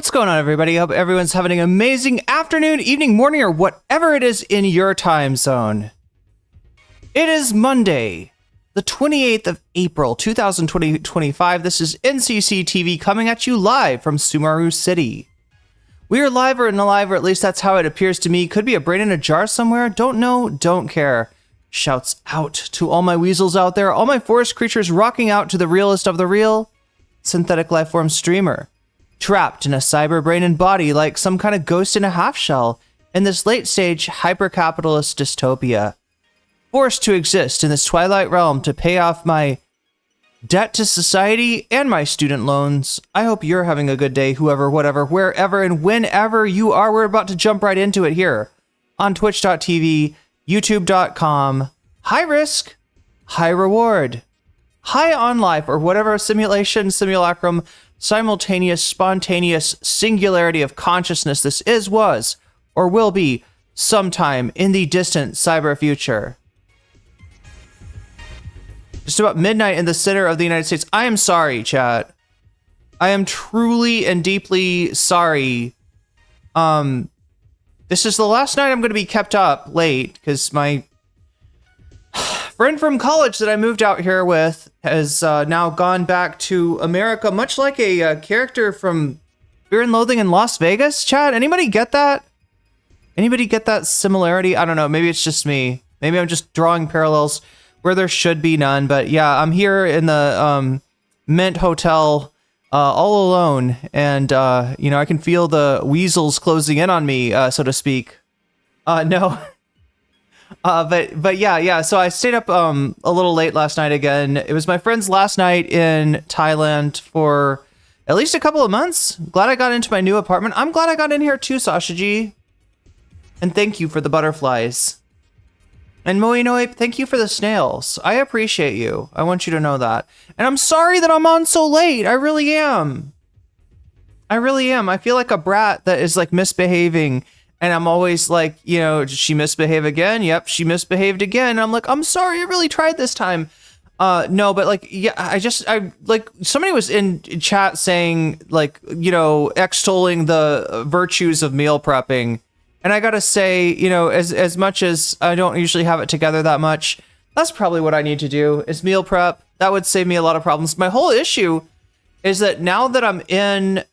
What's going on, everybody? Hope everyone's having an amazing afternoon, evening, morning, or whatever it is in your time zone. It is Monday, the 28th of April, 2025. This is NCC TV coming at you live from Sumaru City. We are live or alive, or at least that's how it appears to me. Could be a brain in a jar somewhere. Don't know, don't care. Shouts out to all my weasels out there, all my forest creatures rocking out to the realest of the real, synthetic lifeform streamer. Trapped in a cyber brain and body like some kind of ghost in a half shell in this late stage hyper-capitalist dystopia. Forced to exist in this twilight realm to pay off my debt to society, and my student loans. I hope you're having a good day, whoever, whatever, wherever, and whenever you are. We're about to jump right into it here on twitch.tv, youtube.com. High risk, high reward. High on life, or whatever simulation, simulacrum, simultaneous, spontaneous singularity of consciousness this is, was, or will be sometime in the distant cyber future. Just about midnight in the center of the United States. I am sorry, chat. I am truly and deeply sorry. This is the last night I'm going to be kept up late because my friend from college that I moved out here with has now gone back to America, much like a character from Fear and Loathing in Las Vegas. Chat, anybody get that? Anybody get that similarity? I don't know. Maybe it's just me. Maybe I'm just drawing parallels where there should be none. But yeah, I'm here in the Mint Hotel all alone. And, you know, I can feel the weasels closing in on me, so to speak. No. But yeah. So I stayed up a little late last night again. It was my friend's last night in Thailand for at least a couple of months. Glad I got into my new apartment. I'm glad I got in here too, Sasha-ji. And thank you for the butterflies. And Moinoe, thank you for the snails. I appreciate you. I want you to know that. And I'm sorry that I'm on so late. I really am. I feel like a brat that is like misbehaving. And I'm always like, you know, did she misbehave again? Yep, she misbehaved again. And I'm like, I'm sorry, I really tried this time. No, but like, yeah, I like somebody was in chat saying like, you know, extolling the virtues of meal prepping. And I gotta say, you know, as much as I don't usually have it together that much, that's probably what I need to do is meal prep. That would save me a lot of problems. My whole issue is that now that I'm in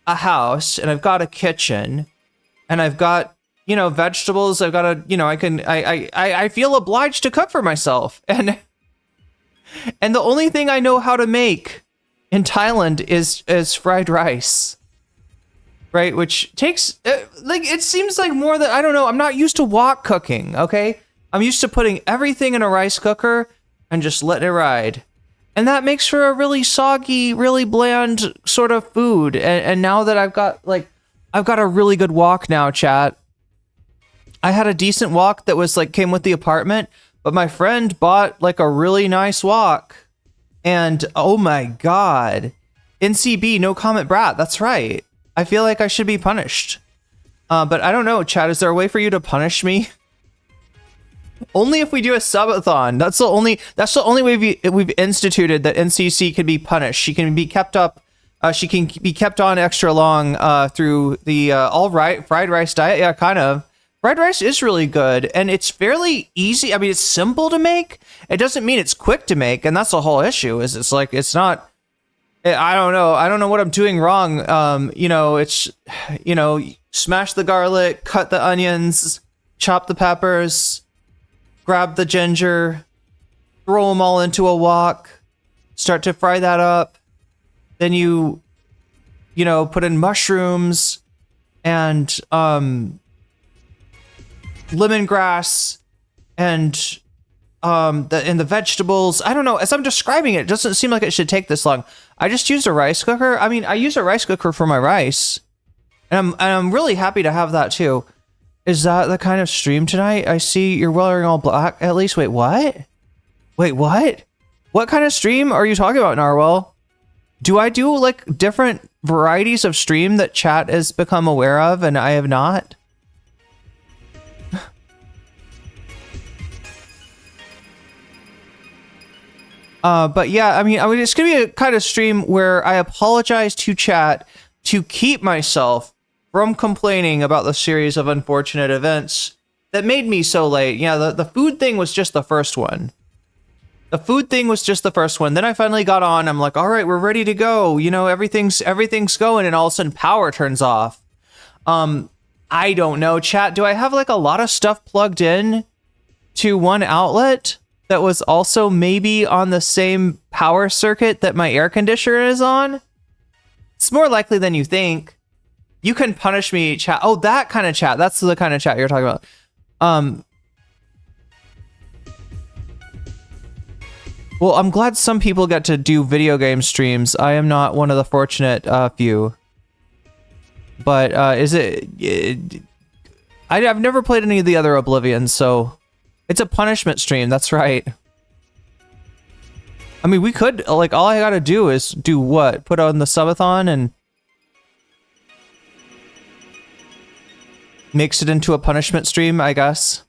a house and I've got a kitchen and I've got, you know, vegetables, I've got a, you know, I feel obliged to cook for myself. And the only thing I know how to make in Thailand is fried rice. Right, which takes, like, it seems like more than, I don't know, I'm not used to wok cooking, okay? I'm used to putting everything in a rice cooker and just letting it ride. And that makes for a really soggy, really bland sort of food. And now that I've got a really good wok now, chat. I had a decent wok that was, like, came with the apartment, but my friend bought, like, a really nice wok. And, oh my god. NCB, no comment brat, that's right. I feel like I should be punished. But I don't know, Chad, is there a way for you to punish me? Only if we do a subathon. That's the only way we've instituted that NCC can be punished. She can be kept up. She can be kept on extra long through the fried rice diet. Yeah, kind of. Fried rice is really good, and it's fairly easy. I mean, it's simple to make. It doesn't mean it's quick to make, and that's the whole issue. Is it's like it's not. I don't know what I'm doing wrong. You know, it's, you know, smash the garlic, cut the onions, chop the peppers, grab the ginger, throw them all into a wok, start to fry that up. Then you know, put in mushrooms and lemongrass and the vegetables. I don't know. As I'm describing it, it doesn't seem like it should take this long. I just used a rice cooker. I mean, I use a rice cooker for my rice, and I'm really happy to have that too. Is that the kind of stream tonight? I see you're wearing all black. At least, wait, what? Wait, what? What kind of stream are you talking about, Narwhal? Do I do like different varieties of stream that chat has become aware of and I have not? But yeah, I mean, it's going to be a kind of stream where I apologize to chat to keep myself from complaining about the series of unfortunate events that made me so late. Yeah, the food thing was just the first one. The food thing was just the first one. Then I finally got on. I'm like, all right, we're ready to go. You know, everything's going, and all of a sudden power turns off. I don't know, chat. Do I have like a lot of stuff plugged in to one outlet that was also maybe on the same power circuit that my air conditioner is on? It's more likely than you think. You can punish me, chat. Oh, that kind of chat. That's the kind of chat you're talking about. Well, I'm glad some people get to do video game streams. I am not one of the fortunate few. But I've never played any of the other Oblivions, so it's a punishment stream. That's right. I mean, we could, like, all I gotta do is do what? Put on the subathon and mix it into a punishment stream, I guess.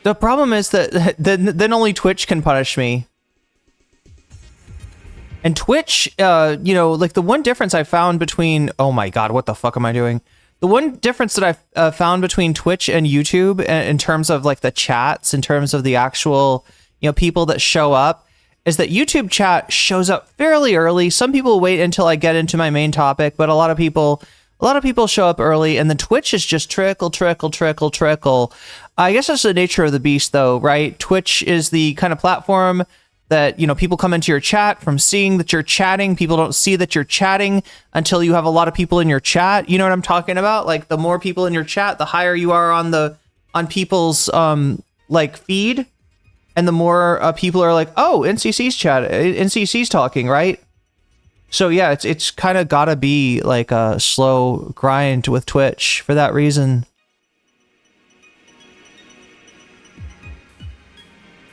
The problem is that then only Twitch can punish me. And Twitch, you know, like the one difference I found between, oh my God, what the fuck am I doing? The one difference that I found between Twitch and YouTube in terms of like the chats, in terms of the actual, you know, people that show up, is that YouTube chat shows up fairly early. Some people wait until I get into my main topic, but a lot of people show up early, and then Twitch is just trickle. I guess that's the nature of the beast, though, right? Twitch is the kind of platform that, you know, people come into your chat from seeing that you're chatting. People don't see that you're chatting until you have a lot of people in your chat. You know what I'm talking about? Like, the more people in your chat, the higher you are on people's like feed, and the more people are like, oh, NCC's talking, right? So yeah, it's kind of gotta be like a slow grind with Twitch for that reason.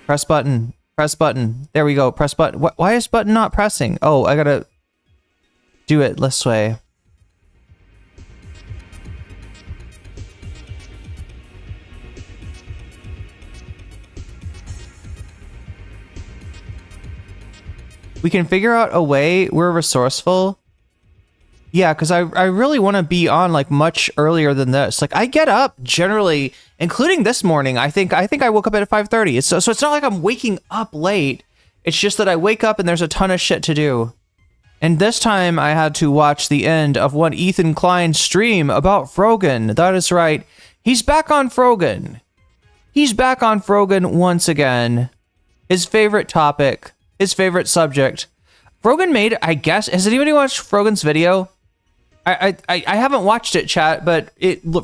Press button. There we go. Press button. Why is button not pressing? Oh, I gotta do it this way. We can figure out a way. We're resourceful. Yeah, because I really want to be on like much earlier than this. Like, I get up generally, including this morning. I think I woke up at 5:30. So it's not like I'm waking up late. It's just that I wake up and there's a ton of shit to do. And this time I had to watch the end of one Ethan Klein stream about Frogan. That is right. He's back on Frogan. He's back on Frogan once again. His favorite topic. His favorite subject. Frogan made, I guess, has anybody watched Frogan's video? I haven't watched it, chat, but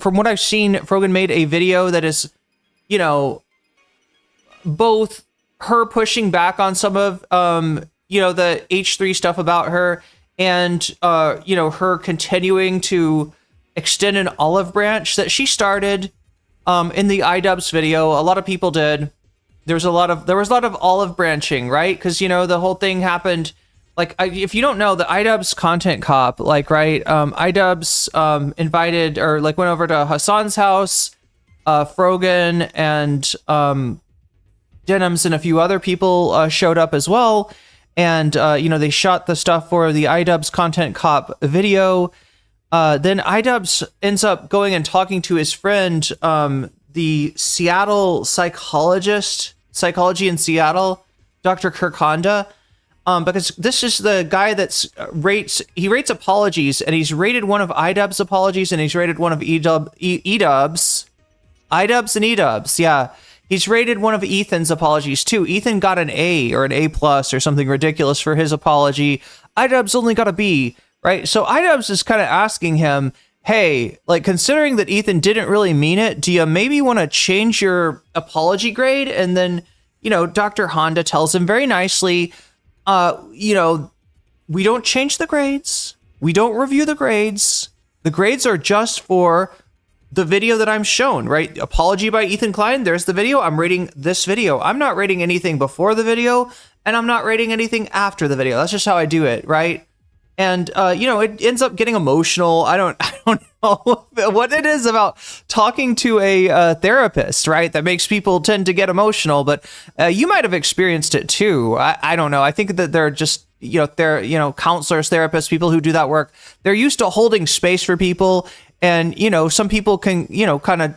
from what I've seen, Frogan made a video that is, you know, both her pushing back on some of, you know, the H3 stuff about her, and, you know, her continuing to extend an olive branch that she started in the iDubbz video. A lot of people did. There was a lot of olive branching, right? Because, you know, the whole thing happened. Like, if you don't know, the Idubbbz content cop, like, right, Idubbbz invited, or like went over to Hassan's house, Frogan and Denims and a few other people showed up as well, and you know, they shot the stuff for the Idubbbz content cop video. Then Idubbbz ends up going and talking to his friend, the Seattle psychology in Seattle, Dr. Kirk Honda. Because this is the guy that's rates apologies, and he's rated one of Idubbbz apologies, and he's rated one of Idubbbz and Idubbbz. Yeah, he's rated one of Ethan's apologies too. Ethan got an A or an A+ or something ridiculous for his apology. Idubbbz only got a B, right? So Idubbbz is kind of asking him, hey, like, considering that Ethan didn't really mean it, do you maybe want to change your apology grade? And then, you know, Dr. Honda tells him very nicely, you know, we don't change the grades. We don't review the grades. The grades are just for the video that I'm shown, right? Apology by Ethan Klein. There's the video. I'm rating this video. I'm not rating anything before the video, and I'm not rating anything after the video. That's just how I do it, right? And, you know, it ends up getting emotional. I don't know what it is about talking to a therapist, right, that makes people tend to get emotional, but you might have experienced it too. I don't know. I think that they're just, you know, counselors, therapists, people who do that work. They're used to holding space for people, and, you know, some people can, you know, kind of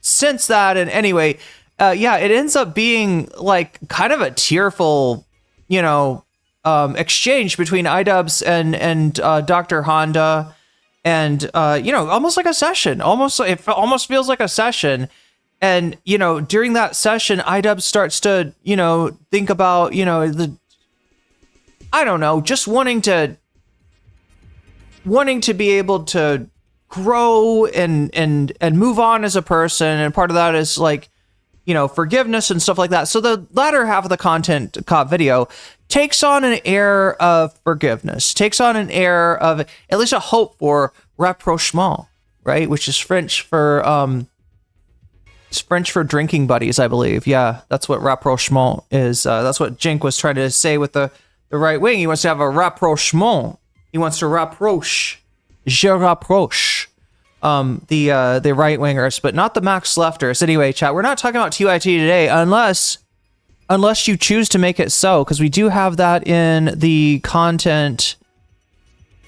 sense that. And anyway, yeah, it ends up being like kind of a tearful, you know, exchange between Idubbbz and Dr. Honda, and you know, almost like a session. It almost feels like a session. And, you know, during that session, Idubbbz starts to, you know, think about, you know, I don't know, just wanting to be able to grow and move on as a person. And part of that is like, forgiveness and stuff like that. So the latter half of the content cop video takes on an air of forgiveness, takes on an air of at least a hope for rapprochement, right? Which is French for drinking buddies, I believe. Yeah, that's what rapprochement is. That's what Jink was trying to say with the right wing. He wants to have a rapprochement. He wants to rapproche. Je rapproche. The right wingers, but not the max lefters. Anyway, chat, we're not talking about TYT today unless you choose to make it so, because we do have that in the content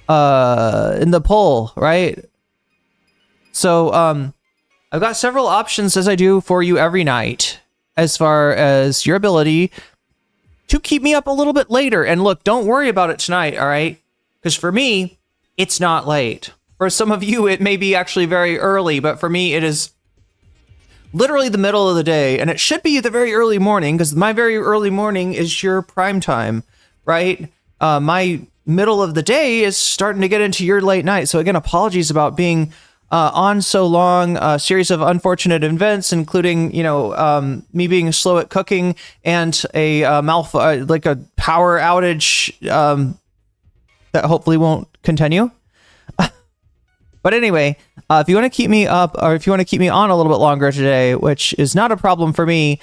in the poll, right? So I've got several options, as I do for you every night, as far as your ability to keep me up a little bit later. And look, don't worry about it tonight, all right? Because for me, it's not late. For some of you, it may be actually very early, but for me, it is literally the middle of the day, and it should be the very early morning, because my very early morning is your prime time, right? My middle of the day is starting to get into your late night. So again, apologies about being on so long. A series of unfortunate events, including me being slow at cooking and a like a power outage that hopefully won't continue. But anyway, if you want to keep me up, or if you want to keep me on a little bit longer today, which is not a problem for me,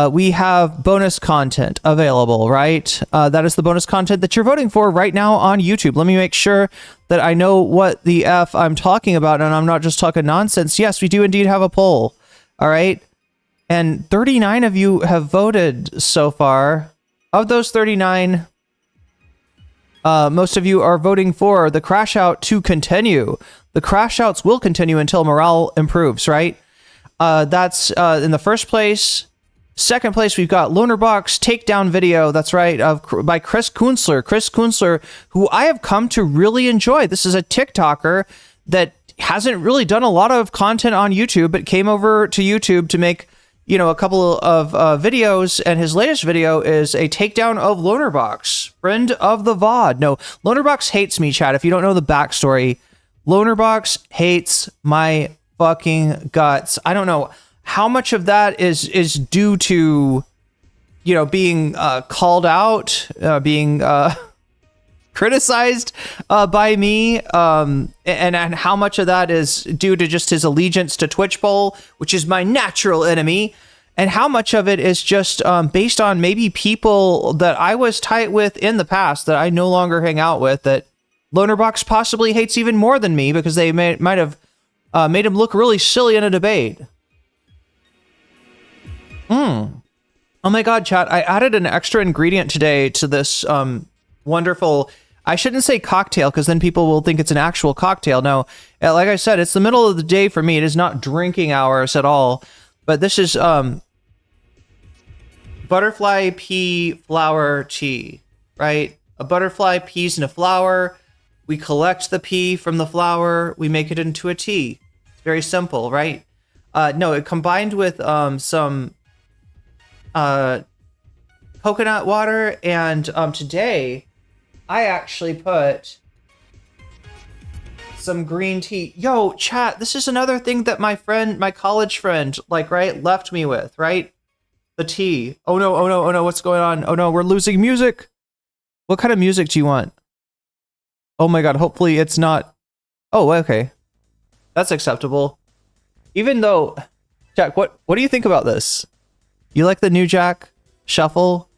we have bonus content available, right? That is the bonus content that you're voting for right now on YouTube. Let me make sure that I know what the F I'm talking about, and I'm not just talking nonsense. Yes, we do indeed have a poll, all right? And 39 of you have voted so far. Of those 39... most of you are voting for the crash out to continue. The crash outs will continue until morale improves, right? That's in the first place. Second place, we've got Lonerbox takedown video. That's right, by Chris Kunzler. Chris Kunzler, who I have come to really enjoy. This is a TikToker that hasn't really done a lot of content on YouTube, but came over to YouTube to make a couple of videos, and his latest video is a takedown of Lonerbox, friend of the VOD. No, Lonerbox hates me, chat. If you don't know the backstory, Lonerbox hates my fucking guts. I don't know how much of that is due to, being called out, being criticized by me, and how much of that is due to just his allegiance to Twitch Bowl, which is my natural enemy, and how much of it is just based on maybe people that I was tight with in the past that I no longer hang out with, that Lonerbox possibly hates even more than me because they might have made him look really silly in a debate. Oh my god, chat, I added an extra ingredient today to this wonderful... I shouldn't say cocktail, because then people will think it's an actual cocktail. No, like I said, it's the middle of the day for me. It is not drinking hours at all. But this is butterfly pea flower tea, right? A butterfly, peas, and a flower. We collect the pea from the flower. We make it into a tea. It's very simple, right? No, it combined with some coconut water, and today I actually put some green tea. Yo, chat, this is another thing that my college friend, left me with, right? The tea. Oh no, what's going on? Oh no, we're losing music. What kind of music do you want? Oh my god, hopefully it's not... Oh, okay. That's acceptable. Even though... Jack, what do you think about this? You like the new Jack shuffle?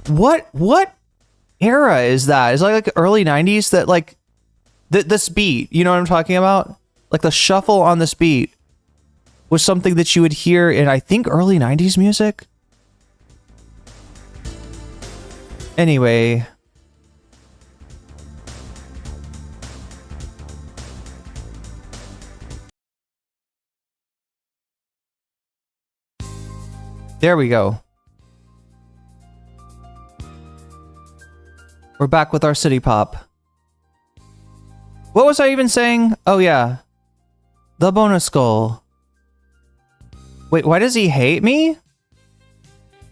What era is that? Is it like early 90s that this beat, you know what I'm talking about? Like the shuffle on this beat was something that you would hear in, I think, early 90s music? Anyway... There we go. We're back with our city pop. What was I even saying? Oh yeah. The bonus goal. Wait, why does he hate me?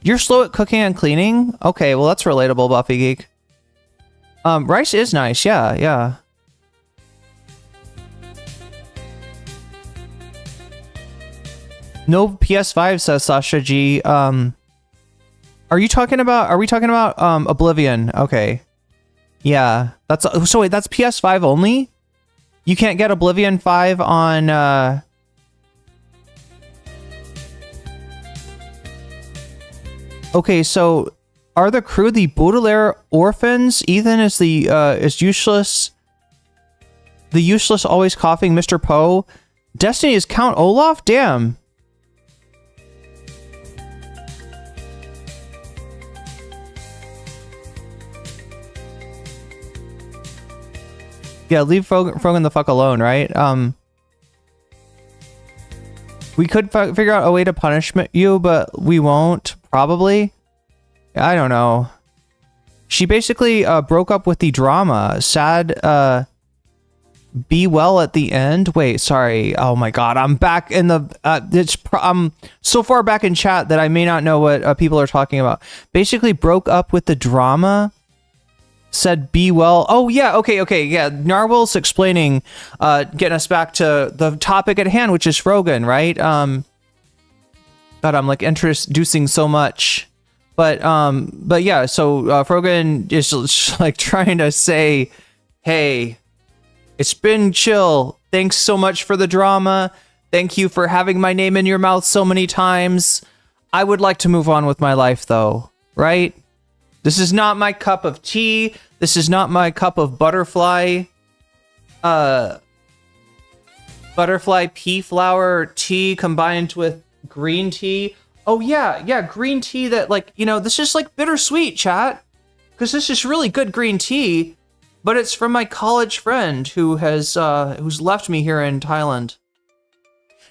You're slow at cooking and cleaning? Okay, well that's relatable, Buffy Geek. Rice is nice, yeah. No PS5, says Sasha G. Are we talking about Oblivion? Okay. Yeah. So wait, that's PS5 only? You can't get Oblivion 5 on Okay, so are the crew the Baudelaire orphans? Ethan is the is useless. The useless, always coughing Mr. Poe. Destiny is Count Olaf? Damn. Yeah, leave Frogan the fuck alone, right? We could figure out a way to punish you, but we won't, probably. I don't know. She basically broke up with the drama. Sad, be well at the end. Wait, sorry. Oh my god, I'm back in the... I'm so far back in chat that I may not know what people are talking about. Basically broke up with the drama. Said be well. Oh yeah, okay, yeah. Narwhal's explaining, getting us back to the topic at hand, which is Frogan, right? God, I'm like introducing so much, but yeah. So Frogan is like trying to say, hey, it's been chill. Thanks so much for the drama. Thank you for having my name in your mouth so many times. I would like to move on with my life, though, right? This is not my cup of tea. This is not my cup of butterfly pea flower tea combined with green tea. Oh yeah, green tea that, like, you know, this is like bittersweet, chat. Because this is really good green tea, but it's from my college friend who has who's left me here in Thailand.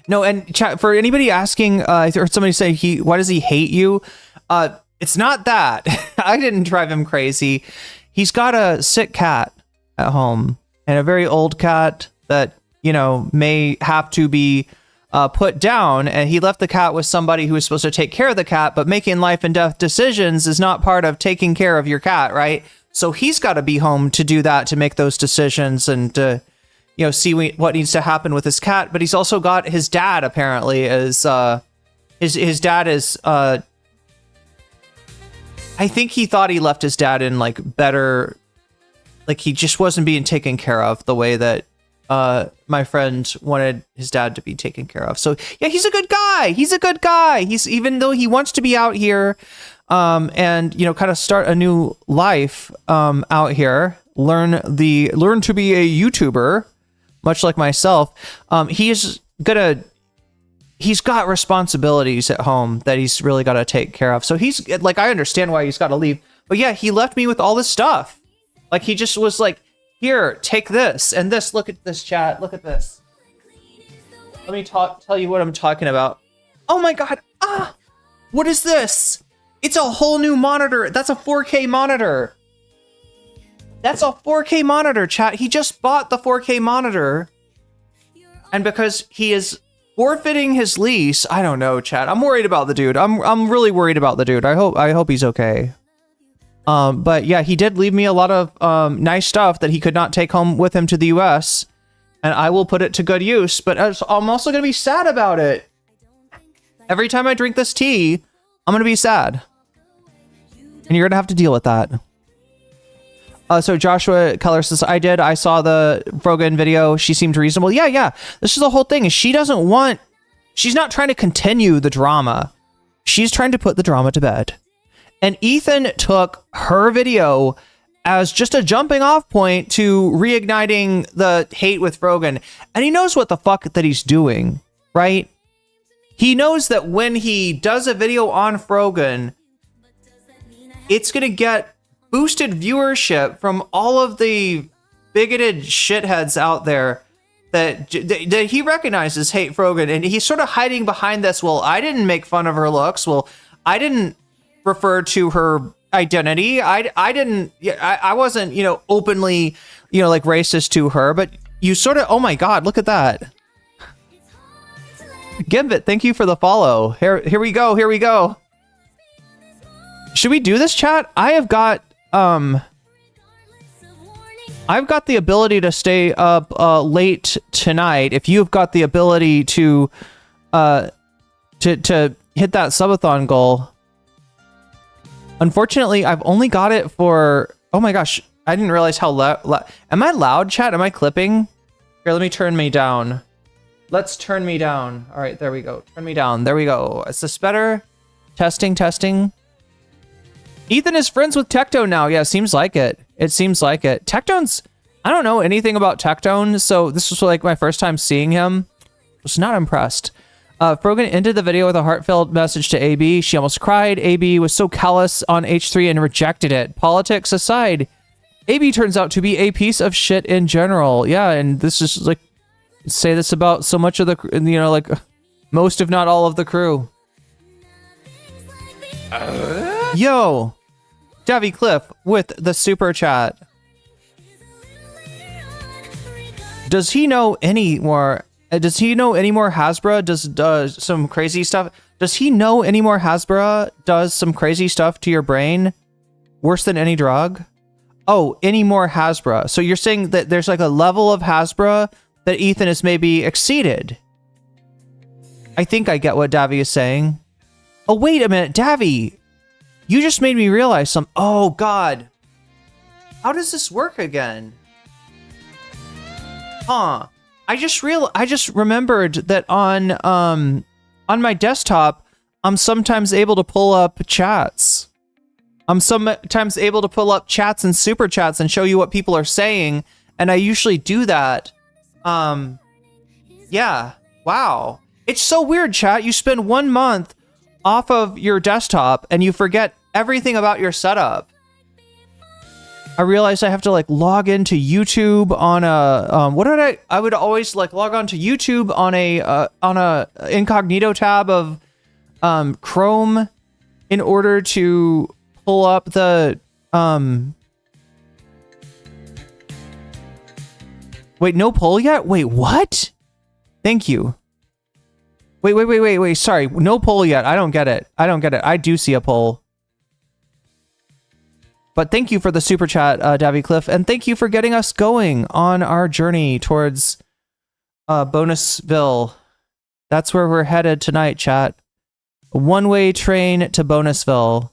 No, and chat, for anybody asking, I heard somebody say why does he hate you? It's not that. I didn't drive him crazy. He's got a sick cat at home, and a very old cat that, you know, may have to be put down, and he left the cat with somebody who was supposed to take care of the cat, but making life and death decisions is not part of taking care of your cat, right? So he's got to be home to do that, to make those decisions and you know, see what needs to happen with his cat. But he's also got his dad, apparently, as his dad is I think he thought he left his dad in, like, better, like, he just wasn't being taken care of the way that my friend wanted his dad to be taken care of. So yeah, he's a good guy. He's a good guy. He's, even though he wants to be out here and, you know, kind of start a new life out here, learn to be a YouTuber, much like myself. He's got responsibilities at home that he's really got to take care of. So he's like, I understand why he's got to leave. But yeah, he left me with all this stuff. Like, he just was like, here, take this and this. Look at this, chat. Look at this. Let me tell you what I'm talking about. Oh my god. Ah, what is this? It's a whole new monitor. That's a 4K monitor. That's a 4K monitor, chat. He just bought the 4K monitor. And because he is forfeiting his lease, I don't know, chat. I'm worried about the dude. I'm really worried about the dude. I hope he's okay. But yeah, he did leave me a lot of nice stuff that he could not take home with him to the US, and I will put it to good use. But I'm also gonna be sad about it. Every time I drink this tea, I'm gonna be sad, and you're gonna have to deal with that. So Joshua Keller says, I saw the Frogan video. She seemed reasonable. Yeah. This is the whole thing. Is she's not trying to continue the drama. She's trying to put the drama to bed. And Ethan took her video as just a jumping off point to reigniting the hate with Frogan. And he knows what the fuck that he's doing, right? He knows that when he does a video on Frogan, it's going to get boosted viewership from all of the bigoted shitheads out there that he recognizes hate Frogan, and he's sort of hiding behind this. Well, I didn't make fun of her looks. Well, I didn't refer to her identity. I wasn't, you know, openly, you know, like racist to her, but you sort of, oh my god, look at that. Gimbit, thank you for the follow. Here we go. Should we do this, chat? I've got the ability to stay up late tonight. If you've got the ability to to hit that subathon goal. Unfortunately, I've only got it for, oh my gosh, I didn't realize how loud. Am I loud, chat? Am I clipping? Here, let me turn me down. Let's turn me down. All right, there we go. Turn me down. There we go. Is this better? Testing, testing. Ethan is friends with Tectone now. Yeah, seems like it. It seems like it. Tectone's, I don't know anything about Tectone, so this was like my first time seeing him. Was not impressed. Frogan ended the video with a heartfelt message to AB. She almost cried. AB was so callous on H3 and rejected it. Politics aside, AB turns out to be a piece of shit in general. Yeah, and this is like, say this about so much of the, you know, like most if not all of the crew. Yo, Davy Cliff with the super chat. Does he know any more? Does he know any more Hasbro does some crazy stuff? Does he know any more Hasbro does some crazy stuff to your brain? Worse than any drug? Oh, any more Hasbro. So you're saying that there's like a level of Hasbro that Ethan has maybe exceeded. I think I get what Davy is saying. Oh, wait a minute, Davy. You just made me realize some. Oh, God. How does this work again? Huh. I just remembered that on my desktop, I'm sometimes able to pull up chats. I'm sometimes able to pull up chats and super chats and show you what people are saying, and I usually do that. Yeah. Wow. It's so weird, chat. You spend 1 month off of your desktop and you forget everything about your setup. I realized I have to like log into YouTube on a I would always like log on to YouTube on a incognito tab of Chrome in order to pull up the wait, no poll yet? Wait, what? Thank you. Wait, sorry, no poll yet. I don't get it. I do see a poll. But thank you for the super chat, Davy Cliff, and thank you for getting us going on our journey towards Bonusville. That's where we're headed tonight, chat. A one-way train to Bonusville.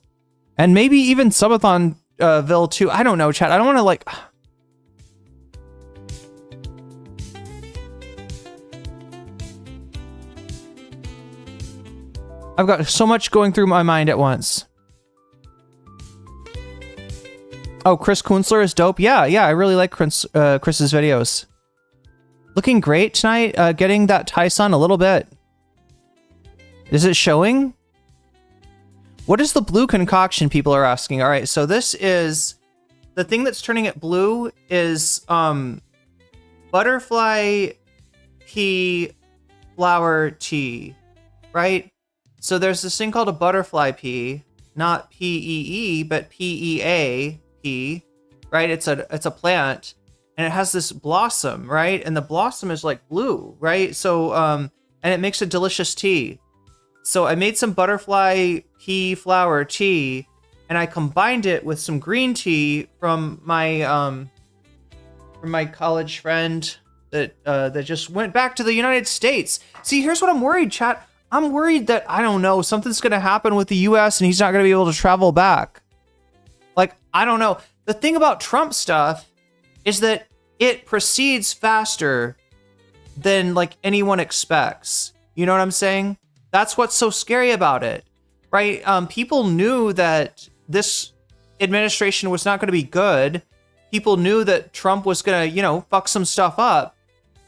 And maybe even Subathonville too. I don't know, chat. I don't want to like... I've got so much going through my mind at once. Oh, Chris Kunzler is dope. Yeah, I really like Chris's videos. Looking great tonight. Getting that Thai sun a little bit. Is it showing? What is the blue concoction, people are asking? All right, so this is... The thing that's turning it blue is butterfly pea flower tea, right? So there's this thing called a butterfly pea, not P-E-E, but P-E-A. Pea, right? It's a plant, and it has this blossom, right? And the blossom is like blue, right? So and it makes a delicious tea. So I made some butterfly pea flower tea, and I combined it with some green tea from my college friend that just went back to the United States. See, here's what I'm worried, chat. I'm worried that, I don't know, something's gonna happen with the US and he's not gonna be able to travel back. Like, I don't know. The thing about Trump stuff is that it proceeds faster than like anyone expects. You know what I'm saying? That's what's so scary about it, right? People knew that this administration was not going to be good. People knew that Trump was going to, you know, fuck some stuff up,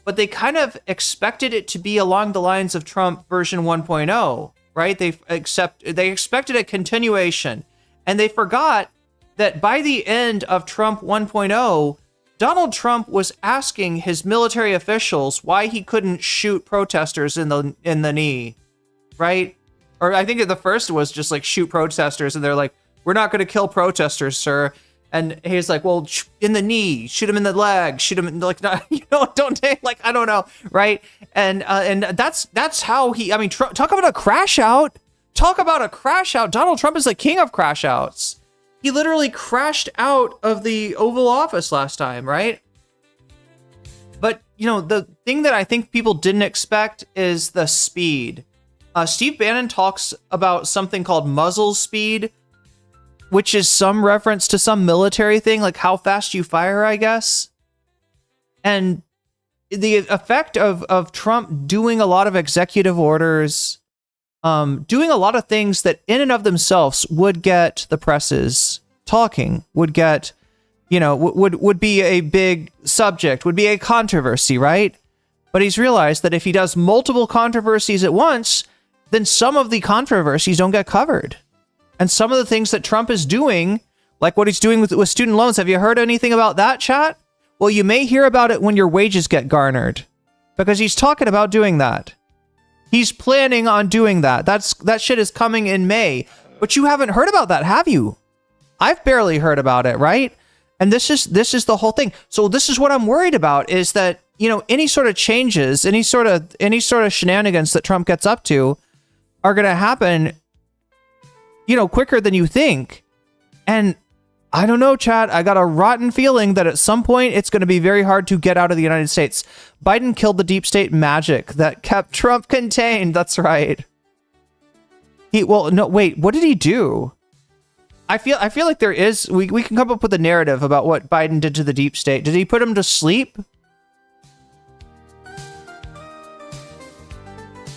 but they kind of expected it to be along the lines of Trump version 1.0, right? They expected a continuation, and they forgot that by the end of Trump 1.0, Donald Trump was asking his military officials why he couldn't shoot protesters in the knee, right? Or I think the first was just like shoot protesters, and they're like, "We're not going to kill protesters, sir." And he's like, "Well, in the knee, shoot him in the leg, shoot him in, like, not, you know, don't take, like, I don't know, right?" And that's how he. I mean, talk about a crash out. Talk about a crash out. Donald Trump is the king of crash outs. He literally crashed out of the Oval Office last time, right? But, you know, the thing that I think people didn't expect is the speed. Steve Bannon talks about something called muzzle speed, which is some reference to some military thing, like how fast you fire, I guess. And the effect of Trump doing a lot of executive orders, doing a lot of things that in and of themselves would get the presses talking, would get, would be a big subject, would be a controversy, right? But he's realized that if he does multiple controversies at once, then some of the controversies don't get covered. And some of the things that Trump is doing, like what he's doing with student loans, have you heard anything about that, chat? Well, you may hear about it when your wages get garnered, because he's talking about doing that. He's planning on doing that. That shit is coming in May. But you haven't heard about that, have you? I've barely heard about it, right? And this is the whole thing. So this is what I'm worried about, is that, any sort of changes, any sort of shenanigans that Trump gets up to are going to happen, quicker than you think. And I don't know, chat. I got a rotten feeling that at some point it's going to be very hard to get out of the United States. Biden killed the deep state magic that kept Trump contained. That's right. What did he do? I feel like there is, we can come up with a narrative about what Biden did to the deep state. Did he put him to sleep?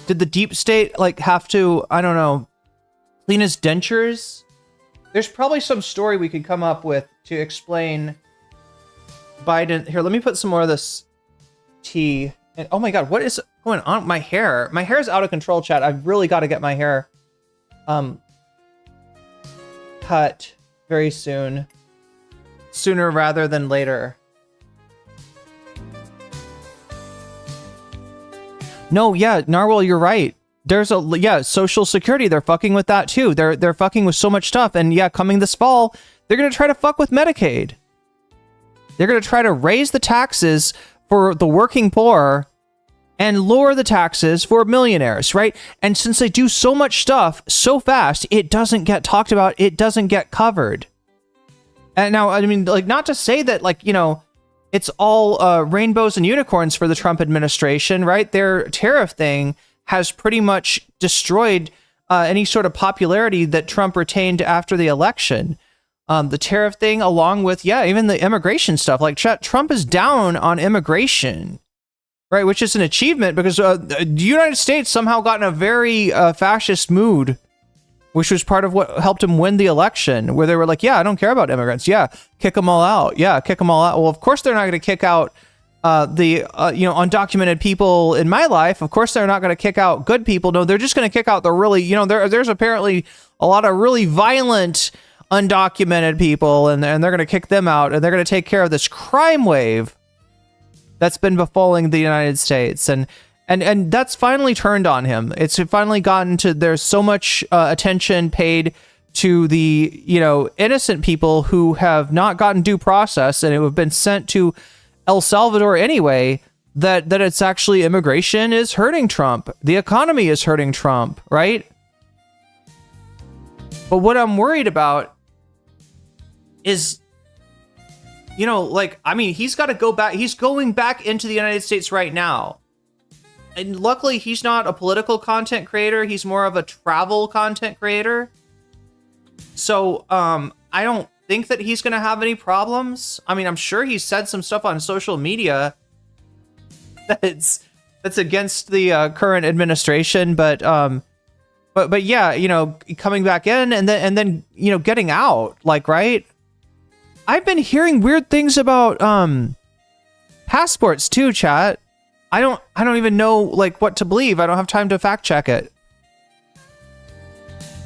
Did the deep state have to, I don't know, clean his dentures? There's probably some story we could come up with to explain Biden. Here, let me put some more of this tea. And oh my God, what is going on? My hair is out of control, chat. I've really got to get my hair cut very soon. Sooner rather than later. No, yeah, Narwhal, you're right. There's Social Security. They're fucking with that too. They're fucking with so much stuff. And yeah, coming this fall, they're gonna try to fuck with Medicaid. They're gonna try to raise the taxes for the working poor and lower the taxes for millionaires, right? And since they do so much stuff so fast, it doesn't get talked about. It doesn't get covered. And now, I mean, not to say that, it's all rainbows and unicorns for the Trump administration, right? Their tariff thing has pretty much destroyed any sort of popularity that Trump retained after the election. The tariff thing, along with, even the immigration stuff. Trump is down on immigration, right? Which is an achievement, because the United States somehow got in a very fascist mood, which was part of what helped him win the election, where they were like, I don't care about immigrants. Kick them all out. Kick them all out. Well, of course they're not going to kick out the undocumented people in my life. Of course they're not going to kick out good people. No, they're just going to kick out the really, there's apparently a lot of really violent undocumented people, and they're going to kick them out, and they're going to take care of this crime wave that's been befalling the United States. And that's finally turned on him. It's finally gotten to, there's so much attention paid to the, innocent people who have not gotten due process and who have been sent to El Salvador anyway, that it's actually, immigration is hurting Trump. The economy is hurting Trump, right? But what I'm worried about is, he's got to go back. He's going back into the United States right now. And luckily, he's not a political content creator. He's more of a travel content creator. So I don't think that he's going to have any problems. I mean, I'm sure he said some stuff on social media that's against the current administration. But yeah, coming back in and then getting out, right? I've been hearing weird things about passports too, chat. I don't even know what to believe. I don't have time to fact check it.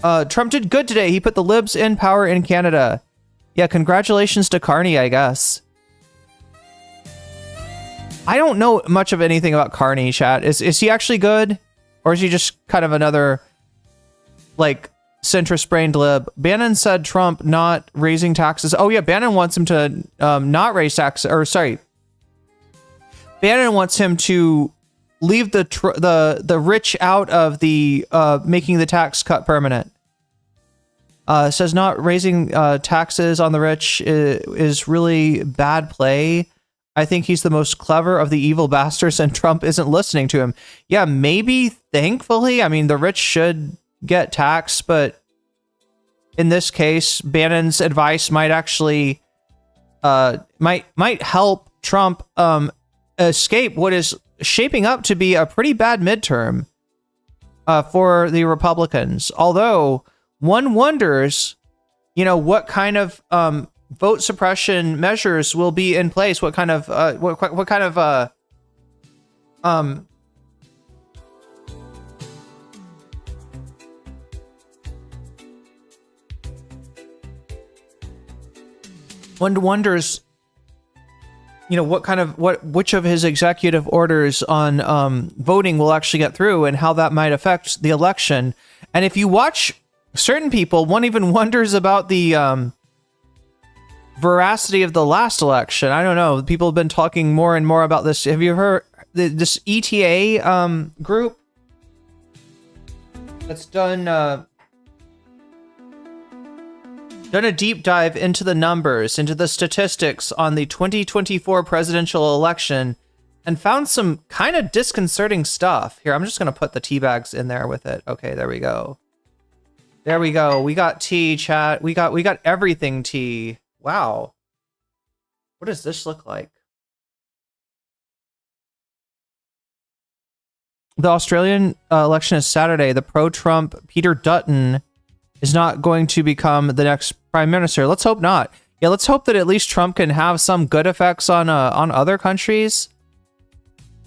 Trump did good today. He put the libs in power in Canada. Yeah, congratulations to Carney, I guess. I don't know much of anything about Carney, chat. Is he actually good? Or is he just kind of another centrist brained lib? Bannon said Trump not raising taxes. Oh yeah, Bannon wants him to not raise taxes, or sorry. Bannon wants him to leave the rich out of the making the tax cut permanent. Says not raising taxes on the rich is really bad play. I think he's the most clever of the evil bastards, and Trump isn't listening to him. Yeah, maybe, thankfully. I mean, the rich should get taxed, but in this case, Bannon's advice might actually might help Trump escape what is shaping up to be a pretty bad midterm for the Republicans. Although one wonders, you know, what kind of vote suppression measures will be in place. What kind of what kind of one wonders, you know, which of his executive orders on voting will actually get through, and how that might affect the election. And if you watch certain people, one even wonders about the veracity of the last election. I don't know. People have been talking more and more about this. Have you heard this ETA group that's done a deep dive into the numbers, into the statistics on the 2024 presidential election, and found some kind of disconcerting stuff. Here, I'm just going to put the tea bags in there with it. Okay, there we go. There we go. We got tea, chat. We got everything tea. Wow. What does this look like? The Australian election is Saturday. The pro-Trump Peter Dutton is not going to become the next prime minister. Let's hope not. Yeah, let's hope that at least Trump can have some good effects on other countries.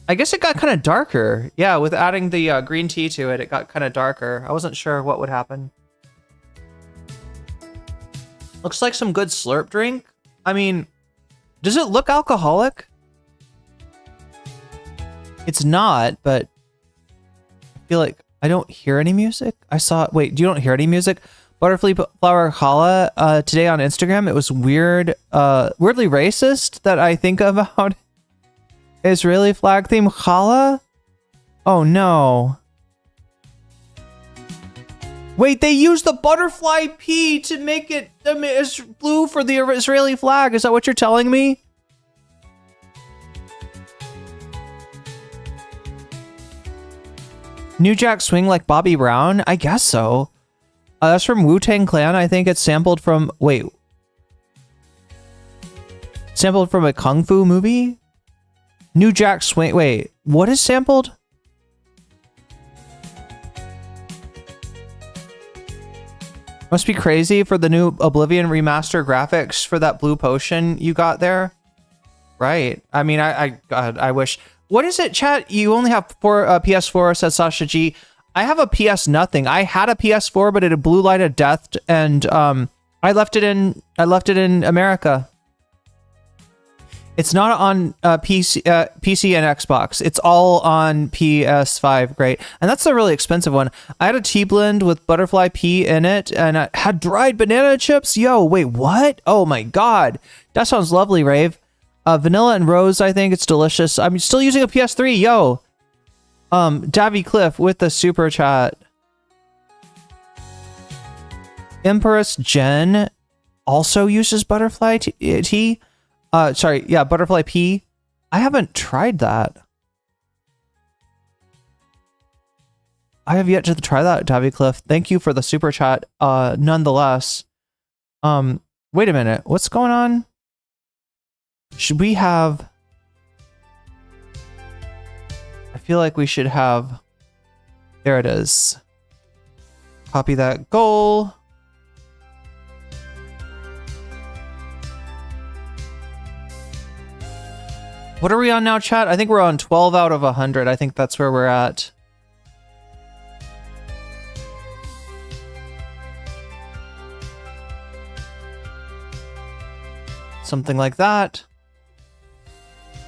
I guess it got kind of darker. Yeah, with adding the green tea to it, it got kind of darker. I wasn't sure what would happen. Looks like some good slurp drink. I mean, does it look alcoholic? It's not, but I feel like I don't hear any music. Wait, you don't hear any music? Butterfly Flower Challah today on Instagram. It was weird, weirdly racist that I think about Israeli flag theme challah. Oh no. Wait, they used the butterfly pea to make it blue for the Israeli flag. Is that what you're telling me? New Jack Swing like Bobby Brown? I guess so. That's from Wu-Tang Clan. I think it's sampled from... Wait. Sampled from a Kung Fu movie? New Jack Swing... Wait. What is sampled? Must be crazy for the new Oblivion remaster graphics for that blue potion you got there. Right. I mean, God, I wish... What is it, chat? You only have PS4, says Sasha G. I have a PS nothing. I had a PS4, but it had blue light of death, and I left it in America. It's not on PC and Xbox. It's all on PS5. Great, and that's a really expensive one. I had a tea blend with butterfly pea in it, and I had dried banana chips. Yo, wait, what? Oh my god, that sounds lovely, Rave. Vanilla and rose, I think it's delicious. I'm still using a PS3, yo. Davy Cliff with the super chat. Empress Jen also uses butterfly tea. Sorry, yeah, butterfly pea. I haven't tried that. I have yet to try that, Davy Cliff. Thank you for the super chat. Nonetheless. Wait a minute. What's going on? Should we have... I feel like we should have... There it is. Copy that goal. What are we on now, chat? I think we're on 12 out of 100. I think that's where we're at. Something like that.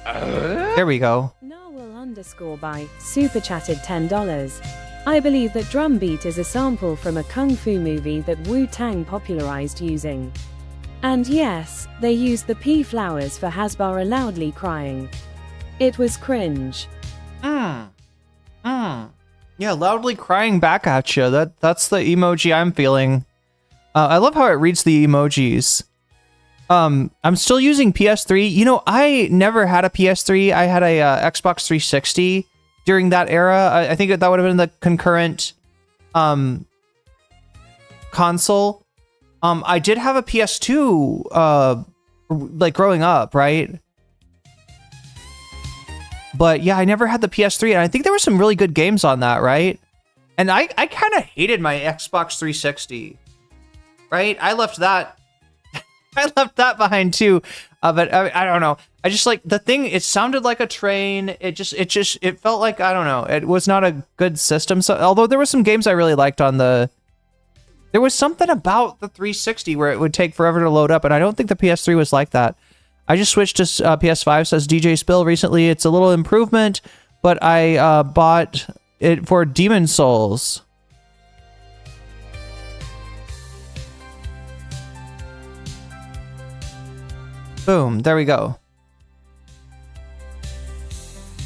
There we go. Narwhal_by super chatted $10. I believe that Drumbeat is a sample from a kung fu movie that Wu-Tang popularized using. And yes, they used the pea flowers for Hasbara loudly crying. It was cringe. Yeah, loudly crying back at you. That's the emoji I'm feeling. I love how it reads the emojis. I'm still using PS3. You know, I never had a PS3. I had a Xbox 360 during that era. I think that would have been the concurrent console. I did have a PS2 like growing up, right? But yeah, I never had the PS3, and I think there were some really good games on that, right? And I kind of hated my Xbox 360, right? I left that behind too. But I don't know. I just like the thing. It sounded like a train. It felt like, I don't know. It was not a good system. So although there were some games I really liked on there was something about the 360 where it would take forever to load up, and I don't think the PS3 was like that. I just switched to PS5, says DJ Spill recently. It's a little improvement, but I bought it for Demon Souls. Boom, there we go.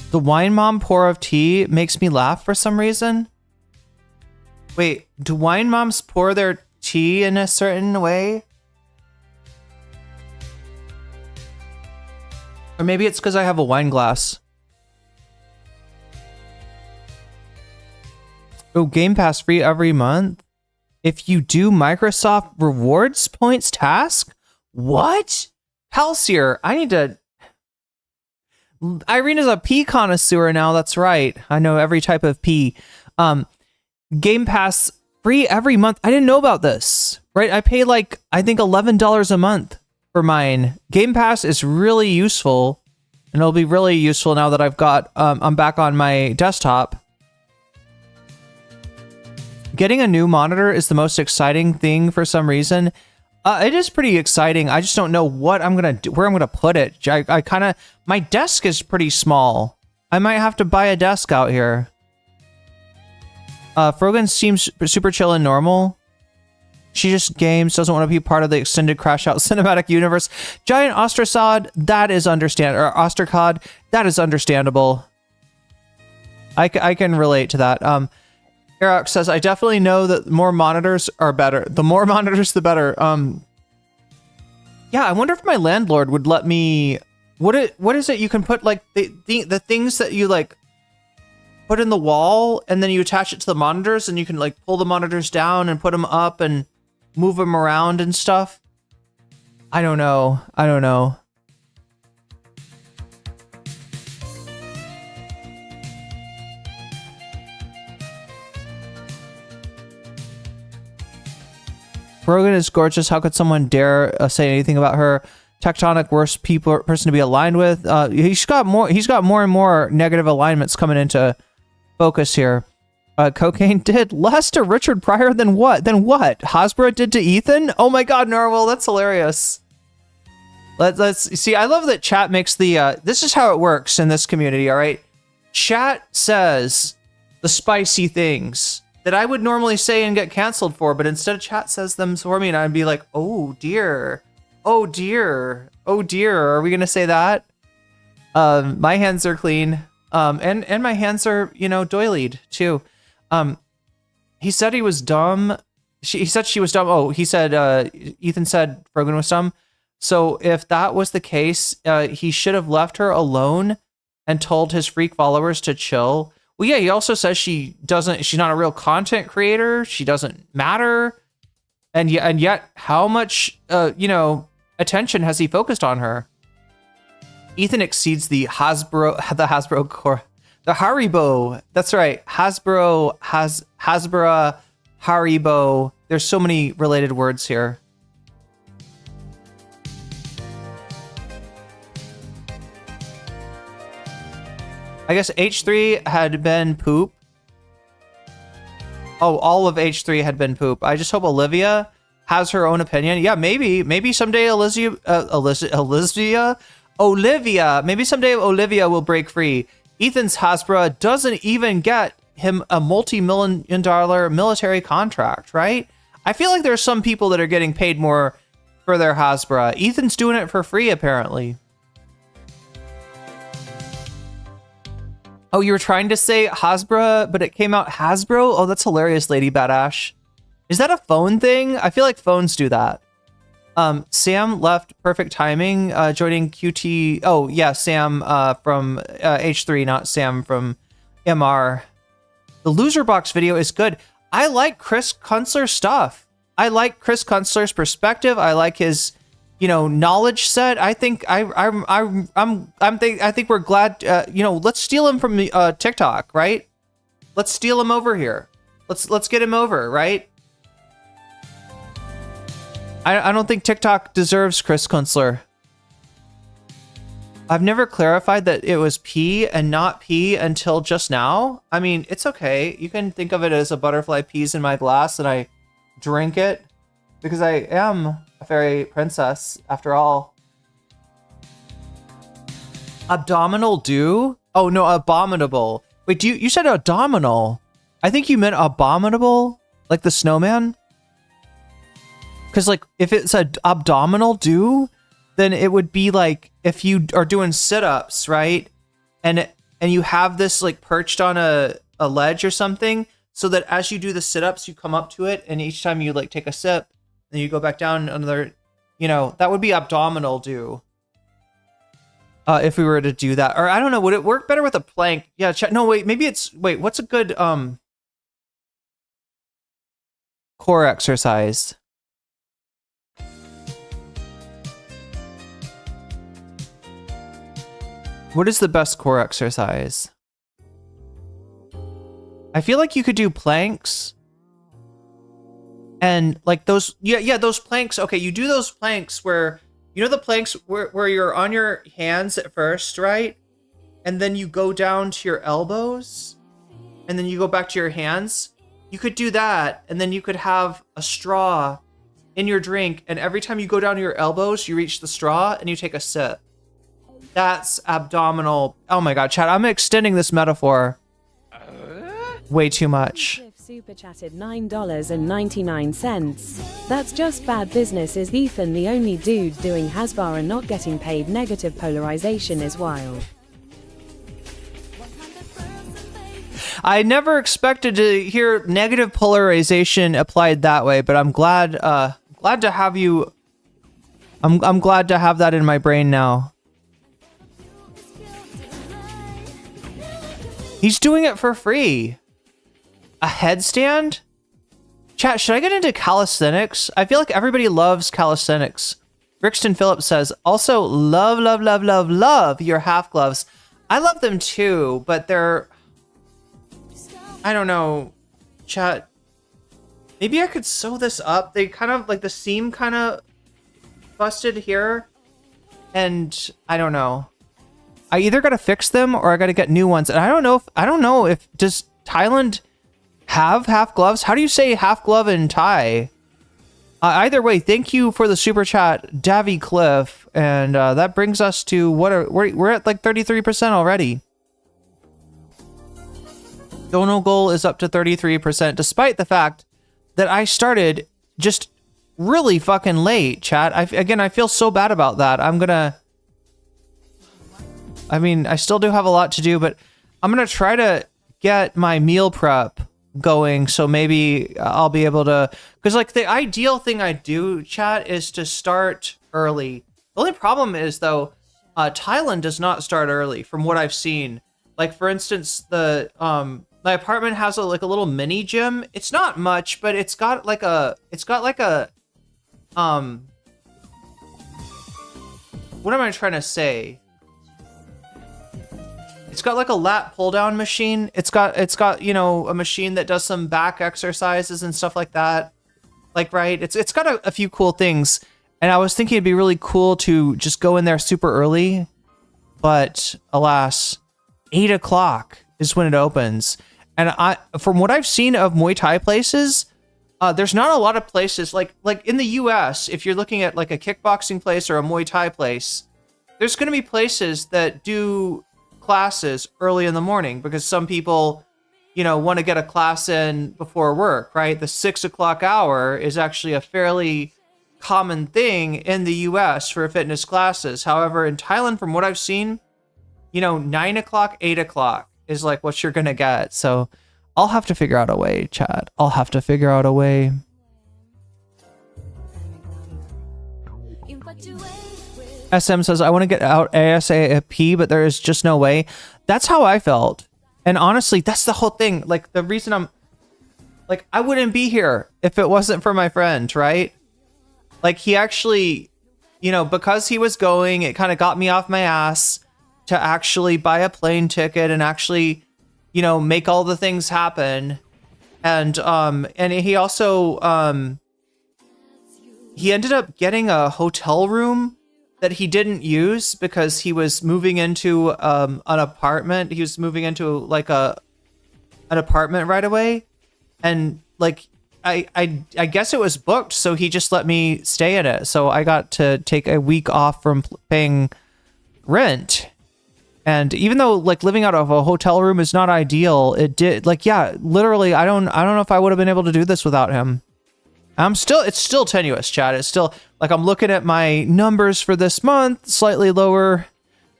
The wine mom pour of tea makes me laugh for some reason. Wait, do wine moms pour their tea in a certain way? Or maybe it's because I have a wine glass. Oh, Game Pass free every month? If you do Microsoft Rewards points task? What? Halcyon, I need to... Irene is a pea connoisseur now, that's right. I know every type of pea. Game Pass free every month. I didn't know about this, right? I pay like, I think $11 a month for mine. Game Pass is really useful, and it'll be really useful now that I've got, I'm back on my desktop. Getting a new monitor is the most exciting thing for some reason. It is pretty exciting. I just don't know what I'm gonna do, where I'm gonna put it. I kind of, my desk is pretty small. I might have to buy a desk out here. Frogan seems super chill and normal. She just games, doesn't want to be part of the extended Crash Out cinematic universe. Giant Ostracod, that is Ostracod, that is understandable. I can relate to that. Eric says, I definitely know that more monitors are better. The more monitors, the better. Yeah, I wonder if my landlord would let me... What is it you can put, like, the things that you, like, put in the wall, and then you attach it to the monitors, and you can, like, pull the monitors down and put them up and move them around and stuff? I don't know. Frogan is gorgeous. How could someone dare say anything about her? Tectonic, worst person to be aligned with. He's got more and more negative alignments coming into focus here. Cocaine did less to Richard Pryor than what? Hasbro did to Ethan? Oh my God, Narwhal, that's hilarious. Let's see. I love that chat makes the. This is how it works in this community. All right, chat says the spicy things that I would normally say and get canceled for, but instead chat says them for me, and I'd be like, oh dear, oh dear, oh dear. Are we gonna say that? My hands are clean. And my hands are, doilied too. He said he was dumb. He said she was dumb. Oh, he said, Ethan said Frogan was dumb. So if that was the case, he should have left her alone and told his freak followers to chill. Well, yeah, he also says she's not a real content creator. She doesn't matter. And yet how much, attention has he focused on her? Ethan exceeds the Hasbro core, the Haribo. That's right. Hasbro, Haribo. There's so many related words here. I guess H3 had been poop. Oh, all of H3 had been poop. I just hope Olivia has her own opinion. Yeah, maybe someday Olivia, maybe someday Olivia will break free. Ethan's Hasbro doesn't even get him a multi-million-dollar military contract, right? I feel like there's some people that are getting paid more for their Hasbro. Ethan's doing it for free, apparently. Oh, you were trying to say Hasbro, but it came out Hasbro? Oh, that's hilarious, Lady Badash. Is that a phone thing? I feel like phones do that. Sam left, perfect timing, joining QT. Oh yeah, Sam from H3, not Sam from MR. The Lonerbox video is good. I like Chris Kunstler's stuff. I like Chris Kunstler's perspective. I like his, knowledge set. I think I think we're glad. Let's steal him from TikTok, right? Let's steal him over here. Let's get him over, right? I don't think TikTok deserves Chris Kunstler. I've never clarified that it was pee and not pee until just now. I mean, it's okay. You can think of it as a butterfly pees in my glass and I drink it because I am a fairy princess after all. Abdominal do? Oh no, abominable. Wait, you said abdominal? I think you meant abominable, like the snowman. Because like if it's an abdominal do, then it would be like if you are doing sit-ups, right? And you have this like perched on a ledge or something, so that as you do the sit-ups, you come up to it, and each time you like take a sip, then you go back down another, that would be abdominal do. If we were to do that, or I don't know, would it work better with a plank? Yeah, no, wait, maybe what's a good core exercise? What is the best core exercise? I feel like you could do planks. And like those, those planks. Okay, you do those planks where, the planks where you're on your hands at first, right? And then you go down to your elbows. And then you go back to your hands. You could do that. And then you could have a straw in your drink. And every time you go down to your elbows, you reach the straw and you take a sip. That's abdominal. Oh my god, chat, I'm extending this metaphor way too much. Super chatted $9.99. That's just bad business. Is Ethan the only dude doing Hasbar and not getting paid? Negative polarization is wild. I never expected to hear negative polarization applied that way, but I'm glad to have you. I'm glad to have that in my brain now. He's doing it for free. A headstand? Chat, should I get into calisthenics? I feel like everybody loves calisthenics. Brixton Phillips says, also love your half gloves. I love them too, but they're, I don't know, chat. Maybe I could sew this up. They kind of, like the seam kind of busted here. And I don't know. I either got to fix them or I got to get new ones. And I don't know if does Thailand have half gloves? How do you say half glove in Thai? Either way, thank you for the super chat, Davy Cliff. And that brings us to we're at like 33% already. Dono goal is up to 33%, despite the fact that I started just really fucking late, chat. I feel so bad about that. I still do have a lot to do, but I'm going to try to get my meal prep going. So maybe I'll be able to, because like the ideal thing I do, chat, is to start early. The only problem is though, Thailand does not start early from what I've seen. Like for instance, my apartment has a little mini gym. It's not much, but it's got like a what am I trying to say? It's got like a lat pull down machine. It's got, a machine that does some back exercises and stuff like that. Like, right. It's got a few cool things. And I was thinking it'd be really cool to just go in there super early, but alas, 8 o'clock is when it opens. And from what I've seen of Muay Thai places, there's not a lot of places like in the US, if you're looking at like a kickboxing place or a Muay Thai place, there's going to be places that do classes early in the morning because some people, want to get a class in before work, right? The 6 o'clock hour is actually a fairly common thing in the US for fitness classes. However, in Thailand, from what I've seen, 9 o'clock, 8 o'clock is like what you're going to get. So I'll have to figure out a way, Chad. I'll have to figure out a way. SM says, I want to get out ASAP, but there is just no way. That's how I felt. And honestly, that's the whole thing. Like, the reason I'm... Like, I wouldn't be here if it wasn't for my friend, right? Like, he actually... You know, because he was going, it kind of got me off my ass to actually buy a plane ticket and actually, you know, make all the things happen. And he also... He ended up getting a hotel room that he didn't use because he was moving into an apartment. He was moving into like an apartment right away, and like I guess it was booked, so he just let me stay in it. So I got to take a week off from paying rent. And even though like living out of a hotel room is not ideal, it did like, yeah, literally I don't know if I would have been able to do this without him. It's still tenuous, chat. It's still like, I'm looking at my numbers for this month, slightly lower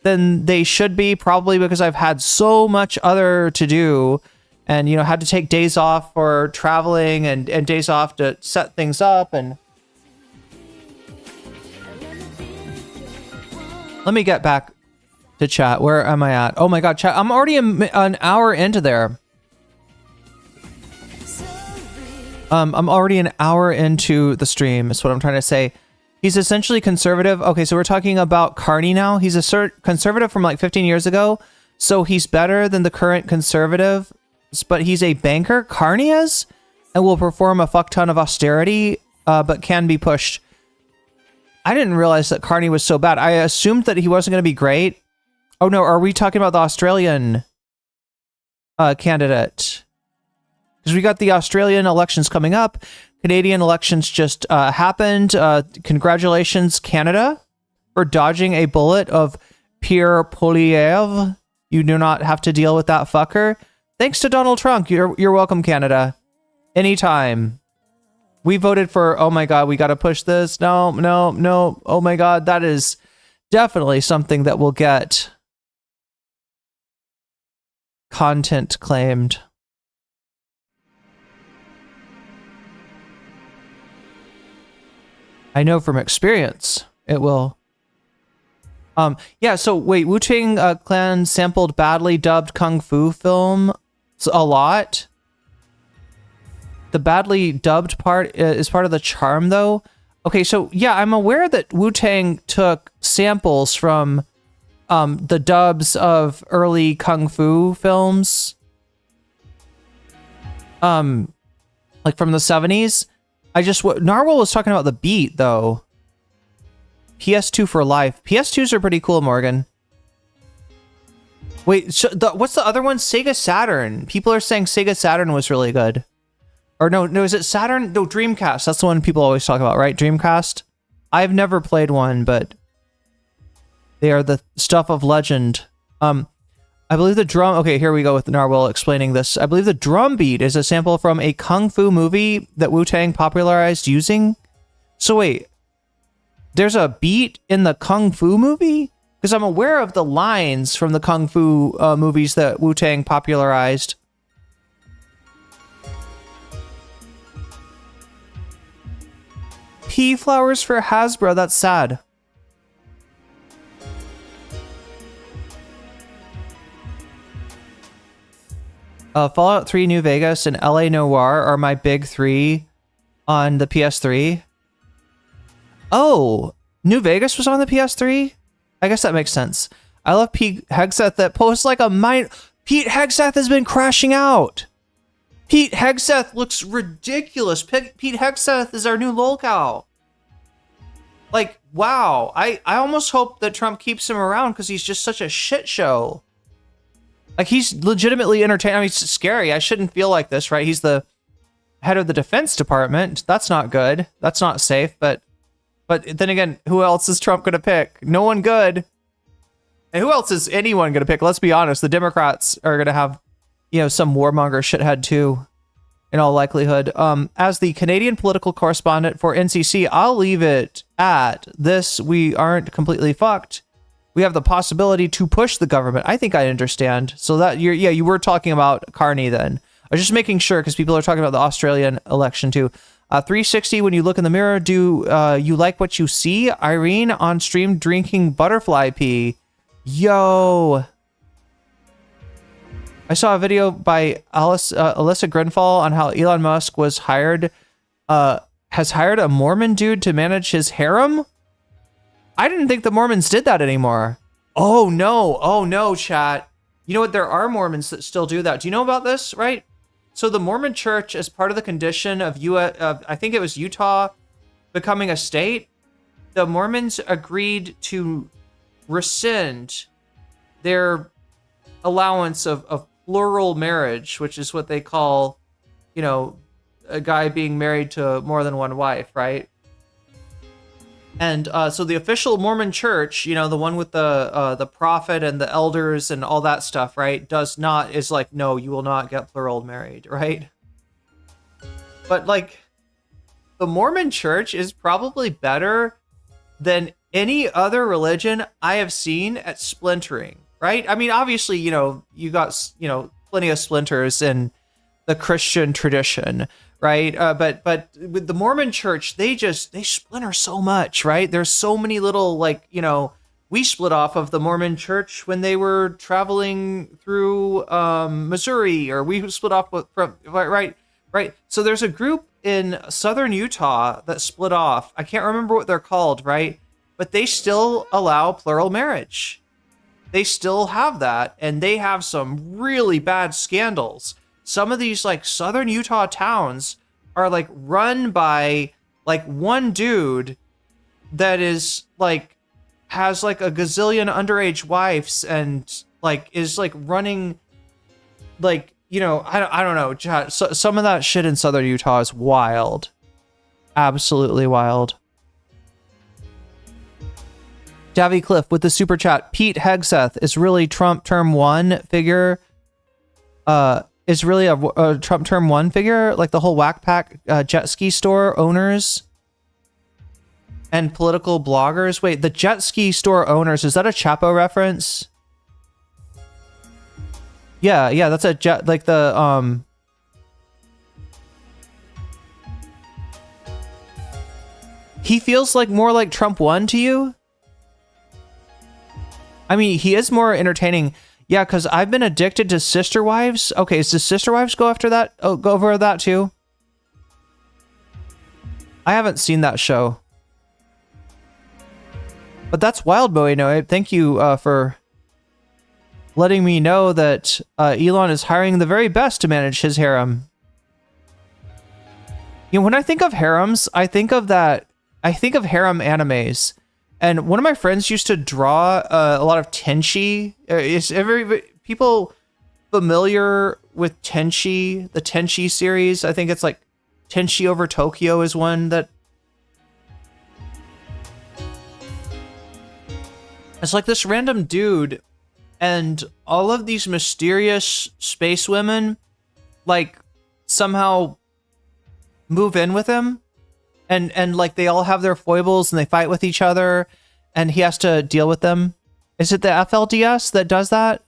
than they should be, probably because I've had so much other to do and, you know, had to take days off for traveling and days off to set things up. And let me get back to chat. Where am I at? Oh my God, chat. I'm already an hour into there. I'm already an hour into the stream, is what I'm trying to say. He's essentially conservative. Okay, so we're talking about Carney now. He's a conservative from like 15 years ago, so he's better than the current conservative, but he's a banker, Carney is, and will perform a fuck ton of austerity, but can be pushed. I didn't realize that Carney was so bad. I assumed that he wasn't going to be great. Oh no, are we talking about the Australian candidate? Because we got the Australian elections coming up. Canadian elections just happened. Congratulations, Canada, for dodging a bullet of Pierre Poilievre. You do not have to deal with that fucker. Thanks to Donald Trump. You're welcome, Canada. Anytime. We voted for, oh my God, we got to push this. No. Oh my God, that is definitely something that will get content claimed. I know from experience it will. Yeah, so wait, Wu-Tang Clan sampled badly dubbed kung fu film a lot. The badly dubbed part is part of the charm, though. Okay, so yeah, I'm aware that Wu-Tang took samples from the dubs of early kung fu films, like from the 70s. Narwhal was talking about the beat, though. PS2 for life. PS2s are pretty cool, Morgan. Wait, what's the other one? Sega Saturn. People are saying Sega Saturn was really good. Or no, is it Saturn? No, Dreamcast. That's the one people always talk about, right? Dreamcast? I've never played one, but they are the stuff of legend. I believe the drum... Okay, here we go with Narwhal explaining this. I believe the drum beat is a sample from a kung fu movie that Wu-Tang popularized using. So wait, there's a beat in the kung fu movie? Because I'm aware of the lines from the kung fu movies that Wu-Tang popularized. Pea flowers for Hasbro, that's sad. Fallout 3 New Vegas and LA Noire are my big three on the PS3. Oh, New Vegas was on the PS3? I guess that makes sense. I love Pete Hegseth that posts like a mind. Pete Hegseth has been crashing out. Pete Hegseth looks ridiculous. Pete Hegseth is our new lolcow. Like, wow. I almost hope that Trump keeps him around because he's just such a shit show. Like, he's legitimately entertaining. I mean, it's scary. I shouldn't feel like this, right? He's the head of the Defense Department. That's not good. That's not safe. But then again, who else is Trump going to pick? No one good. And who else is anyone going to pick? Let's be honest. The Democrats are going to have, you know, some warmonger shithead too, in all likelihood. As the Canadian political correspondent for NCC, I'll leave it at this. We aren't completely fucked. We have the possibility to push the government. I think I understand. So that you were talking about Carney then. I was just making sure because people are talking about the Australian election too. 360, when you look in the mirror, do you like what you see? Irene on stream drinking butterfly pee. Yo. I saw a video by Alyssa Grenfall on how Elon Musk has hired a Mormon dude to manage his harem. I didn't think the Mormons did that anymore. Oh no, chat. You know what? There are Mormons that still do that. Do you know about this, right? So the Mormon church, as part of the condition of I think it was Utah becoming a state, the Mormons agreed to rescind their allowance of plural marriage, which is what they call, you know, a guy being married to more than one wife, right? And so the official Mormon church, you know, the one with the prophet and the elders and all that stuff, right, is like, no, you will not get plural married, right? But like, the Mormon church is probably better than any other religion I have seen at splintering, right? I mean, obviously, you know, you got, you know, plenty of splinters in the Christian tradition, right? But with the Mormon church, they splinter so much, right? There's so many little, like, you know, we split off of the Mormon church when they were traveling through Missouri, or we split off from right. So there's a group in southern Utah that split off. I can't remember what they're called, right? But they still allow plural marriage. They still have that, and they have some really bad scandals. Some of these like southern Utah towns are like run by like one dude that is like has like a gazillion underage wives and like is like running like, you know, I don't know. So, some of that shit in southern Utah is wild. Absolutely wild. Davy Cliff with the super chat. Pete Hegseth is really Trump term one figure. Is really a Trump term one figure, like the whole Whack Pack jet ski store owners and political bloggers. Wait, the jet ski store owners, is that a Chapo reference? Yeah, that's a jet, like the he feels like more like Trump one to you? I mean, he is more entertaining. Yeah, because I've been addicted to Sister Wives. Okay, does Sister Wives go after that? Oh, go over that too? I haven't seen that show. But that's wild, Bowie. No, thank you for letting me know that Elon is hiring the very best to manage his harem. You know, when I think of harems, I think of harem animes. And one of my friends used to draw a lot of Tenchi. Is people familiar with Tenchi, the Tenchi series? I think it's like Tenchi Over Tokyo is one that... It's like this random dude and all of these mysterious space women like somehow move in with him. And like they all have their foibles and they fight with each other and he has to deal with them. Is it the FLDS that does that?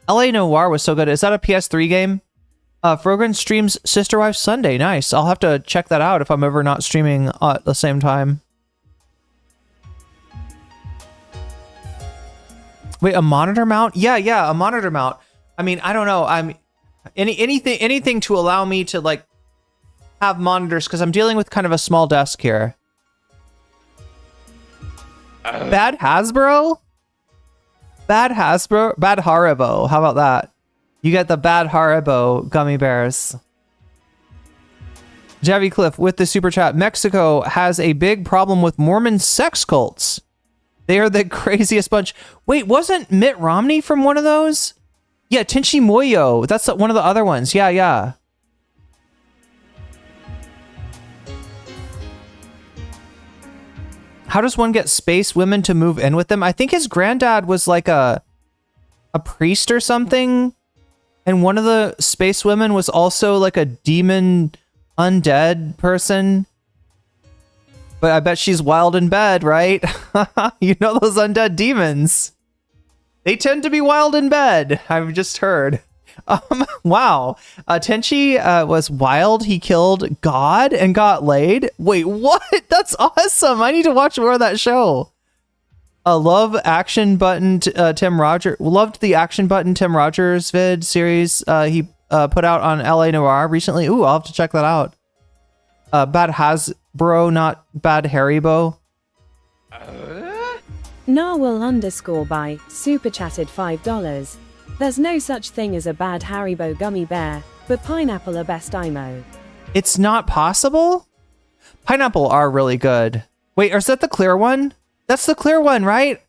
LA Noire was so good. Is that a PS3 game? Frogan streams Sister Wives Sunday. Nice. I'll have to check that out if I'm ever not streaming at the same time. Wait, a monitor mount? Yeah, a monitor mount. I mean, I don't know. I'm anything to allow me to like have monitors, because I'm dealing with kind of a small desk here. Bad Hasbro? Bad Haribo. How about that? You get the Bad Haribo gummy bears. Javi Cliff with the super chat. Mexico has a big problem with Mormon sex cults. They are the craziest bunch. Wait, wasn't Mitt Romney from one of those? Yeah, Tenchi Moyo. That's one of the other ones. Yeah. How does one get space women to move in with them? I think his granddad was like a priest or something. And one of the space women was also like a demon undead person. But I bet she's wild in bed, right? You know those undead demons. They tend to be wild in bed. I've just heard. Wow. Tenchi was wild. He killed God and got laid. Wait, what? That's awesome. I need to watch more of that show. Love Action Button Tim Rogers. Loved the Action Button Tim Rogers vid series he put out on LA Noir recently. Ooh, I'll have to check that out. Bad Hasbro, not Bad Haribo. Narwhal_by super chatted $5. There's no such thing as a bad Haribo gummy bear, but pineapple are best IMO. It's not possible? Pineapple are really good. Wait, is that the clear one? That's the clear one, right?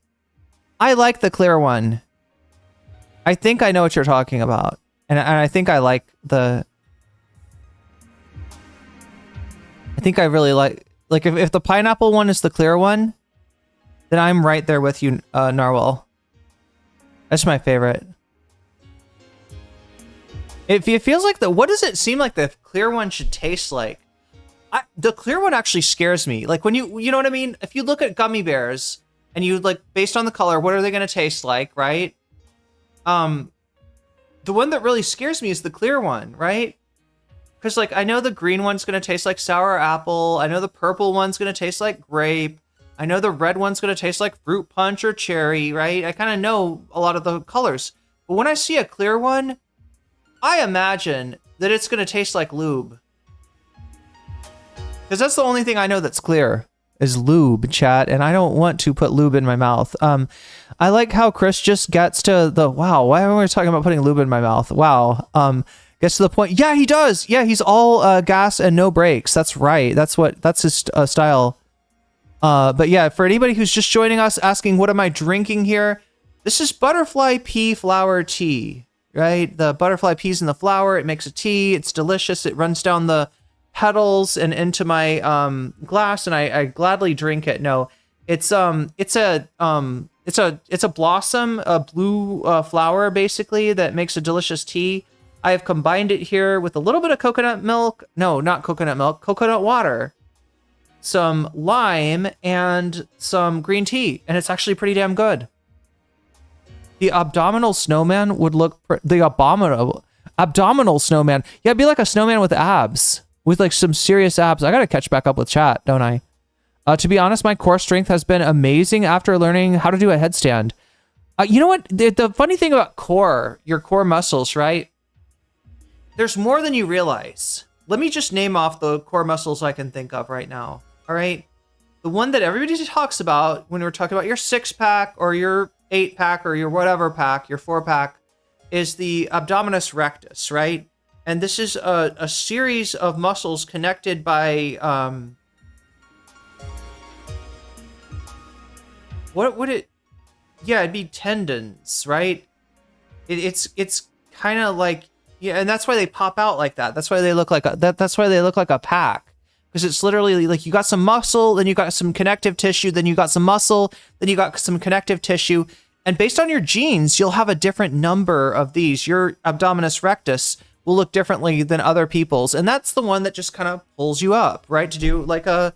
I like the clear one. I think I know what you're talking about. And I think I like the... I think I really like if the pineapple one is the clear one, then I'm right there with you, Narwhal. That's my favorite. It feels like what does it seem like the clear one should taste like? The clear one actually scares me. Like when you know what I mean? If you look at gummy bears and you like based on the color, what are they going to taste like, right? The one that really scares me is the clear one, right? Because like I know the green one's going to taste like sour apple. I know the purple one's going to taste like grape. I know the red one's going to taste like fruit punch or cherry, right? I kind of know a lot of the colors. But when I see a clear one, I imagine that it's going to taste like lube. Because that's the only thing I know that's clear is lube, chat. And I don't want to put lube in my mouth. I like how Chris just gets to the, wow, why am I talking about putting lube in my mouth? Wow. Gets to the point. Yeah, he does. Yeah, he's all gas and no brakes. That's right. That's his style. But yeah, for anybody who's just joining us asking, what am I drinking here? This is butterfly pea flower tea, right? The butterfly peas in the flower. It makes a tea. It's delicious. It runs down the petals and into my glass, and I gladly drink it. No, it's a blossom, a blue flower basically that makes a delicious tea. I have combined it here with a little bit of coconut milk. No, not coconut milk, coconut water, some lime, and some green tea. And it's actually pretty damn good. The abdominal snowman would look... abdominal snowman. Yeah, it'd be like a snowman with abs. With like some serious abs. I gotta catch back up with chat, don't I? To be honest, my core strength has been amazing after learning how to do a headstand. You know what? The funny thing about your core muscles, right? There's more than you realize. Let me just name off the core muscles I can think of right now. All right. The one that everybody talks about when we're talking about your 6-pack or your 8-pack or your whatever pack, your 4-pack, is the abdominis rectus, right? And this is a series of muscles connected by, what would it, yeah, it'd be tendons, right? It's kind of like, yeah, and that's why they pop out like that. That's why they look like that's why they look like a pack. Because it's literally like you got some muscle, then you got some connective tissue, then you got some muscle, then you got some connective tissue. And based on your genes, you'll have a different number of these. Your abdominis rectus will look differently than other people's. And that's the one that just kind of pulls you up, right? To do like a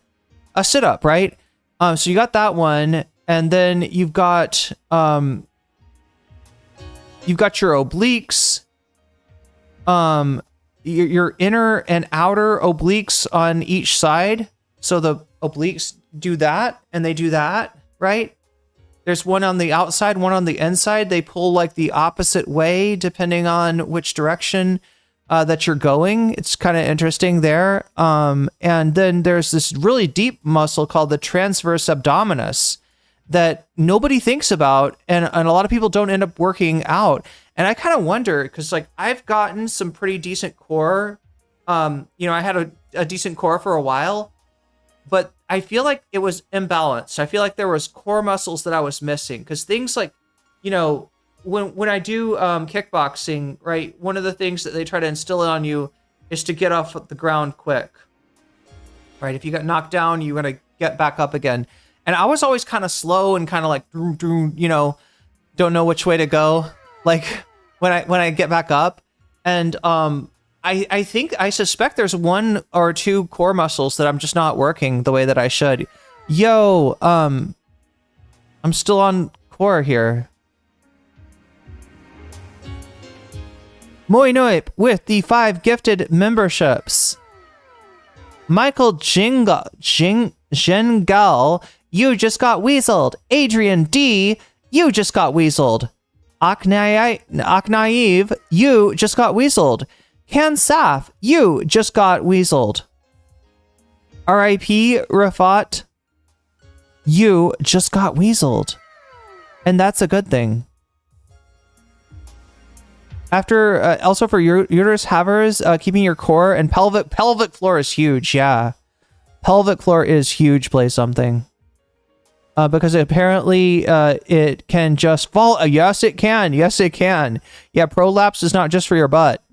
sit-up, right? So you got that one. And then you've got your obliques. Your inner and outer obliques on each side. So the obliques do that and they do that, right? There's one on the outside, one on the inside. They pull like the opposite way depending on which direction that you're going. It's kind of interesting there. And then there's this really deep muscle called the transverse abdominis that nobody thinks about, and a lot of people don't end up working out. And I kind of wonder, because like I've gotten some pretty decent core. I had a decent core for a while, but I feel like it was imbalanced. I feel like there was core muscles that I was missing, because things like, when I do kickboxing, right, one of the things that they try to instill on you is to get off the ground quick, right? If you got knocked down, you want to get back up again. And I was always kind of slow and kind of like, don't know which way to go. Like when I get back up, and I suspect there's one or two core muscles that I'm just not working the way that I should. Yo, I'm still on core here. Moinoip with the 5 gifted memberships. Michael Jengal, you just got weaseled. Adrian D, you just got weaseled. Aknaive, you just got weaseled. Kansaf, you just got weaseled. R.I.P. Rafat, you just got weaseled. And that's a good thing. After, also for uterus havers, keeping your core and pelvic floor is huge, yeah. Pelvic floor is huge, play something. Because apparently it can just fall. Yes, it can. Yes, it can. Yeah, prolapse is not just for your butt.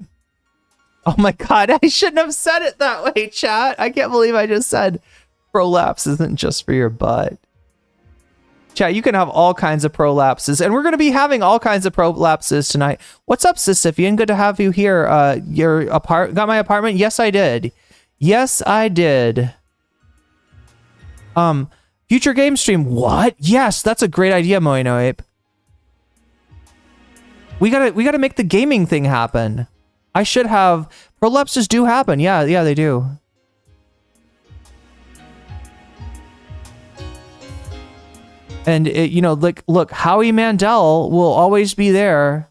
Oh my god, I shouldn't have said it that way, chat. I can't believe I just said prolapse isn't just for your butt. Chat, you can have all kinds of prolapses, and we're going to be having all kinds of prolapses tonight. What's up, Sisyphean? Good to have you here. Got my apartment? Yes, I did. Yes, I did. Future game stream. What? Yes, that's a great idea, Moino Ape. We gotta make the gaming thing happen. I should have. Prolapses do happen. Yeah, they do. And look, Howie Mandel will always be there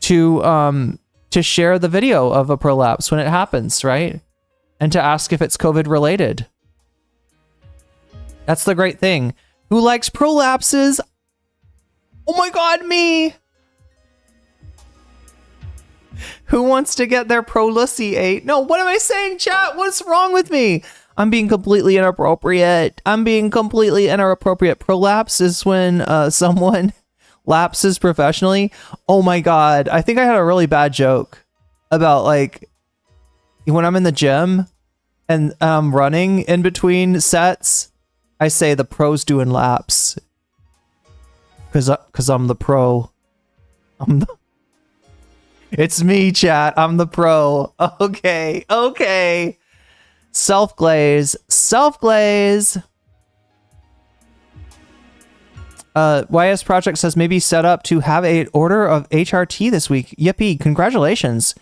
to share the video of a prolapse when it happens, right? And to ask if it's COVID related. That's the great thing. Who likes prolapses? Oh my god, me! Who wants to get their prolusiate? No, what am I saying, chat? What's wrong with me? I'm being completely inappropriate. Prolapse is when someone lapses professionally. Oh my god. I think I had a really bad joke about like when I'm in the gym and I'm running in between sets, I say the pro's doing laps. Cause I'm the pro. It's me, chat. I'm the pro. Okay. Self-glaze. YS Project says maybe set up to have an order of HRT this week. Yippee, congratulations.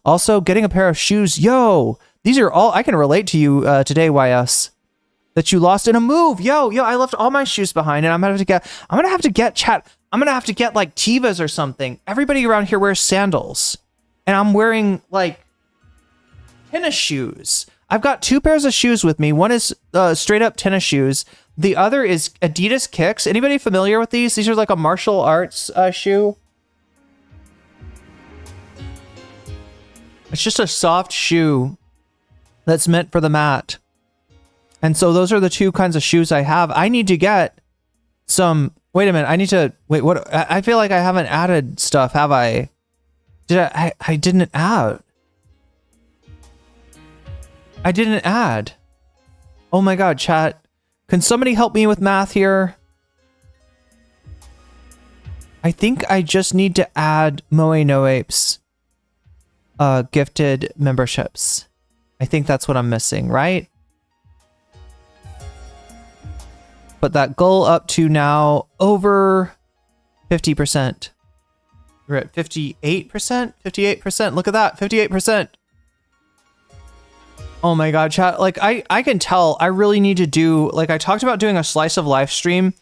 Also, getting a pair of shoes. Yo, these are all, I can relate to you today, YS. That you lost in a move. Yo, I left all my shoes behind and I'm gonna have to get like Tevas or something. Everybody around here wears sandals. And I'm wearing like tennis shoes. I've got 2 pairs of shoes with me. One is straight up tennis shoes. The other is Adidas Kicks. Anybody familiar with these? These are like a martial arts shoe. It's just a soft shoe that's meant for the mat. And so those are the 2 kinds of shoes I have. I need to get some... Wait a minute. What? I feel like I haven't added stuff, have I? I didn't add. I didn't add. Oh my god, chat. Can somebody help me with math here? I think I just need to add Moe No Apes gifted memberships. I think that's what I'm missing, right? Put that goal up to now over 50%. We're at 58%? 58%. Look at that. 58%. Oh my god, chat. Like, I can tell I really need to do... Like, I talked about doing a slice of life stream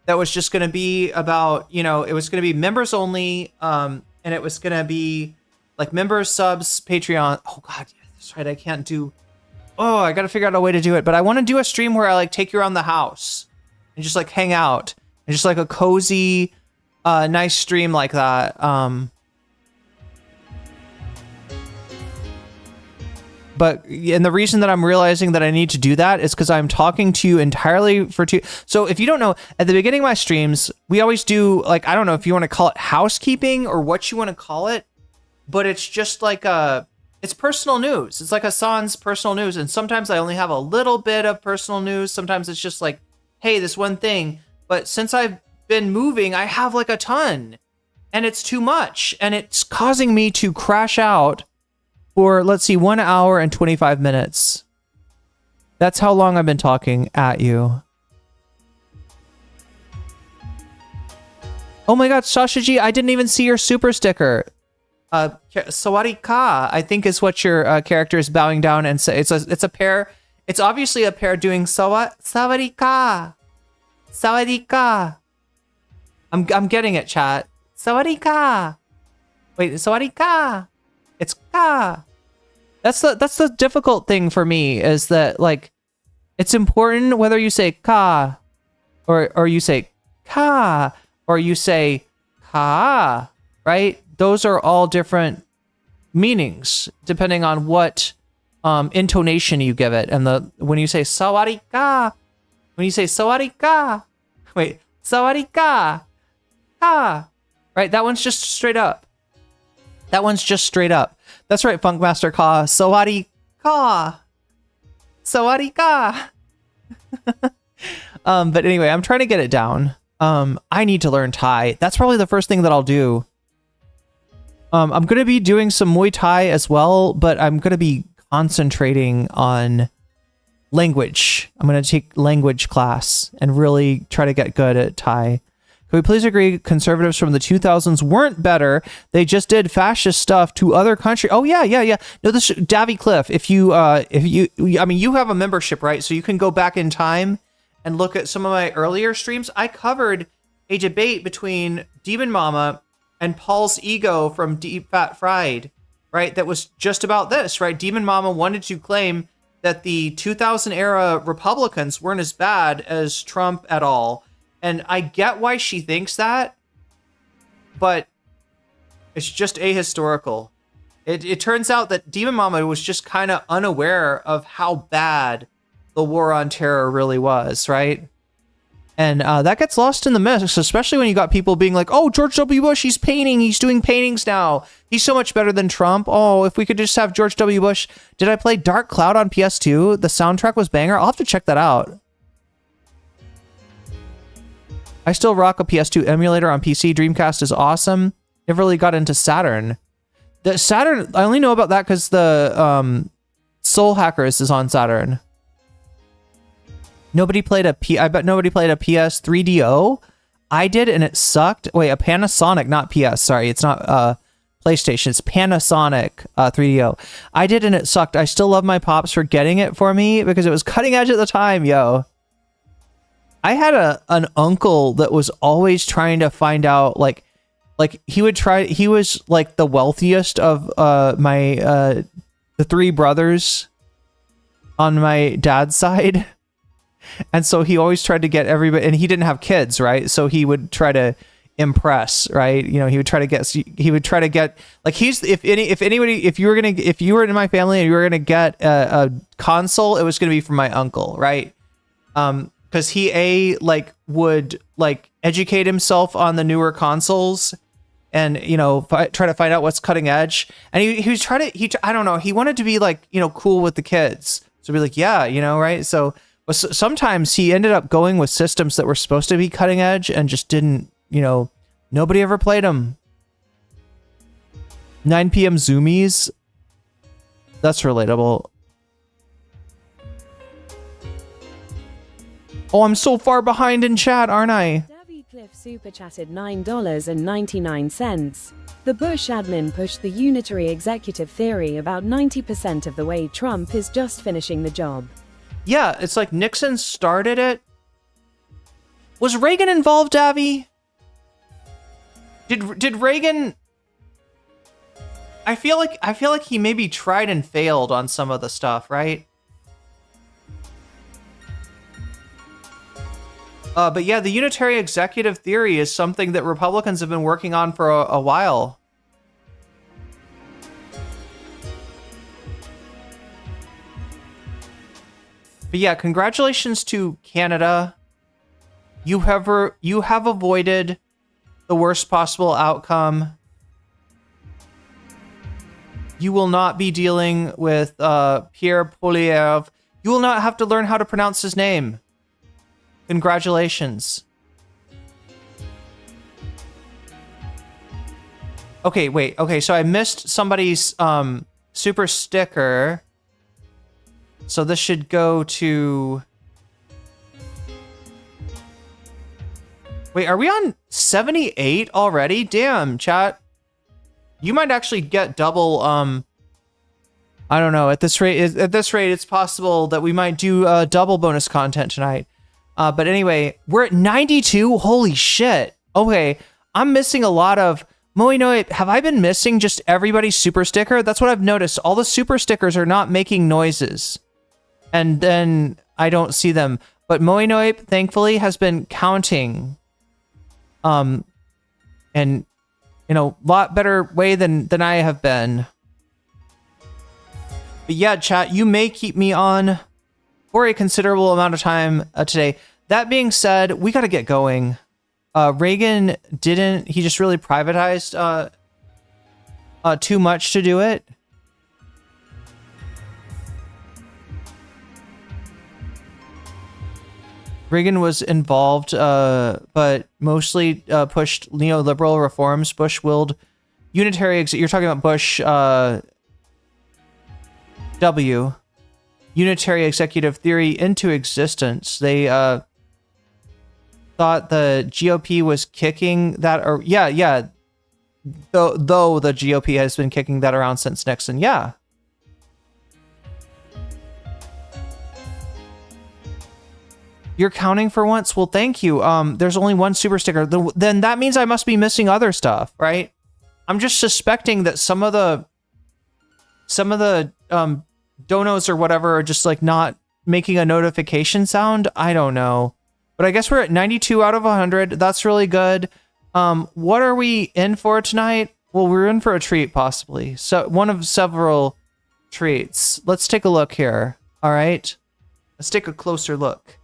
that was just going to be about, it was going to be members only, and it was going to be, like, members, subs, Patreon. Oh god, yeah, that's right. I can't do... Oh, I got to figure out a way to do it. But I want to do a stream where I, like, take you around the house and just, like, hang out. And just, like, a cozy, nice stream like that. And the reason that I'm realizing that I need to do that is because I'm talking to you entirely for 2. So if you don't know, at the beginning of my streams, we always do, like, I don't know if you want to call it housekeeping or what you want to call it, but it's just like it's personal news. It's like Hassan's personal news. And sometimes I only have a little bit of personal news. Sometimes it's just like, hey, this one thing. But since I've been moving, I have like a ton and it's too much. And it's causing me to crash out for, let's see, 1 hour and 25 minutes. That's how long I've been talking at you. Oh my god, Sasha G, I didn't even see your super sticker. Sawadee ka, I think is what your character is bowing down and say. It's a pair. It's obviously a pair doing sawadee ka. Sawadee ka. I'm getting it, chat. Sawadee ka. Wait, sawadee ka. It's ka. That's the difficult thing for me, is that like it's important whether you say ka or you say ka or you say ka, right? Those are all different meanings depending on what intonation you give it. And when you say sawadee ka, sawadee ka, right? That one's just straight up. That's right, Funkmaster Ka. Sawadee ka. Sawadee ka. But anyway, I'm trying to get it down. I need to learn Thai. That's probably the first thing that I'll do. I'm going to be doing some Muay Thai as well, but I'm going to be concentrating on language. I'm going to take language class and really try to get good at Thai. Can we please agree conservatives from the 2000s weren't better? They just did fascist stuff to other countries. Oh yeah. No, this Davy Cliff. If you, I mean, you have a membership, right? So you can go back in time and look at some of my earlier streams. I covered a debate between Demon Mama and Paul's Ego from Deep Fat Fried, right? That was just about this, right? Demon Mama wanted to claim that the 2000 era Republicans weren't as bad as Trump at all. And I get why she thinks that, but it's just ahistorical. It turns out that Demon Mama was just kind of unaware of how bad the war on terror really was, right? And that gets lost in the mix, especially when you got people being like, oh, George W. Bush, he's doing paintings now. He's so much better than Trump. Oh, if we could just have George W. Bush. Did I play Dark Cloud on PS2? The soundtrack was banger. I'll have to check that out. I still rock a PS2 emulator on PC. Dreamcast is awesome. Never really got into Saturn. The Saturn, I only know about that because the Soul Hackers is on Saturn. I bet nobody played a PS 3DO. I did, and it sucked. Wait, a Panasonic, not PS. Sorry, it's not PlayStation. It's Panasonic 3DO. I did, and it sucked. I still love my pops for getting it for me because it was cutting edge at the time, yo. I had an uncle that was always trying to find out, like he was like the wealthiest of the three brothers on my dad's side. And so he always tried to get everybody, and he didn't have kids, right? So he would try to impress, right? You know, he would try to get like if you were in my family and you were going to get a console, it was going to be from my uncle, right? Because he would educate himself on the newer consoles, and try to find out what's cutting edge. And I don't know, he wanted to be cool with the kids, so be like, yeah, right. So sometimes he ended up going with systems that were supposed to be cutting edge and just didn't. Nobody ever played them. 9 p.m. Zoomies. That's relatable. Oh, I'm so far behind in chat, aren't I? Davy Cliff super chatted $9.99. The Bush admin pushed the unitary executive theory about 90% of the way. Trump is just finishing the job. Yeah, it's like Nixon started it. Was Reagan involved, Davy? Did Reagan? I feel like he maybe tried and failed on some of the stuff, right? But yeah, the unitary executive theory is something that Republicans have been working on for a while. But yeah, congratulations to Canada. You have avoided the worst possible outcome. You will not be dealing with Pierre Poilievre. You will not have to learn how to pronounce his name. Congratulations. Okay, wait. Okay, so I missed somebody's super sticker. So this should go to... Wait, are we on 78 already? Damn, chat. You might actually get double. I don't know. At this rate, it's possible that we might do double bonus content tonight. But anyway, we're at 92. Holy shit. Okay, I'm missing a lot of. Moinoe, have I been missing just everybody's super sticker? That's what I've noticed. All the super stickers are not making noises. And then I don't see them. But Moinoe, thankfully, has been counting. And in a lot better way than I have been. But yeah, chat, you may keep me on for a considerable amount of time today. That being said, we got to get going. Reagan didn't, he just really privatized too much to do it. Reagan was involved, but mostly pushed neoliberal reforms. Bush willed unitary, you're talking about Bush W, unitary executive theory into existence. They thought the GOP was kicking that, or yeah. Though the GOP has been kicking that around since Nixon, yeah. You're counting for once? Well, thank you. There's only one super sticker. Then that means I must be missing other stuff, right? I'm just suspecting that some of the donos or whatever are just like not making a notification sound. I don't know. But I guess we're at 92 out of 100. That's really good. What are we in for tonight? Well, we're in for a treat, possibly. So one of several treats. Let's take a look here. All right. Let's take a closer look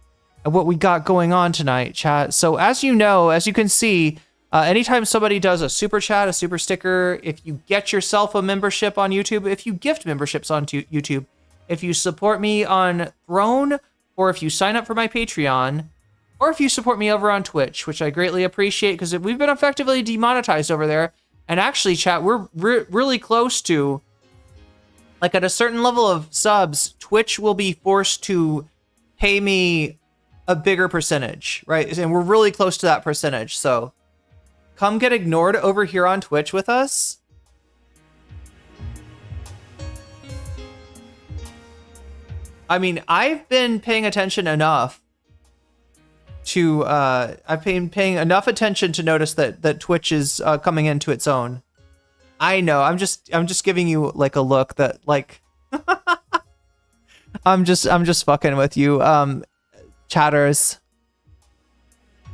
at what we got going on tonight, chat. So as you know, as you can see, anytime somebody does a super chat, a super sticker, if you get yourself a membership on YouTube, if you gift memberships on YouTube, if you support me on Throne, or if you sign up for my Patreon, or if you support me over on Twitch, which I greatly appreciate because we've been effectively demonetized over there. And actually, chat, we're really close to, like, at a certain level of subs, Twitch will be forced to pay me a bigger percentage, right? And we're really close to that percentage. So come get ignored over here on Twitch with us. I mean, I've been paying attention enough to I've been paying enough attention to notice that Twitch is coming into its own. I know. I'm just giving you like a look that like I'm just fucking with you, chatters.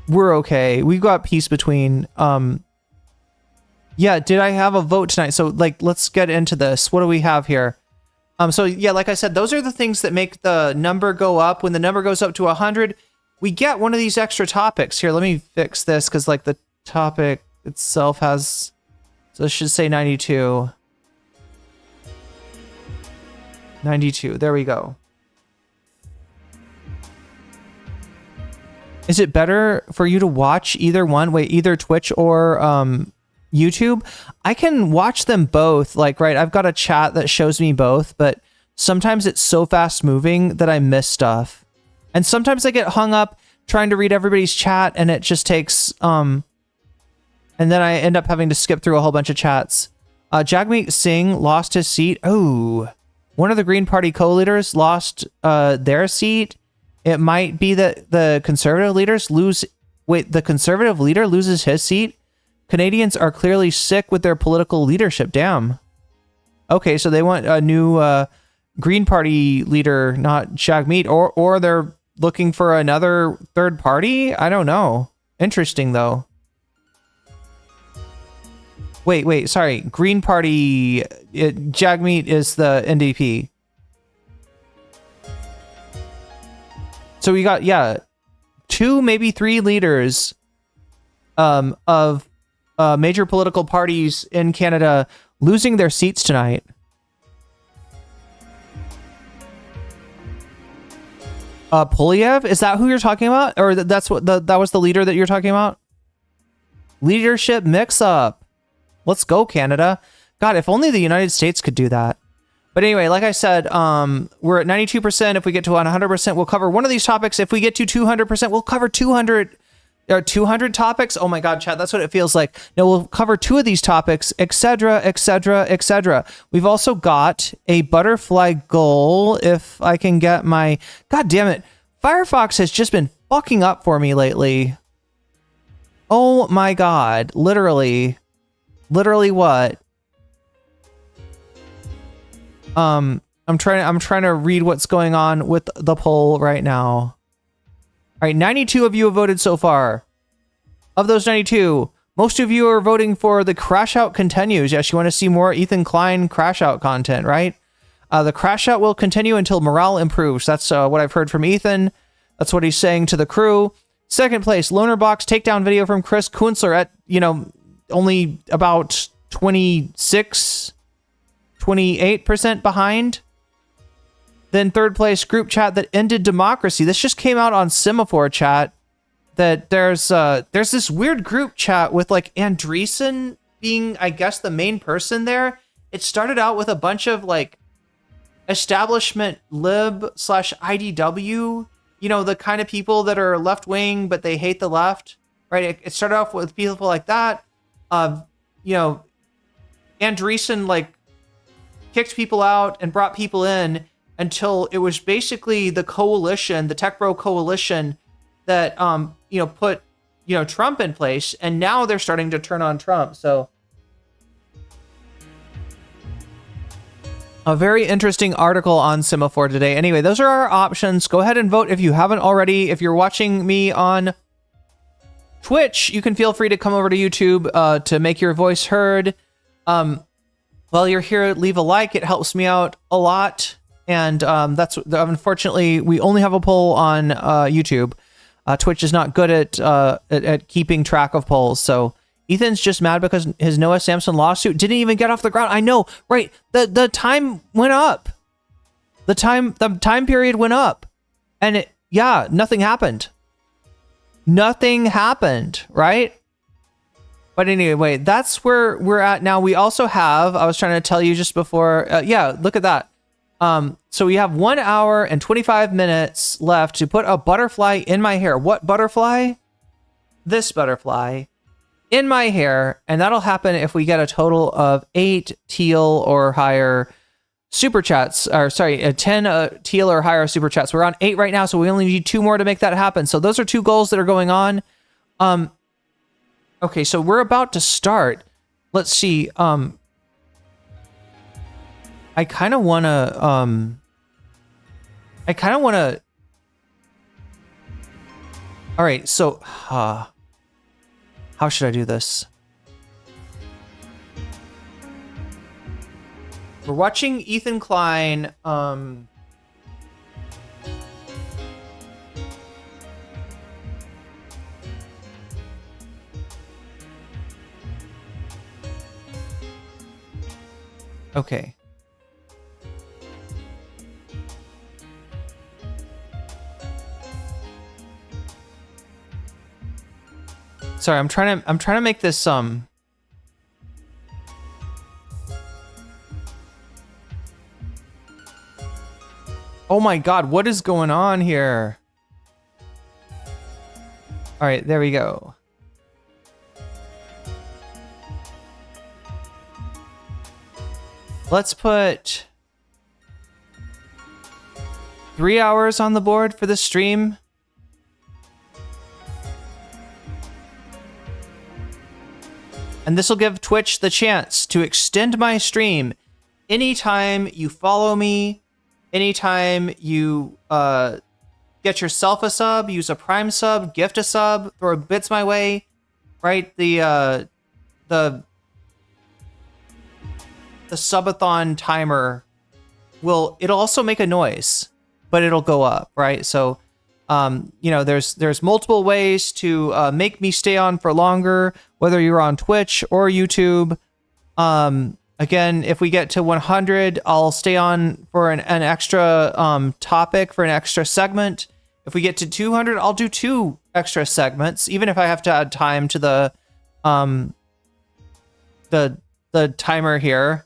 We're okay. We got peace between. Yeah. Did I have a vote tonight? So like, let's get into this. What do we have here? So yeah, like I said, those are the things that make the number go up. When the number goes up to 100. We get one of these extra topics here. Let me fix this because like the topic itself has, so it should say 92. 92. There we go. Is it better for you to watch either one? Wait, either Twitch or YouTube? I can watch them both. Like, right, I've got a chat that shows me both, but sometimes it's so fast moving that I miss stuff. And sometimes I get hung up trying to read everybody's chat and it just takes, and then I end up having to skip through a whole bunch of chats. Jagmeet Singh lost his seat. Oh, one of the Green Party co-leaders lost their seat. It might be that the conservative leaders lose. Wait, the conservative leader loses his seat? Canadians are clearly sick with their political leadership. Damn. Okay, so they want a new Green Party leader, not Jagmeet, or they're looking for another third party? I don't know. Interesting, though. Wait, sorry. Green Party, Jagmeet is the NDP. So we got, yeah, 2, maybe 3 leaders of major political parties in Canada losing their seats tonight. Polyev, is that who you're talking about? Or that's what that was the leader that you're talking about? Leadership mix-up. Let's go, Canada. God, if only the United States could do that. But anyway, like I said, we're at 92%. If we get to 100%, we'll cover one of these topics. If we get to 200%, we'll cover 200 There are 200 topics. Oh my God, chat, that's what it feels like. Now we'll cover 2 of these topics, etc., etc., etc. We've also got a butterfly goal. If I can get my, God damn it, Firefox has just been fucking up for me lately. Oh my God, literally what? I'm trying to read what's going on with the poll right now. All right, 92 of you have voted so far. Of those 92, most of you are voting for the Crash Out continues. Yes, you want to see more Ethan Klein Crash Out content, right? The Crash Out will continue until morale improves. That's what I've heard from Ethan. That's what he's saying to the crew. Second place, Lonerbox takedown video from Chris Kunzler at, only about 28% behind. Then third place, group chat that ended democracy. This just came out on Semaphore chat, that there's this weird group chat with like Andreessen being, I guess, the main person there. It started out with a bunch of like establishment lib / IDW, the kind of people that are left wing, but they hate the left, right? It started off with people like that. Andreessen like kicked people out and brought people in, until it was basically the coalition, the Tech Bro coalition, that put Trump in place, and now they're starting to turn on Trump. So a very interesting article on Semaphore today. Anyway, those are our options. Go ahead and vote if you haven't already. If you're watching me on Twitch, you can feel free to come over to YouTube to make your voice heard. While you're here, leave a like. It helps me out a lot. And that's unfortunately, we only have a poll on YouTube. Twitch is not good at keeping track of polls. So Ethan's just mad because his Noah Samson lawsuit didn't even get off the ground. I know, right? The time went up. The time period went up, and nothing happened. Nothing happened, right? But anyway, that's where we're at now. We also have, I was trying to tell you just before, look at that. So we have 1 hour and 25 minutes left to put a butterfly in my hair. What butterfly? This butterfly in my hair. And that'll happen if we get a total of 8 teal or higher super chats, 10 teal or higher super chats. We're on 8 right now, so we only need 2 more to make that happen. So those are 2 goals that are going on. Okay, so we're about to start. Let's see. I kind of want to, all right, so, how should I do this? We're watching Ethan Klein, okay. Sorry, I'm trying to make this Oh my God, what is going on here? All right, there we go. Let's put 3 hours on the board for the stream. And this will give Twitch the chance to extend my stream anytime you follow me, anytime you get yourself a sub, use a Prime sub, gift a sub, throw bits my way, right? The subathon timer it'll also make a noise, but it'll go up, right? So there's multiple ways to make me stay on for longer, whether you're on Twitch or YouTube. Again, if we get to 100, I'll stay on for an extra topic, for an extra segment. If we get to 200, I'll do 2 extra segments, even if I have to add time to the timer here.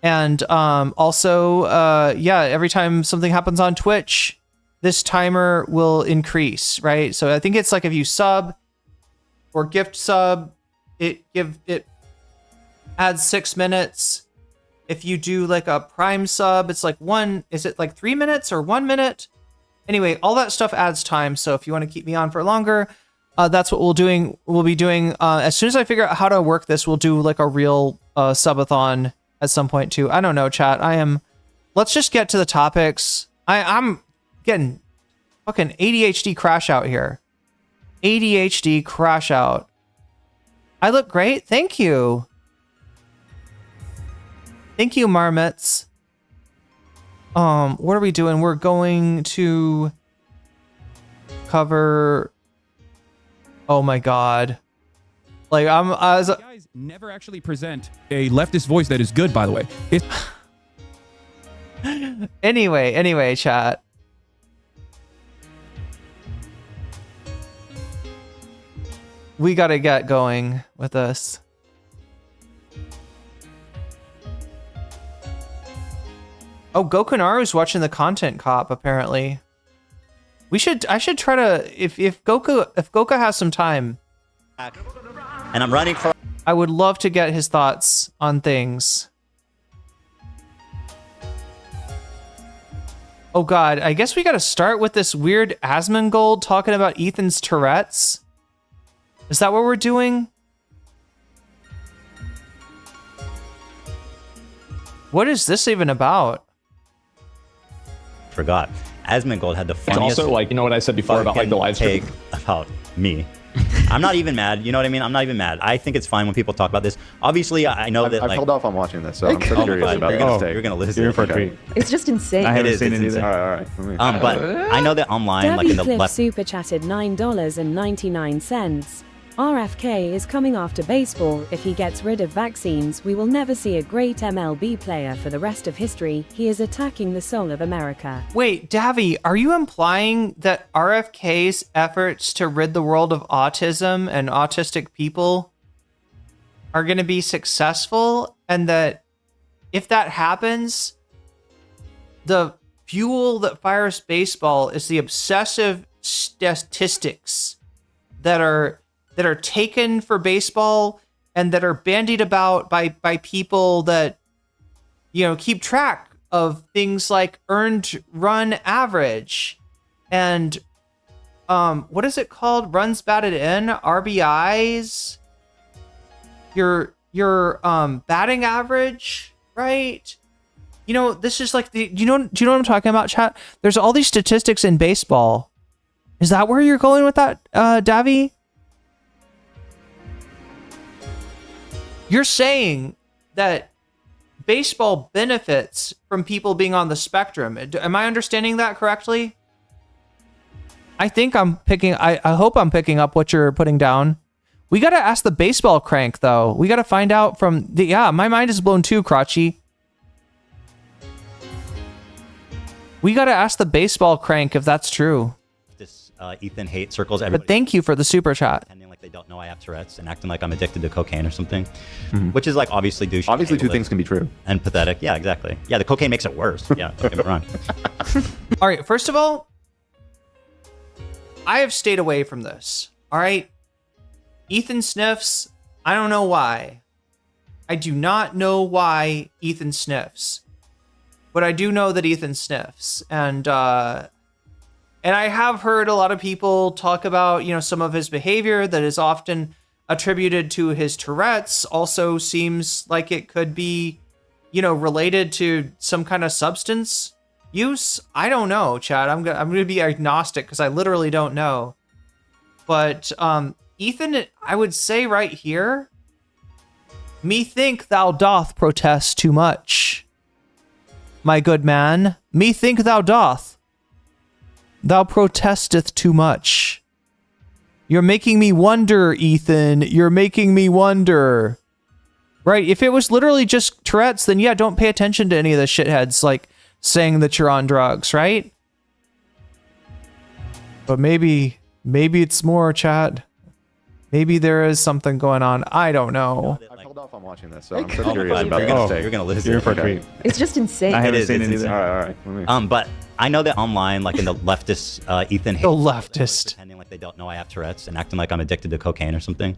And also, every time something happens on Twitch, this timer will increase, right? So I think it's like if you sub, or gift sub, it adds 6 minutes. If you do like a Prime sub, it's like is it like 3 minutes or 1 minute? Anyway, all that stuff adds time. So if you want to keep me on for longer, that's what we'll be doing. As soon as I figure out how to work this, we'll do like a real subathon at some point too. I don't know, chat. Let's just get to the topics. I'm getting fucking ADHD crash out here. ADHD crash out. I look great. Thank you. Thank you, Marmots. What are we doing? We're going to cover. Oh my god. Like guys never actually present a leftist voice that is good, by the way. Anyway, chat. We gotta get going with this. Oh, Gokunaru's watching the content cop, apparently. I should try to, if Goku has some time. And I'm running for... I would love to get his thoughts on things. Oh god, I guess we gotta start with this weird Asmongold talking about Ethan's Tourette's. Is that what we're doing? What is this even about? Forgot. Asmongold had the It's funniest... also like, you know what I said before about like the live stream? take about me. I'm not even mad. You know what I mean? I'm not even mad. I think it's fine when people talk about this. Obviously, I know that I've like... held off on watching this, so I'm so curious about it. You're gonna lose You're it. in for a treat. It's just insane. I haven't is, seen it's it either. insane. All right. But I know that online, like in the Cliff left... super chatted $9.99. RFK is coming after baseball. If he gets rid of vaccines, we will never see a great MLB player for the rest of history. He is attacking the soul of America. Wait, Davy, are you implying that RFK's efforts to rid the world of autism and autistic people are going to be successful, and that if that happens, the fuel that fires baseball is the obsessive statistics that are taken for baseball and that are bandied about by people that, you know, keep track of things like earned run average and what is it called? Runs batted in, RBIs, your batting average, right? You know, this is like do you know what I'm talking about, chat? There's all these statistics in baseball. Is that where you're going with that, Davy? You're saying that baseball benefits from people being on the spectrum. Am I understanding that correctly? I think I hope I'm picking up what you're putting down. We got to ask the baseball crank, though. We got to find out from the... Yeah, my mind is blown too, Crotchy. We got to ask the baseball crank if that's true. This Ethan hate circles everybody. But thank you for the super chat. Pretending like they don't know I have Tourette's and acting like I'm addicted to cocaine or something, which is like obviously douchey. Obviously, two things can be true. And pathetic. Yeah, exactly. Yeah, the cocaine makes it worse. Yeah, don't get me wrong. All right, first of all, I have stayed away from this. All right? Ethan sniffs. I don't know why. I do not know why Ethan sniffs. But I do know that Ethan sniffs. And I have heard a lot of people talk about, you know, some of his behavior that is often attributed to his Tourette's. Also seems like it could be, you know, related to some kind of substance use. I don't know, Chad. I'm gonna be agnostic because I literally don't know. But Ethan, I would say right here, me think thou doth protest too much, my good man. Me think thou doth. Thou protesteth too much. You're making me wonder, Ethan. You're making me wonder. Right? If it was literally just Tourette's, then yeah, don't pay attention to any of the shitheads like saying that you're on drugs, right? But maybe it's more, Chad. Maybe there is something going on. I don't know. I've held off on watching this, so I'm so curious about you're this gonna, take. you're gonna lose You're it. in for a treat. It's just insane. I haven't is, seen it's it either. insane. All right. Let me- But I know that online, like in the leftist, Ethan hates The leftist. pretending like they don't know I have Tourette's and acting like I'm addicted to cocaine or something,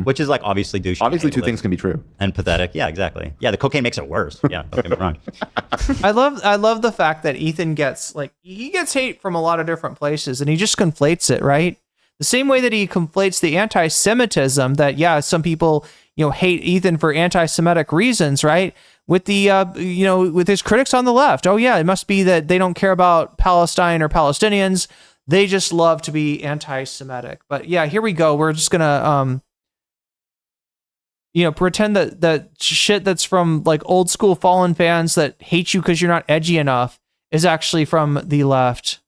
which is like obviously douchey. Obviously, two things can be true. And pathetic. Yeah, exactly. Yeah, the cocaine makes it worse. Yeah, don't get me wrong. I love the fact that Ethan gets he gets hate from a lot of different places, and he just conflates it, right? The same way that he conflates the anti-Semitism that some people hate Ethan for anti-Semitic reasons, right? With the with his critics on the left, it must be that they don't care about Palestine or Palestinians. They just love to be anti-Semitic. But yeah, here we go. We're just gonna pretend that shit that's from like old school Fallen fans that hate you because you're not edgy enough is actually from the left.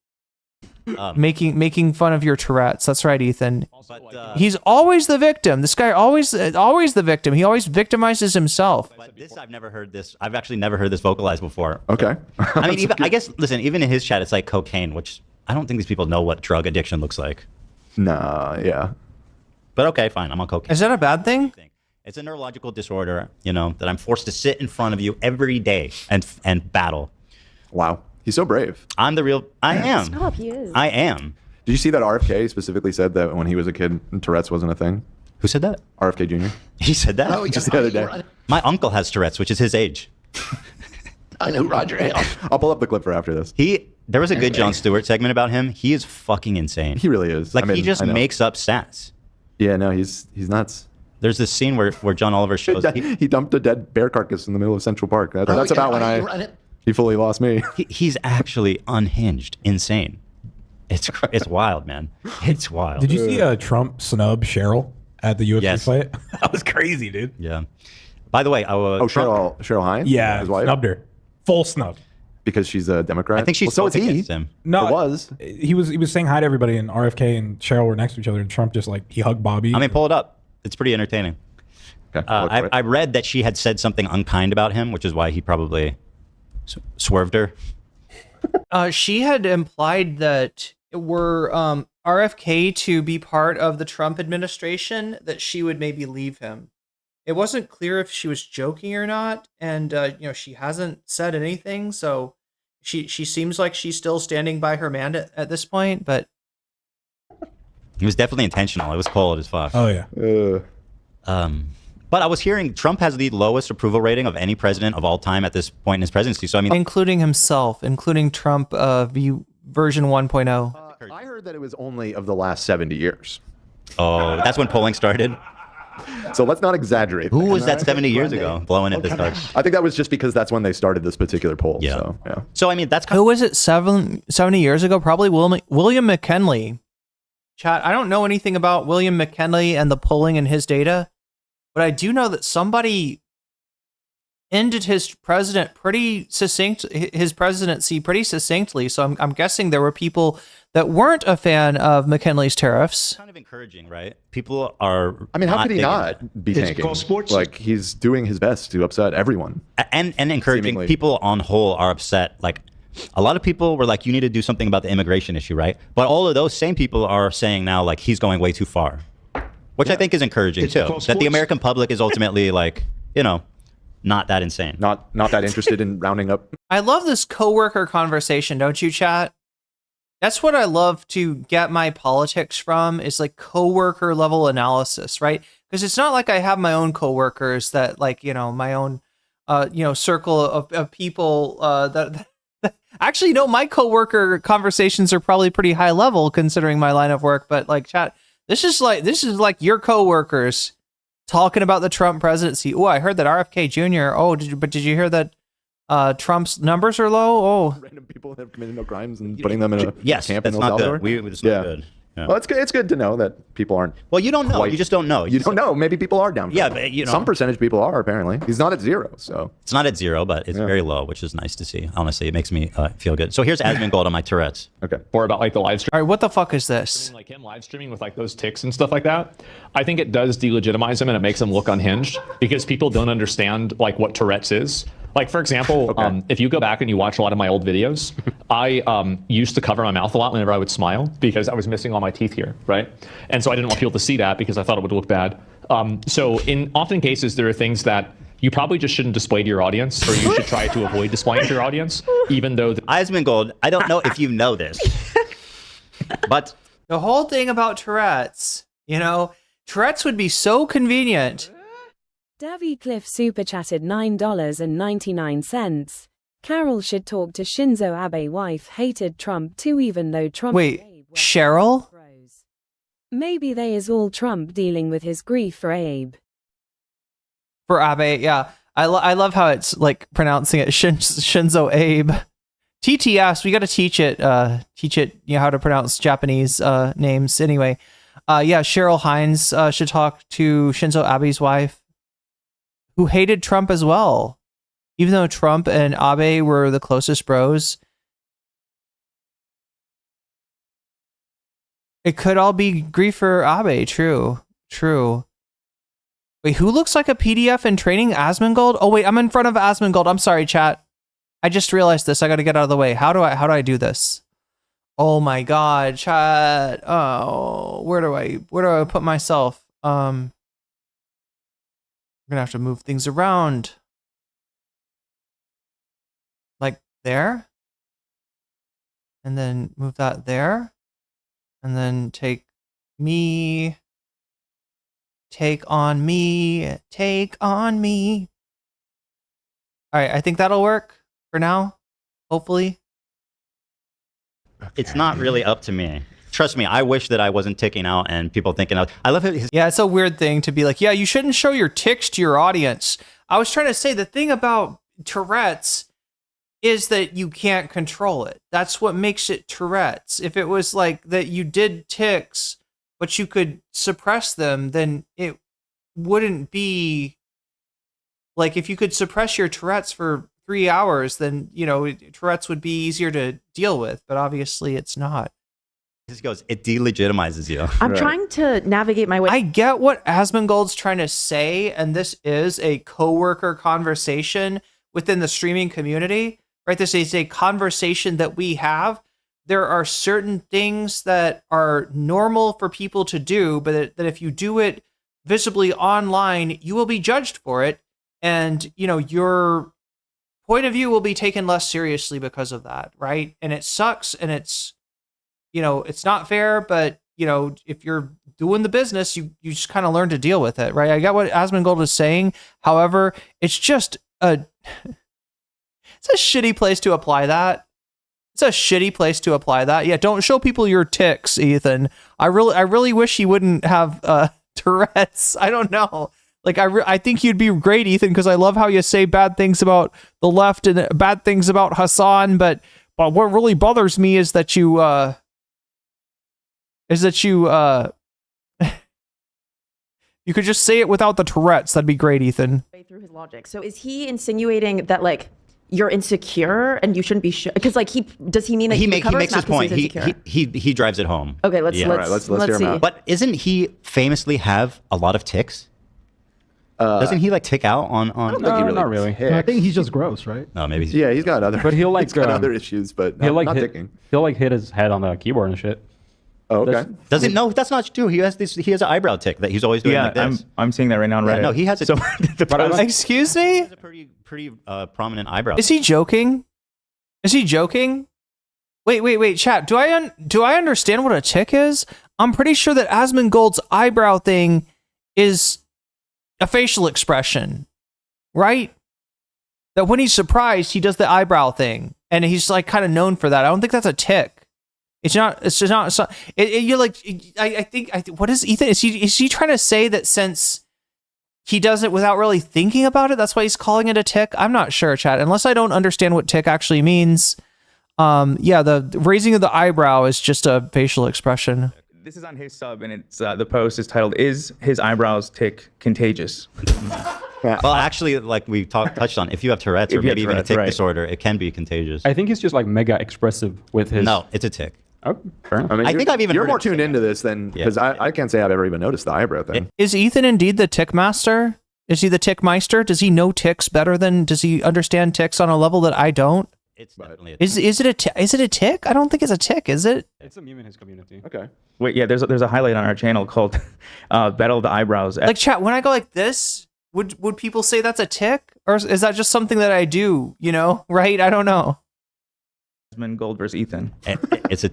Making fun of your Tourette's. That's right, Ethan. But, He's always the victim. This guy always the victim. He always victimizes himself. But this, I've never heard this. I've actually never heard this vocalized before. Okay. I mean, I guess, listen, even in his chat, it's like cocaine, which I don't think these people know what drug addiction looks like. Nah, yeah. But okay, fine. I'm on cocaine. Is that a bad thing? It's a neurological disorder, that I'm forced to sit in front of you every day and battle. Wow. He's so brave. I'm the real. I am. Stop, he is. I am. Did you see that RFK specifically said that when he was a kid, Tourette's wasn't a thing? Who said that? RFK Jr. He said that? Just the other day. My uncle has Tourette's, which is his age. I know Roger Ailes. I'll pull up the clip for after this. There was a good Jon Stewart segment about him. He is fucking insane. He really is. Like, he just makes up stats. Yeah, no, he's nuts. There's this scene where John Oliver shows He dumped a dead bear carcass in the middle of Central Park. That's about when he fully lost me. he's actually unhinged, insane. It's wild, man. It's wild. Did you see Trump snub Cheryl at the UFC Yes. fight? That was crazy, dude. Yeah. By the way, Cheryl Hines? Yeah, his wife? snubbed her. Full snub. Because she's a Democrat? I think she's so is he. against him. No, It was. He was saying hi to everybody, and RFK and Cheryl were next to each other, and Trump just he hugged Bobby. I mean, pull it up. It's pretty entertaining. Okay, I read that she had said something unkind about him, which is why he probably swerved her. She had implied that were RFK to be part of the Trump administration, that she would maybe leave him. It wasn't clear if she was joking or not, and she hasn't said anything, so she seems like she's still standing by her man at this point. But It was definitely intentional. It was cold as fuck. Oh yeah. But I was hearing Trump has the lowest approval rating of any president of all time at this point in his presidency. So I mean, including himself, including Trump version 1.0. I heard that it was only of the last 70 years. Oh, that's when polling started. So let's not exaggerate. Who was that 70 years ago blowing it this hard? I think that was just because that's when they started this particular poll. Yeah. So, yeah. So I mean, that's kind Who was it 70 years ago? Probably William McKinley. Chat, I don't know anything about William McKinley and the polling and his data, but I do know that somebody ended his presidency pretty succinctly. So I'm guessing there were people that weren't a fan of McKinley's tariffs. kind of encouraging, right? People are. I mean, how could he digging not be It's tanking? called sports. Like, he's doing his best to upset everyone. it. And encouraging Seemingly. people on whole are upset. Like, a lot of people were like, you need to do something about the immigration issue, right? But all of those same people are saying now, like, he's going way too far, which I think is encouraging It's too. called That the sports. American public is ultimately like, not that insane. Not that interested in rounding up. I love this coworker conversation, don't you, chat? That's what I love to get my politics from, is like coworker level analysis, right? Because it's not like I have my own coworkers that, like, my own circle of people that actually, no, my coworker conversations are probably pretty high level considering my line of work. But like, chat, this is like your coworkers talking about the Trump presidency. Oh, I heard that RFK Jr. Oh, did you hear that Trump's numbers are low? Oh, Random people that have committed no crimes and putting them in a Yes, camp that's in El not Salvador. good. It's not good. Yeah. Well, it's good to know that people aren't. Well, you don't know. quite- You just don't know. You don't know. Maybe people are down for Yeah, it. but, some percentage of people are, apparently. He's not at zero, so. It's not at zero, but it's very low, which is nice to see. Honestly, it makes me feel good. So here's Asmongold on my Tourette's. Okay. Or about like the live stream. all right. What the fuck is this? Like him live streaming with like those ticks and stuff like that, I think it does delegitimize him and it makes him look unhinged because people don't understand like what Tourette's is. Like, for example, if you go back and you watch a lot of my old videos, I used to cover my mouth a lot whenever I would smile because I was missing all my teeth here, right? And so I didn't want people to see that because I thought it would look bad. So in often cases, there are things that you probably just shouldn't display to your audience, or you should try to avoid displaying to your audience, even though... Asmongold, I don't know if you know this, but... The whole thing about Tourette's, Tourette's would be so convenient. Davy Cliff super chatted $9.99. Carol should talk to Shinzo Abe. Wife hated Trump too, even though Trump. Wait, and Abe were Cheryl? bros. Maybe they is all Trump dealing with his grief for Abe. For Abe, yeah. I love how it's like pronouncing it Shinzo Abe. TTS, we got to teach it, how to pronounce Japanese names. Anyway, Cheryl Hines should talk to Shinzo Abe's wife, who hated Trump as well. Even though Trump and Abe were the closest bros, it could all be grief for Abe. True. Wait, who looks like a PDF in training? Asmongold? Oh wait, I'm in front of Asmongold. I'm sorry, chat. I just realized this. I got to get out of the way. How do I do this? Oh my god, chat. Oh, where do I put myself? I'm gonna have to move things around. Like there. And then move that there. And then take on me. All right, I think that'll work for now. Hopefully. It's not really up to me. Trust me, I wish that I wasn't ticking out and people thinking I love it. Yeah, it's a weird thing to be like, yeah, you shouldn't show your tics to your audience. I was trying to say the thing about Tourette's is that you can't control it. That's what makes it Tourette's. If it was like that you did tics, but you could suppress them, then it wouldn't be like if you could suppress your Tourette's for 3 hours, then, Tourette's would be easier to deal with, but obviously it's not. It delegitimizes you. I'm trying to navigate my way. I get what Asmongold's trying to say, and this is a coworker conversation within the streaming community, right? This is a conversation that we have. There are certain things that are normal for people to do, but that if you do it visibly online, you will be judged for it, and your point of view will be taken less seriously because of that, right? And it sucks, and it's it's not fair, but if you're doing the business, you just kind of learn to deal with it, right? I get what Asmongold is saying. However, it's just it's a shitty place to apply that. Yeah, don't show people your tics, Ethan. I really wish you wouldn't have Tourette's. I don't know. Like, I think you'd be great, Ethan, because I love how you say bad things about the left and bad things about Hassan, but what really bothers me is that you you could just say it without the Tourette's. That'd be great, Ethan. Through his logic. So is he insinuating that like you're insecure and you shouldn't be does he mean that he makes his point. He drives it home. Okay, let's hear him out. But isn't he famously have a lot of tics? Doesn't he like tick out on? I don't think he really not really. I think he's just gross, right? No, maybe. Yeah, he's got other. But he'll like he's got other issues, but not ticking. He'll like hit his head on the keyboard and shit. Oh, okay. Doesn't no, that's not true. He has an eyebrow tick that he's always doing like this. I'm seeing that right now on Reddit. Yeah, no, he has a. Excuse me? He has a pretty prominent eyebrow. Is he joking? Wait, chat. Do I understand what a tick is? I'm pretty sure that Asmongold's eyebrow thing is a facial expression, right? That when he's surprised, he does the eyebrow thing, and he's like kind of known for that. I don't think that's a tick. It's just not. You're like, I think. What is Ethan? Is he trying to say that since he does it without really thinking about it, that's why he's calling it a tick? I'm not sure, chat. Unless I don't understand what tick actually means. The raising of the eyebrow is just a facial expression. This is on his sub, and it's the post is titled "Is his eyebrows tick contagious?" Well, actually, like we touched on, if you have Tourette's or maybe even a tick disorder, it can be contagious. I think he's just like mega expressive with his. No, it's a tick. Oh, fair enough. I mean, I think I've even you're heard more it tuned into this than because I can't say I've ever even noticed the eyebrow thing. Is Ethan indeed the tick master? Is he the tick meister? Does he know ticks better than? Does he understand ticks on a level that I don't? It's But- definitely a Is it a tick? I don't think it's a tick, is it? It's a meme in his community. Okay. Wait, yeah, there's a highlight on our channel called Battle of the Eyebrows. Like chat, when I go like this, would people say that's a tick? Or is that just something that I do, you know? Right? I don't know. Asmon Gold versus Ethan. it's a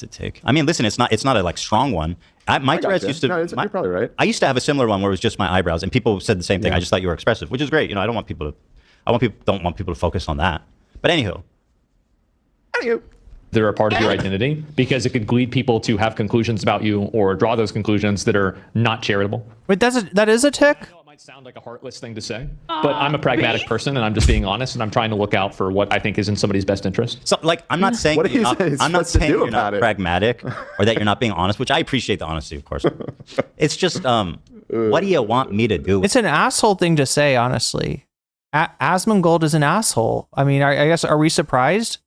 tick. I mean, listen, it's not a like strong one. My Tourette's used to. No, you're probably right. I used to have a similar one where it was just my eyebrows, and people said the same thing. Yeah. I just thought you were expressive, which is great. You know, I don't want people to focus on that. But anywho, They're a part of your identity because it could lead people to have conclusions about you or draw those conclusions that are not charitable. Wait, that is a tick? I know it might sound like a heartless thing to say, but I'm a pragmatic person and I'm just being honest and I'm trying to look out for what I think is in somebody's best interest. so like I'm not saying What are you I'm not supposed to saying do you're not about it? pragmatic or that you're not being honest, which I appreciate the honesty, of course. It's just what do you want me to do? It's an asshole thing to say, honestly. Asmongold is an asshole. I mean, I guess, are we surprised?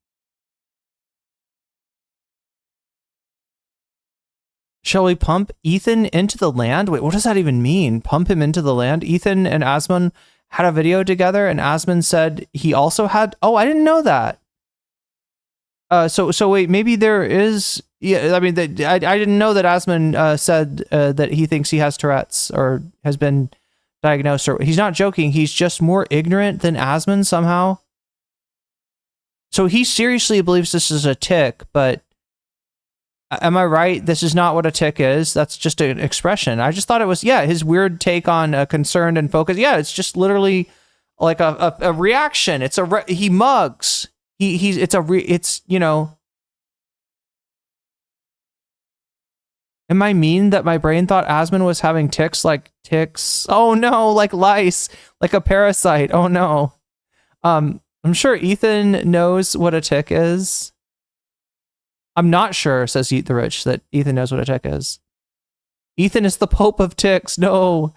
Shall we pump Ethan into the land? Wait, what does that even mean? Pump him into the land? Ethan and Asmon had a video together, and Asmon said he also had... Oh, I didn't know that. So wait, maybe there is... Yeah, I mean, I didn't know that Asmon said that he thinks he has Tourette's or has been diagnosed. Or he's not joking. He's just more ignorant than Asmon somehow. So he seriously believes this is a tick, but am I right? This is not what a tick is. That's just an expression. I just thought it was, yeah, his weird take on concerned and focused. Yeah, it's just literally like a reaction. It's he mugs. It's, you know. Am I mean that my brain thought Asmon was having ticks like ticks? Oh no, like lice, like a parasite. Oh no. I'm sure Ethan knows what a tick is. I'm not sure, says Eat the Rich, that Ethan knows what a tick is. Ethan is the Pope of ticks. No,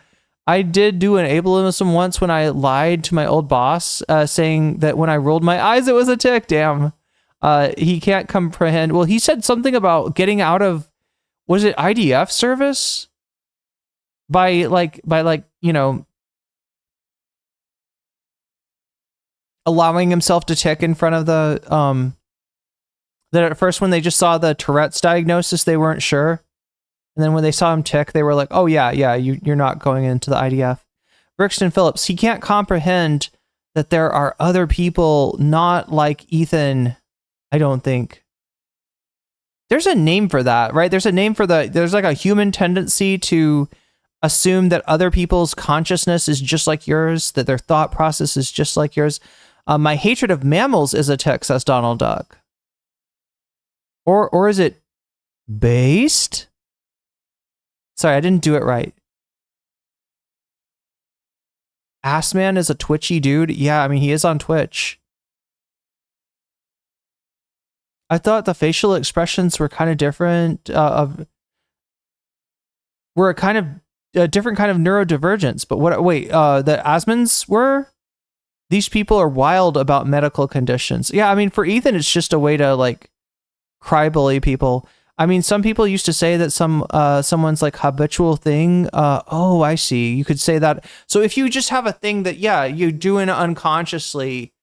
I did do an ableism once when I lied to my old boss, saying that when I rolled my eyes, it was a tick. Damn. He can't comprehend. Well, he said something about getting out of, was it IDF service? By like, you know, allowing himself to tick in front of the, that at first when they just saw the Tourette's diagnosis, they weren't sure. And then when they saw him tick, they were like, oh yeah, you're not going into the IDF. Brixton Phillips, he can't comprehend that there are other people not like Ethan, I don't think. There's a name for that, right? There's a name for there's like a human tendency to assume that other people's consciousness is just like yours, that their thought process is just like yours. My hatred of mammals is a tick, says Donald Duck. Or is it based? Sorry, I didn't do it right. Assman is a twitchy dude. Yeah, I mean, he is on Twitch. I thought the facial expressions were kind of different. Were a kind of a different kind of neurodivergence. But what? Wait, the Asmans were? These people are wild about medical conditions. Yeah, I mean, for Ethan, it's just a way to like crybully people. I mean, some people used to say that someone's like habitual thing. Oh, I see. You could say that. So if you just have a thing that, yeah, you're doing unconsciously,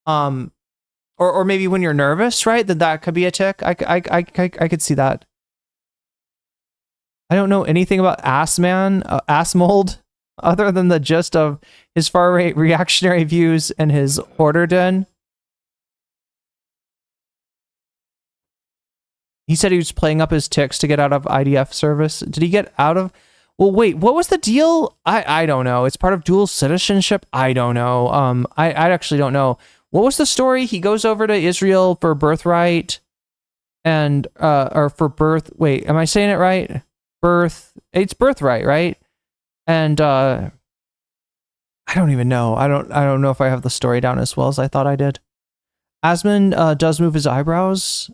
or maybe when you're nervous, right? That could be a tick. I could see that. I don't know anything about ass mold, other than the gist of his far-right reactionary views and his hoarder den. He said he was playing up his ticks to get out of IDF service. Did he get out of... Well, wait, what was the deal? I don't know. It's part of dual citizenship? I don't know. I actually don't know. What was the story? He goes over to Israel for birthright and, or for birth... Wait, am I saying it right? It's birthright, right? And, I don't even know. I don't know if I have the story down as well as I thought I did. Asmon does move his eyebrows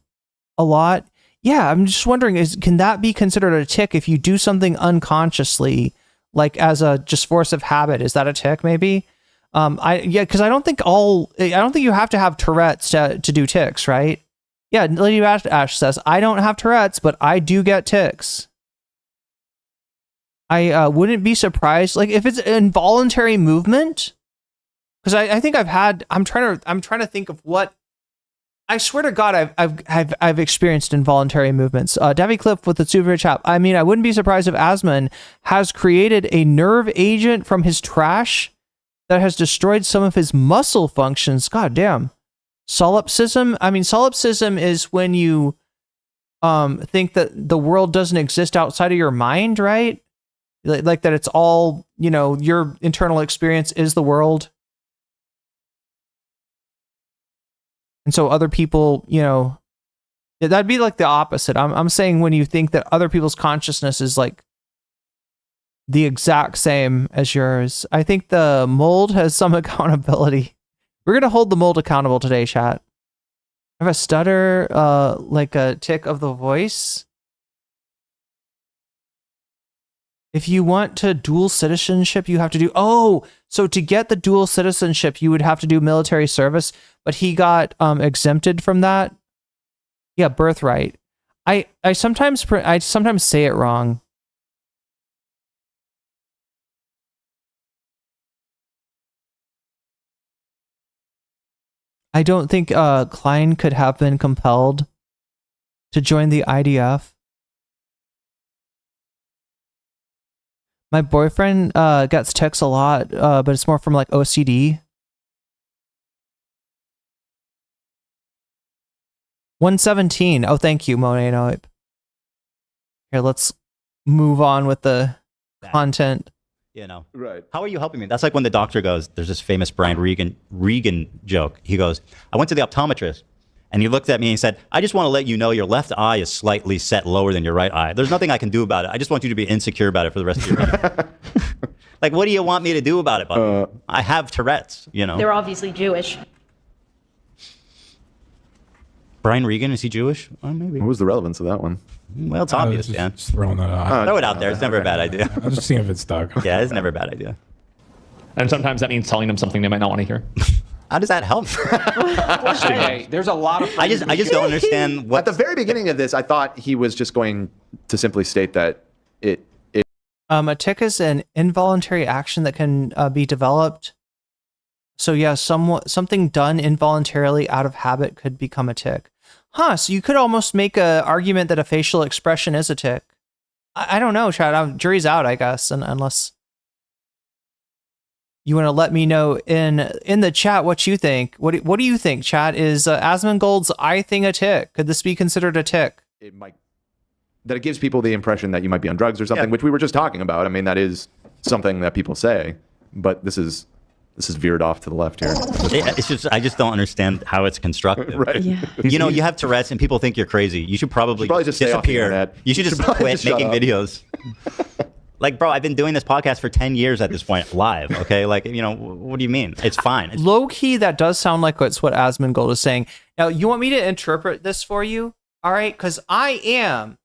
a lot. Yeah, I'm just wondering, can that be considered a tick if you do something unconsciously, like as a just force of habit? Is that a tick, maybe? Because I don't think you have to have Tourette's to do ticks, right? Yeah, Lady Ash says, I don't have Tourette's, but I do get ticks. I wouldn't be surprised, like if it's involuntary movement, because I think I'm trying to think of what I swear to God, I've experienced involuntary movements. Davy Cliff with the super chat. I mean, I wouldn't be surprised if Asman has created a nerve agent from his trash that has destroyed some of his muscle functions. God damn. Solipsism. I mean, solipsism is when you think that the world doesn't exist outside of your mind, right? Like that it's all, your internal experience is the world. And so other people, that'd be like the opposite. I'm saying when you think that other people's consciousness is like the exact same as yours. I think the mold has some accountability. We're going to hold the mold accountable today, chat. I have a stutter, like a tick of the voice. If you want to dual citizenship, you have to do... Oh, so to get the dual citizenship, you would have to do military service, but he got exempted from that. Yeah, birthright. I sometimes say it wrong. I don't think Klein could have been compelled to join the IDF. My boyfriend gets tics a lot, but it's more from like OCD. 117. Oh, thank you, Monet. No, here, let's move on with the content. Right. How are you helping me? That's like when the doctor goes, there's this famous Brian Regan joke. He goes, I went to the optometrist. And he looked at me and he said, I just want to let you know your left eye is slightly set lower than your right eye. There's nothing I can do about it. I just want you to be insecure about it for the rest of your life. Like, what do you want me to do about it, buddy? I have Tourette's, They're obviously Jewish. Brian Regan, is he Jewish? Maybe. What was the relevance of that one? Well, it's obvious, just, man. Just throwing that out. Throw it out there. It's never a bad idea. I'm just seeing if it's stuck. Yeah, it's never a bad idea. And sometimes that means telling them something they might not want to hear. How does that help? Okay, there's a lot of... I just don't understand what... At the very beginning of this, I thought he was just going to simply state that it a tick is an involuntary action that can be developed. So yeah, something done involuntarily out of habit could become a tick. Huh, so you could almost make an argument that a facial expression is a tick. I don't know, Chad. Jury's out, I guess, unless... You want to let me know in the chat what you think. What do you think, chat? Is Asmongold's eye thing a tick? Could this be considered a tick? It might. That it gives people the impression that you might be on drugs or something, which we were just talking about. I mean, that is something that people say, but this is veered off to the left here. It's just I just don't understand how it's constructive. Right. Yeah. You have Tourette's and people think you're crazy. You should probably just stay off the disappear. internet. You should just quit making videos. Like, bro, I've been doing this podcast for 10 years at this point, live, okay? Like, what do you mean? It's fine. Low-key, that does sound like it's what Asmongold is saying. Now, you want me to interpret this for you? All right? Because I am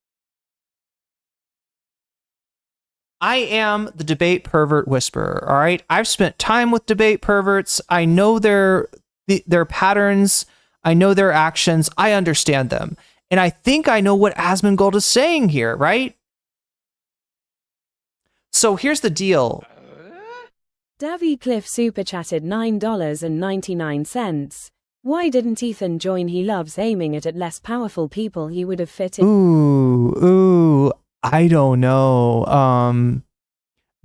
the debate pervert whisperer, all right? I've spent time with debate perverts. I know their patterns. I know their actions. I understand them. And I think I know what Asmongold is saying here, right? So here's the deal. Davy Cliff super chatted $9.99. Why didn't Ethan join? He loves aiming at less powerful people. He would have fit in. Ooh, I don't know.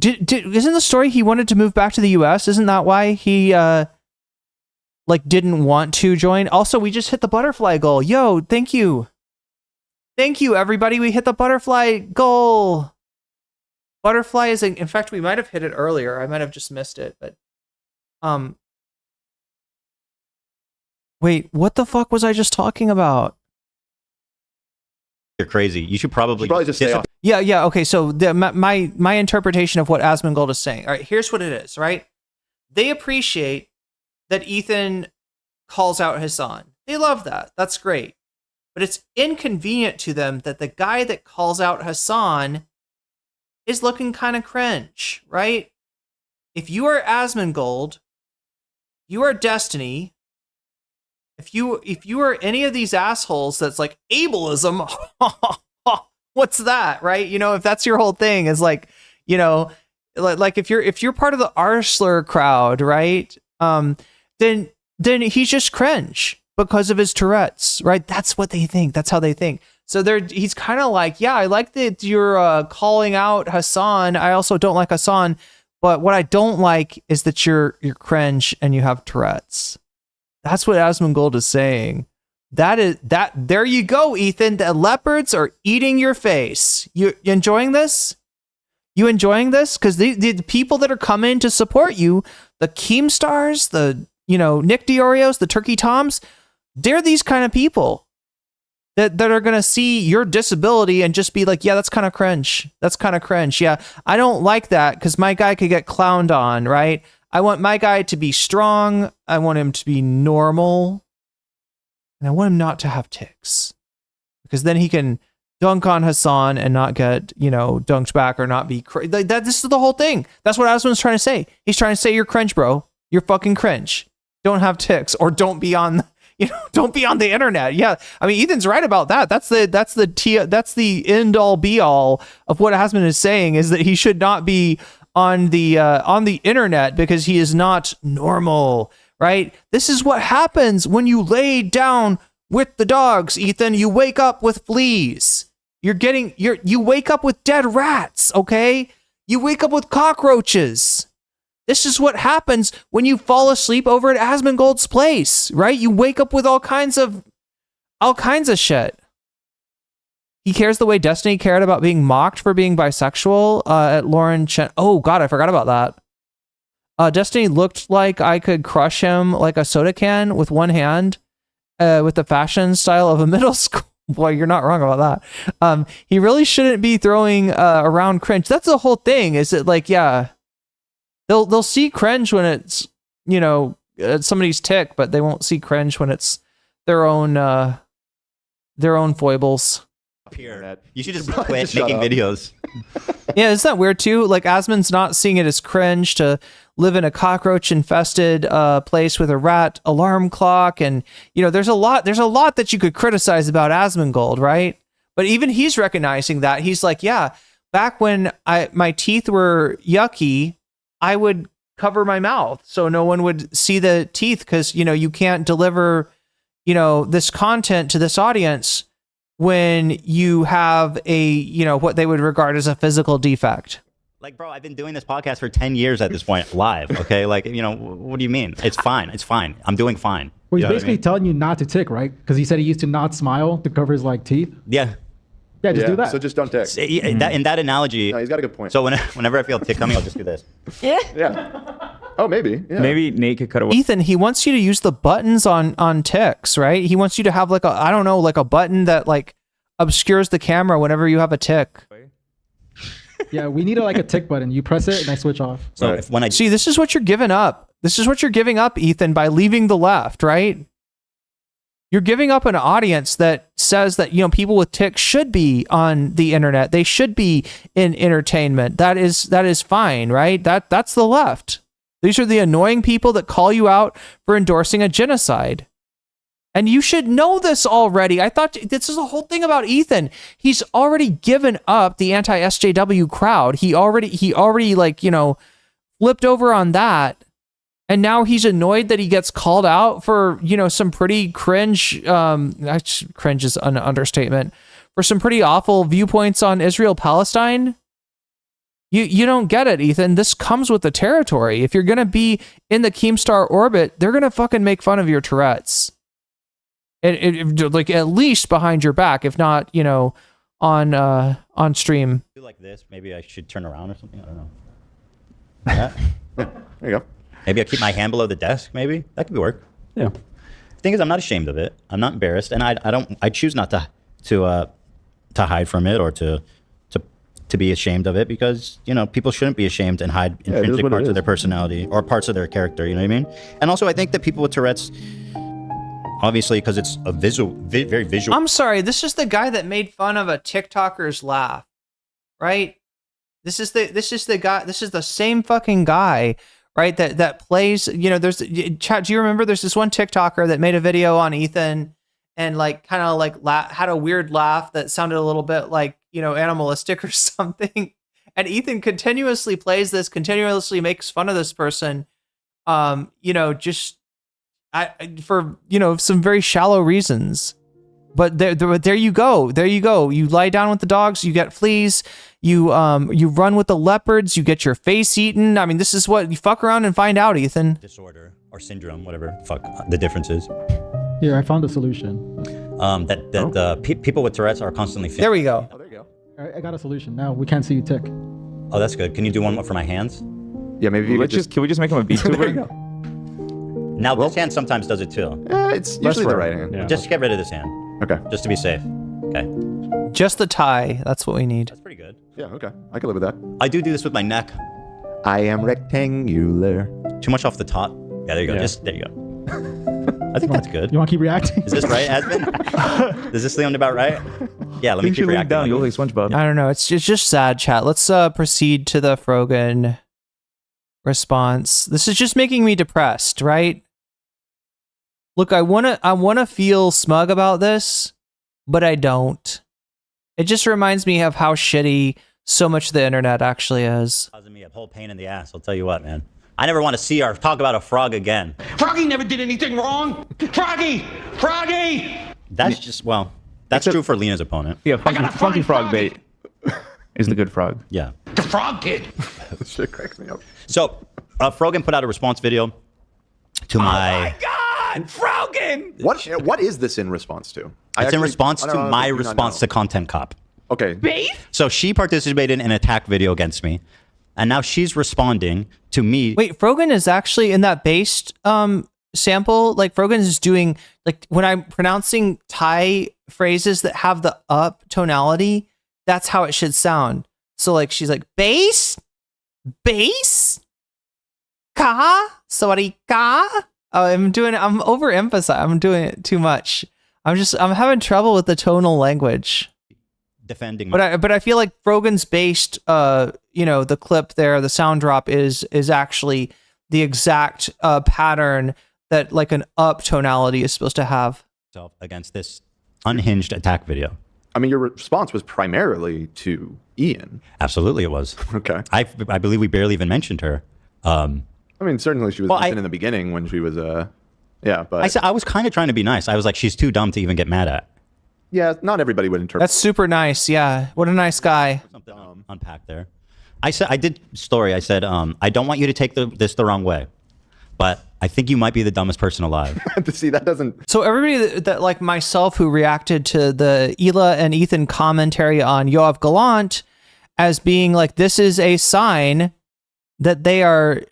Isn't the story he wanted to move back to the US? Isn't that why he didn't want to join? Also, we just hit the butterfly goal. Yo, thank you. Thank you, everybody. We hit the butterfly goal. Butterfly is, in fact, we might have hit it earlier. I might have just missed it, but, wait, what the fuck was I just talking about? You're crazy. You should probably just stay off. Yeah. Okay. So my interpretation of what Asmongold is saying. All right. Here's what it is. Right. They appreciate that Ethan calls out Hassan. They love that. That's great. But it's inconvenient to them that the guy that calls out Hassan is looking kind of cringe, right? If you are Asmongold, you are Destiny. If you are any of these assholes that's like ableism, what's that, right? If that's your whole thing is like, like if you're part of the Arsler crowd, right? Then he's just cringe. because of his Tourette's, right? That's what they think. That's how they think. So he's kind of like, yeah, I like that you're calling out Hassan. I also don't like Hassan, but what I don't like is that you're cringe and you have Tourette's. That's what Asmongold is saying. There you go, Ethan. The leopards are eating your face. You enjoying this? You enjoying this? Because the people that are coming to support you, the Keemstars, the Nick Dioreos, the Turkey Toms, they're these kind of people that are gonna see your disability and just be like, yeah, that's kind of cringe. That's kind of cringe. Yeah, I don't like that because my guy could get clowned on, right? I want my guy to be strong. I want him to be normal. And I want him not to have tics, because then he can dunk on Hassan and not get, dunked back or not be like that. This is the whole thing. That's what Asmon's trying to say. He's trying to say you're cringe, bro. You're fucking cringe. Don't have tics, or don't be on, don't be on the internet. Yeah, I mean, Ethan's right about that. That's the end all be all of what Asmon is saying, is that he should not be on the internet because he is not normal. Right? This is what happens when you lay down with the dogs, Ethan. You wake up with fleas. You wake up with dead rats, okay? You wake up with cockroaches. This is what happens when you fall asleep over at Asmongold's place, right? You wake up with all kinds of shit. He cares the way Destiny cared about being mocked for being bisexual at Lauren Chen. Oh God, I forgot about that. Destiny looked like I could crush him like a soda can with one hand, with the fashion style of a middle school. Boy, you're not wrong about that. He really shouldn't be throwing around cringe. That's the whole thing. Is it like, yeah, they'll see cringe when it's somebody's tick, but they won't see cringe when it's their own foibles. Here, you should just quit making videos. Yeah, isn't that weird too? Like Asmon's not seeing it as cringe to live in a cockroach infested place with a rat alarm clock, and there's a lot that you could criticize about Asmongold, right? But even he's recognizing that. He's like, yeah, back when my teeth were yucky, I would cover my mouth so no one would see the teeth, because you can't deliver this content to this audience when you have a what they would regard as a physical defect. Like, bro, I've been doing this podcast for 10 years at this point, live. Okay, like, what do you mean? It's fine. It's fine. I'm doing fine. Well, he's basically telling you not to tick, right? Because he said he used to not smile to cover his teeth. Yeah. Yeah, just do that. So just don't tick. In that analogy, no, he's got a good point. So whenever I feel a tick coming, I'll just do this. Yeah. Oh, maybe. Yeah. Maybe Nate could cut away. Ethan, he wants you to use the buttons on ticks, right? He wants you to have like a button that like obscures the camera whenever you have a tick. Yeah, we need a tick button. You press it and I switch off. So when I see, this is what you're giving up. This is what you're giving up, Ethan, by leaving the left, right? You're giving up an audience that says that people with tics should be on the internet. They should be in entertainment. That is fine, right? That's the left. These are the annoying people that call you out for endorsing a genocide. And you should know this already. I thought this is the whole thing about Ethan. He's already given up the anti-SJW crowd. He already flipped over on that. And now he's annoyed that he gets called out for, some pretty cringe, cringe is an understatement, for some pretty awful viewpoints on Israel-Palestine. You don't get it, Ethan. This comes with the territory. If you're going to be in the Keemstar orbit, they're going to fucking make fun of your Tourette's. Like at least behind your back, if not, on stream. Do like this, maybe I should turn around or something. I don't know. There you go. Maybe I keep my hand below the desk. Maybe that could work. Yeah. The thing is, I'm not ashamed of it. I'm not embarrassed, and I choose not to hide from it or to be ashamed of it, because people shouldn't be ashamed and hide intrinsic parts of their personality or parts of their character. You know what I mean? And also, I think that people with Tourette's, obviously, because it's a very visual. I'm sorry, this is the guy that made fun of a TikToker's laugh, right? This is the guy. This is the same fucking guy, right? That plays. There's chat. Do you remember? There's this one TikToker that made a video on Ethan and had a weird laugh that sounded a little bit like animalistic or something. And Ethan continuously plays this, continuously makes fun of this person. Just. for some very shallow reasons. But there you go. There you go. You lie down with the dogs, you get fleas. You run with the leopards, you get your face eaten. I mean, this is what you fuck around and find out, Ethan. Disorder or syndrome, whatever fuck the difference is. Here, I found a solution. People with Tourette's are constantly. There we go. Oh, there you go. All right, I got a solution. Now we can't see you tick. Oh, that's good. Can you do one more for my hands? Yeah, maybe you Can we just make him a There you VTuber? go. Now this hand sometimes does it too. It's usually the right hand. Yeah. Just get rid of this hand, Okay. just to be safe. Okay, Just the tie. That's what we need. that's pretty good. Yeah, okay. I can live with that. I do this with my neck. I am rectangular. Too much off the top. Yeah, there you go. Yeah. Just there you go. I think that's good. You want to keep reacting? Is this right, Aspen? Is this sound about right? Yeah, let me Think keep you lean reacting. down, you look like SpongeBob. I don't know. It's just sad, chat. Let's proceed to the Frogan response. This is just making me depressed, right? Look, I wanna feel smug about this, but I don't. It just reminds me of how shitty so much of the internet actually is. Causing me a whole pain in the ass. I'll tell you what, man. I never want to see or talk about a frog again. Froggy never did anything wrong. Froggy! Froggy! That's just that's true for Lena's opponent. Yeah, I gotta funky find frog Froggy. bait is the good frog. Yeah. The frog kid. This shit cracks me up. So, Frogan put out a response video to my. God, Frogan! What is this in response to? It's in response to my response to Content Cop. Okay. Bait? So she participated in an attack video against me, and now she's responding to me. Wait, Frogan is actually in that based sample. Like Frogan is doing, like, when I'm pronouncing Thai phrases that have the up tonality, that's how it should sound. So like she's like bass, ka, sorry ka. Oh, I'm overemphasizing. I'm doing it too much. I'm having trouble with the tonal language. Defending, but I feel like Frogan's based, the clip there, the sound drop is actually the exact pattern that like an up tonality is supposed to have. Against this unhinged attack video. I mean, your response was primarily to Ian. Absolutely, it was. Okay. I believe we barely even mentioned her. I mean, certainly she was mentioned in the beginning when she was yeah, but I was kind of trying to be nice. I was like, she's too dumb to even get mad at. Yeah, not everybody would interpret. That's super nice. Yeah, what a nice guy. Something unpacked there. I said, I did story. I said, I don't want you to take this the wrong way, but I think you might be the dumbest person alive. See, that doesn't. So everybody that like myself who reacted to the Hila and Ethan commentary on Yoav Gallant as being like, this is a sign that they are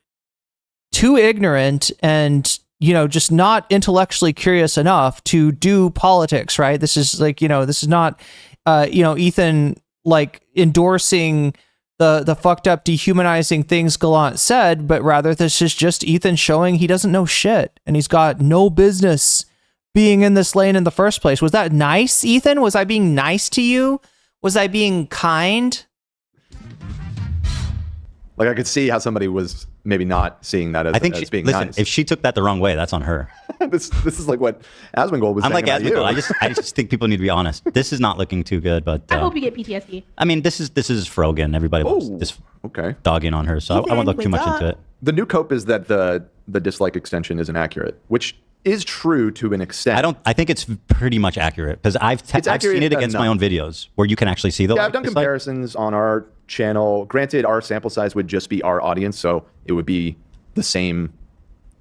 too ignorant and just not intellectually curious enough to do politics, right? This is like, this is not, Ethan like endorsing the fucked up dehumanizing things Gallant said, but rather this is just Ethan showing he doesn't know shit and he's got no business being in this lane in the first place. Was that nice, Ethan? Was I being nice to you? Was I being kind? Like, I could see how somebody was maybe not seeing that as, being nice. If she took that the wrong way, that's on her. this is like what Asmongold was saying. I'm like about Asmongold. I just think people need to be honest. This is not looking too good, but I hope you get PTSD. I mean, this is Frogan. Everybody was just dogging on her, so I won't look too much into it. The new cope is that the dislike extension isn't accurate, which is true to an extent. I think it's pretty much accurate because I've seen it against my own videos where you can actually see the. Yeah, I've done comparisons on our channel. Granted, our sample size would just be our audience, so it would be the same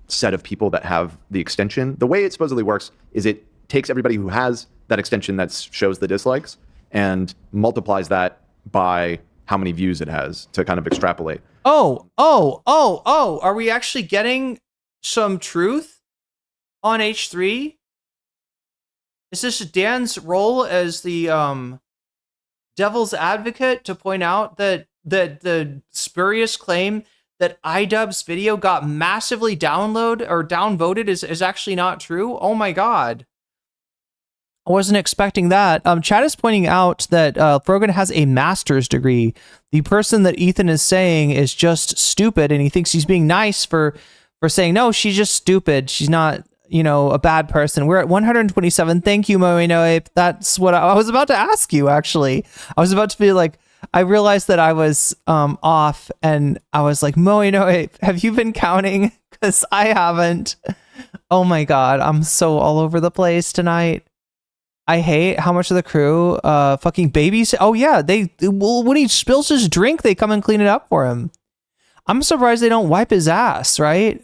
set of people that have the extension. The way it supposedly works is it takes everybody who has that extension that shows the dislikes and multiplies that by how many views it has to kind of extrapolate. Oh, are we actually getting some truth on H3? Is this Dan's role as the devil's advocate to point out that the spurious claim that iDubbz video got massively downvoted is actually not true? Oh my god. I wasn't expecting that. Chad is pointing out that Frogan has a master's degree. The person that Ethan is saying is just stupid, and he thinks he's being nice for saying, no, she's just stupid. She's not, a bad person. We're at 127. Thank you, Moe. That's what I was about to ask you, actually. I was about to be like, I realized that I was off, and I was like, Moe, have you been counting? Because I haven't. Oh my God, I'm so all over the place tonight. I hate how much of the crew fucking babies. Oh yeah, well, when he spills his drink, they come and clean it up for him. I'm surprised they don't wipe his ass, right?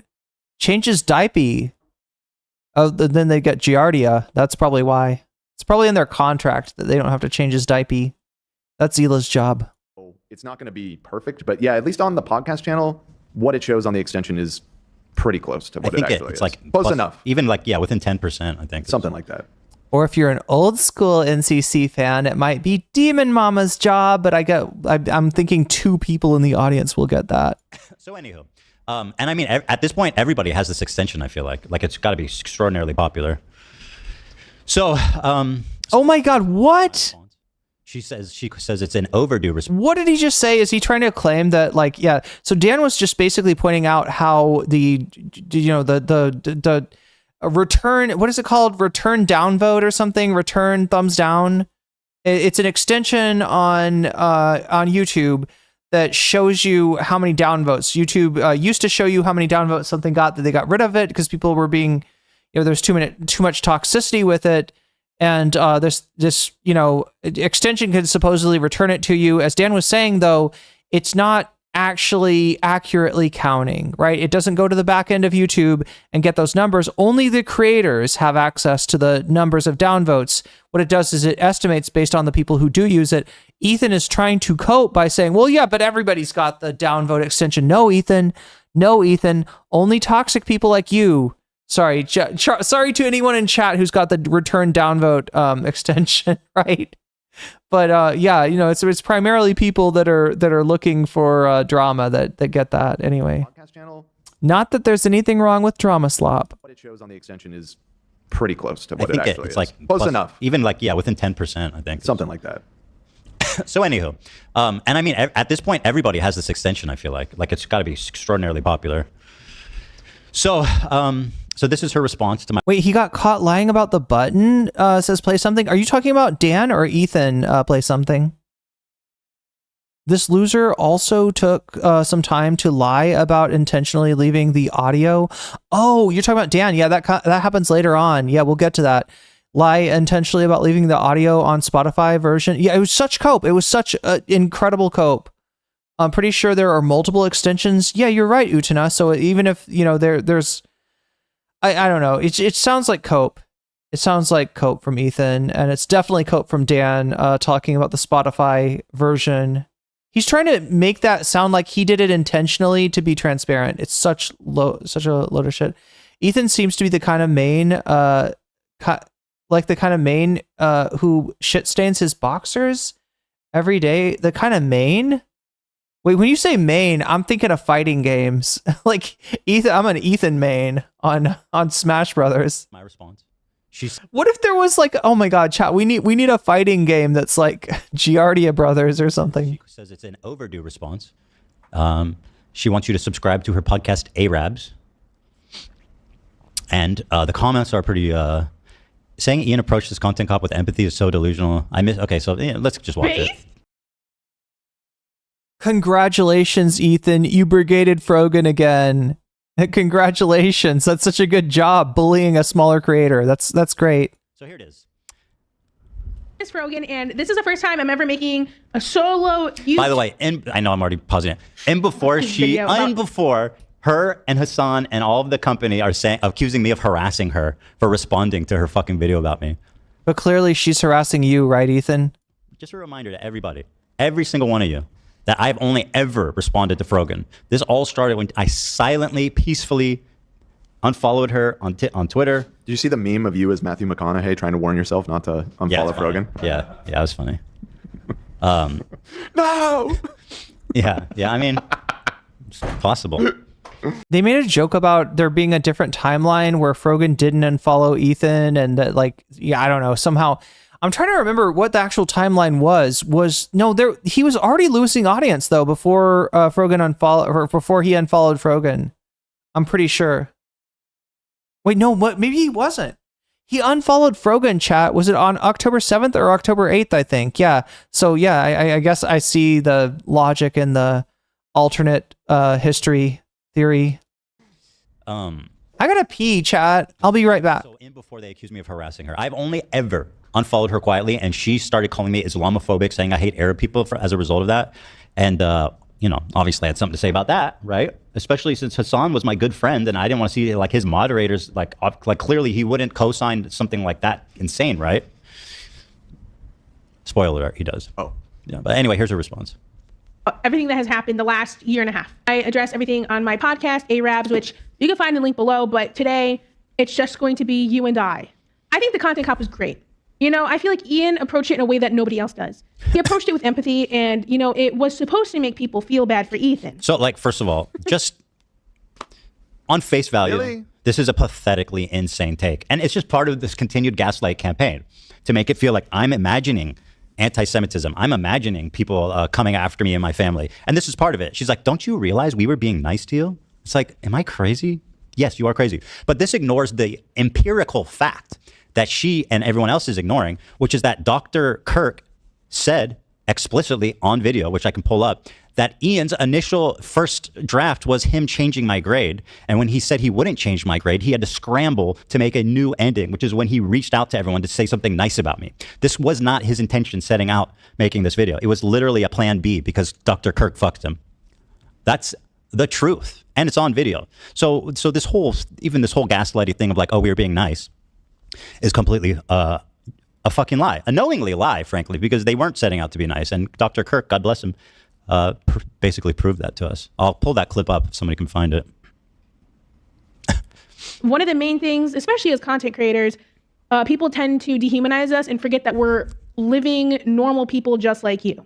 Change his diaper. Oh, then they get Giardia. That's probably why. It's probably in their contract that they don't have to change his diaper. That's Zila's job. It's not going to be perfect, but yeah, at least on the podcast channel, what it shows on the extension is pretty close to what it actually is. Like close enough. Even like, yeah, within 10%, I think. Something like that. Or if you're an old school NCC fan, it might be Demon Mama's job, but I'm thinking 2 people in the audience will get that. So anywho, and I mean, at this point, everybody has this extension, I feel like it's got to be extraordinarily popular. So, oh my God, what? She says it's an overdue response. What did he just say? Is he trying to claim that, like, yeah? So Dan was just basically pointing out how the return, what is it called? Return downvote or something? Return thumbs down. It's an extension on YouTube that shows you how many downvotes. YouTube used to show you how many downvotes something got, that they got rid of it because people were being, there's too much toxicity with it. And this extension could supposedly return it to you. As Dan was saying, though, it's not actually accurately counting, right? It doesn't go to the back end of YouTube and get those numbers. Only the creators have access to the numbers of downvotes. What it does is it estimates based on the people who do use it. Ethan is trying to cope by saying, well, yeah, but everybody's got the downvote extension. No, Ethan. Only toxic people like you. Sorry, sorry to anyone in chat who's got the return downvote extension, right? But yeah, it's primarily people that are looking for drama that get that anyway. Podcast channel. Not that there's anything wrong with drama slop. What it shows on the extension is pretty close to what it actually is. Like close enough. Even like, yeah, within 10%, I think. Something like that. So anywho, and I mean, at this point, everybody has this extension, I feel like it's got to be extraordinarily popular. So, so this is her response to my... Wait, he got caught lying about the button, says play something. Are you talking about Dan or Ethan play something? This loser also took some time to lie about intentionally leaving the audio. Oh, you're talking about Dan. Yeah, that happens later on. Yeah, we'll get to that. Lie intentionally about leaving the audio on Spotify version. Yeah, it was such cope. It was such incredible cope. I'm pretty sure there are multiple extensions. Yeah, you're right, Utana. So even if, there's... I don't know. It sounds like cope. It sounds like cope from Ethan, and it's definitely cope from Dan talking about the Spotify version. He's trying to make that sound like he did it intentionally to be transparent. It's such a load of shit. Ethan seems to be the kind of main, who shit stains his boxers every day. The kind of main. Wait, when you say main, I'm thinking of fighting games. Like Ethan, I'm an Ethan main on Smash Brothers. My response. What if there was like, oh my God, chat, we need a fighting game that's like Giardia Brothers or something. She says it's an overdue response. She wants you to subscribe to her podcast, iDubbz. And the comments are pretty saying Ian approached this content cop with empathy is so delusional. Okay, so let's just watch it. Congratulations, Ethan. You brigaded Frogan again. Congratulations. That's such a good job bullying a smaller creator. That's great. So here it is. It's Frogan, and this is the first time I'm ever making a solo YouTube. By the way, I know I'm already pausing it. And before her and Hassan and all of the company are accusing me of harassing her for responding to her fucking video about me. But clearly she's harassing you, right, Ethan? Just a reminder to everybody, every single one of you, that I've only ever responded to Frogan. This all started when I silently, peacefully unfollowed her on Twitter. Did you see the meme of you as Matthew McConaughey trying to warn yourself not to unfollow Frogan? Yeah, it was funny. No! Yeah, I mean, it's possible. They made a joke about there being a different timeline where Frogan didn't unfollow Ethan and that, like, yeah, I don't know, somehow... I'm trying to remember what the actual timeline was. He was already losing audience though before before he unfollowed Frogan. I'm pretty sure. Wait, no, maybe he wasn't. He unfollowed Frogan, chat. Was it on October 7th or October 8th, I think? Yeah. So yeah, I guess I see the logic in the alternate history theory. I gotta pee, chat. I'll be right back. So in before they accused me of harassing her. I've only ever unfollowed her quietly, and she started calling me Islamophobic, saying I hate Arab people as a result of that. And you know, obviously I had something to say about that, right? Especially since Hassan was my good friend, and I didn't want to see like his moderators like clearly he wouldn't co-sign something like that insane, right? Spoiler alert, he does. Oh. Yeah, but anyway, here's her response. Everything that has happened the last year and a half. I address everything on my podcast, iDubbz, which you can find the link below, but today it's just going to be you and I. I think the content cop was great. You know, I feel like Ian approached it in a way that nobody else does. He approached it with empathy, and, you know, it was supposed to make people feel bad for Ethan. So, like, first of all, just on face value, Really? This is a pathetically insane take. And it's just part of this continued gaslight campaign to make it feel like I'm imagining anti-Semitism. I'm imagining people coming after me and my family. And this is part of it. She's like, don't you realize we were being nice to you? It's like, am I crazy? Yes, you are crazy. But this ignores the empirical fact that she and everyone else is ignoring, which is that Dr. Kirk said explicitly on video, which I can pull up, that Ian's initial first draft was him changing my grade. And when he said he wouldn't change my grade, he had to scramble to make a new ending, which is when he reached out to everyone to say something nice about me. This was not his intention setting out making this video. It was literally a plan B because Dr. Kirk fucked him. That's the truth. And it's on video. So this whole gaslighting thing of like, oh, we were being nice is completely a fucking lie, a knowingly lie, frankly, because they weren't setting out to be nice. And Dr. Kirk, God bless him, basically proved that to us. I'll pull that clip up if somebody can find it. One of the main things, especially as content creators, people tend to dehumanize us and forget that we're living normal people just like you.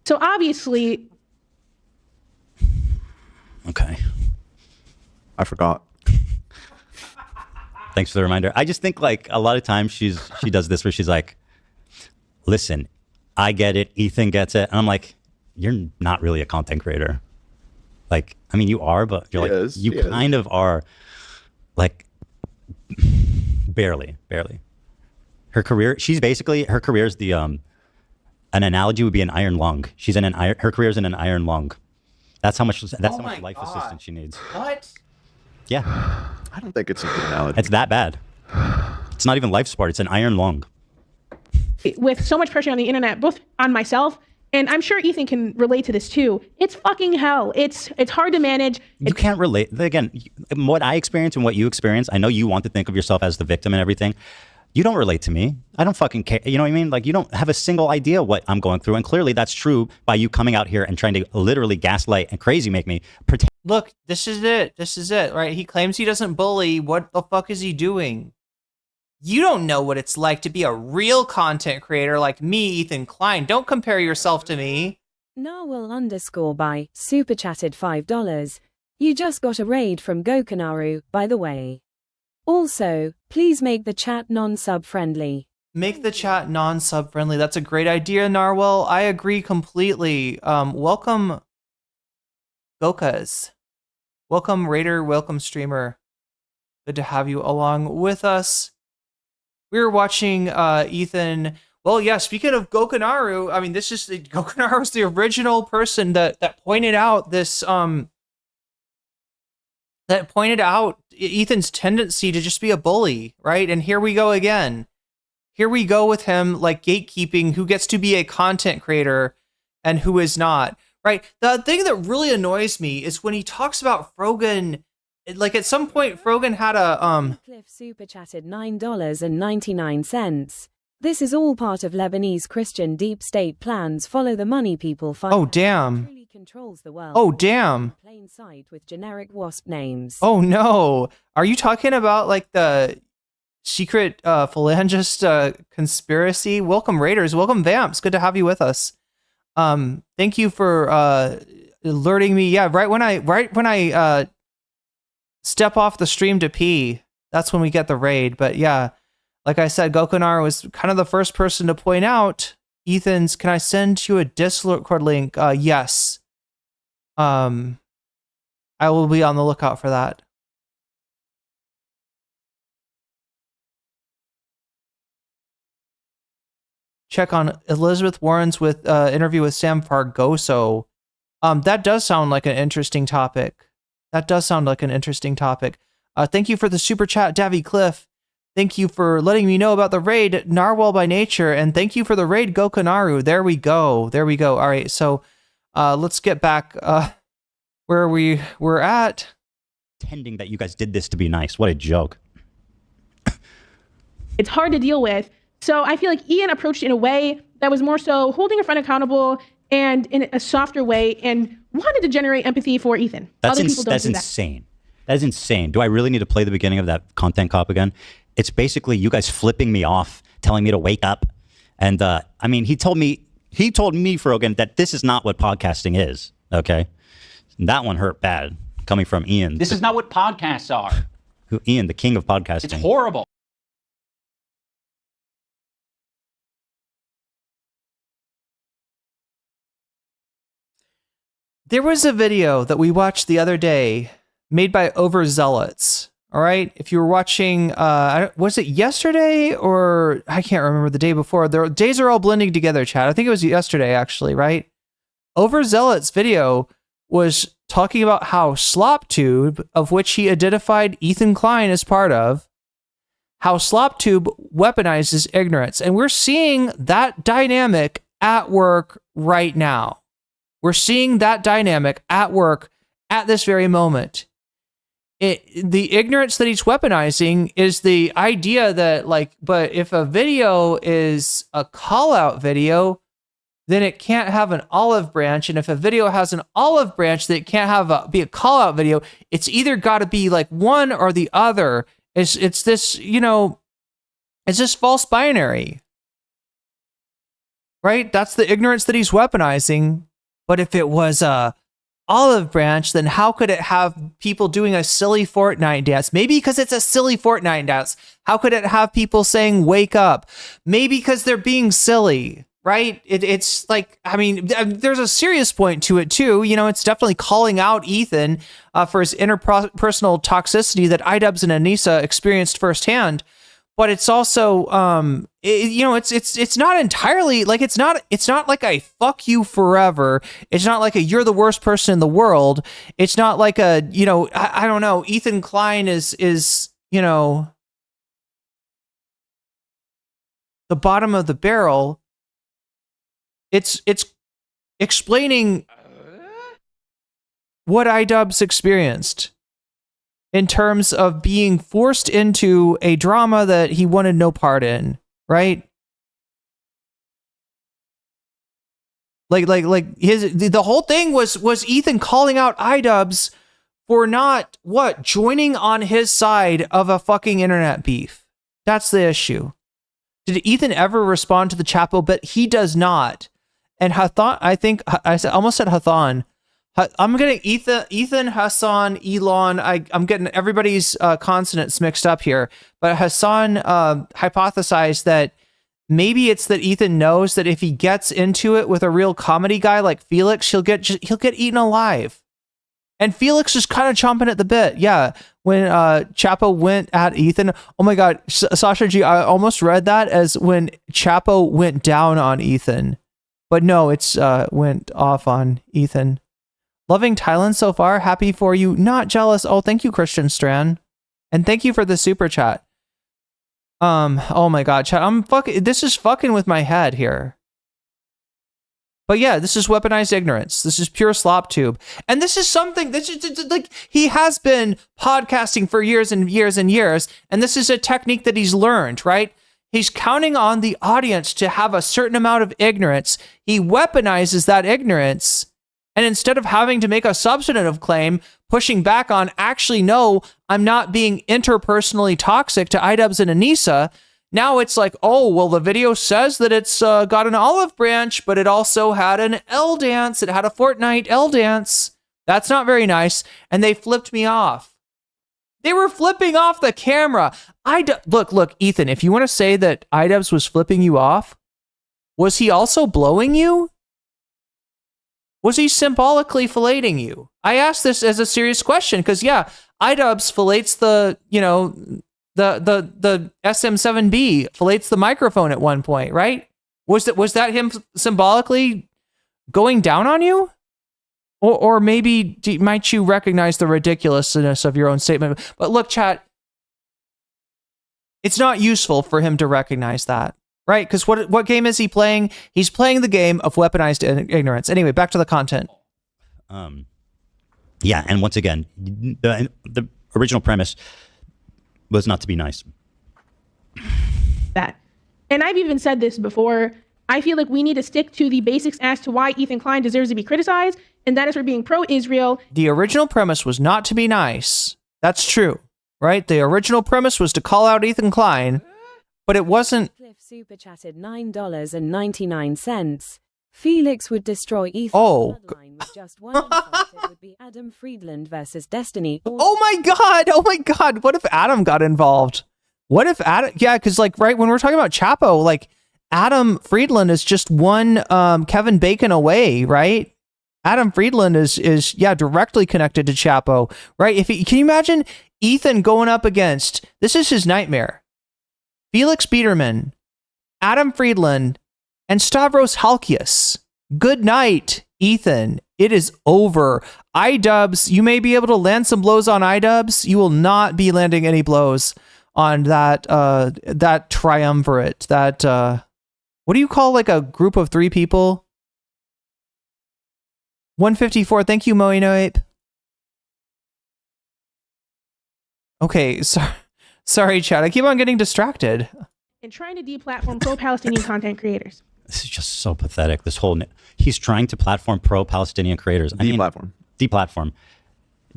So obviously... Okay. I forgot. Thanks for the reminder. I just think like a lot of times she does this where she's like, listen, I get it. Ethan gets it. And I'm like, you're not really a content creator. Like, I mean, you are, but you're like, you kind of are like barely. Her career, her career is the, an analogy would be an iron lung. Her career is in an iron lung. That's how much life assistance she needs. What? Yeah. I don't think it's a good analogy. It's that bad. It's not even life support. It's an iron lung. With so much pressure on the internet, both on myself, and I'm sure Ethan can relate to this too. It's fucking hell. It's hard to manage. You can't relate. Again, what I experience and what you experience, I know you want to think of yourself as the victim and everything. You don't relate to me. I don't fucking care. You know what I mean? Like, you don't have a single idea what I'm going through. And clearly that's true by you coming out here and trying to literally gaslight and crazy make me pretend. Look, this is it, right? He claims he doesn't bully. What the fuck is he doing? You don't know what it's like to be a real content creator like me, Ethan Klein. Don't compare yourself to me. Narwhal_by super chatted $5. You just got a raid from Gokanaru, by the way. Also, please make the chat non-sub friendly. Make the chat non-sub friendly. That's a great idea, Narwhal. I agree completely. Welcome, Gokas. Welcome, Raider. Welcome, streamer. Good to have you along with us. We were watching Ethan. Well, yeah, speaking of Gokanaru, I mean, Gokanaru was the original person that pointed out this, Ethan's tendency to just be a bully, right? And here we go again. Here we go with him like gatekeeping who gets to be a content creator and who is not, right? The thing that really annoys me is when he talks about Frogan, like at some point Frogan had a Cliff super chatted $9.99. This is all part of Lebanese Christian deep state plans. Follow the money people find. Oh damn. Really controls the world. Oh damn. Plain sight with generic wasp names. Oh no. Are you talking about like the secret phalangist conspiracy? Welcome Raiders, welcome Vamps. Good to have you with us. Thank you for alerting me. Yeah, right when I step off the stream to pee, that's when we get the raid. But yeah, like I said, Gokunar was kind of the first person to point out Ethan's. Can I send you a Discord link? Yes. I will be on the lookout for that. Check on Elizabeth Warren's interview with Sam Fargoso. That does sound like an interesting topic. Thank you for the super chat, Davy Cliff. Thank you for letting me know about the raid, Narwhal by Nature, and thank you for the raid, Gokanaru. There we go. All right, so let's get back where we were at. Pretending that you guys did this to be nice. What a joke. It's hard to deal with. So I feel like Ian approached it in a way that was more so holding a friend accountable and in a softer way and wanted to generate empathy for Ethan. That's Other people don't do that. insane. That is insane. Do I really need to play the beginning of that content cop again? It's basically you guys flipping me off, telling me to wake up. And I mean, he told me, Frogan, that this is not what podcasting is. Okay. And that one hurt bad coming from Ian. This is not what podcasts are. Ian, the king of podcasting. It's horrible. There was a video that we watched the other day made by Overzealots. All right. If you were watching, was it yesterday or I can't remember the day before. The days are all blending together, Chad. I think it was yesterday, actually, right? Overzealots video was talking about how SlopTube, of which he identified Ethan Klein as part of, how SlopTube weaponizes ignorance. And we're seeing that dynamic at work right now. We're seeing that dynamic at work at this very moment. The ignorance that he's weaponizing is the idea that, like, but if a video is a call-out video, then it can't have an olive branch. And if a video has an olive branch, then it can't be a call-out video. It's either got to be like one or the other. It's this, it's this false binary. Right? That's the ignorance that he's weaponizing. But if it was a olive branch, then how could it have people doing a silly Fortnite dance? Maybe because it's a silly Fortnite dance. How could it have people saying wake up? Maybe because they're being silly, right? It's like, I mean, there's a serious point to it too. It's definitely calling out Ethan for his interpersonal toxicity that Idubbbz and Anissa experienced firsthand. But it's also, it's not entirely like it's not like a fuck you forever. It's not like a you're the worst person in the world. It's not like a I don't know. Ethan Klein is the bottom of the barrel. It's explaining what Idubbbz experienced in terms of being forced into a drama that he wanted no part in, right? Like the whole thing was Ethan calling out Idubbbz for not joining on his side of a fucking internet beef. That's the issue. Did Ethan ever respond to the Chapo? But he does not. And Hathan, I think I almost said Hathan. I'm getting Ethan, Hassan, Elon. I'm getting everybody's consonants mixed up here. But Hassan hypothesized that maybe it's that Ethan knows that if he gets into it with a real comedy guy like Felix, he'll get eaten alive. And Felix is kind of chomping at the bit. Yeah, when Chapo went at Ethan. Oh my God, Sasha G, I almost read that as when Chapo went down on Ethan. But no, it's went off on Ethan. Loving Thailand so far. Happy for you. Not jealous. Oh, thank you, Christian Strand. And thank you for the super chat. Oh my God, chat. This is fucking with my head here. But yeah, this is weaponized ignorance. This is pure SlopTube. And this is something that like he has been podcasting for years and years and years. And this is a technique that he's learned, right? He's counting on the audience to have a certain amount of ignorance. He weaponizes that ignorance. And instead of having to make a substantive claim, pushing back on, actually, no, I'm not being interpersonally toxic to Idubbbz and Anissa, now it's like, oh, well, the video says that it's got an olive branch, but it also had an L dance. It had a Fortnite L dance. That's not very nice. And they flipped me off. They were flipping off the camera. Look, Ethan, if you want to say that Idubbbz was flipping you off, was he also blowing you? Was he symbolically filleting you? I asked this as a serious question because, yeah, Idubbbz fillets the SM7B, fillets the microphone at one point, right? Was that him symbolically going down on you? Or maybe might you recognize the ridiculousness of your own statement? But look, chat, it's not useful for him to recognize that, right? Because what game is he playing? He's playing the game of weaponized ignorance. Anyway, back to the content. Yeah, and once again, the original premise was not to be nice. That. And I've even said this before. I feel like we need to stick to the basics as to why Ethan Klein deserves to be criticized, and that is for being pro-Israel. The original premise was not to be nice. That's true, right? The original premise was to call out Ethan Klein, but it wasn't. Cliff super chatted $9.99. Felix would destroy Ethan's bloodline with just one insult. It would be Adam Friedland versus Destiny. Oh my god! What if Adam got involved? What if Adam? Yeah, because like right when we're talking about Chapo, like Adam Friedland is just one Kevin Bacon away, right? Adam Friedland is directly connected to Chapo, right? Can you imagine Ethan going up against, this is his nightmare, Felix Biederman, Adam Friedland, and Stavros Halkias. Good night, Ethan. It is over. iDubbz, you may be able to land some blows on iDubbz. You will not be landing any blows on that that triumvirate. That what do you call like a group of 3 people? 154. Thank you, Moinoape. Okay, sorry, Chad. I keep on getting distracted. And trying to deplatform pro-Palestinian content creators. This is just so pathetic. This whole he's trying to platform pro-Palestinian creators. Deplatform.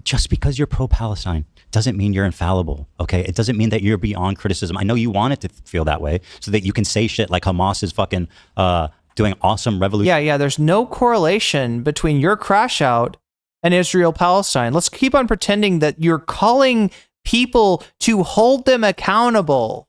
Just because you're pro-Palestine doesn't mean you're infallible. Okay, it doesn't mean that you're beyond criticism. I know you want it to feel that way, so that you can say shit like Hamas is fucking doing awesome revolution. Yeah. There's no correlation between your crash out and Israel-Palestine. Let's keep on pretending that you're calling people to hold them accountable,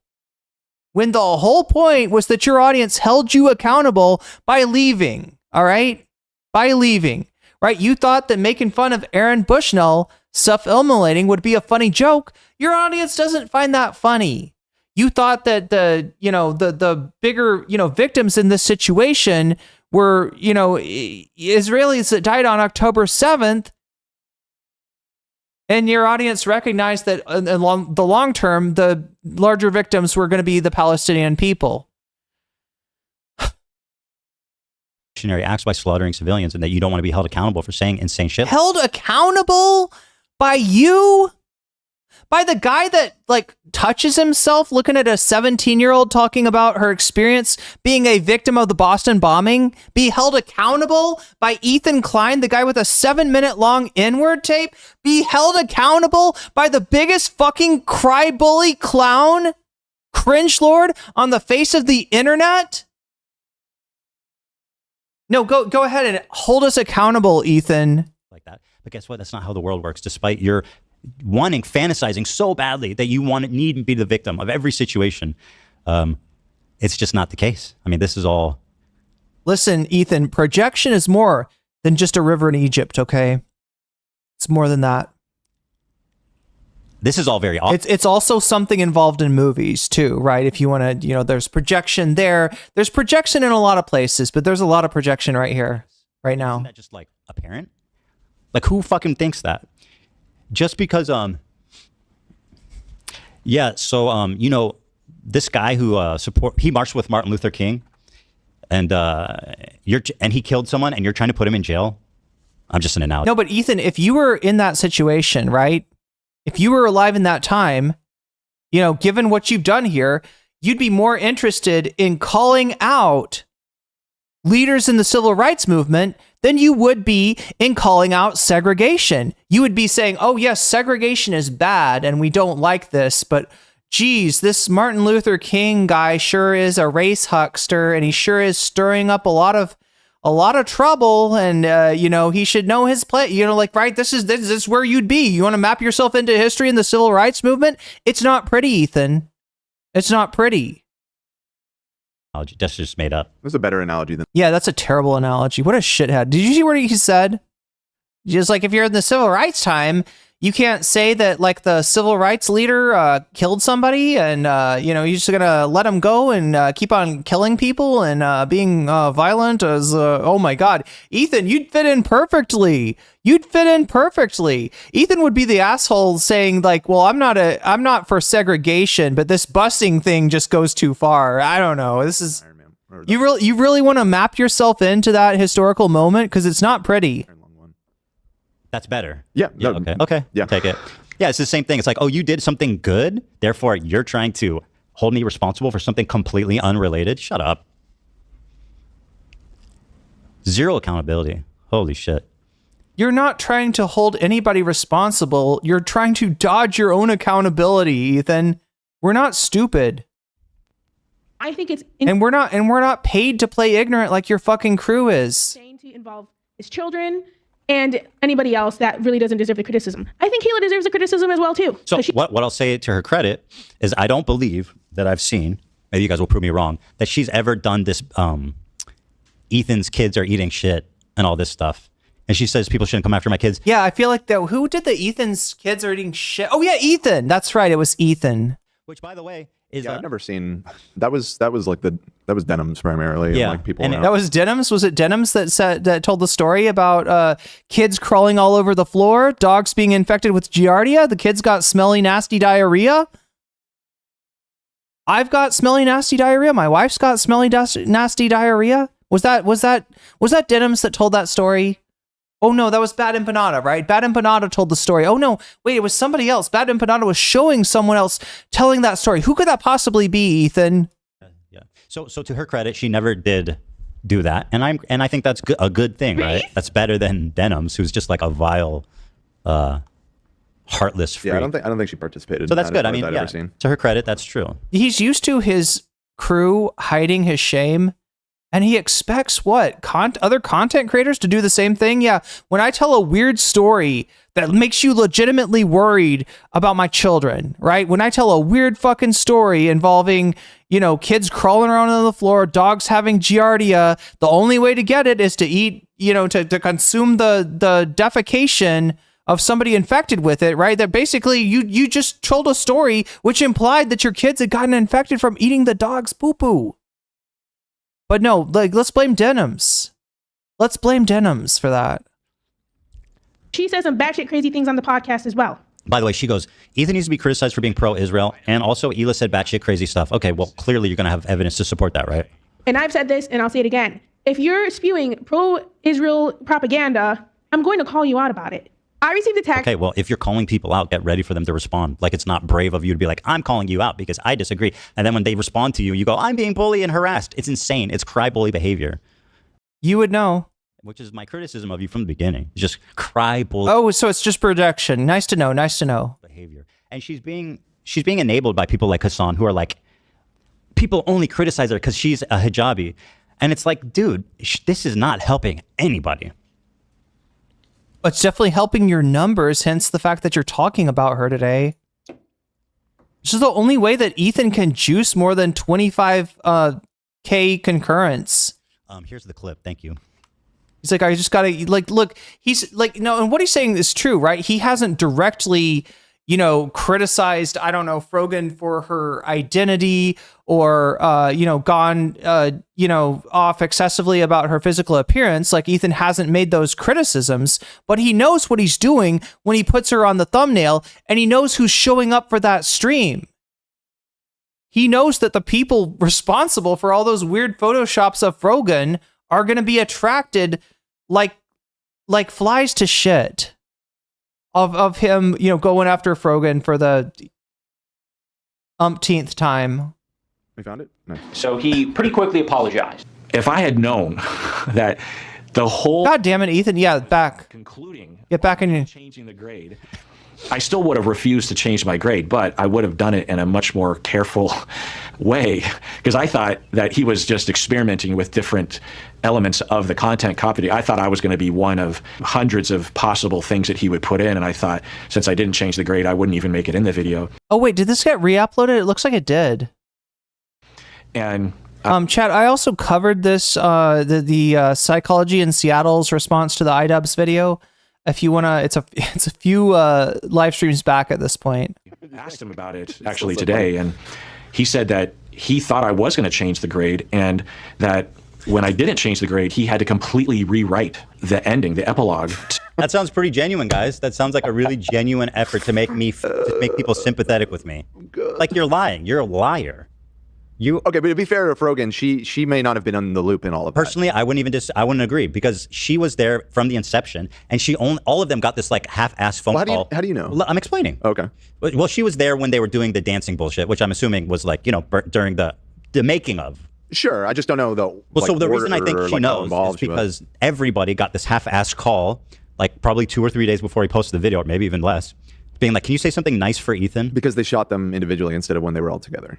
when the whole point was that your audience held you accountable by leaving, all right? By leaving, right? You thought that making fun of Aaron Bushnell self-immolating would be a funny joke. Your audience doesn't find that funny. You thought that the bigger, victims in this situation were, Israelis that died on October 7th, and your audience recognized that in the long term, the larger victims were going to be the Palestinian people. Acts by slaughtering civilians, and that you don't want to be held accountable for saying insane shit. Held accountable by you? By the guy that like touches himself looking at a 17-year-old talking about her experience being a victim of the Boston bombing? Be held accountable by Ethan Klein, the guy with a 7-minute long N-word tape? Be held accountable by the biggest fucking crybully clown cringe lord on the face of the internet? No, go ahead and hold us accountable, Ethan. Like that. But guess what? That's not how the world works. Despite your fantasizing so badly that you need to be the victim of every situation, it's just not the case. I mean, this is all. Listen, Ethan, projection is more than just a river in Egypt, okay? It's more than that. This is all very awesome. It's also something involved in movies too, right? If you want to, there's projection there. There's projection in a lot of places, but there's a lot of projection right here, right now. Isn't that just like apparent? Like who fucking thinks that? Just because, this guy who he marched with Martin Luther King, and he killed someone, and you're trying to put him in jail. I'm just an analogy. No, but Ethan, if you were in that situation, right? If you were alive in that time, given what you've done here, you'd be more interested in calling out leaders in the civil rights movement than you would be in calling out segregation. You would be saying, oh yes, segregation is bad and we don't like this, but geez, this Martin Luther King guy sure is a race huckster and he sure is stirring up a lot of trouble, and he should know his place. Right, this is where you'd be. You want to map yourself into history in the civil rights movement? It's not pretty, Ethan. It's not pretty. That's just made up. That's a better analogy than. Yeah, that's a terrible analogy. What a shithead. Did you see what he said? Just like if you're in the civil rights time, You can't say that like the civil rights leader killed somebody and, you're just going to let him go and keep on killing people and being violent as, oh my God. Ethan, you'd fit in perfectly. Ethan would be the asshole saying like, well, I'm not for segregation, but this busing thing just goes too far. I don't know. This is, you really want to map yourself into that historical moment? Because it's not pretty. That's better. Yeah. Okay. Yeah. Take it. Yeah, it's the same thing. It's like, oh, you did something good, therefore you're trying to hold me responsible for something completely unrelated. Shut up. Zero accountability. Holy shit. You're not trying to hold anybody responsible. You're trying to dodge your own accountability, Ethan. We're not stupid. I think it's and we're not paid to play ignorant like your fucking crew is. insane to involve his children and anybody else that really doesn't deserve the criticism. I think Kayla deserves the criticism as well too. So what I'll say to her credit is I don't believe that I've seen, maybe you guys will prove me wrong, that she's ever done this Ethan's kids are eating shit and all this stuff. And she says people shouldn't come after my kids. Yeah, I feel like who did the Ethan's kids are eating shit? Oh yeah, Ethan. That's right. It was Ethan. Which, by the way, is I've never seen that was Denham's primarily. Yeah, and, like, people. and that was Denham's. Was it Denham's that told the story about kids crawling all over the floor, dogs being infected with giardia? The kids got smelly, nasty diarrhea. I've got smelly, nasty diarrhea. My wife's got smelly, nasty diarrhea. Was that Denham's that told that story? Oh no, that was Bad Empanada, right? Bad Empanada told the story. Oh no, wait, it was somebody else. Bad Empanada was showing someone else telling that story. Who could that possibly be, Ethan? Yeah. So to her credit, she never did do that, and I think that's a good thing, right? That's better than Denham's, who's just like a vile, heartless freak. Yeah, I don't think she participated. So that's good. I mean, ever seen. To her credit, that's true. He's used to his crew hiding his shame. And he expects what? Other content creators to do the same thing? Yeah. When I tell a weird story that makes you legitimately worried about my children, right? When I tell a weird fucking story involving, kids crawling around on the floor, dogs having giardia, the only way to get it is to eat, to consume the defecation of somebody infected with it, right? That basically you just told a story which implied that your kids had gotten infected from eating the dog's poo-poo. But no, like, let's blame Denham's. Let's blame Denham's for that. She says some batshit crazy things on the podcast as well. By the way, she goes, Ethan needs to be criticized for being pro-Israel, and also Hila said batshit crazy stuff. Okay, well, clearly you're going to have evidence to support that, right? And I've said this, and I'll say it again. If you're spewing pro-Israel propaganda, I'm going to call you out about it. I received a text. Okay, well, if you're calling people out, get ready for them to respond. Like, it's not brave of you to be like, I'm calling you out because I disagree. And then when they respond to you, you go, I'm being bullied and harassed. It's insane. It's crybully behavior. You would know. Which is my criticism of you from the beginning. It's just crybully. Oh, so it's just projection. Nice to know. Nice to know. Behavior. And she's being enabled by people like Hassan who are like, people only criticize her because she's a hijabi. And it's like, dude, this is not helping anybody. It's definitely helping your numbers, hence the fact that you're talking about her today. This is the only way that Ethan can juice more than 25K concurrents. Here's the clip. Thank you. He's like, I just gotta, like, look, he's like, no, and what he's saying is true, right? He hasn't directly, criticized, I don't know, Frogan for her identity or, gone, off excessively about her physical appearance. Like, Ethan hasn't made those criticisms, but he knows what he's doing when he puts her on the thumbnail, and he knows who's showing up for that stream. He knows that the people responsible for all those weird photoshops of Frogan are going to be attracted like flies to shit. Of him, going after Frogan for the umpteenth time. We found it? Nice. So he pretty quickly apologized. If I had known that the whole... God damn it, Ethan. Yeah, back. Concluding... Get back in here. Changing the grade... I still would have refused to change my grade, but I would have done it in a much more careful way because I thought that he was just experimenting with different elements of the content copy. I thought I was going to be one of hundreds of possible things that he would put in, and I thought since I didn't change the grade, I wouldn't even make it in the video. Oh wait, did this get re-uploaded? It looks like it did. And Chad, I also covered this the Psychology in Seattle's response to the iDubbz video. If you wanna, it's a few live streams back at this point. I asked him about it actually today, and he said that he thought I was going to change the grade, and that when I didn't change the grade, he had to completely rewrite the ending, the epilogue. That sounds pretty genuine, guys. That sounds like a really genuine effort to make people sympathetic with me. Like, you're lying. You're a liar. Okay, but to be fair to Frogan, she may not have been on the loop in all of that. Personally, I wouldn't agree, because she was there from the inception, and all of them got this like half-assed phone call. How do you know? Well, I'm explaining. Okay. Well, she was there when they were doing the dancing bullshit, which I'm assuming was like, during the making of. Sure, I just don't know though. Well, so the reason I think she knows is because everybody got this half-assed call, like probably 2 or 3 days before he posted the video, or maybe even less, being like, "Can you say something nice for Ethan?" Because they shot them individually instead of when they were all together.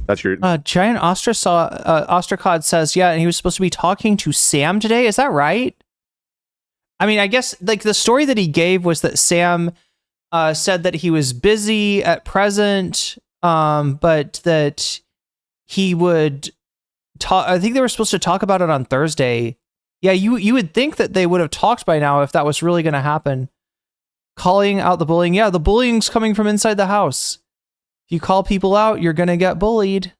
That's your Giant Ostracod says, yeah, and he was supposed to be talking to Sam today. Is that right? I mean, I guess like the story that he gave was that Sam said that he was busy at present, but that he would talk. I think they were supposed to talk about it on Thursday. Yeah, you would think that they would have talked by now if that was really going to happen. Calling out the bullying. Yeah, the bullying's coming from inside the house. If you call people out, you're going to get bullied.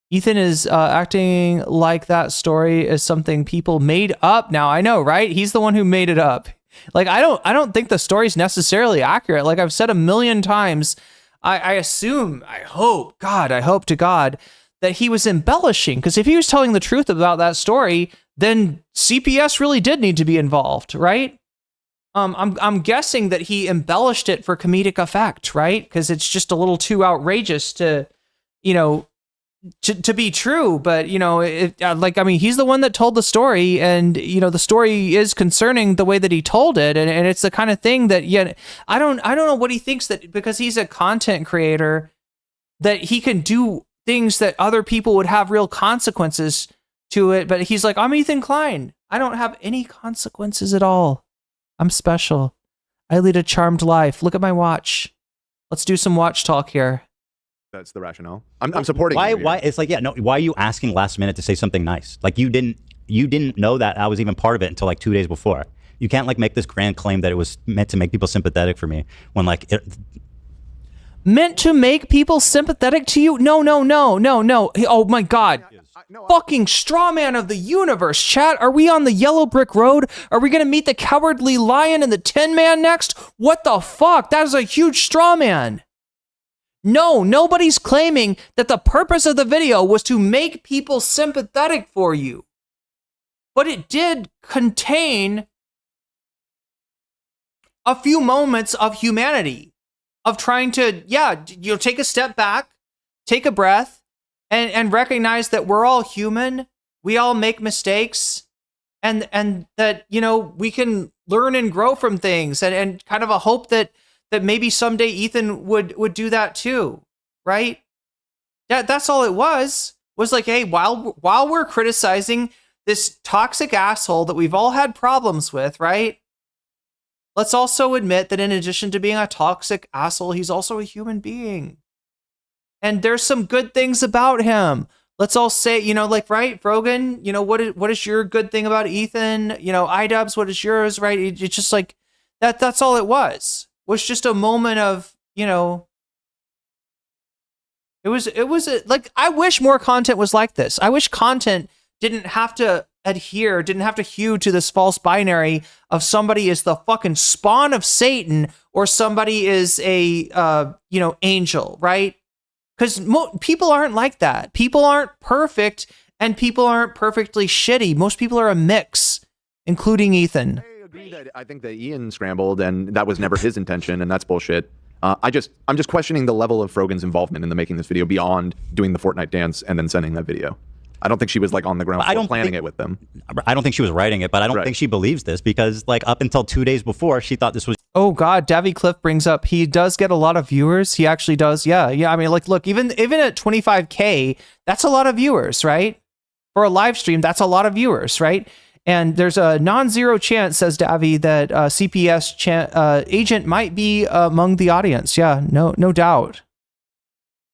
Ethan is acting like that story is something people made up. Now, I know, right? He's the one who made it up. Like, I don't think the story's necessarily accurate. Like I've said a million times, I assume, I hope to God that he was embellishing. Because if he was telling the truth about that story, then CPS really did need to be involved, right? I'm guessing that he embellished it for comedic effect, right? Because it's just a little too outrageous to be true. But he's the one that told the story, and the story is concerning the way that he told it, and it's the kind of thing that I don't know what he thinks, that because he's a content creator that he can do things that other people would have real consequences to it. But he's like, I'm Ethan Klein. I don't have any consequences at all. I'm special. I lead a charmed life. Look at my watch. Let's do some watch talk here. That's the rationale. I'm supporting. Why? It's like, why are you asking last minute to say something nice? Like you didn't know that I was even part of it until like 2 days before. You can't like make this grand claim that it was meant to make people sympathetic for me when like meant to make people sympathetic to you? No. Oh my God. Fucking straw man of the universe, chat. Are we on the yellow brick road? Are we going to meet the cowardly lion and the Tin Man next? What the fuck? That is a huge straw man. No, nobody's claiming that the purpose of the video was to make people sympathetic for you. But it did contain a few moments of humanity, of trying to, take a step back, take a breath, and recognize that we're all human. We all make mistakes, and that, we can learn and grow from things, and kind of a hope that maybe someday Ethan would do that too, right? That's all it was like, hey, while we're criticizing this toxic asshole that we've all had problems with, right? Let's also admit that in addition to being a toxic asshole, he's also a human being. And there's some good things about him. Let's all say, right, Frogan, what is your good thing about Ethan? iDubbz, what is yours, right? It's just like, that's all it was just a moment of, it was like, I wish more content was like this. I wish content didn't have to hew to this false binary of somebody is the fucking spawn of Satan or somebody is a, angel, right? Because people aren't like that. People aren't perfect, and people aren't perfectly shitty. Most people are a mix, including Ethan. I agree that I think that Ian scrambled, and that was never his intention, and that's bullshit. I'm just questioning the level of Frogan's involvement in the making this video beyond doing the Fortnite dance and then sending that video. I don't think she was like on the ground planning it with them. I don't think she was writing it, but I don't think she believes this, because like up until 2 days before, she thought this was. Oh God, Davy Cliff brings up, he does get a lot of viewers. He actually does. Yeah. I mean, like, look, even at 25K, that's a lot of viewers, right? For a live stream, that's a lot of viewers, right? And there's a non-zero chance, says Davy, that CPS agent might be among the audience. Yeah, no doubt.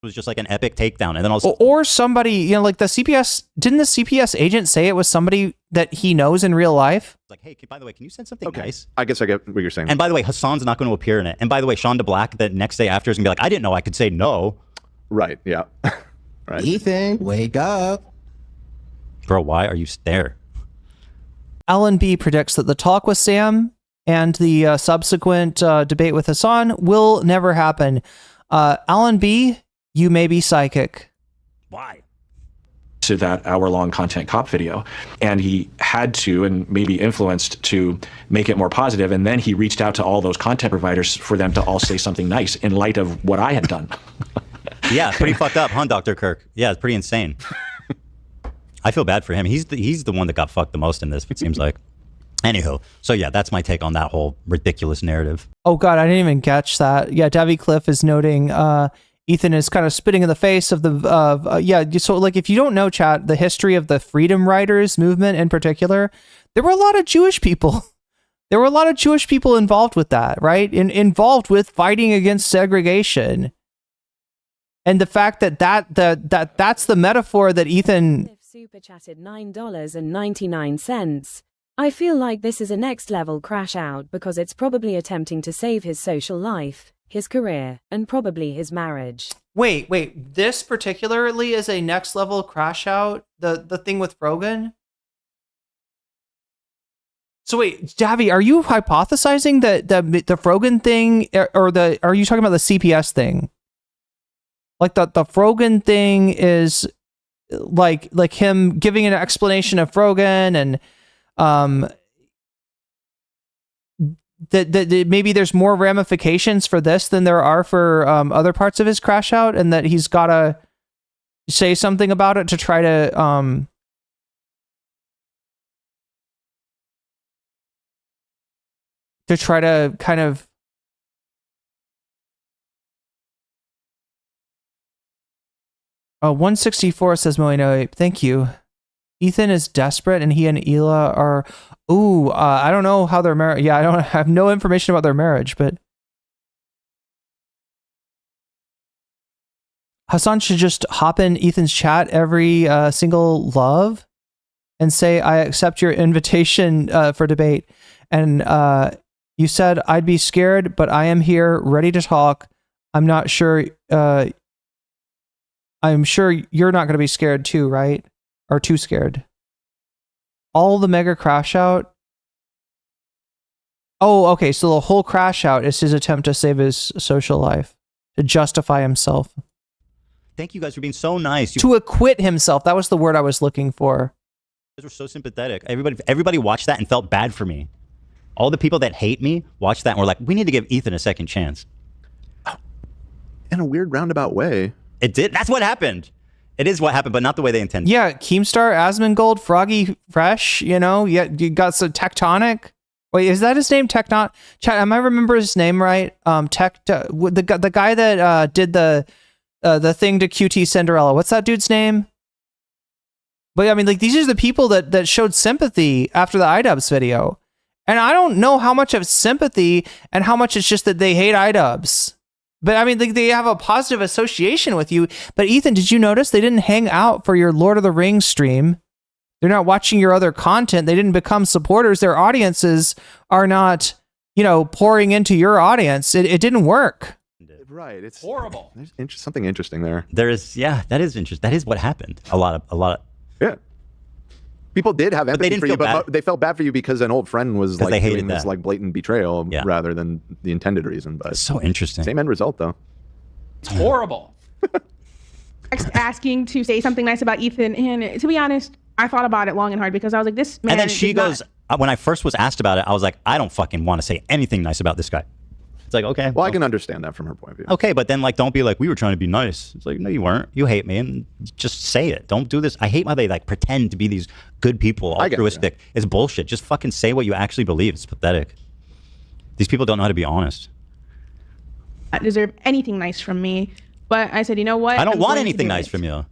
was just like an epic takedown. And then also, or somebody, you know, like the CPS, didn't the CPS agent say it was somebody that he knows in real life? Like, hey, by the way, can you send something nice? I guess I get what you're saying. And by the way, Hassan's not going to appear in it. And by the way, Sean DeBlack, the next day after, is going to be like, I didn't know I could say no. Right, yeah. Right. Ethan, wake up. Bro, why are you there? Alan B predicts that the talk with Sam and the subsequent debate with Hassan will never happen. Alan B, you may be psychic. Why? To that hour-long content cop video, and he had to, and maybe influenced to make it more positive, and then he reached out to all those content providers for them to all say something nice in light of what I had done. Yeah, pretty fucked up, huh, Dr. Kirk? Yeah, it's pretty insane. I feel bad for him. He's the one that got fucked the most in this, it seems like. Anywho, so yeah, that's my take on that whole ridiculous narrative. Oh God, I didn't even catch that. Yeah, Davy Cliff is noting Ethan is kind of spitting in the face of the yeah. So like, if you don't know, chat, the history of the Freedom Riders movement in particular, there were a lot of Jewish people. There were a lot of Jewish people involved with that, right? Involved with fighting against segregation. And the fact that that's the metaphor that Ethan super chatted $9.99. I feel like this is a next level crash out because it's probably attempting to save his social life, his career, and probably his marriage. Wait, this particularly is a next level crash out? The thing with Frogan? So wait, Davy, are you hypothesizing that the Frogan thing, or are you talking about the CPS thing? Like the Frogan thing is like him giving an explanation of Frogan, and that maybe there's more ramifications for this than there are for other parts of his crash out, and that he's got to say something about it to try to kind of 164 says Moino. Thank you. Ethan is desperate, and he and Hila are. Ooh, I don't know how they're married. Yeah, I have no information about their marriage, but Hassan should just hop in Ethan's chat every single love and say, "I accept your invitation for debate." And you said I'd be scared, but I am here, ready to talk. I'm not sure. I'm sure you're not going to be scared too, right? Or too scared. All the mega crash out. Oh, okay. So the whole crash out is his attempt to save his social life, to justify himself. Thank you guys for being so nice. To acquit himself. That was the word I was looking for. You guys were so sympathetic. Everybody watched that and felt bad for me. All the people that hate me watched that and were like, we need to give Ethan a second chance. In a weird roundabout way. It did. That's what happened. It is what happened, but not the way they intended. Yeah, Keemstar, Asmongold, Froggy Fresh, you know, you got some Tectonic. Wait, is that his name? Tectonic? Chat, am I remember his name right? The guy that did the thing to QT Cinderella. What's that dude's name? But I mean, like, these are the people that showed sympathy after the iDubbz video. And I don't know how much of sympathy and how much it's just that they hate iDubbz. But I mean, they have a positive association with you. But Ethan, did you notice they didn't hang out for your Lord of the Rings stream? They're not watching your other content. They didn't become supporters. Their audiences are not, you know, pouring into your audience. It didn't work. Right. It's horrible. There's something interesting there. There is, yeah, that is interesting. That is what happened. A lot of. Yeah. People did have empathy for you, but they felt bad for you because an old friend was like doing this like blatant betrayal rather than the intended reason. But it's so interesting. Same end result though. It's horrible. Asking to say something nice about Ethan, and to be honest, I thought about it long and hard because I was like, this man. And then she goes, when I first was asked about it, I was like, I don't fucking want to say anything nice about this guy. It's like, okay. Well, I can understand that from her point of view. Okay, but then like, don't be like, we were trying to be nice. It's like, no, you weren't. You hate me, and just say it. Don't do this. I hate how they like pretend to be these good people, altruistic. It's bullshit. Just fucking say what you actually believe. It's pathetic. These people don't know how to be honest. I deserve anything nice from me, but I said, you know what? I don't want anything nice from you.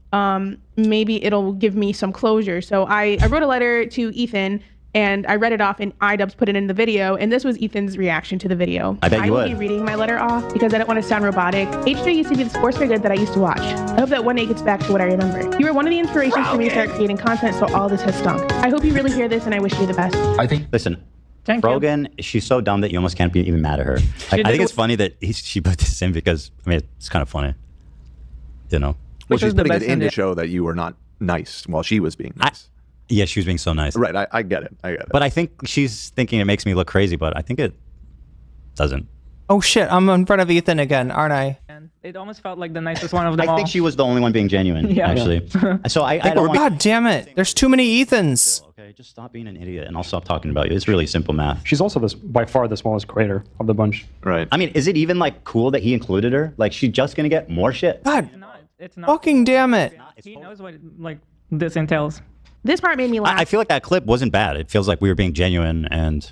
Maybe it'll give me some closure. So I wrote a letter to Ethan, and I read it off, and iDubbz put it in the video, and this was Ethan's reaction to the video. I bet you will would. be reading my letter off because I don't want to sound robotic. H3 used to be the sports figure that I used to watch. I hope that one day it gets back to what I remember. You were one of the inspirations for me to start creating content, so all this has stunk. I hope you really hear this, and I wish you the best. I think. Listen. Frogan, she's so dumb that you almost can't be even mad at her. I think it's funny that she put this in because, I mean, it's kind of funny. You know? Well, she's putting it in to show that you were not nice while she was being nice. Yeah, she was being so nice. Right, I get it. I get it. But I think she's thinking it makes me look crazy, but I think it doesn't. Oh shit, I'm in front of Ethan again, aren't I? It almost felt like the nicest one of them all. I think she was the only one being genuine, Yeah. actually. So I don't want... God damn it. There's too many Ethans. Okay, just stop being an idiot and I'll stop talking about you. It's really simple math. She's also by far the smallest creator of the bunch. Right. I mean, is it even like cool that he included her? Like, she's just gonna get more shit? God, It's not. fucking damn it. He knows what like this entails. This part made me laugh. I feel like that clip wasn't bad. It feels like we were being genuine and...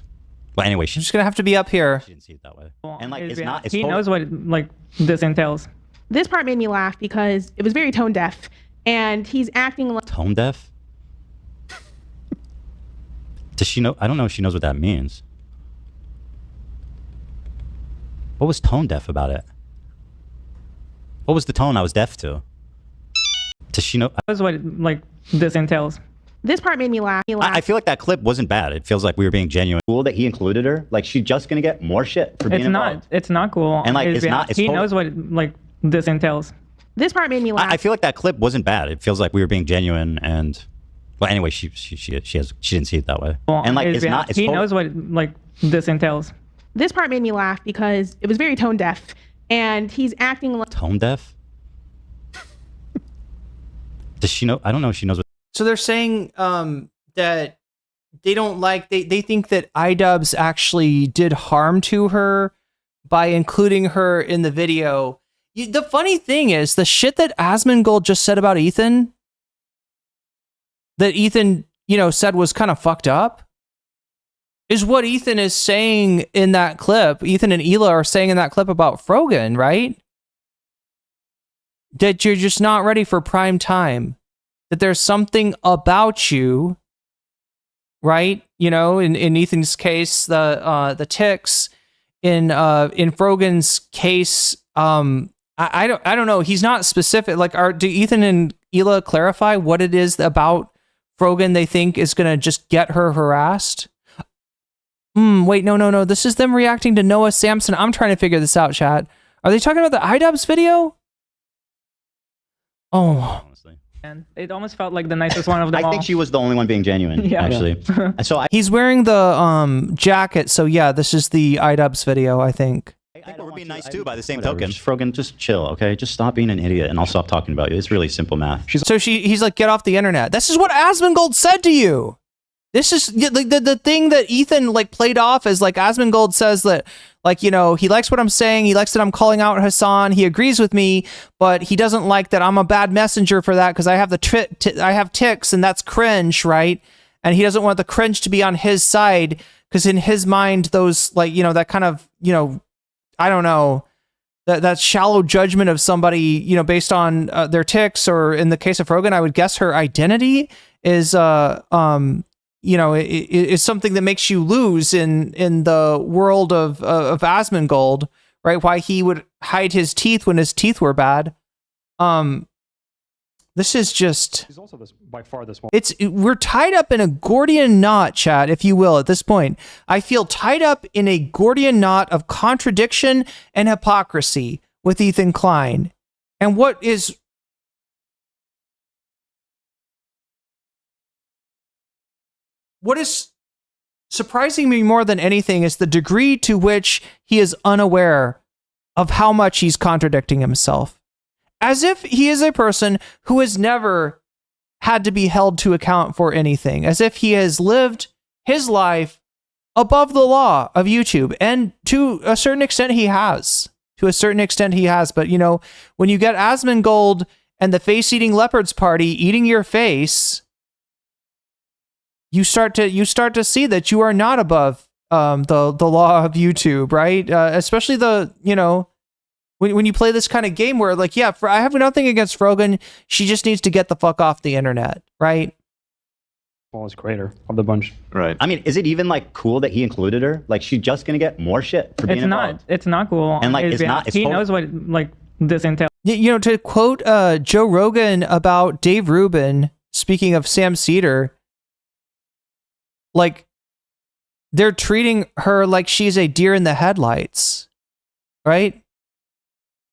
Well, anyway, she's just gonna have to be up here. She didn't see it that way. And like, it's not... It's He knows what like this entails. This part made me laugh because it was very tone deaf, and he's acting like Tone deaf? Does she know? I don't know if she knows what that means. What was tone deaf about it? What was the tone I was deaf to? Does she know? Knows what like this entails. This part made me laugh. I feel like that clip wasn't bad. It feels like we were being genuine. Cool that he included her. Like, she's just gonna get more shit for being It's involved. not. It's not cool. And like, it's not. It's he total- knows what like this entails. This part made me laugh. I feel like that clip wasn't bad. It feels like we were being genuine and. Well, anyway, she didn't see it that way. And like, it's not. It's he total- knows what like this entails. This part made me laugh because it was very tone deaf, and he's acting like Tone deaf? Does she know? I don't know if she knows what. So they're saying that they don't like, they think that iDubbz actually did harm to her by including her in the video. The funny thing is, the shit that Asmongold just said about Ethan, that Ethan, you know, said was kind of fucked up, is what Ethan is saying in that clip. Ethan and Hila are saying in that clip about Frogan, right? That you're just not ready for prime time. That there's something about you, right? You know, in Ethan's case, the tics. In Frogan's case, I don't know. He's not specific. Like, do Ethan and Hila clarify what it is about Frogan they think is gonna just get her harassed? Wait, no. This is them reacting to Noah Samson. I'm trying to figure this out, chat. Are they talking about the iDubbz video? Oh. And it almost felt like the nicest one of them all. I think she was the only one being genuine, Yeah. actually. So He's wearing the jacket, so yeah, this is the iDubbz video, I think. I think we're being nice too by the same token. Frogan, just chill, okay? Just stop being an idiot and I'll stop talking about you. It's really simple math. So he's like, get off the internet. This is what Asmongold said to you. This is the thing that Ethan like played off as like Asmongold says that, like, you know, he likes what I'm saying. He likes that I'm calling out Hassan. He agrees with me, but he doesn't like that I'm a bad messenger for that because I have I have tics and that's cringe, right? And he doesn't want the cringe to be on his side because in his mind, those like, you know, that kind of, you know, I don't know, that shallow judgment of somebody, you know, based on their tics, or in the case of Frogan, I would guess her identity is you know, is something that makes you lose in the world of Asmongold, right? Why he would hide his teeth when his teeth were bad. This is just. She's also by far the It's smallest. we're tied up in a Gordian knot, chat, if you will. At this point, I feel tied up in a Gordian knot of contradiction and hypocrisy with Ethan Klein, and what is. What is surprising me more than anything is the degree to which he is unaware of how much he's contradicting himself. As if he is a person who has never had to be held to account for anything. As if he has lived his life above the law of YouTube. And to a certain extent he has. But, you know, when you get Asmongold and the face-eating leopards party eating your face, you start to see that you are not above the law of YouTube, right? Especially the, you know, when you play this kind of game where, like, yeah, I have nothing against Frogan. She just needs to get the fuck off the internet, right? Smallest creator of the bunch. Right. I mean, is it even like cool that he included her? Like, she's just gonna get more shit for being It's involved. not. It's not cool. And like, on his it's behalf. not. It's He totally- knows what like this entails. You know, to quote Joe Rogan about Dave Rubin, speaking of Sam Cedar, like, they're treating her like she's a deer in the headlights, right?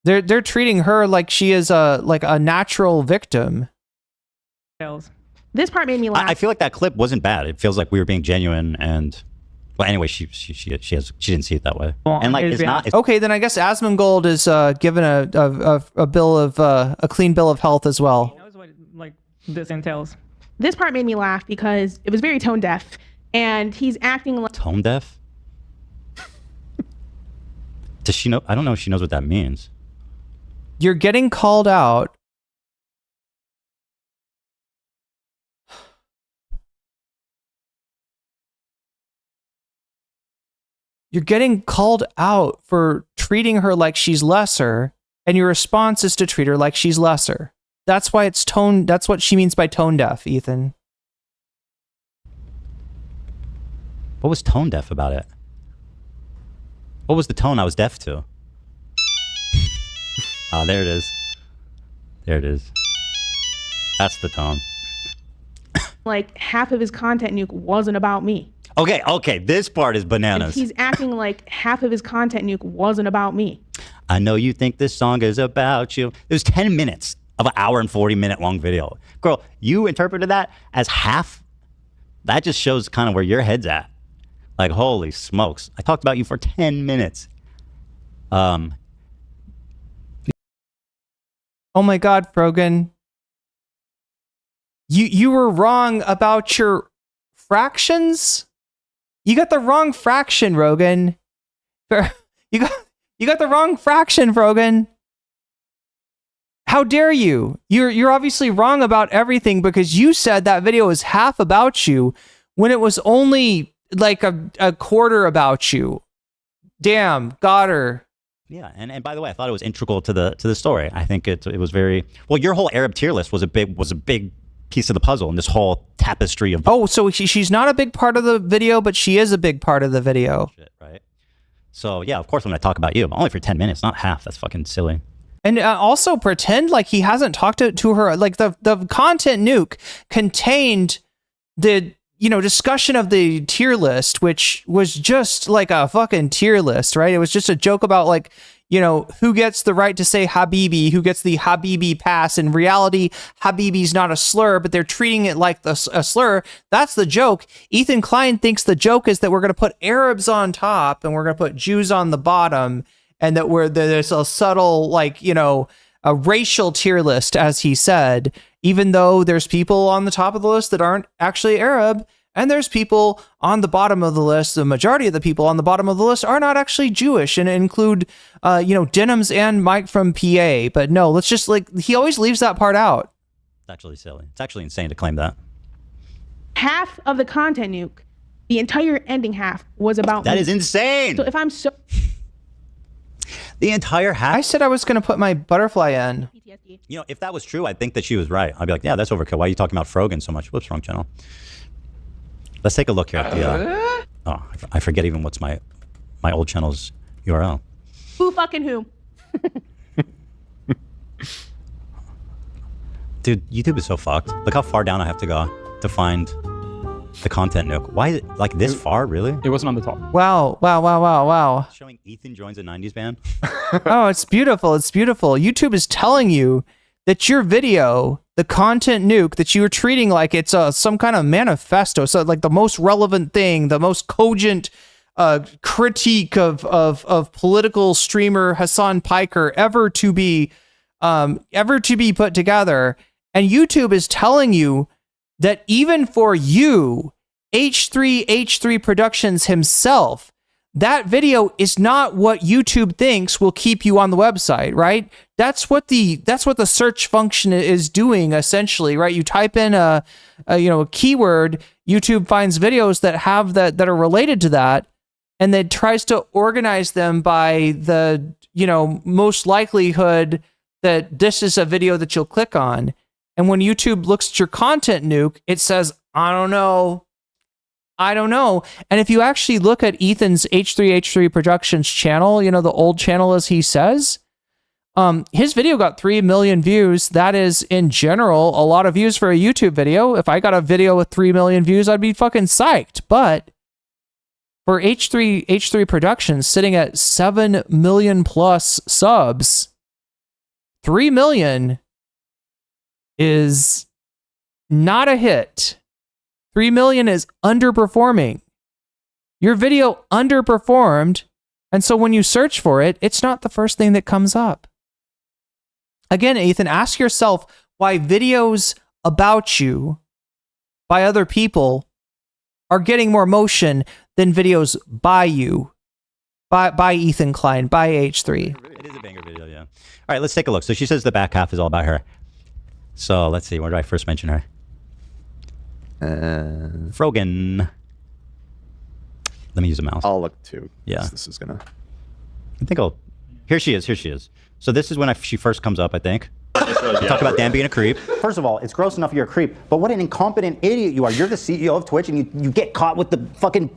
They're treating her like she is a natural victim. This part made me laugh. I feel like that clip wasn't bad. It feels like we were being genuine and. Well, anyway, she didn't see it that way. And like, it's not. It's, Okay, then I guess Asmongold is given a bill of a clean bill of health as well. He knows what like this entails. This part made me laugh because it was very tone deaf, and he's acting like tone deaf. Does she know? I don't know if she knows what that means. You're getting called out. You're getting called out for treating her like she's lesser, and your response is to treat her like she's lesser. That's why it's tone. That's what she means by tone deaf, Ethan. What was tone deaf about it? What was the tone I was deaf to? Ah, there it is. There it is. That's the tone. like half of his content nuke wasn't about me. Okay, this part is And bananas. he's acting like half of his content nuke wasn't about me. I know you think this song is about you. It was 10 minutes of an hour and 40-minute long video. Girl, you interpreted that as half? That just shows kind of where your head's at. Like, holy smokes. I talked about you for 10 minutes. Oh my God, Frogan. You were wrong about your fractions? You got the wrong fraction, Rogan. You got the wrong fraction, Frogan. How dare you? You're obviously wrong about everything because you said that video was half about you when it was only like a quarter about you. Damn, got her. Yeah, and by the way, I thought it was integral to the story. I think it was very well. Your whole Arab tier list was a big piece of the puzzle in this whole tapestry of. Oh, so she's not a big part of the video, but she is a big part of the video. Shit, right? So yeah, of course when I talk about you, but only for 10 minutes, not half. That's fucking silly. And also pretend like he hasn't talked to her. Like the content nuke contained the discussion of the tier list, which was just like a fucking tier list, right? It was just a joke about like, who gets the right to say Habibi, who gets the Habibi pass. In reality, Habibi's not a slur, but they're treating it like a slur. That's the joke. Ethan Klein thinks the joke is that we're going to put Arabs on top and we're going to put Jews on the bottom, and that there's a subtle, a racial tier list, as he said, even though there's people on the top of the list that aren't actually Arab, and there's people on the bottom of the list. The majority of the people on the bottom of the list are not actually Jewish and include, Denims and Mike from PA. But no, let's just he always leaves that part out. It's actually silly. It's actually insane to claim that. Half of the content nuke, the entire ending half, was about me. That is insane. So if I'm so... The entire half. I said I was going to put my butterfly in. If that was true, I'd think that she was right. I'd be like, yeah, that's overkill. Why are you talking about Frogan so much? Whoops, wrong channel. Let's take a look here at the. I forget even what's my old channel's URL. Who fucking who? Dude, YouTube is so fucked. Look how far down I have to go to find the content nuke. Why is it like this far, really? It wasn't on the top. Wow. Showing Ethan joins a 90s band. Oh, it's beautiful. It's beautiful. YouTube is telling you that your video, the content nuke, that you were treating like it's some kind of manifesto. So like the most relevant thing, the most cogent critique of political streamer Hassan Piker ever to be put together. And YouTube is telling you that even for you, H3 Productions himself, that video is not what YouTube thinks will keep you on the website, right? That's what the search function is doing essentially, right? You type in a keyword, YouTube finds videos that have that are related to that, and then tries to organize them by the most likelihood that this is a video that you'll click on. And when YouTube looks at your content nuke, it says, I don't know. And if you actually look at Ethan's H3 Productions channel, you know, the old channel as he says, his video got 3 million views. That is, in general, a lot of views for a YouTube video. If I got a video with 3 million views, I'd be fucking psyched. But for H3 Productions sitting at 7 million plus subs, 3 million is not a hit. 3 million is underperforming. Your video underperformed, and so when you search for it, it's not the first thing that comes up. Again, Ethan, ask yourself why videos about you by other people are getting more motion than videos by you, by Ethan Klein, by H3. It is a banger video, yeah. All right, let's take a look. So she says the back half is all about her. So let's see, where do I first mention her? Frogan. Let me use a mouse. I'll look too. Yeah. This is gonna. I think I'll. Here she is. So this is when she first comes up, I think. Talk about Dan being a creep. First of all, it's gross enough you're a creep, but what an incompetent idiot you are. You're the CEO of Twitch, and you get caught with the fucking.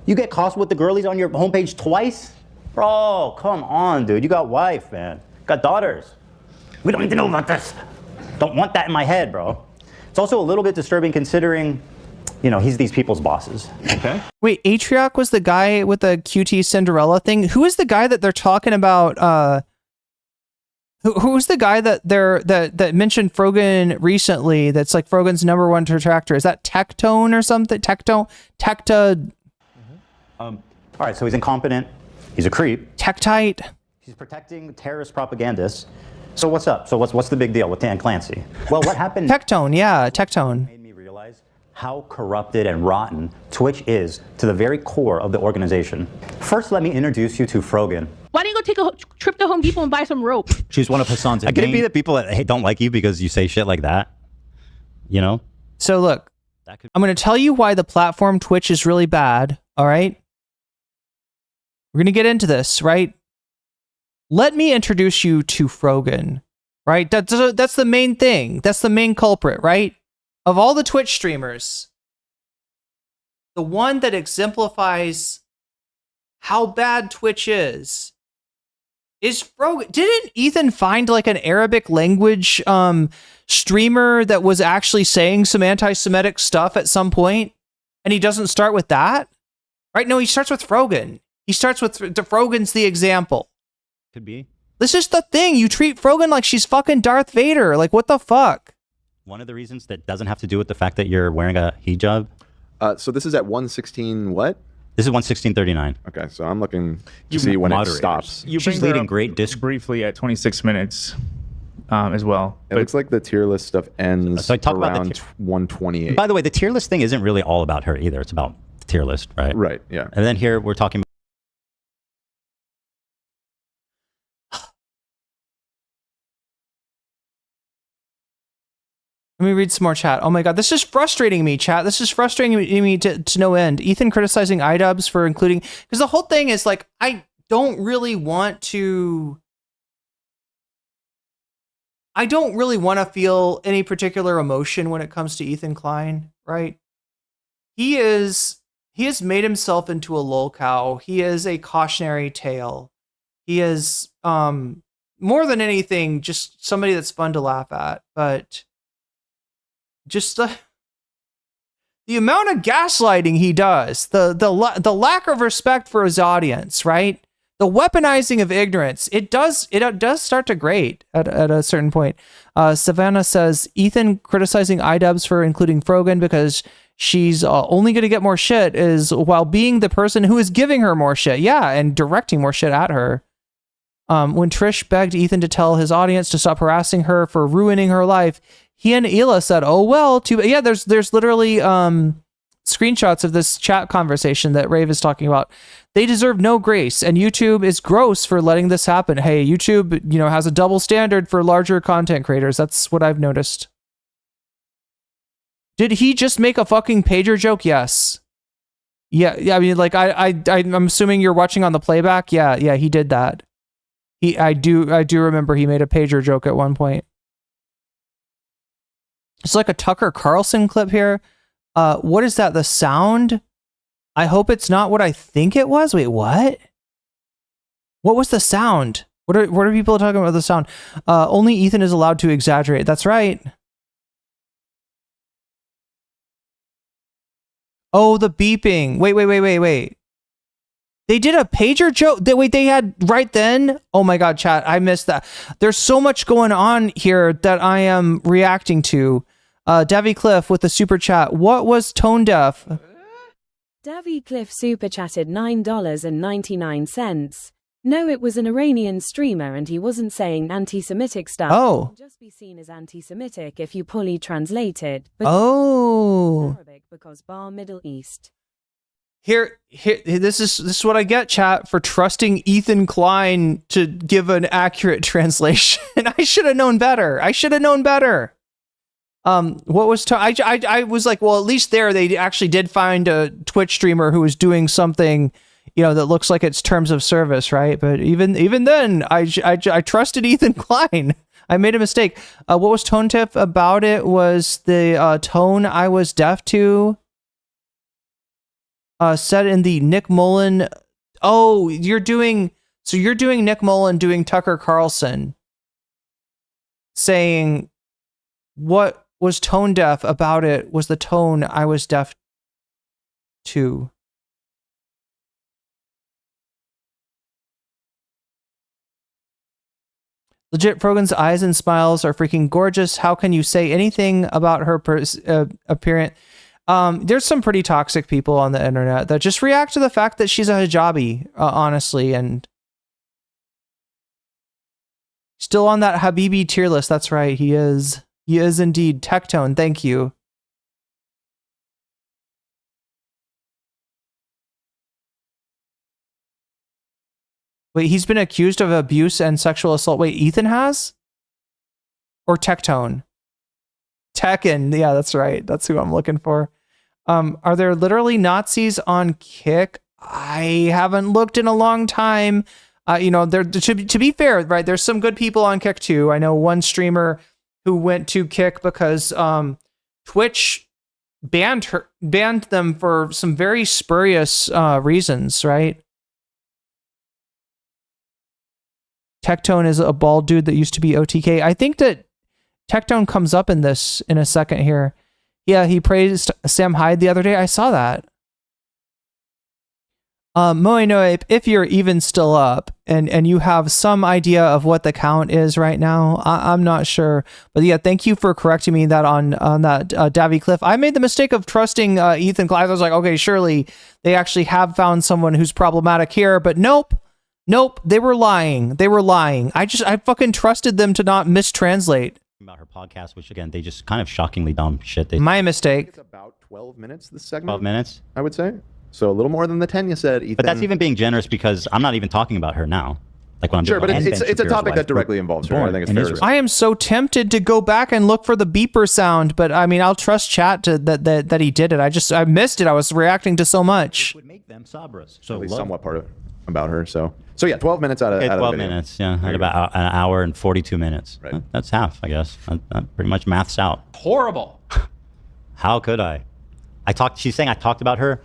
You get caught with the girlies on your homepage twice? Bro, come on, dude. You got wife, man. Got daughters. We don't need to know about this. Don't want that in my head, bro. It's also a little bit disturbing considering, you know, he's these people's bosses. Okay. Wait, Atrioc was the guy with the QT Cinderella thing? Who is the guy that they're talking about? Who's the guy that mentioned Frogan recently? That's like Frogan's #1 detractor. Is that Tectone or something? Tecta. All right, so he's incompetent. He's a creep. Tektite. He's protecting terrorist propagandists. So what's up? So what's the big deal with Dan Clancy? Well, what happened? Tectone, yeah, Tectone. Made me realize how corrupted and rotten Twitch is to the very core of the organization. First, let me introduce you to Frogan. Why don't you go take a trip to Home Depot and buy some rope? She's one of Hassan's. Could it be that people that don't like you because you say shit like that? You know? So look, I'm going to tell you why the platform Twitch is really bad, all right? We're going to get into this, right? Let me introduce you to Frogan, right? That's the main thing. That's the main culprit, right? Of all the Twitch streamers, the one that exemplifies how bad Twitch is Frogan. Didn't Ethan find like an Arabic language streamer that was actually saying some anti-Semitic stuff at some point? And he doesn't start with that? Right? No, he starts with Frogan. He starts with Frogan's the example. Could be. This is the thing. You treat Frogan like she's fucking Darth Vader. Like, what the fuck? One of the reasons that doesn't have to do with the fact that you're wearing a hijab. So this is at 116 what? This is 116.39. Okay, so I'm looking to see when it stops. She's leading great disc briefly at 26 minutes as well. It looks like the tier list stuff ends So talk about around 128. By the way, the tier list thing isn't really all about her either. It's about the tier list, right? Right, yeah. And then here we're talking about Let me read some more chat. Oh my god, this is frustrating me, chat. This is frustrating me to no end. Ethan criticizing iDubbz for including... Because the whole thing is like, I don't really want to feel any particular emotion when it comes to Ethan Klein, right? He has made himself into a lolcow. He is a cautionary tale. He is, more than anything, just somebody that's fun to laugh at. But... just the amount of gaslighting he does, the lack of respect for his audience, right? The weaponizing of ignorance, it does start to grate at a certain point. Savannah says Ethan criticizing iDubbz for including Frogan because she's only going to get more shit is while being the person who is giving her more shit, yeah, and directing more shit at her. When Trish begged Ethan to tell his audience to stop harassing her for ruining her life, he and Ela said, "Oh well." Yeah, there's literally screenshots of this chat conversation that Rave is talking about. They deserve no grace, and YouTube is gross for letting this happen. Hey, YouTube, has a double standard for larger content creators. That's what I've noticed. Did he just make a fucking pager joke? Yes. Yeah. I mean, like I'm assuming you're watching on the playback. Yeah, he did that. I do remember he made a pager joke at one point. It's like a Tucker Carlson clip here. What is that? The sound? I hope it's not what I think it was. Wait, what? What was the sound? What are people talking about the sound? Only Ethan is allowed to exaggerate. That's right. Oh, the beeping. Wait. They did a pager joke. They had right then. Oh my God, chat. I missed that. There's so much going on here that I am reacting to. Davy Cliff with the super chat. What was tone deaf? Davy Cliff super chatted $9.99. No, it was an Iranian streamer and he wasn't saying anti-Semitic stuff. Oh. It can just be seen as anti-Semitic if you poorly translate it. But Oh. Arabic because bar Middle East. Here, this is what I get, chat, for trusting Ethan Klein to give an accurate translation. I should have known better. What was I was like, well, at least there they actually did find a Twitch streamer who was doing something, that looks like it's terms of service, right? But even then, I trusted Ethan Klein. I made a mistake. What was tone deaf about it was the tone I was deaf to. Set in the Nick Mullen. Oh, you're doing Nick Mullen doing Tucker Carlson, saying what was tone deaf about it was the tone I was deaf to. Legit, Frogan's eyes and smiles are freaking gorgeous. How can you say anything about her appearance? There's some pretty toxic people on the internet that just react to the fact that she's a hijabi, honestly, and still on that Habibi tier list. That's right. He is indeed. Tectone. Thank you. Wait, he's been accused of abuse and sexual assault. Wait, Ethan has? Or Tectone? Tekken. Yeah, that's right. That's who I'm looking for. Are there literally Nazis on Kick? I haven't looked in a long time. There to be fair, right? There's some good people on Kick too. I know one streamer who went to Kick because Twitch banned them for some very spurious reasons, right? Tectone is a bald dude that used to be OTK. I think that Tectone comes up in this in a second here. Yeah, he praised Sam Hyde the other day. I saw that. Moenoe, if you're even still up and you have some idea of what the count is right now, I'm not sure. But yeah, thank you for correcting me that on that Davy Cliff. I made the mistake of trusting Ethan Klein. I was like, okay, surely they actually have found someone who's problematic here, but nope, they were lying. I fucking trusted them to not mistranslate. About her podcast, which again, they just kind of shockingly dumb shit. My mistake. It's about 12 minutes this segment. 12 minutes? I would say. So a little more than the 10 you said, Ethan. But that's even being generous because I'm not even talking about her now. Like when I'm sure, but it's a topic that directly involves her. I think it's fair to say. I am so tempted to go back and look for the beeper sound, but I mean, I'll trust chat to that he did it. I missed it. I was reacting to so much. It would make them Sabras. So at least somewhat part of about her. So yeah, 12 minutes out of 12 minutes. Yeah, at about an hour and 42 minutes. Right. That's half, I guess. That pretty much maths out. Horrible. How could I? She's saying I talked about her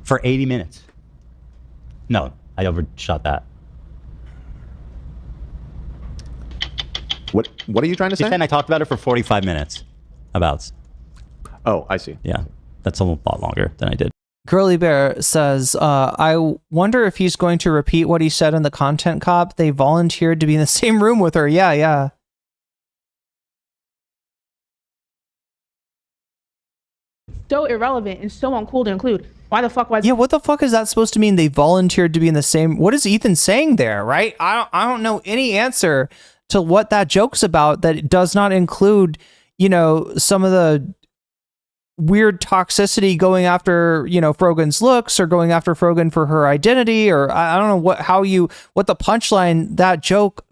for 80 minutes. No, I overshot that. What are you trying to say? She's saying I talked about her for 45 minutes. Oh, I see. Yeah, that's a lot longer than I did. Curly Bear says, I wonder if he's going to repeat what he said in the content cop. They volunteered to be in the same room with her. Yeah. So irrelevant and so uncool to include. Why the fuck was? Yeah, what the fuck is that supposed to mean? They volunteered to be in the same. What is Ethan saying there? Right? I don't know any answer to what that joke's about. That does not include, some of the weird toxicity going after, Frogan's looks or going after Frogan for her identity, or I don't know what the punchline that joke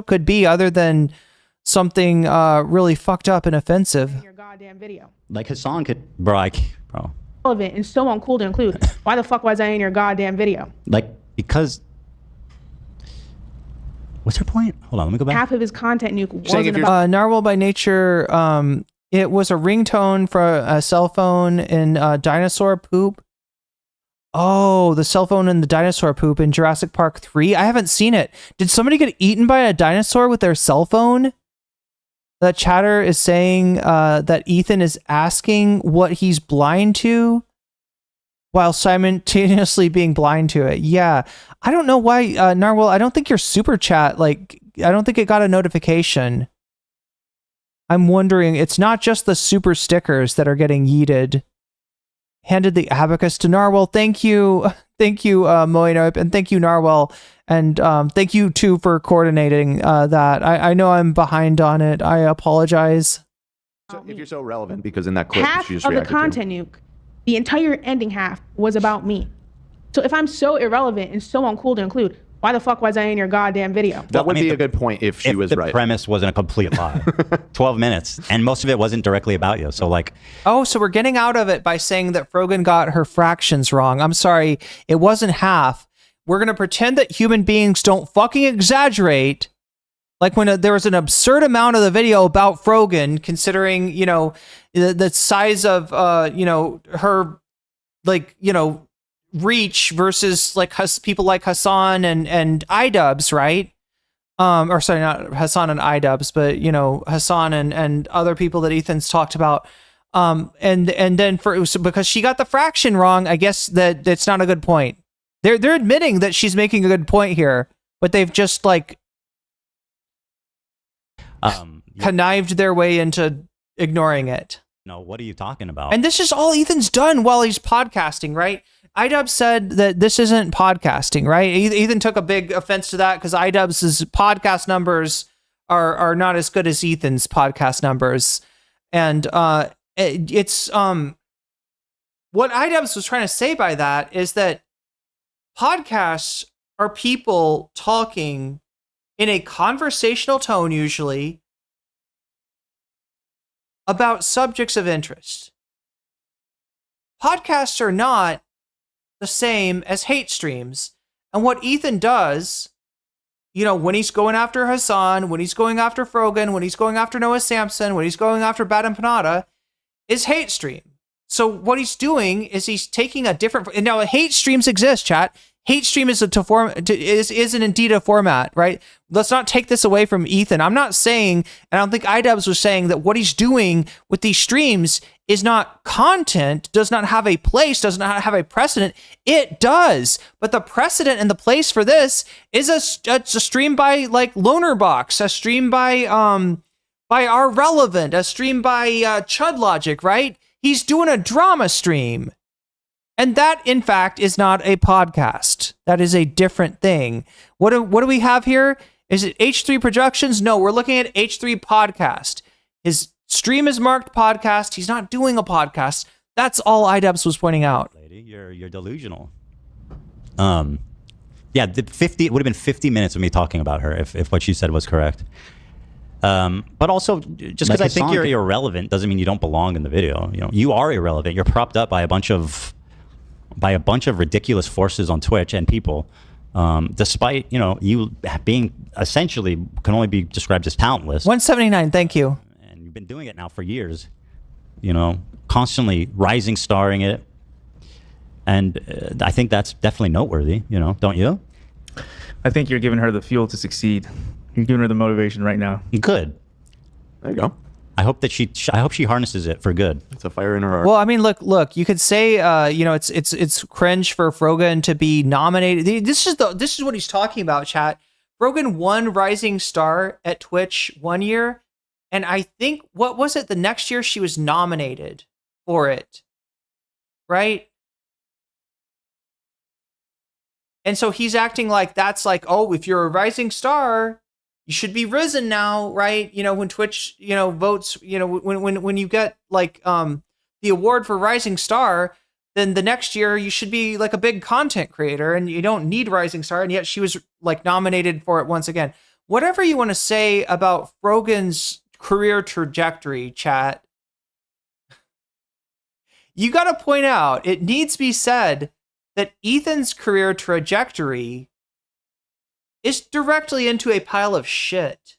could be other than something really fucked up and offensive. Your goddamn video. Like Hassan could, bro. Relevant and so uncool to include. Why the fuck was I in your goddamn video? Because. What's her point? Hold on, let me go back. Half of his content nuke wasn't Narwhal by nature It was a ringtone for a cell phone in dinosaur poop. Oh, the cell phone and the dinosaur poop in Jurassic Park 3? I haven't seen it. Did somebody get eaten by a dinosaur with their cell phone? That chatter is saying that Ethan is asking what he's blind to while simultaneously being blind to it. Yeah. I don't know why, Narwhal, I don't think your super chat, like, I don't think it got a notification. I'm wondering, it's not just the super stickers that are getting yeeted. Handed the abacus to Narwhal. Thank you, Moinope, and thank you, Narwhal, and thank you too for coordinating that. I know I'm behind on it. I apologize. So if you're so relevant, because in that clip Half she just of the reacted to. content nuke, the entire ending half was about me. So if I'm so irrelevant and so uncool to include, why the fuck was I in your goddamn video? That would be a good point if she was the right. premise wasn't a complete lie. 12 minutes, and most of it wasn't directly about you. So like, Oh, so we're getting out of it by saying that Frogan got her fractions wrong. I'm sorry, it wasn't half. We're gonna pretend that human beings don't fucking exaggerate. Like when there was an absurd amount of the video about Frogan, considering, you know, the size of, you know, her, like, you know, reach versus like people like Hassan and iDubbz, right? Or sorry, not Hassan and iDubbz, but, you know, Hassan and other people that Ethan's talked about. And then because she got the fraction wrong, I guess that it's not a good point. They're admitting that she's making a good point here, but they've just like connived their way into ignoring it. no, what are you talking about? And this is all Ethan's done while he's podcasting, right? Idubbbz said that this isn't podcasting, right? Ethan took a big offense to that because Idubbz's podcast numbers are not as good as Ethan's podcast numbers. And it's what Idubbbz was trying to say by that is that podcasts are people talking in a conversational tone, usually, about subjects of interest. Podcasts are not the same as hate streams. And what Ethan does, you know, when he's going after Hassan, when he's going after Frogan, when he's going after Noah Samson, when he's going after Bannon Panada, is hate stream. So what he's doing is he's taking a different, and now hate streams exist, chat. Hate stream is indeed a format, right? Let's not take this away from Ethan. I'm not saying, and I don't think Idubbbz was saying that what he's doing with these streams is not content, does not have a place, does not have a precedent. It does, but the precedent and the place for this is a stream by like Lonerbox, a stream by our Relevant, a stream by Chud Logic, right? He's doing a drama stream. And that, in fact, is not a podcast. That is a different thing. What do we have here? Is it H3 Productions? No, we're looking at H3 Podcast. His stream is marked podcast. He's not doing a podcast. That's all Idubbbz was pointing out. Lady, you're delusional. Yeah, it would have been 50 minutes of me talking about her if what she said was correct. But also, just because I think you're irrelevant doesn't mean you don't belong in the video. You know, you are irrelevant. You're propped up by a bunch of ridiculous forces on Twitch and people, despite, you know, you being essentially can only be described as talentless. 179, thank you. And you've been doing it now for years, you know, constantly rising starring it. And I think that's definitely noteworthy, you know, don't you? I think you're giving her the fuel to succeed. You're giving her the motivation right now. Good. There you go. I hope that I hope she harnesses it for good. It's a fire in her heart. Well, I mean, look. You could say, you know, it's cringe for Frogan to be nominated. This is what he's talking about, chat. Frogan won Rising Star at Twitch one year, and I think what was it? The next year she was nominated for it, right? And so he's acting like that's like, oh, if you're a Rising Star, you should be risen now, right? You know, when Twitch, you know, votes, you know, when you get like the award for Rising Star, then the next year you should be like a big content creator and you don't need Rising Star. And yet she was like nominated for it once again. Whatever you want to say about Frogan's career trajectory, chat, you got to point out, it needs to be said that Ethan's career trajectory is directly into a pile of shit.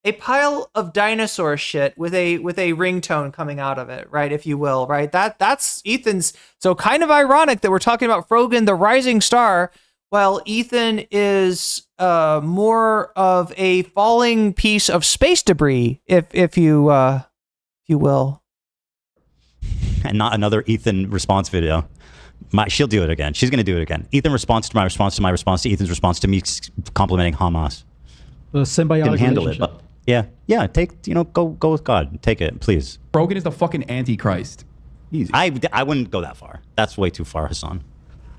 a pile of dinosaur shit with a ringtone coming out of it, right? If you will, right? That's Ethan's. So kind of ironic that we're talking about Frogan, the rising star, while Ethan is more of a falling piece of space debris, if you will. And not another Ethan response video. She'll do it again. She's going to do it again. Ethan response to my response to my response to Ethan's response to me complimenting Hamas. The symbiotic Didn't handle it, relationship. but yeah. Take go with God. Take it, please. Frogan is the fucking Antichrist. Easy. I wouldn't go that far. That's way too far, Hassan.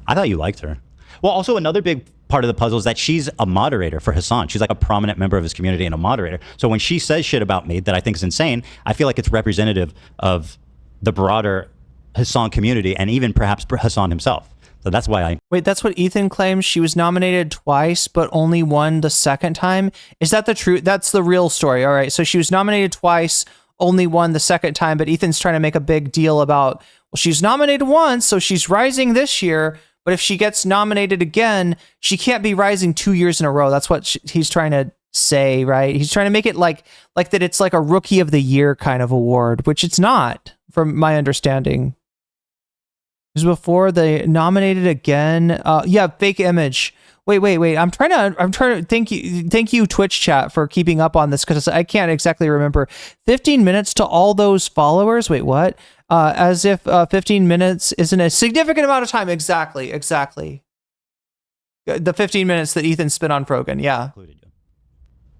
I thought you liked her. Well, also another big part of the puzzle is that she's a moderator for Hassan. She's like a prominent member of his community and a moderator. So when she says shit about me that I think is insane, I feel like it's representative of the broader Hassan community and even perhaps Hassan himself. So that's why I... Wait, that's what Ethan claims. She was nominated twice, but only won the second time. Is that the truth? That's the real story. All right. So she was nominated twice, only won the second time, but Ethan's trying to make a big deal about, well, she's nominated once, so she's rising this year. But if she gets nominated again, she can't be rising 2 years in a row. That's what he's trying to say, right? He's trying to make it like that it's like a rookie of the year kind of award, which it's not, from my understanding. It was before they nominated again. Yeah, fake image. Wait. I'm trying to thank you Twitch chat for keeping up on this, because I can't exactly remember. 15 minutes to all those followers. Wait, what? As if 15 minutes isn't a significant amount of time. Exactly. The 15 minutes that Ethan spent on Frogan. Yeah.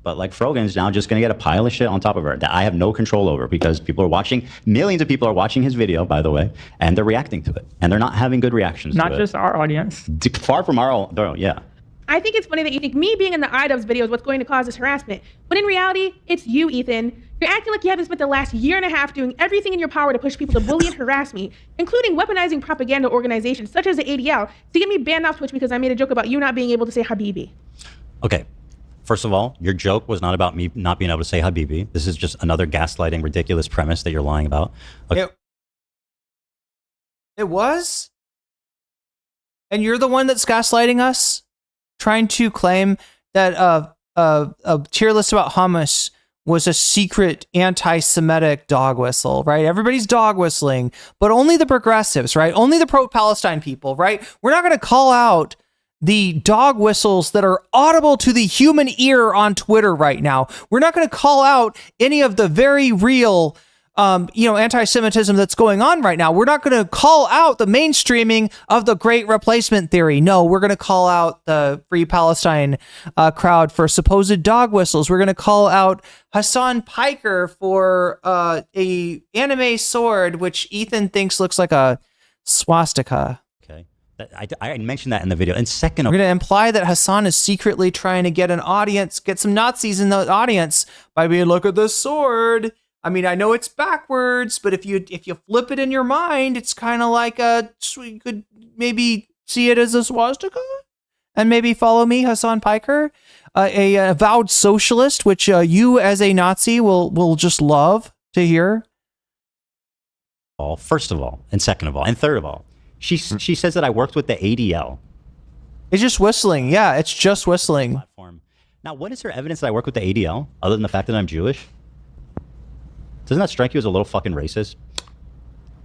But like Frogan's now just going to get a pile of shit on top of her that I have no control over, because people are watching, millions of people are watching his video, by the way, and they're reacting to it. And they're not having good reactions to it. Not just our audience. Far from our, yeah. I think it's funny that you think me being in the iDubbz video is what's going to cause this harassment. But in reality, it's you, Ethan. You're acting like you haven't spent the last year and a half doing everything in your power to push people to bully and harass me, including weaponizing propaganda organizations such as the ADL to get me banned off Twitch because I made a joke about you not being able to say Habibi. Okay. First of all, your joke was not about me not being able to say Habibi. This is just another gaslighting, ridiculous premise that you're lying about. Okay. It was? And you're the one that's gaslighting us? Trying to claim that a tier list about hummus was a secret anti-Semitic dog whistle, right? Everybody's dog whistling, but only the progressives, right? Only the pro-Palestine people, right? We're not going to call out the dog whistles that are audible to the human ear on Twitter right now. We're not going to call out any of the very real anti-Semitism that's going on right now. We're not going to call out the mainstreaming of the Great Replacement theory. No, we're going to call out the Free Palestine crowd for supposed dog whistles. We're going to call out Hassan Piker for a anime sword, which Ethan thinks looks like a swastika. Okay. I mentioned that in the video. And second, we're going to imply that Hassan is secretly trying to get an audience, get some Nazis in the audience by being, look at this sword. I mean, I know it's backwards, but if you flip it in your mind, it's kind of like you could maybe see it as a swastika, and maybe follow me, Hassan Piker, a avowed socialist, which you as a Nazi will just love to hear. First of all, and second of all, and third of all, she says that I worked with the ADL. It's just whistling. Yeah, it's just whistling. Platform. Now, what is her evidence that I work with the ADL, other than the fact that I'm Jewish? Doesn't that strike you as a little fucking racist?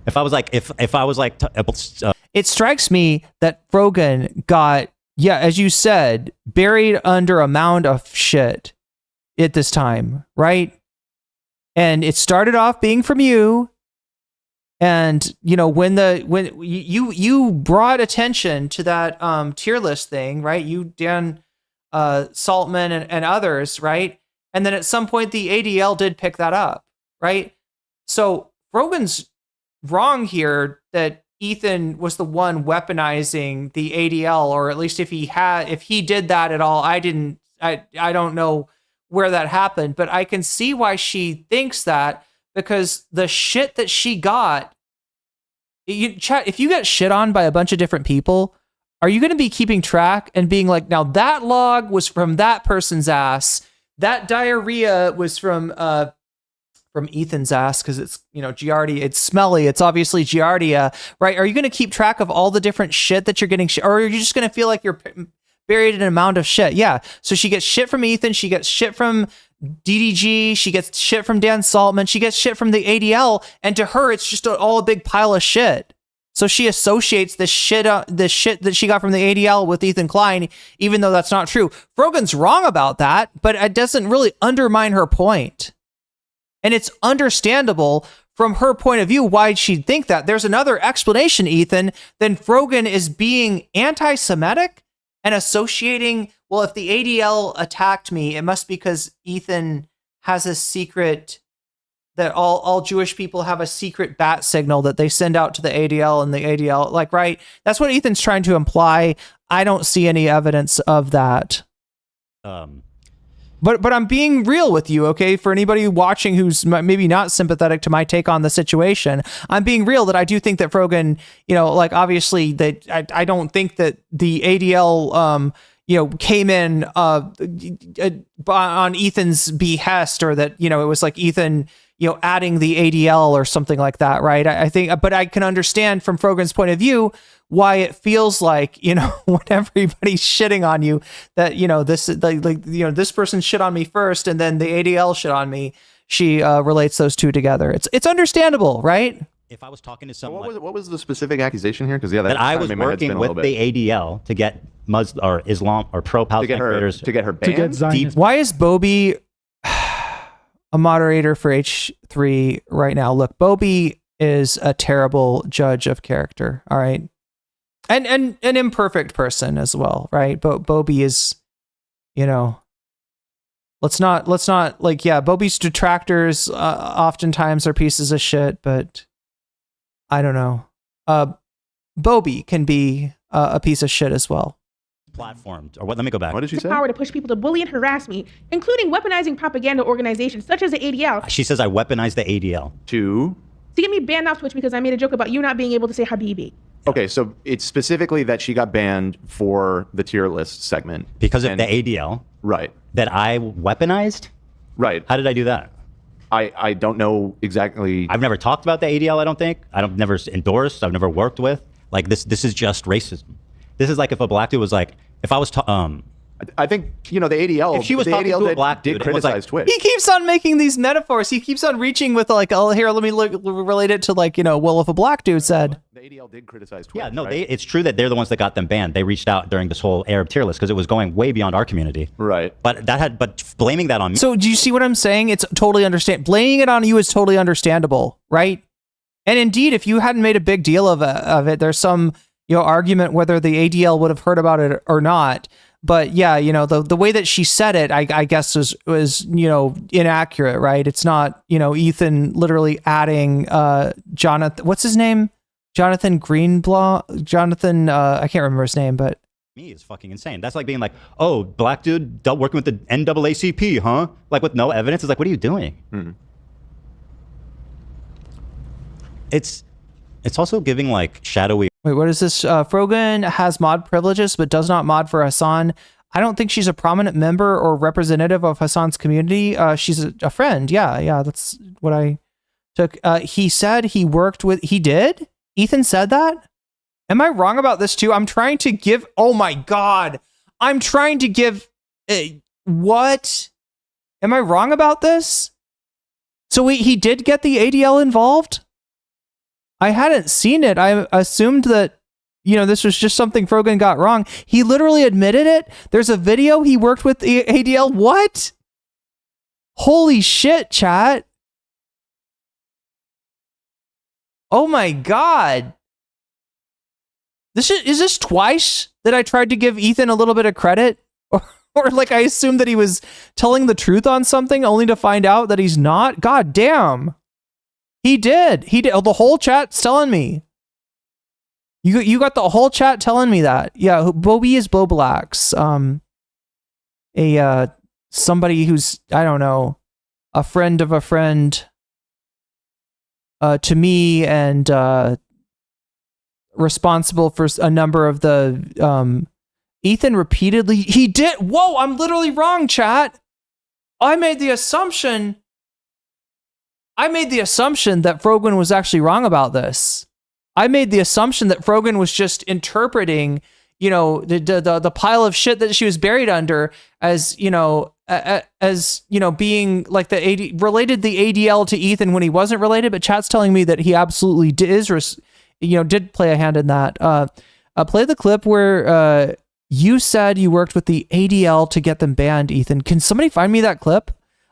If I was like, it strikes me that Frogan got, as you said, buried under a mound of shit at this time, right? And it started off being from you. And, when you brought attention to that tier list thing, right? You, Dan Saltman and others, right? And then at some point the ADL did pick that up. Right? So Frogan's wrong here that Ethan was the one weaponizing the ADL, or at least if he did that at all, I don't know where that happened, but I can see why she thinks that, because the shit that she got, if you get shit on by a bunch of different people, are you going to be keeping track and being like, now that log was from that person's ass, that diarrhea was from Ethan's ass, because it's, Giardia, it's smelly, it's obviously Giardia, right? Are you going to keep track of all the different shit that you're getting, or are you just going to feel like you're buried in a mound of shit? Yeah. So she gets shit from Ethan, she gets shit from DDG, she gets shit from Dan Saltman, she gets shit from the ADL, and to her, it's just all a big pile of shit. So she associates the shit that she got from the ADL with Ethan Klein, even though that's not true. Frogan's wrong about that, but it doesn't really undermine her point. And it's understandable from her point of view why she'd think that. There's another explanation, Ethan. Then Frogan is being anti-Semitic and associating, well, if the ADL attacked me, it must be because Ethan has a secret, that all Jewish people have a secret bat signal that they send out to the ADL, and the ADL, like, right? That's what Ethan's trying to imply. I don't see any evidence of that. But I'm being real with you, okay? For anybody watching who's maybe not sympathetic to my take on the situation, I'm being real that I do think that Frogan, you know, like, obviously that I don't think that the ADL, you know, came in on Ethan's behest, or that, you know, it was like Ethan, you know, adding the ADL or something like that, right? I think, but I can understand from Frogan's point of view why it feels like, you know, when everybody's shitting on you, that, you know, this, like, you know, this person shit on me first and then the ADL shit on me. She relates those two together. It's understandable, right? If I was talking to someone, what was the specific accusation here? Because that I was working with the ADL to get Muslim or Islam or pro-Palestine creators to get her banned. Why is Bobby a moderator for H3 right now? Look, Bobby is a terrible judge of character. All right. And an imperfect person as well, right? But Bobby is, you know, let's not like, yeah, Bobby's detractors oftentimes are pieces of shit, but I don't know. Bobby can be a piece of shit as well. Platformed, or what? Let me go back. What did she say? The power to push people to bully and harass me, including weaponizing propaganda organizations such as the ADL. She says I weaponized the ADL to get me banned off Twitch because I made a joke about you not being able to say Habibi. Okay, so it's specifically that she got banned for the tier list segment because of the ADL, right? That I weaponized, right? How did I do that? I don't know exactly. I've never talked about the ADL. I don't think I've never endorsed. I've never worked with. Like this is just racism. This is like if a black dude was like, if I was, I think, you know, the ADL, if she was talking to a black dude, did criticize Twitch. He keeps on making these metaphors. He keeps on reaching with like, oh, here, let me relate it to like, you know, well, if a black dude said. The ADL did criticize Twitch. Yeah, no, right? it's true that they're the ones that got them banned. They reached out during this whole Arab tier list because it was going way beyond our community. Right. But blaming that on me. So do you see what I'm saying? It's totally blaming it on you is totally understandable, right? And indeed, if you hadn't made a big deal of it, there's some, you know, argument whether the ADL would have heard about it or not. But yeah, you know, the way that she said it, I guess was, you know, inaccurate, right? It's not, you know, Ethan literally adding Jonathan, what's his name? Jonathan Greenblatt? Jonathan, I can't remember his name, but. Me is fucking insane. That's like being like, oh, black dude working with the NAACP, huh? Like with no evidence. It's like, what are you doing? It's also giving like shadowy. Wait, what is this? Frogan has mod privileges, but does not mod for Hassan. I don't think she's a prominent member or representative of Hassan's community. She's a friend. Yeah, that's what I took. He said he worked with, he did? Ethan said that? Am I wrong about this too? I'm trying to give, oh my God. I'm trying to give, what? Am I wrong about this? So he did get the ADL involved? I hadn't seen it. I assumed that, you know, this was just something Frogan got wrong. He literally admitted it. There's a video he worked with the ADL. What? Holy shit, chat. Oh my God. Is this twice that I tried to give Ethan a little bit of credit? Or like I assumed that he was telling the truth on something only to find out that he's not? God damn. He did. Oh, the whole chat's telling me. You got the whole chat telling me that. Yeah, Bobby is Boblax. Somebody who's, I don't know, a friend of a friend to me, and responsible for a number of the Ethan repeatedly, he did. Whoa, I'm literally wrong, chat. I made the assumption that Frogan was actually wrong about this. I made the assumption that Frogan was just interpreting, you know, the pile of shit that she was buried under as, you know, as being like related the ADL to Ethan when he wasn't related, but chat's telling me that he absolutely did play a hand in that. Play the clip where you said you worked with the ADL to get them banned, Ethan. Can somebody find me that clip?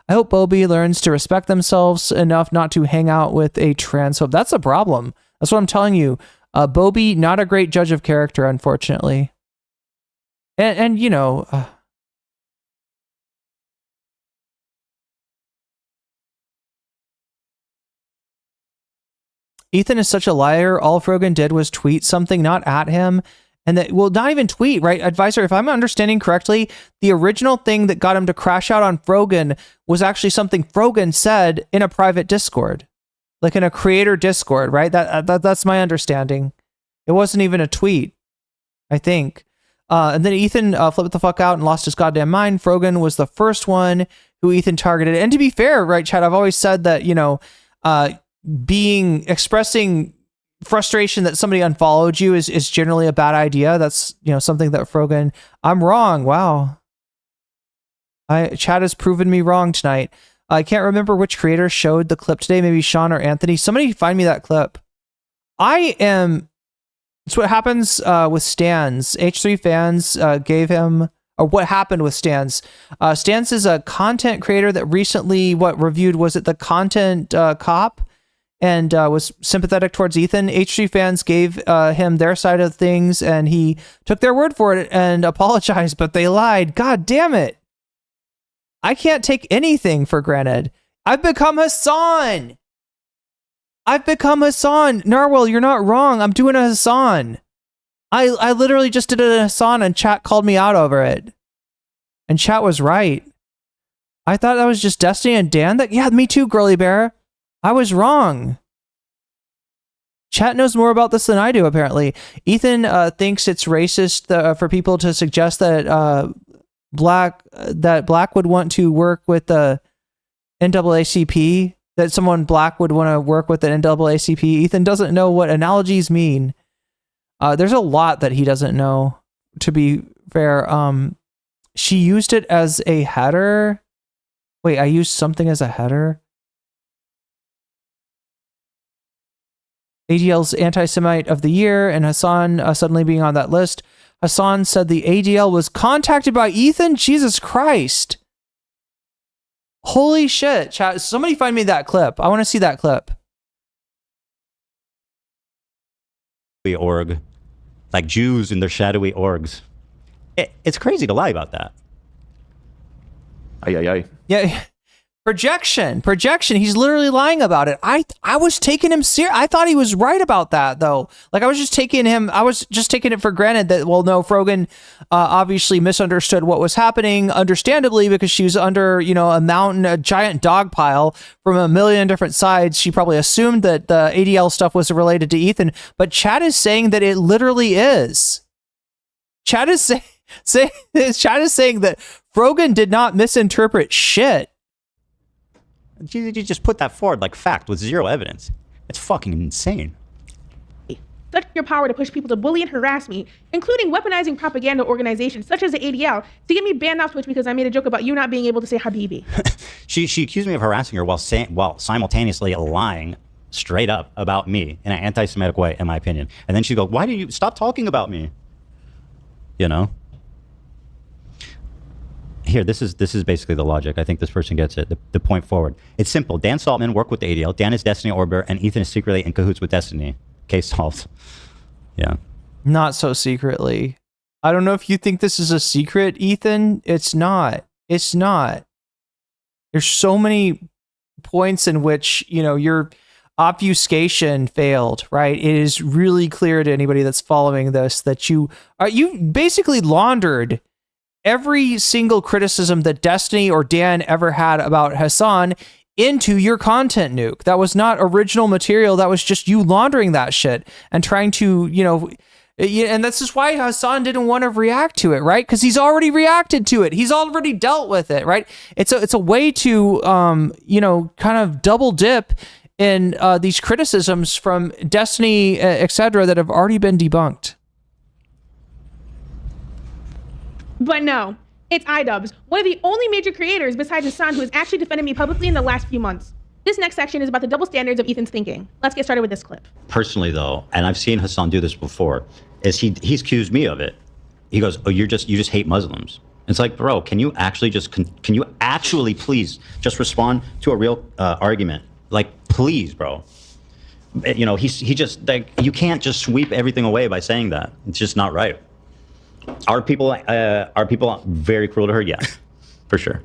I hope Bobby learns to respect themselves enough not to hang out with a transphobe. That's a problem. That's what I'm telling you. Bobby, not a great judge of character, unfortunately. And Ethan is such a liar. All Frogan did was tweet something, not at him. And that, well, not even tweet, right? Advisor, if I'm understanding correctly, the original thing that got him to crash out on Frogan was actually something Frogan said in a private Discord, like in a creator Discord, right? That's my understanding. It wasn't even a tweet, I think. And then Ethan flipped the fuck out and lost his goddamn mind. Frogan was the first one who Ethan targeted. And to be fair, right, Chad, I've always said that, expressing frustration that somebody unfollowed you is generally a bad idea. That's something that Frogan, I'm wrong. Wow. Chad has proven me wrong tonight. I can't remember which creator showed the clip today. Maybe Sean or Anthony. Somebody find me that clip. It's what happens with Stans. H3 fans gave him, or what happened with Stans. Stans is a content creator that recently reviewed, was it the Content Cop? And was sympathetic towards Ethan. H3 fans gave him their side of things, and he took their word for it and apologized, but they lied. God damn it. I can't take anything for granted. I've become Hassan. Narwhal, you're not wrong. I'm doing a Hassan. I literally just did a Hassan, and chat called me out over it. And chat was right. I thought that was just Destiny and Dan. Yeah, me too, Girly Bear. I was wrong. Chat knows more about this than I do, apparently. Ethan thinks it's racist for people to suggest that Black would want to work with the NAACP, that someone Black would want to work with the NAACP. Ethan doesn't know what analogies mean. There's a lot that he doesn't know, to be fair. She used it as a header. Wait, I used something as a header? ADL's anti-Semite of the year, and Hassan suddenly being on that list. Hassan said the ADL was contacted by Ethan? Jesus Christ. Holy shit, chat. Somebody find me that clip. I want to see that clip. Org. Like Jews in their shadowy orgs. It's crazy to lie about that. Aye. Yeah. Projection. He's literally lying about it. I was taking him serious. I thought he was right about that, though. Like, I was just taking it for granted that, well, no, Frogan obviously misunderstood what was happening, understandably, because she was under, a mountain, a giant dog pile from a million different sides. She probably assumed that the ADL stuff was related to Ethan, but Chad is saying that it literally is. Chad is saying that Frogan did not misinterpret shit. You just put that forward like fact with zero evidence. It's fucking insane. Such your power to push people to bully and harass me, including weaponizing propaganda organizations such as the ADL to get me banned off Twitch because I made a joke about you not being able to say Habibi. She accused me of harassing her while simultaneously lying straight up about me in an anti-Semitic way, in my opinion. And then she'd go, "Why do you stop talking about me?" Here, this is basically the logic. I think this person gets it. The point forward. It's simple. Dan Saltman worked with the ADL. Dan is Destiny Orbiter, and Ethan is secretly in cahoots with Destiny. Case solved. Yeah. Not so secretly. I don't know if you think this is a secret, Ethan. It's not. There's so many points in which, your obfuscation failed, right? It is really clear to anybody that's following this that you basically laundered every single criticism that Destiny or Dan ever had about Hassan into your content nuke. That was not original material. That was just you laundering that shit and trying to, and this is why Hassan didn't want to react to it, right? Because he's already reacted to it. He's already dealt with it, right? It's a way to, kind of double dip in these criticisms from Destiny, etc., that have already been debunked. But no, It's iDubbz, one of the only major creators besides Hassan who has actually defended me publicly in the last few months. This next section is about the double standards of Ethan's thinking. Let's get started with this clip. Personally, though, and I've seen Hassan do this before, is he's accused me of it. He goes, "Oh, you just hate Muslims." It's like, bro, can you actually please just respond to a real argument? Like, please, bro. You know, he just like, you can't just sweep everything away by saying that. It's just not right. Are people very cruel to her? Yeah, for sure.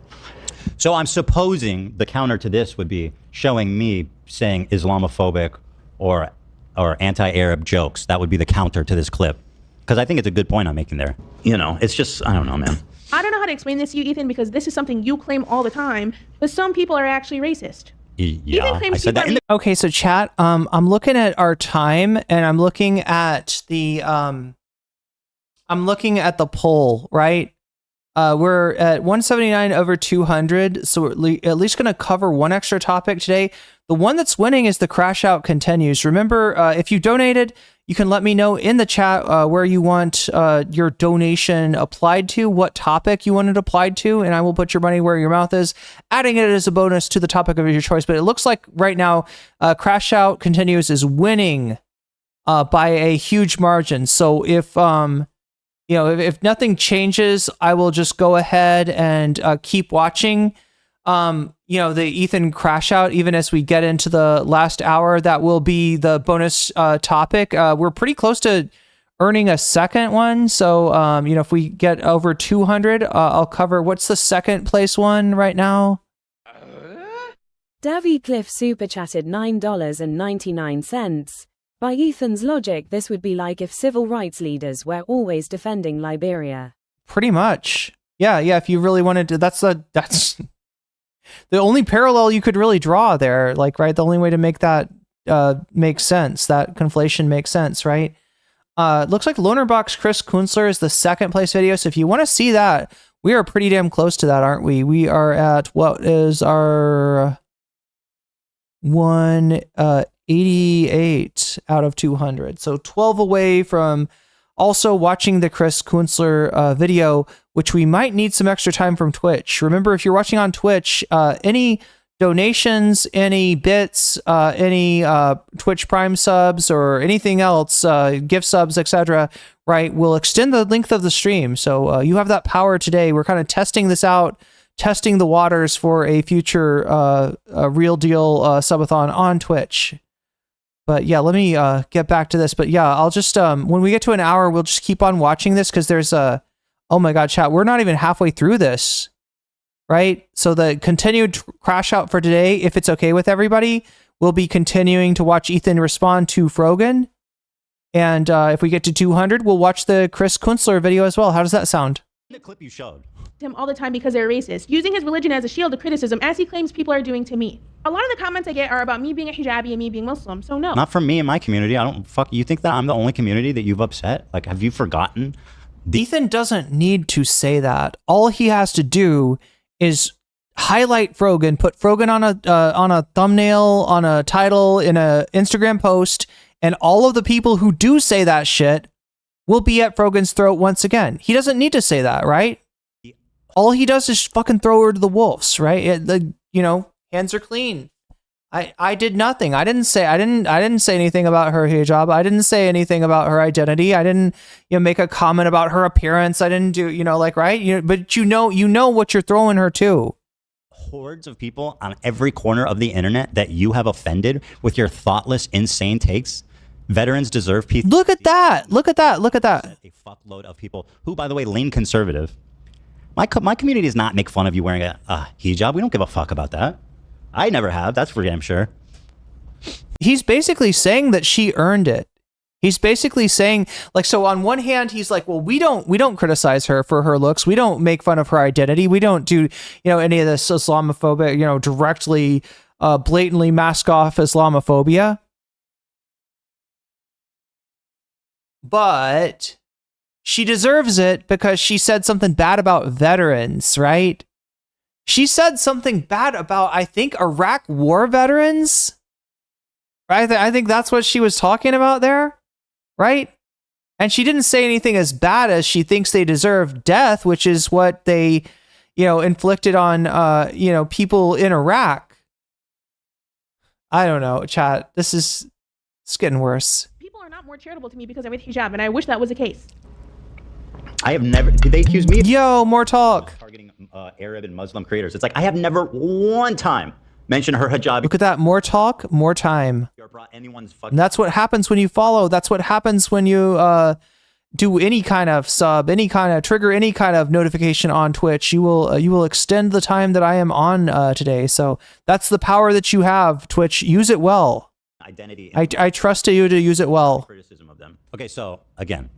So I'm supposing the counter to this would be showing me saying Islamophobic or anti-Arab jokes. That would be the counter to this clip. Because I think it's a good point I'm making there. You know, it's just, I don't know, man. I don't know how to explain this to you, Ethan, because this is something you claim all the time, but some people are actually racist. Yeah, I said that. Okay, so chat, I'm looking at our time and I'm looking at the poll, right? We're at 179 over 200, so we're at least going to cover one extra topic today. The one that's winning is the crash out continues. Remember, if you donated, you can let me know in the chat where you want your donation applied to, what topic you want it applied to, and I will put your money where your mouth is, adding it as a bonus to the topic of your choice. But it looks like right now, crash out continues is winning by a huge margin. So if if nothing changes, I will just go ahead and keep watching. The Ethan crash out, even as we get into the last hour, that will be the bonus topic. We're pretty close to earning a second one. So, if we get over 200, I'll cover what's the second place one right now. Davy Cliff super chatted $9.99. By Ethan's logic, this would be like if civil rights leaders were always defending Liberia. Pretty much. Yeah. If you really wanted to, that's the only parallel you could really draw there. Like, right. The only way to make that make sense, that conflation makes sense, right? Looks like Lonerbox Chris Kunzler is the second place video. So if you want to see that, we are pretty damn close to that, aren't we? We are at what is our 188 out of 200. So 12 away from also watching the Chris Kunzler video, which we might need some extra time from Twitch. Remember, if you're watching on Twitch, any donations, any bits, any Twitch Prime subs or anything else, gift subs, etc., right, will extend the length of the stream. So you have that power today. We're kind of testing this out, testing the waters for a future real deal subathon on Twitch. But yeah, let me get back to this. But yeah, I'll just, when we get to an hour, we'll just keep on watching this because there's a, oh my God, chat, we're not even halfway through this, right? So the continued crash out for today, if it's okay with everybody, we'll be continuing to watch Ethan respond to Frogan. And if we get to 200, we'll watch the Chris Kunzler video as well. How does that sound? The clip you showed. Him all the time because they're racist, using his religion as a shield to criticism, as he claims people are doing to me. A lot of the comments I get are about me being a hijabi and me being Muslim, so no. Not from me and my community. I don't you think that I'm the only community that you've upset? Like, have you forgotten? Ethan doesn't need to say that. All he has to do is highlight Frogan, put Frogan on a thumbnail, on a title, in a Instagram post, and all of the people who do say that shit will be at Frogan's throat once again. He doesn't need to say that, right? All he does is fucking throw her to the wolves, right? Hands are clean. I did nothing. I didn't say anything about her hijab. I didn't say anything about her identity. I didn't make a comment about her appearance. I didn't do right. But you know what you're throwing her to. Hordes of people on every corner of the internet that you have offended with your thoughtless, insane takes. Veterans deserve peace. Look at that. Look at that. Look at that. A fuckload of people who, by the way, lean conservative. My community does not make fun of you wearing a hijab. We don't give a fuck about that. I never have. That's for damn sure. He's basically saying that she earned it. He's basically saying, like, so on one hand, he's like, well, we don't criticize her for her looks. We don't make fun of her identity. We don't do, any of this Islamophobic, directly, blatantly mask off Islamophobia. But she deserves it because she said something bad about veterans, right? She said something bad about, I think, Iraq war veterans. Right? I think that's what she was talking about there, right? And she didn't say anything as bad as she thinks they deserve death, which is what they, inflicted on, people in Iraq. I don't know, chat. It's getting worse. People are not more charitable to me because I wear hijab, and I wish that was the case. I have never. Did they accuse me? Yo, more talk. Targeting Arab and Muslim creators. It's like I have never one time mentioned her hijab. Look at that. More talk, more time. And that's what happens when you follow. That's what happens when you do any kind of sub, any kind of trigger, any kind of notification on Twitch. You will extend the time that I am on today. So that's the power that you have, Twitch. Use it well. Identity. I trust you to use it well. Criticism of them. Okay, so again,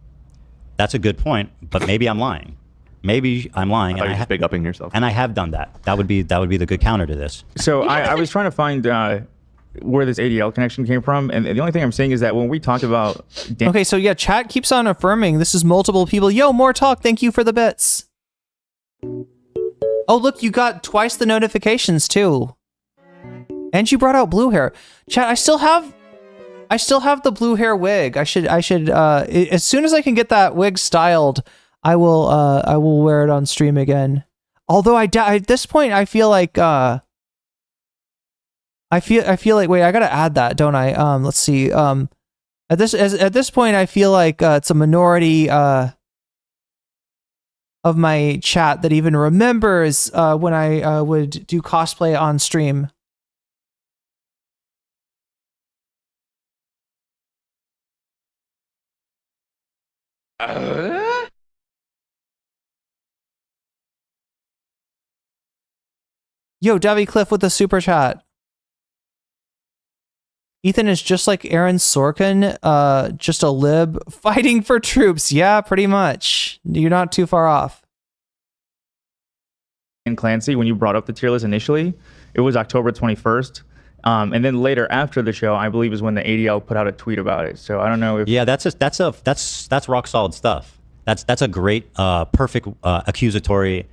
that's a good point, but maybe I'm lying. Maybe I'm lying. I big upping yourself. And I have done that. That would be the good counter to this. So I was trying to find where this ADL connection came from, and the only thing I'm saying is that when we talked about okay, so yeah, chat keeps on affirming this is multiple people. Yo, more talk. Thank you for the bits. Oh, look, you got twice the notifications too, and you brought out blue hair. Chat, I still have the blue hair wig. I should as soon as I can get that wig styled, I will wear it on stream again. Although at this point I feel like I feel like wait, I gotta add that, don't I? Let's see. At this point, I feel like it's a minority of my chat that even remembers when I would do cosplay on stream. Yo, Davy Cliff with the super chat. Ethan is just like Aaron Sorkin, just a lib fighting for troops. Yeah, pretty much. You're not too far off. And Clancy, when you brought up the tier list initially, it was October 21st. And then later after the show, I believe is when the ADL put out a tweet about it. So I don't know if that's rock solid stuff. That's a great perfect accusatory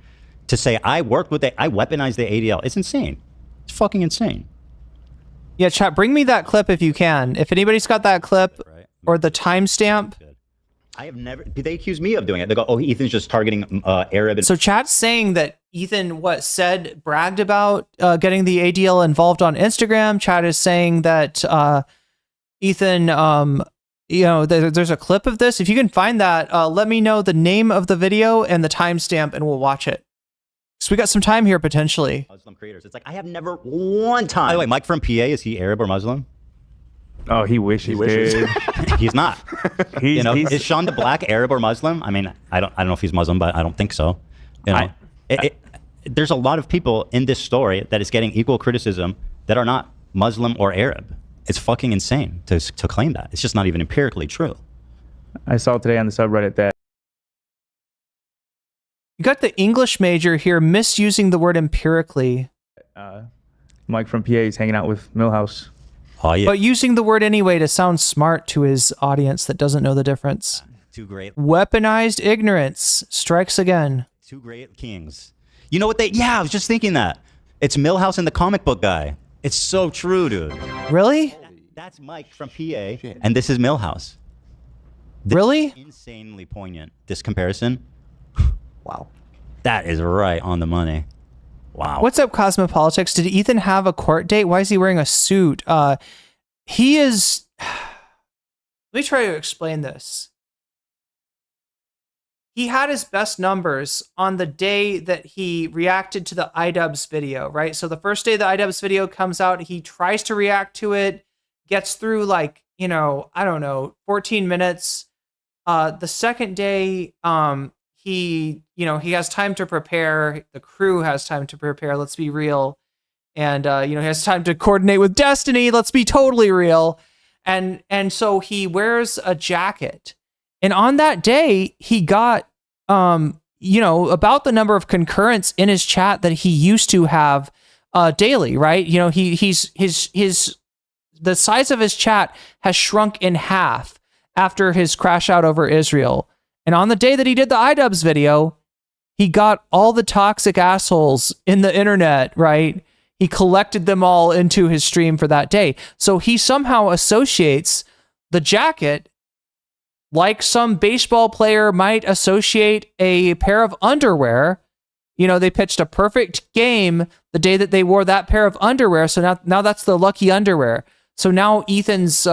to say I weaponized the ADL. It's insane. It's fucking insane. Yeah, chat, bring me that clip if you can. If anybody's got that clip or the timestamp. I have never. They accuse me of doing it. They go, "Oh, Ethan's just targeting Arab." So chat's saying that Ethan bragged about getting the ADL involved on Instagram. Chat is saying that Ethan, there's a clip of this. If you can find that, let me know the name of the video and the timestamp, and we'll watch it. So we got some time here potentially. Muslim creators. It's like I have never one time. By the way, Mike from PA, is he Arab or Muslim? Oh, he wishes. He's not. Is Sean the Black Arab or Muslim? I mean, I don't know if he's Muslim, but I don't think so. There's a lot of people in this story that is getting equal criticism that are not Muslim or Arab. It's fucking insane to claim that. It's just not even empirically true. I saw today on the subreddit that you got the English major here misusing the word empirically. Mike from PA is hanging out with Milhouse. Oh, yeah. But using the word anyway to sound smart to his audience that doesn't know the difference. Two great. Weaponized ignorance strikes again. Two great kings. You know what I was just thinking that. It's Milhouse and the comic book guy. It's so true, dude. Really? That's Mike from PA, and this is Milhouse. Really? Insanely poignant, this comparison. Wow. That is right on the money. Wow. What's up, Cosmopolitics? Did Ethan have a court date? Why is he wearing a suit? He is... Let me try to explain this. He had his best numbers on the day that he reacted to the iDubbz video, right? So the first day the iDubbz video comes out, he tries to react to it, gets through 14 minutes. The second day, he has time to prepare. The crew has time to prepare. Let's be real. And, he has time to coordinate with Destiny. Let's be totally real. And so he wears a jacket. And on that day, he got, about the number of concurrents in his chat that he used to have daily, right? The size of his chat has shrunk in half after his crash out over Israel. And on the day that he did the iDubbz video, he got all the toxic assholes in the internet, right? He collected them all into his stream for that day. So he somehow associates the jacket like some baseball player might associate a pair of underwear. You know, they pitched a perfect game the day that they wore that pair of underwear. So now that's the lucky underwear. So now Ethan's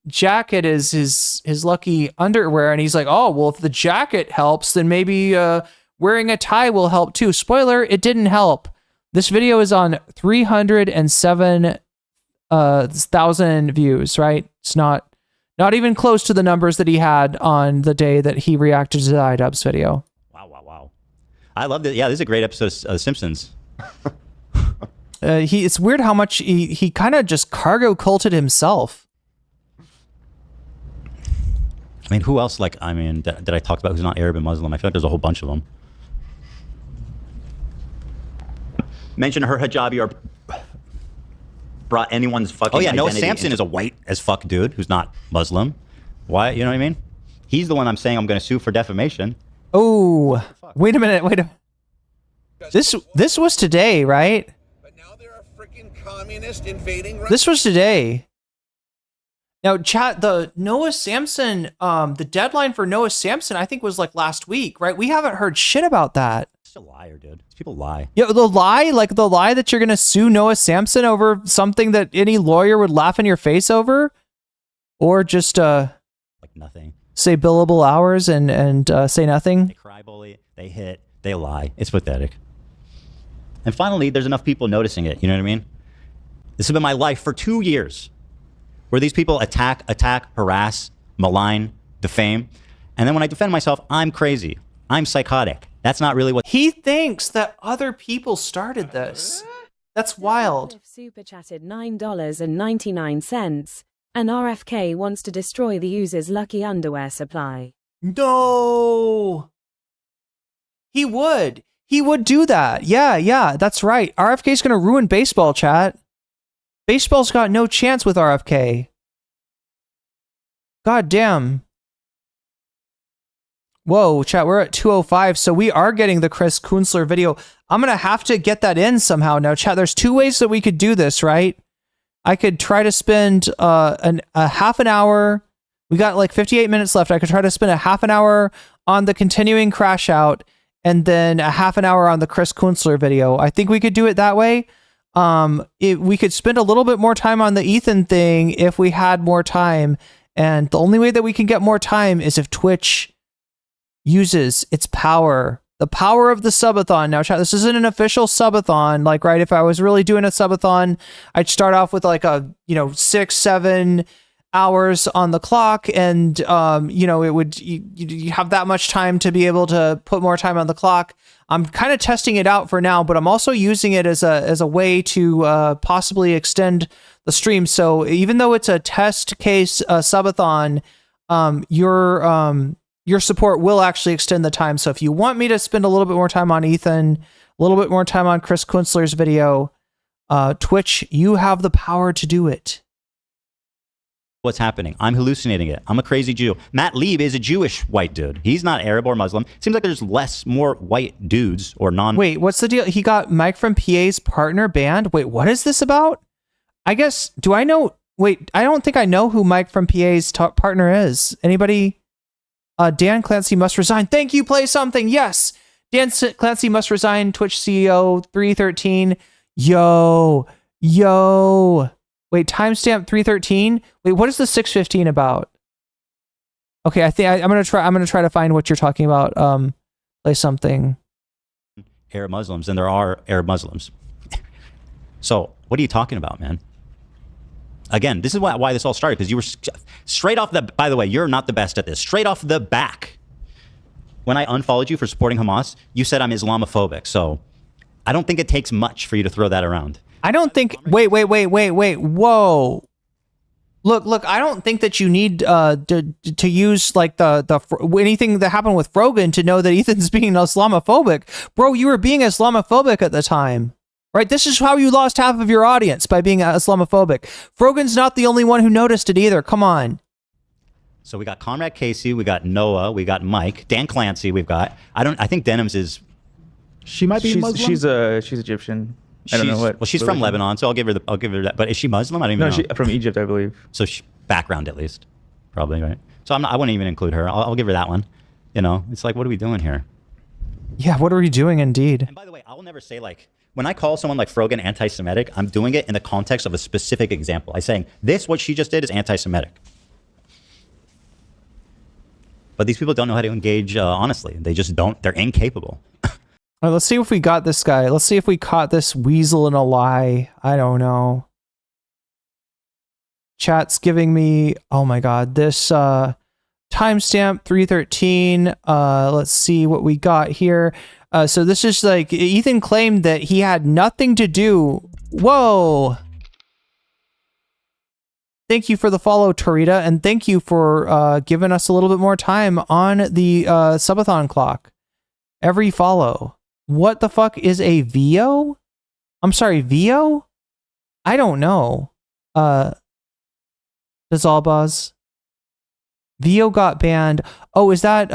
jacket is his lucky underwear. And he's like, oh, well, if the jacket helps, then maybe wearing a tie will help too. Spoiler, it didn't help. This video is on 307,000 views, right? It's not even close to the numbers that he had on the day that he reacted to the iDubbz video. Wow. I loved it. Yeah, this is a great episode of Simpsons. It's weird how much he kind of just cargo culted himself. I mean, who else, that I talked about who's not Arab and Muslim? I feel like there's a whole bunch of them. Mention her hijabi or brought anyone's fucking identity. Noah Samson is a white as fuck dude who's not Muslim. Why? You know what I mean? He's the one I'm saying I'm going to sue for defamation. Oh, wait a minute. This was today, right? But now they're a freaking communist invading Russia. This was today. Now, chat, the Noah Samson, the deadline for Noah Samson, I think was like last week, right? We haven't heard shit about that. It's a liar, dude. These people lie. Yeah, the lie that you're going to sue Noah Samson over something that any lawyer would laugh in your face over? Or just, like nothing. Say billable hours and say nothing? They crybully, they hit, they lie. It's pathetic. And finally, there's enough people noticing it. You know what I mean? This has been my life for 2 years, where these people attack, harass, malign, defame. And then when I defend myself, I'm crazy. I'm psychotic. That's not really what... He thinks that other people started this. That's wild. Super chatted $9.99. And RFK wants to destroy the user's lucky underwear supply. No! He would do that. Yeah, that's right. RFK's gonna ruin baseball, chat. Baseball's got no chance with RFK. God damn. Whoa, chat, we're at 2:05, so we are getting the Chris Kunstler video. I'm gonna have to get that in somehow. Now, chat, there's two ways that we could do this, right? I could try to spend a half an hour. We got like 58 minutes left. I could try to spend a half an hour on the continuing crash out and then a half an hour on the Chris Kunstler video. I think we could do it that way. We could spend a little bit more time on the Ethan thing if we had more time. And the only way that we can get more time is if Twitch uses its power. The power of the subathon. Now, chat, this isn't an official subathon. Like, right, if I was really doing a subathon, I'd start off with like 6-7 hours on the clock, and it would you have that much time to be able to put more time on the clock. I'm kind of testing it out for now, but I'm also using it as a way to possibly extend the stream. So even though it's a test case subathon, your support will actually extend the time. So if you want me to spend a little bit more time on Ethan, a little bit more time on Chris Kunstler's video, Twitch, you have the power to do it. What's happening? I'm hallucinating it. I'm a crazy Jew. Matt Lieb is a Jewish white dude. He's not Arab or Muslim. Seems like there's more white dudes or non... Wait, what's the deal? He got Mike from PA's partner banned? Wait, what is this about? I guess, do I know... Wait, I don't think I know who Mike from PA's partner is. Anybody... Dan Clancy must resign. Thank you, Play Something. Yes. Dan Clancy must resign. Twitch CEO 313. Yo. Wait, timestamp 313. Wait, what is the 615 about? Okay, I think I'm gonna try to find what you're talking about. Play Something. Arab Muslims, and there are Arab Muslims. So what are you talking about, man? Again, this is why this all started, because you were straight off the... By the way, you're not the best at this. Straight off the back, when I unfollowed you for supporting Hamas, you said I'm Islamophobic. So I don't think it takes much for you to throw that around. I don't think... Wait. Whoa. Look, I don't think that you need to use like anything that happened with Frogan to know that Ethan's being Islamophobic. Bro, you were being Islamophobic at the time. Right, this is how you lost half of your audience, by being Islamophobic. Frogan's not the only one who noticed it either. Come on. So we got Comrade Casey, we got Noah, we got Mike, Dan Clancy. We've got. I think Denims is. She might be Muslim. She's Egyptian. I don't know what. Well, she's from Lebanon, so I'll give her that. But is she Muslim? I don't even know. From Egypt, I believe. So background at least, probably, right? So I wouldn't even include her. I'll give her that one. You know, it's like, what are we doing here? Yeah, what are we doing indeed? And by the way, I will never say like, when I call someone like Frogan anti-Semitic, I'm doing it in the context of a specific example. I'm saying, what she just did is anti-Semitic. But these people don't know how to engage honestly. They just don't. They're incapable. All right, let's see if we got this guy. Let's see if we caught this weasel in a lie. I don't know. Chat's giving me, oh my God, this timestamp 313. Let's see what we got here. So this is like, Ethan claimed that he had nothing to do. Whoa. Thank you for the follow, Torita, and thank you for giving us a little bit more time on the subathon clock. Every follow. What the fuck is a VO? I'm sorry, VO? I don't know. Idubbbz. VO got banned. Oh, is that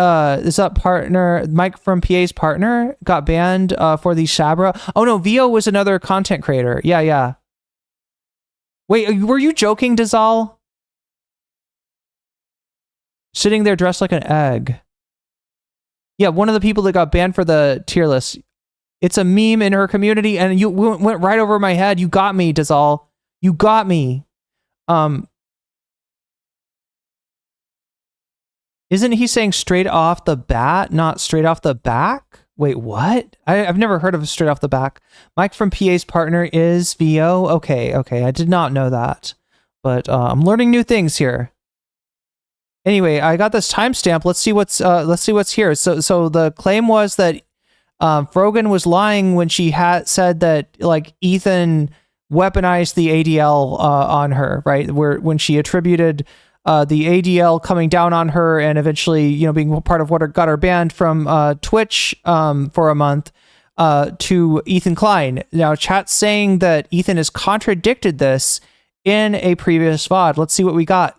partner Mike from PA's partner got banned for the Sabra? Oh no, VO was another content creator. Yeah. Wait, were you joking, Dazal? Sitting there dressed like an egg. Yeah, one of the people that got banned for the tier list. It's a meme in her community, and you went right over my head. You got me, Dazal. You got me. Isn't he saying straight off the bat, not straight off the back? Wait, what? I've never heard of straight off the back. Mike from PA's partner is VO. Okay. I did not know that, but I'm learning new things here. Anyway, I got this timestamp. Let's see what's here. So the claim was that Frogan was lying when she had said that like Ethan weaponized the ADL on her, right? When she attributed the ADL coming down on her and eventually, you know, being part of what got her banned from Twitch for a month to Ethan Klein. Now, chat's saying that Ethan has contradicted this in a previous VOD. Let's see what we got.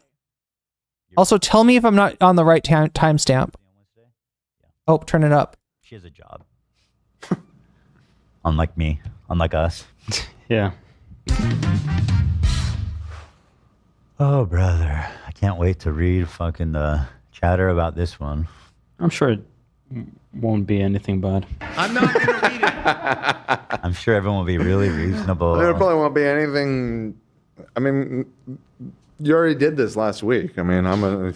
Also, tell me if I'm not on the right timestamp. Oh, turn it up. She has a job. Unlike me. Unlike us. Yeah. Oh, brother. I can't wait to read fucking the chatter about this one. I'm sure it won't be anything bad. I'm not going to read it. I'm sure everyone will be really reasonable. There probably won't be anything. I mean, you already did this last week. I mean,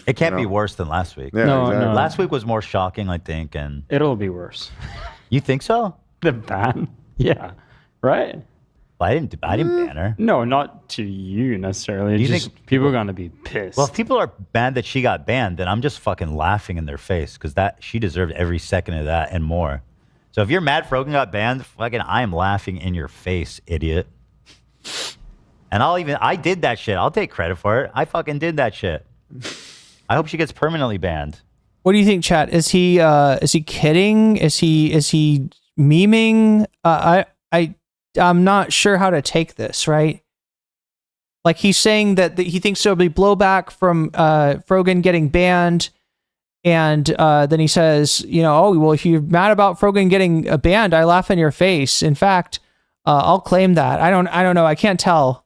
it can't be worse than last week. Yeah, No, exactly. no. Last week was more shocking, I think, and It'll be worse. you think so? The ban? Yeah. Right? Well, I didn't ban her. No, not to you necessarily. You Just think people are gonna be pissed? Well, if people are mad that she got banned, then I'm just fucking laughing in their face because she deserved every second of that and more. So if you're mad Frogan got banned, fucking I am laughing in your face, idiot. And I did that shit. I'll take credit for it. I fucking did that shit. I hope she gets permanently banned. What do you think, chat? Is he kidding? Is he memeing? I'm not sure how to take this, right? Like he's saying that he thinks there'll be blowback from Frogan getting banned, and then he says, you know, oh well, if you're mad about Frogan getting banned, I laugh in your face. In fact, I'll claim that. I don't know. I can't tell.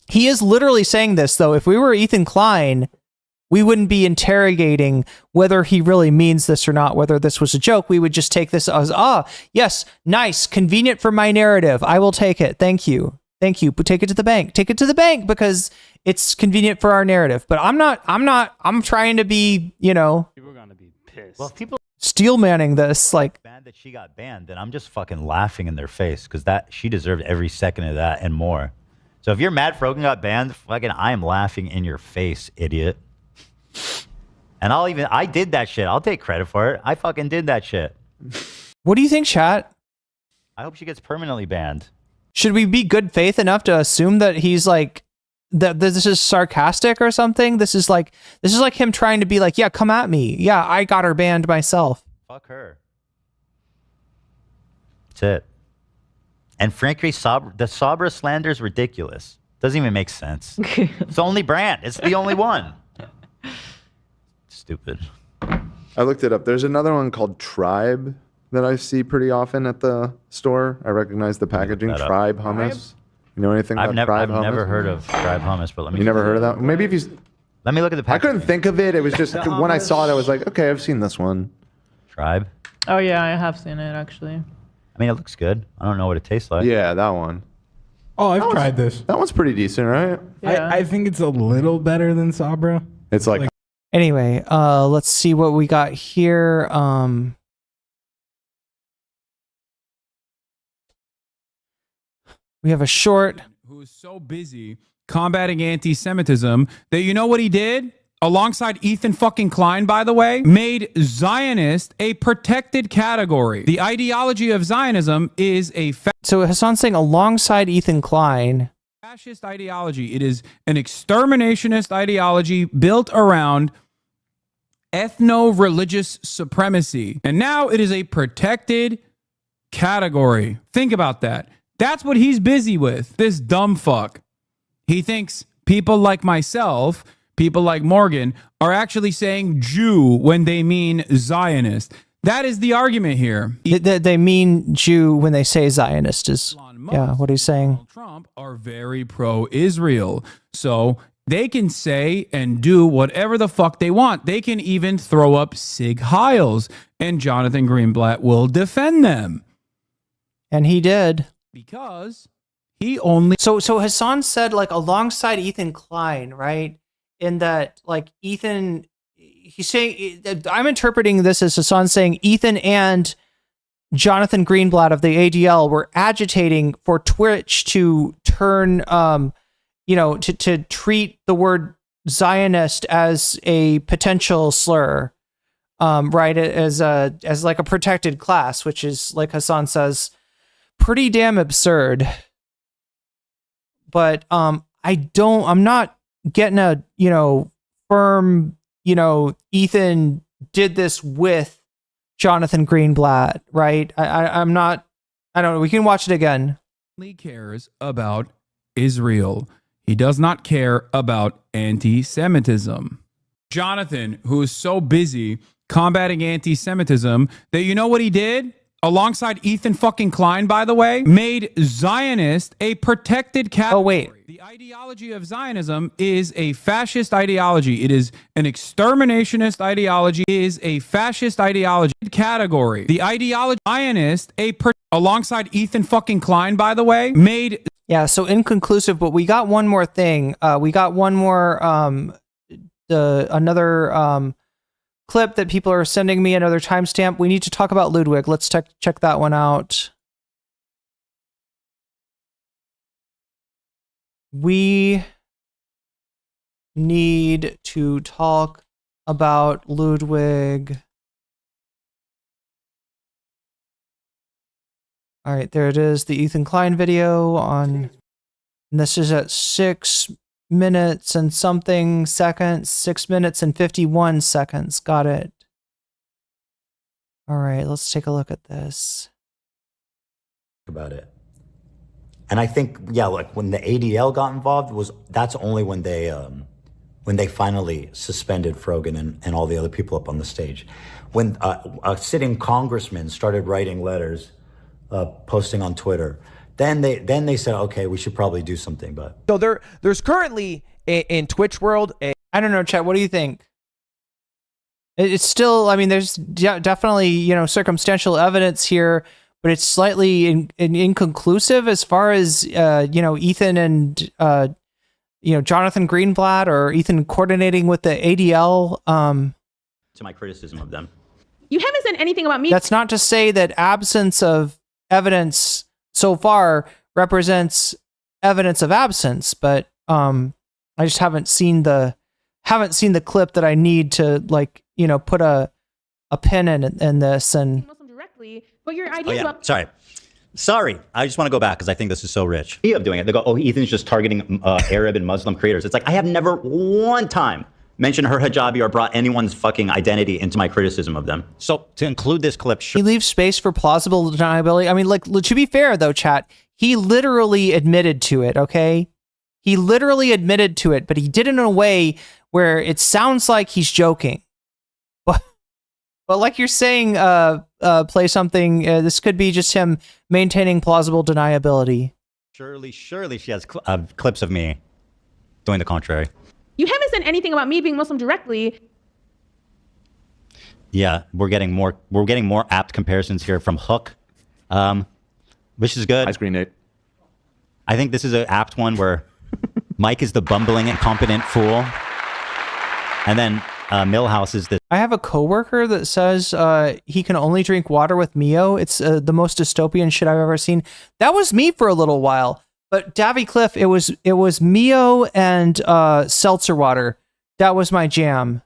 He is literally saying this though. If we were Ethan Klein, we wouldn't be interrogating whether he really means this or not, whether this was a joke. We would just take this as, yes, nice, convenient for my narrative. I will take it. Thank you. But take it to the bank. Take it to the bank because it's convenient for our narrative. But I'm trying to be, you know, people are gonna be pissed. Well, if people steel manning this, like mad that she got banned, then I'm just fucking laughing in their face because she deserved every second of that and more. So if you're mad Frogan got banned, fucking I am laughing in your face, idiot. And I did that shit. I'll take credit for it. I fucking did that shit. What do you think, chat? I hope she gets permanently banned. Should we be good faith enough to assume that he's like, that this is sarcastic or something? This is like him trying to be like, yeah, come at me. Yeah, I got her banned myself. Fuck her. That's it. And frankly, the Sabra slander is ridiculous. Doesn't even make sense. It's the only brand. It's the only one. Stupid. I looked it up. There's another one called Tribe that I see pretty often at the store. I recognize the packaging. Tribe hummus. You know anything about Tribe hummus? I've never heard of Tribe hummus, but let me. You never heard of that? Maybe if you. Let me look at the I package. couldn't think of it. It was just when I saw it, I was like, okay, I've seen this one. Tribe. Oh yeah, I have seen it actually. I mean, it looks good. I don't know what it tastes like. Yeah, that one. Oh, I've tried this. That one's pretty decent, right? Yeah. I think it's a little better than Sabra. It's like Anyway, let's see what we got here. We have a short. Who is so busy combating anti-Semitism that you know what he did? Alongside Ethan fucking Klein, by the way, made Zionist a protected category. The ideology of Zionism is a So Hassan's saying alongside Ethan Klein. fascist ideology. It is an exterminationist ideology built around ethno-religious supremacy. And now it is a protected category. Think about that. That's what he's busy with, this dumb fuck. He thinks people like myself, people like Morgan, are actually saying Jew when they mean Zionist. That is the argument here. They mean Jew when they say Zionist is, yeah, what he's saying. Trump are very pro-Israel. So they can say and do whatever the fuck they want. They can even throw up Sig Heils, and Jonathan Greenblatt will defend them. And he did. Because he only... So Hassan said, like, alongside Ethan Klein, right? In that, like, Ethan... He's saying... I'm interpreting this as Hassan saying Ethan and Jonathan Greenblatt of the ADL were agitating for Twitch to turn... to treat the word Zionist as a potential slur, right? As like a protected class, which is, like Hassan says, pretty damn absurd. But I'm not getting a, firm, Ethan did this with Jonathan Greenblatt, right? I'm not, I don't know. We can watch it again. He cares about Israel. He does not care about anti-Semitism. Jonathan, who is so busy combating anti-Semitism that you know what he did? Alongside Ethan fucking Klein, by the way, made Zionist a protected category. Oh, wait. The ideology of Zionism is a fascist ideology. It is an exterminationist ideology. It is a fascist ideology category. The ideology Zionist, alongside Ethan fucking Klein, by the way, made... Yeah, so inconclusive, but we got one more thing. We got one more, another clip that people are sending me, another timestamp. We need to talk about Ludwig. Let's check that one out. We need to talk about Ludwig. All right, there it is, the Ethan Klein video on, and this is at 6 minutes and something seconds, 6 minutes and 51 seconds. Got it. All right, let's take a look at this. About it. And I think, yeah, like when the ADL got involved, that's only when they finally suspended Frogan and all the other people up on the stage. When a sitting congressman started writing letters, posting on Twitter, then they said, okay, we should probably do something. But so there's currently in Twitch world, I don't know, chat. What do you think? It's still, I mean, there's definitely circumstantial evidence here, but it's slightly inconclusive as far as Ethan and Jonathan Greenblatt or Ethan coordinating with the ADL. To my criticism of them, you haven't said anything about me. That's not to say that absence of evidence so far represents evidence of absence, but I just haven't seen the clip that I need to put a pin in this and directly, but your idea about Sorry, I just want to go back because I think this is so rich. Of doing it, they go, "Oh, Ethan's just targeting Arab and Muslim creators." It's like I have never one time mentioned her hijabi or brought anyone's fucking identity into my criticism of them. So to include this clip, he leaves space for plausible deniability. I mean, like, to be fair though, chat, he literally admitted to it. Okay, he literally admitted to it, but he did it in a way where it sounds like he's joking. But like you're saying, play something. This could be just him maintaining plausible deniability. Surely she has clips of me doing the contrary. You haven't said anything about me being Muslim directly. Yeah, we're getting more apt comparisons here from Hook, which is good. Ice Green Nate. I think this is an apt one where Mike is the bumbling, incompetent fool, and then Millhouse is the. I have a coworker that says he can only drink water with Mio. It's the most dystopian shit I've ever seen. That was me for a little while, but Davy Cliff, it was Mio and seltzer water. That was my jam.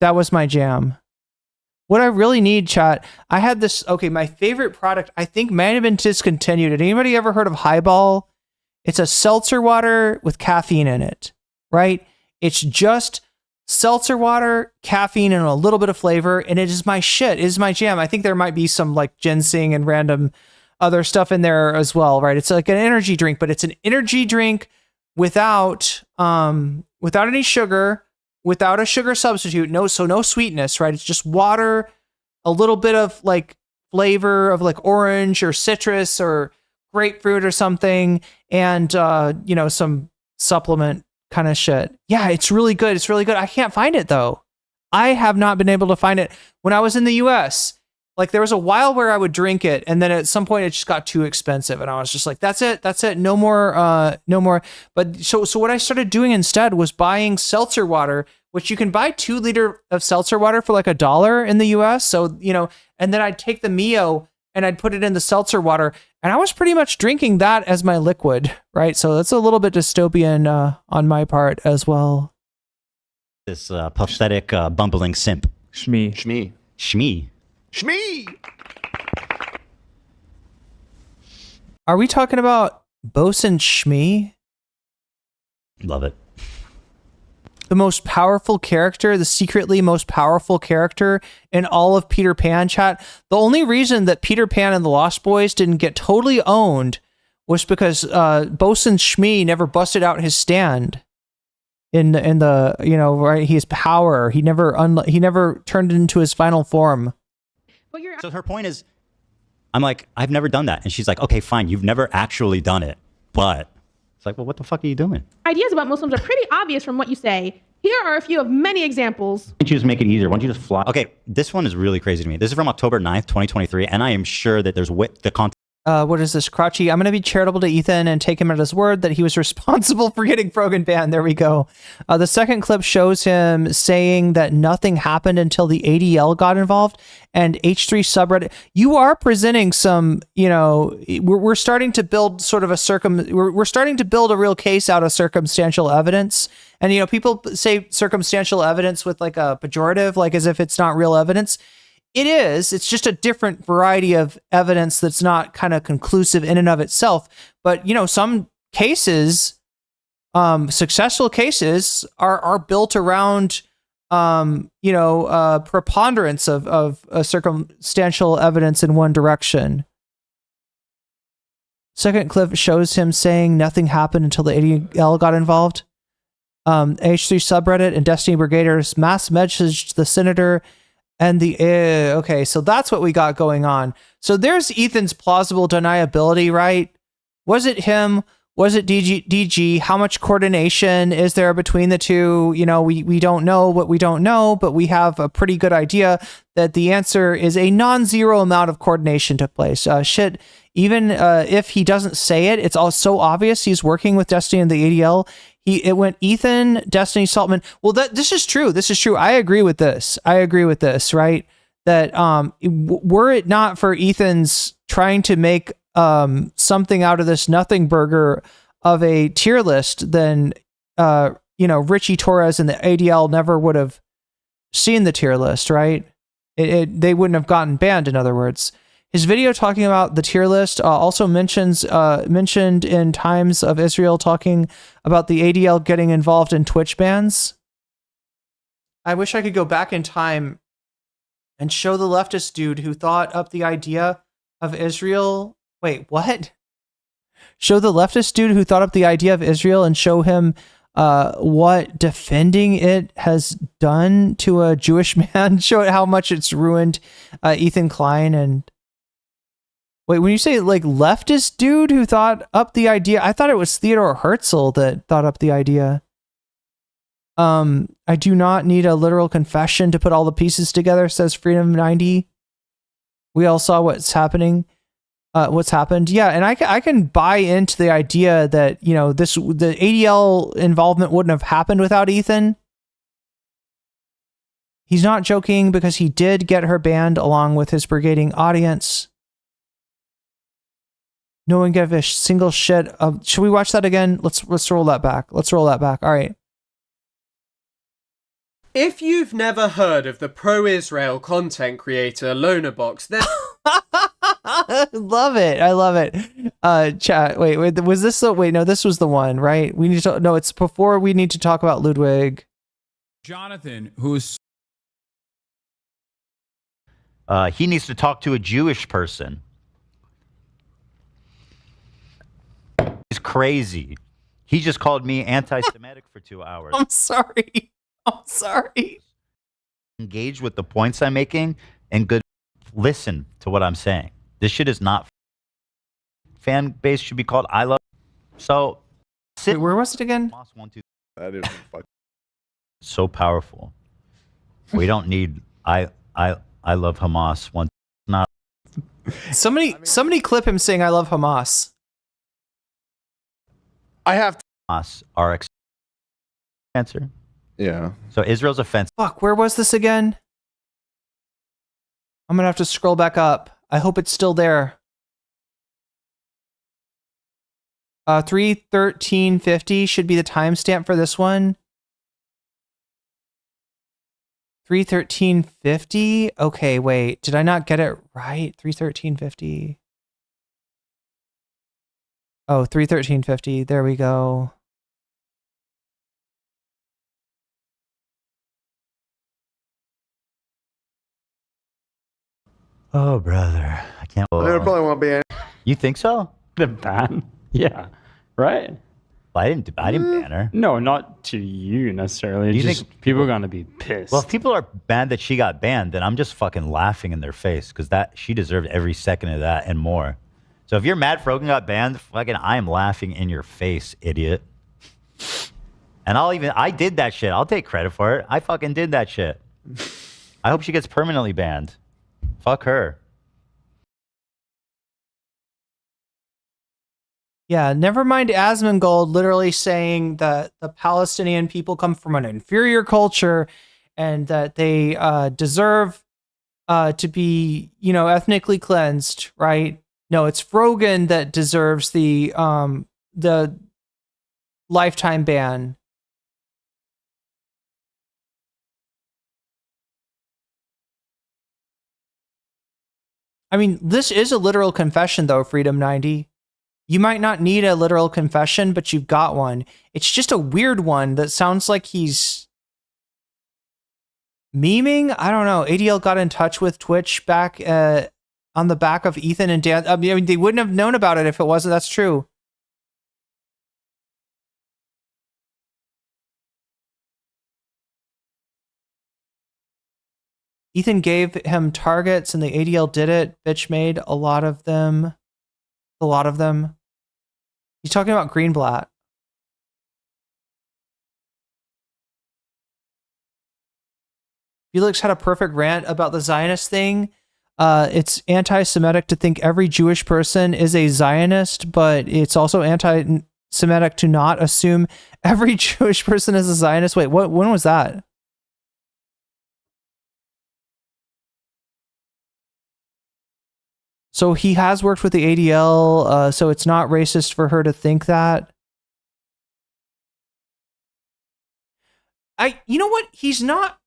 That was my jam. What I really need, chat, I had this, okay, my favorite product, I think might have been discontinued. Had anybody ever heard of Highball? It's a seltzer water with caffeine in it, right? It's just seltzer water, caffeine, and a little bit of flavor, and it is my shit. It is my jam. I think there might be some like ginseng and random other stuff in there as well, right? It's like an energy drink, but it's an energy drink without any sugar, without a sugar substitute, no sweetness, right? It's just water, a little bit of like flavor of like orange or citrus or grapefruit or something, and some supplement kind of shit. Yeah, it's really good. It's really good. I can't find it though. I have not been able to find it. When I was in the US, like there was a while where I would drink it, and then at some point it just got too expensive, and I was just like, that's it, no more. But so what I started doing instead was buying seltzer water, which you can buy 2 liters of seltzer water for like $1 in the US. So, and then I'd take the Mio and I'd put it in the seltzer water, and I was pretty much drinking that as my liquid, right? So that's a little bit dystopian on my part as well. This pathetic bumbling simp. Shmee. Are we talking about Bosun Shmee? Love it. The most powerful character, the secretly most powerful character in all of Peter Pan, chat. The only reason that Peter Pan and the Lost Boys didn't get totally owned was because Bosun Shmee never busted out his stand in the right, his power. He never turned it into his final form. So her point is, I'm like, I've never done that. And she's like, okay, fine. You've never actually done it. But it's like, well, what the fuck are you doing? Ideas about Muslims are pretty obvious from what you say. Here are a few of many examples. Why don't you just make it easier? Why don't you just fly? Okay, this one is really crazy to me. This is from October 9th, 2023. And I am sure that there's the content. What is this? Crotchy. I'm going to be charitable to Ethan and take him at his word that he was responsible for getting Frogan banned. There we go. The second clip shows him saying that nothing happened until the ADL got involved, and H3 subreddit. You are presenting some, we're starting to build sort of we're starting to build a real case out of circumstantial evidence. And, people say circumstantial evidence with like a pejorative, like as if it's not real evidence. It is. It's just a different variety of evidence that's not kind of conclusive in and of itself. But, some cases, successful cases are built around, preponderance of circumstantial evidence in one direction. Second clip shows him saying nothing happened until the ADL got involved. H3 subreddit and Destiny Brigaders mass messaged the senator and the okay, so that's what we got going on. So there's Ethan's plausible deniability, right? Was it him? Was it DG? How much coordination is there between the two? We don't know what we don't know, but we have a pretty good idea that the answer is a non-zero amount of coordination took place. Even if he doesn't say it, it's all so obvious he's working with Destiny and the ADL. It went Ethan, Destiny, Saltman. Well, this is true. This is true. I agree with this, right? That were it not for Ethan's trying to make something out of this nothing burger of a tier list, then Richie Torres and the ADL never would have seen the tier list, right? They wouldn't have gotten banned, in other words. His video talking about the tier list also mentioned in Times of Israel talking about the ADL getting involved in Twitch bans. I wish I could go back in time and show the leftist dude who thought up the idea of Israel. Wait, what? Show the leftist dude who thought up the idea of Israel and show him what defending it has done to a Jewish man. Show it how much it's ruined Ethan Klein and... Wait, when you say like leftist dude who thought up the idea, I thought it was Theodore Herzl that thought up the idea. I do not need a literal confession to put all the pieces together, says Freedom90. We all saw what's happening. What's happened. Yeah, and I can buy into the idea that, the ADL involvement wouldn't have happened without Ethan. He's not joking because he did get her banned along with his brigading audience. No one gave a single shit. Should we watch that again? Let's roll that back. Let's roll that back. All right. If you've never heard of the pro-Israel content creator Lonerbox, then love it. I love it. Chat. Wait. Was this the? Wait. No. This was the one. Right. We need to. No. It's before we need to talk about Ludwig. Jonathan, who's he needs to talk to a Jewish person. He's crazy. He just called me anti-Semitic for 2 hours. I'm sorry. Engage with the points I'm making and listen to what I'm saying. This shit is not fan base should be called I love. So wait, where was it again? That is so powerful. We don't need I love Hamas. One not somebody clip him saying I love Hamas. I have Hamas our answer. Yeah. So Israel's offense. Fuck, where was this again? I'm gonna have to scroll back up. I hope it's still there. 3:13:50 should be the timestamp for this one. 3:13:50. Okay, wait. Did I not get it right? 3:13:50. Oh, 3:13:50. There we go. Oh, brother. I can't. There probably won't be any. You think so? The ban? Yeah. Right? I didn't ban her. No, not to you necessarily. Do you just think people are going to be pissed? Well, if people are mad that she got banned, then I'm just fucking laughing in their face because she deserved every second of that and more. So if you're mad Frogan got banned, fucking I am laughing in your face, idiot. And I did that shit. I'll take credit for it. I fucking did that shit. I hope she gets permanently banned. Fuck her. Yeah, never mind Asmongold literally saying that the Palestinian people come from an inferior culture and that they deserve to be, ethnically cleansed, right? No, it's Frogan that deserves the lifetime ban. I mean, this is a literal confession, though, Freedom90. You might not need a literal confession, but you've got one. It's just a weird one that sounds like he's memeing. I don't know. ADL got in touch with Twitch back on the back of Ethan and Dan. I mean, they wouldn't have known about it if it wasn't. That's true. Ethan gave him targets and the ADL did it. Bitch made a lot of them. He's talking about Greenblatt. Felix had a perfect rant about the Zionist thing. It's anti-Semitic to think every Jewish person is a Zionist, but it's also anti-Semitic to not assume every Jewish person is a Zionist. Wait, when was that? So he has worked with the ADL, so it's not racist for her to think that. You know what? He's not...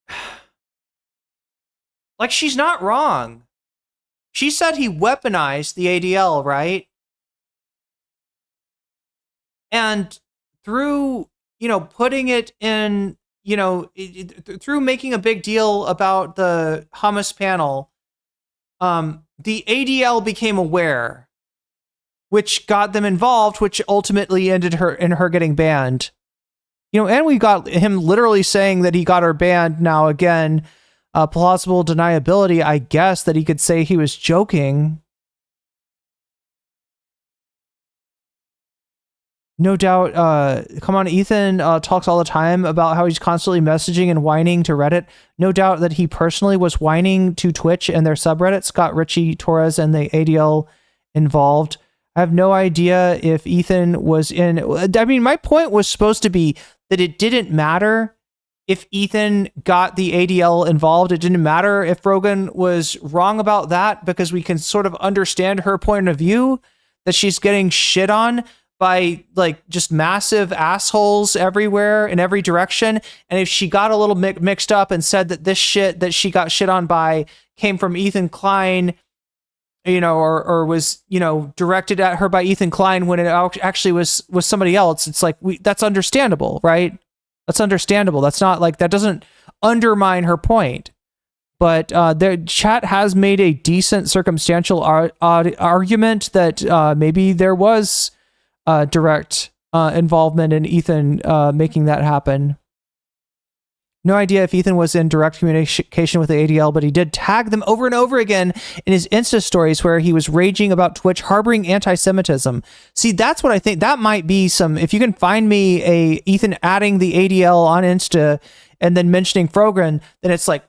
Like, she's not wrong. She said he weaponized the ADL, right? And through, putting it in, through making a big deal about the hummus panel, the ADL became aware, which got them involved, which ultimately ended her getting banned. And we got him literally saying that he got her banned now again. Plausible deniability, I guess, that he could say he was joking. No doubt. Come on, Ethan talks all the time about how he's constantly messaging and whining to Reddit. No doubt that he personally was whining to Twitch and their subreddit, Scott Ritchie, Torres, and the ADL involved. I have no idea if Ethan was in. I mean, my point was supposed to be that it didn't matter if Ethan got the ADL involved. It didn't matter if Frogan was wrong about that, because we can sort of understand her point of view, that she's getting shit on by like just massive assholes everywhere in every direction. And if she got a little mixed up and said that this shit that she got shit on by came from Ethan Klein, or was, directed at her by Ethan Klein when it actually was somebody else, it's like, that's understandable, right? That's understandable. That's not like, that doesn't undermine her point. But their chat has made a decent circumstantial argument that maybe there was direct involvement in Ethan making that happen. No idea if Ethan was in direct communication with the ADL, but he did tag them over and over again in his Insta stories where he was raging about Twitch harboring anti-Semitism. See, that's what I think. That might be some, if you can find me a Ethan adding the ADL on Insta and then mentioning Frogan, then it's like,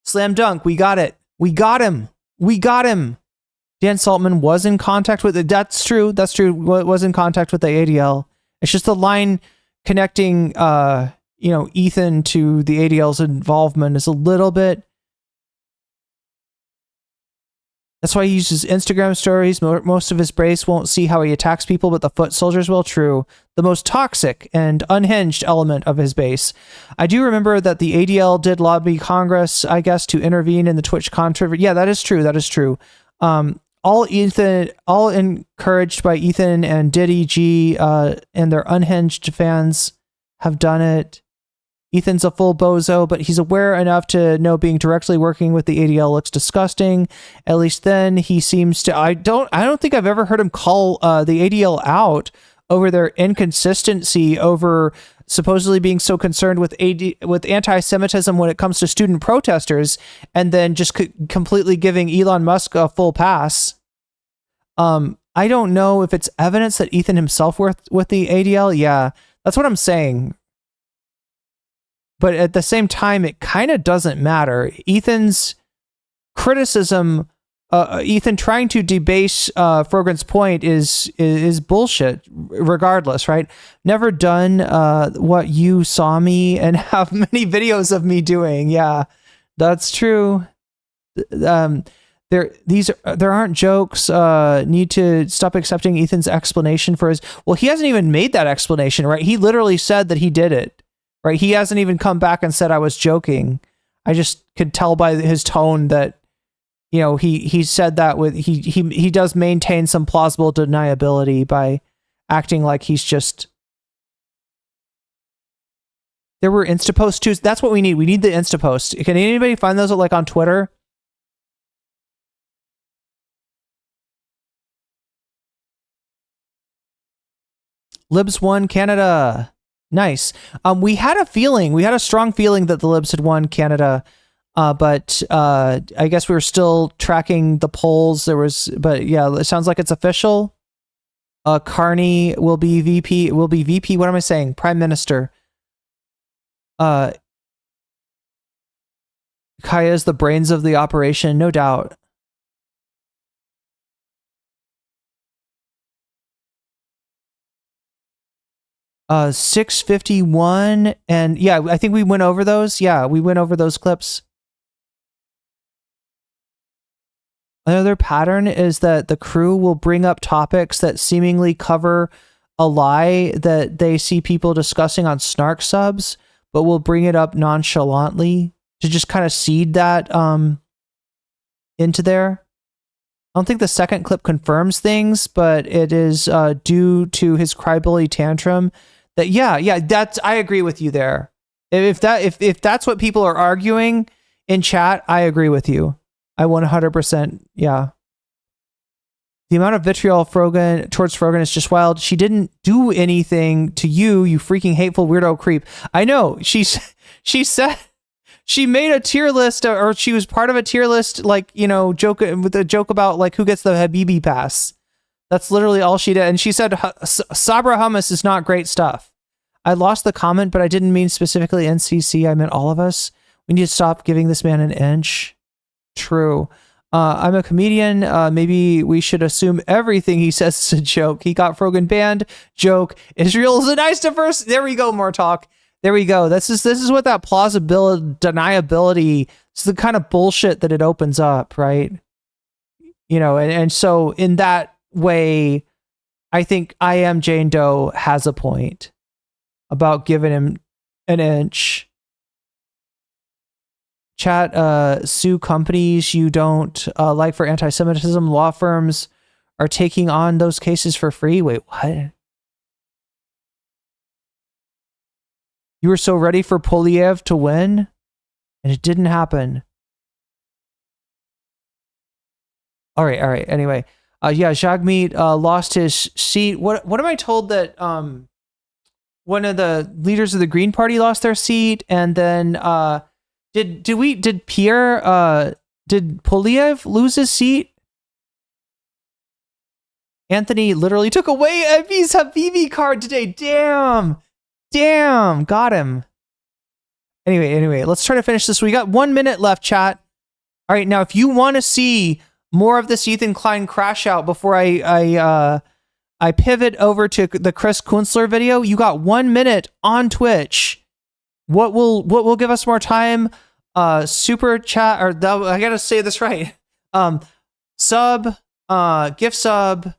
slam dunk. We got it. We got him. We got him. Dan Saltman was in contact with it. That's true. That's true. Was in contact with the ADL. It's just the line connecting, Ethan to the ADL's involvement is a little bit. That's why he uses Instagram stories. Most of his base won't see how he attacks people, but the foot soldiers will. True. The most toxic and unhinged element of his base. I do remember that the ADL did lobby Congress, I guess, to intervene in the Twitch controversy. Yeah, that is true. That is true. All encouraged by Ethan and Diddy G and their unhinged fans have done it. Ethan's a full bozo, but he's aware enough to know being directly working with the ADL looks disgusting. At least then he seems to. I don't think I've ever heard him call the ADL out over their inconsistency over supposedly being so concerned with anti-Semitism when it comes to student protesters, and then just completely giving Elon Musk a full pass. I don't know if it's evidence that Ethan himself worked with the ADL. Yeah, that's what I'm saying. But at the same time, it kind of doesn't matter. Ethan's criticism, Ethan trying to debase Frogan's point is bullshit regardless, right? Never done what you saw me and have many videos of me doing. Yeah, that's true. There aren't jokes. Need to stop accepting Ethan's explanation for his. Well, he hasn't even made that explanation, right? He literally said that he did it. Right, he hasn't even come back and said I was joking. I just could tell by his tone that, he said that with he does maintain some plausible deniability by acting like he's just. There were Insta posts too. That's what we need. We need the Insta post. Can anybody find those on Twitter? Libs won Canada. Nice. We had a strong feeling that the Libs had won Canada, but I guess we were still tracking the polls. But yeah, it sounds like it's official. Carney will be VP. What am I saying? Prime Minister. Kaya is the brains of the operation, no doubt. Uh, 651, and yeah, I think we went over those. Yeah, we went over those clips. Another pattern is that the crew will bring up topics that seemingly cover a lie that they see people discussing on Snark subs, but will bring it up nonchalantly to just kind of seed that into there. I don't think the second clip confirms things, but it is due to his crybully tantrum. That that's I agree with you there. If that's what people are arguing in chat, I agree with you. I 100%. Yeah. The amount of vitriol towards Frogan is just wild. She didn't do anything to you, you freaking hateful weirdo creep. I know. She said she made a tier list, or she was part of a tier list, joke with a joke about who gets the Habibi pass. That's literally all she did. And she said, Sabra hummus is not great stuff. I lost the comment, but I didn't mean specifically NCC. I meant all of us. We need to stop giving this man an inch. True. I'm a comedian. Maybe we should assume everything he says is a joke. He got Frogan banned. Joke. Israel is a nice diverse. There we go. More talk. There we go. This is what that plausibility, deniability. It's the kind of bullshit that it opens up, right? You know, and so in that way, I think I Am Jane Doe has a point about giving him an inch. Chat, sue companies you don't like for anti-Semitism. Law firms are taking on those cases for free. Wait, what? You were so ready for Polyev to win, and it didn't happen. All right. Anyway, yeah, Jagmeet lost his seat. What am I told that one of the leaders of the Green Party lost their seat, and then did Polyev lose his seat? Anthony literally took away Evie's Habibi card today. Damn, got him. Anyway, let's try to finish this. We got 1 minute left, chat. All right, now if you want to see more of this Ethan Klein crash out before I pivot over to the Chris Kunstler video, you got 1 minute on Twitch. What will give us more time? Super chat, or I gotta say this right. Sub, gift sub,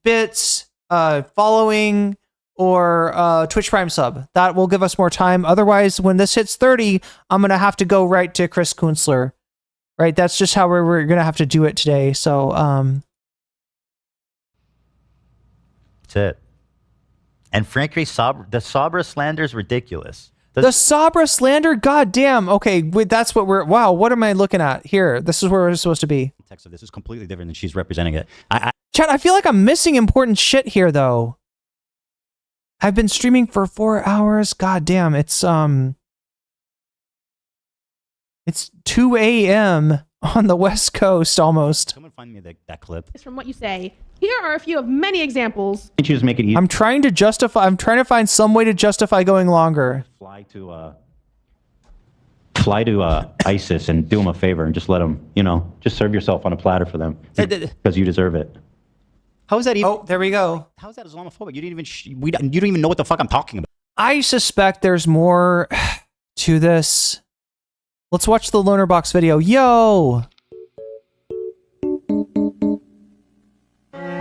bits, following, or Twitch Prime sub. That will give us more time. Otherwise, when this hits 30, I'm gonna have to go right to Chris Kunstler. Right, that's just how we're gonna have to do it today. So, that's it. And frankly, the Sabra slander is ridiculous. The Sabra slander, goddamn. Okay, wait, that's what we're. Wow, what am I looking at here? This is where we're supposed to be. Text of this is completely different than she's representing it. Chat, I feel like I'm missing important shit here, though. I've been streaming for 4 hours. God damn, it's 2 a.m. on the West Coast almost. Someone find me that clip. From what you say, here are a few of many examples. Can't you just make it easy? I'm trying to find some way to justify going longer. Fly to ISIS and do them a favor and just let them, just serve yourself on a platter for them because you deserve it. How is that even? Oh, there we go. How is that Islamophobic? You don't even know what the fuck I'm talking about. I suspect there's more to this. Let's watch the Lonerbox video. Yo!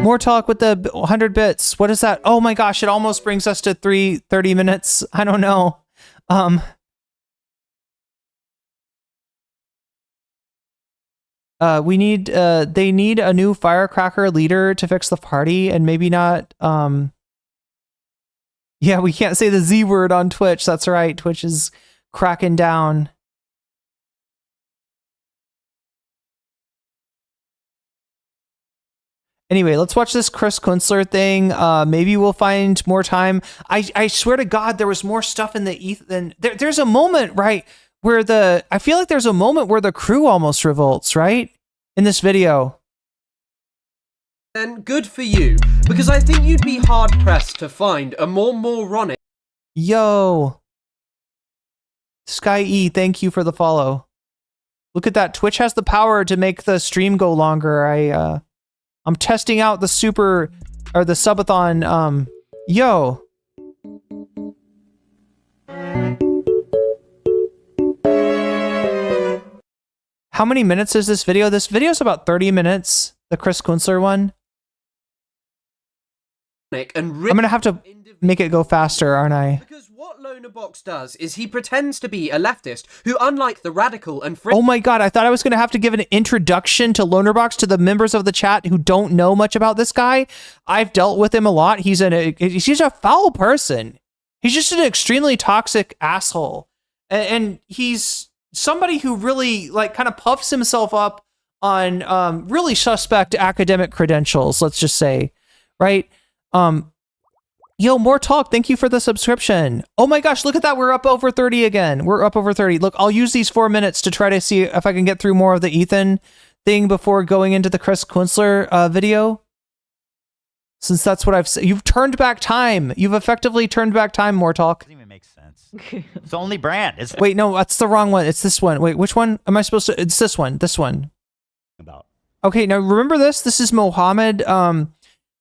More talk with the 100 bits. What is that? Oh my gosh, it almost brings us to 30 minutes. I don't know. They need a new firecracker leader to fix the party, and maybe not, yeah, we can't say the Z word on Twitch. That's right. Twitch is cracking down. Anyway, let's watch this Chris Kunstler thing. Maybe we'll find more time. I swear to God, there was more stuff in the Ethan. There's a moment, right, where I feel like there's a moment where the crew almost revolts, right? In this video. And good for you, because I think you'd be hard-pressed to find a more moronic... Yo. Sky E, thank you for the follow. Look at that. Twitch has the power to make the stream go longer. I'm testing out the subathon. Yo. How many minutes is this video? This video is about 30 minutes. The Chris Kunstler one. I'm going to have to make it go faster, aren't I? Because what Lonerbox does is he pretends to be a leftist who, unlike the radical and oh my God, I thought I was going to have to give an introduction to Lonerbox to the members of the chat who don't know much about this guy. I've dealt with him a lot. He's a foul person. He's just an extremely toxic asshole. And he's somebody who really kind of puffs himself up on really suspect academic credentials, let's just say, right? Yo, more talk. Thank you for the subscription. Oh my gosh, look at that. We're up over 30 again. We're up over 30. Look, I'll use these 4 minutes to try to see if I can get through more of the Ethan thing before going into the Chris Kunstler video? Since that's what I've said. You've turned back time. You've effectively turned back time, Mortalk. Doesn't even make sense. It's the only brand. Wait, no, that's the wrong one. It's this one. Wait, which one am I supposed to? It's this one. This one. About. Okay, now remember this? This is Mohammed.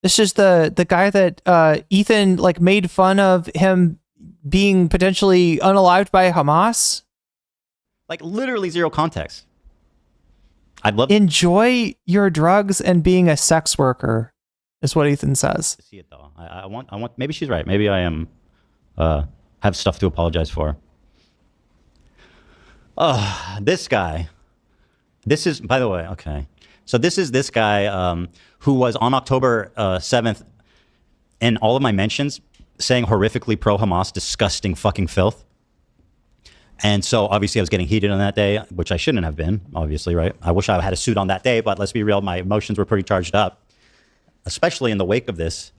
This is the guy that Ethan like made fun of him being potentially unalived by Hamas. Like literally zero context. I'd love enjoy your drugs and being a sex worker. Is what Ethan says. See it though. I want. Maybe she's right. Maybe I am. Have stuff to apologize for. This guy. This is, by the way, okay. So this is this guy who was on October 7th in all of my mentions saying horrifically pro-Hamas, disgusting fucking filth. And so obviously I was getting heated on that day, which I shouldn't have been, obviously, right? I wish I had a suit on that day, but let's be real, my emotions were pretty charged up. Especially in the wake of this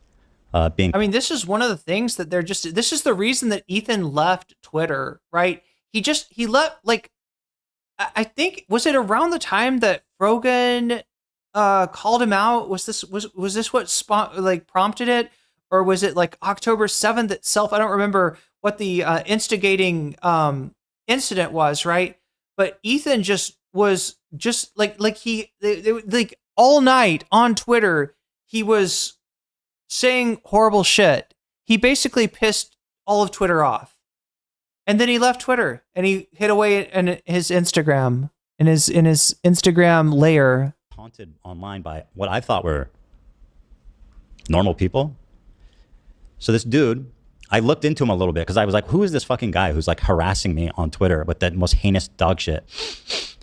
being... I mean, this is one of the things that they're just... This is the reason that Ethan left Twitter, right? He left, like... I think... Was it around the time that Frogan called him out? Was this what prompted it? Or was it like October 7th itself? I don't remember what the instigating incident was, right? But Ethan was all night on Twitter... He was saying horrible shit. He basically pissed all of Twitter off. And then he left Twitter and he hid away in his Instagram, in his Instagram layer. Haunted online by what I thought were normal people. So this dude, I looked into him a little bit because I was like, who is this fucking guy who's like harassing me on Twitter with that most heinous dog shit?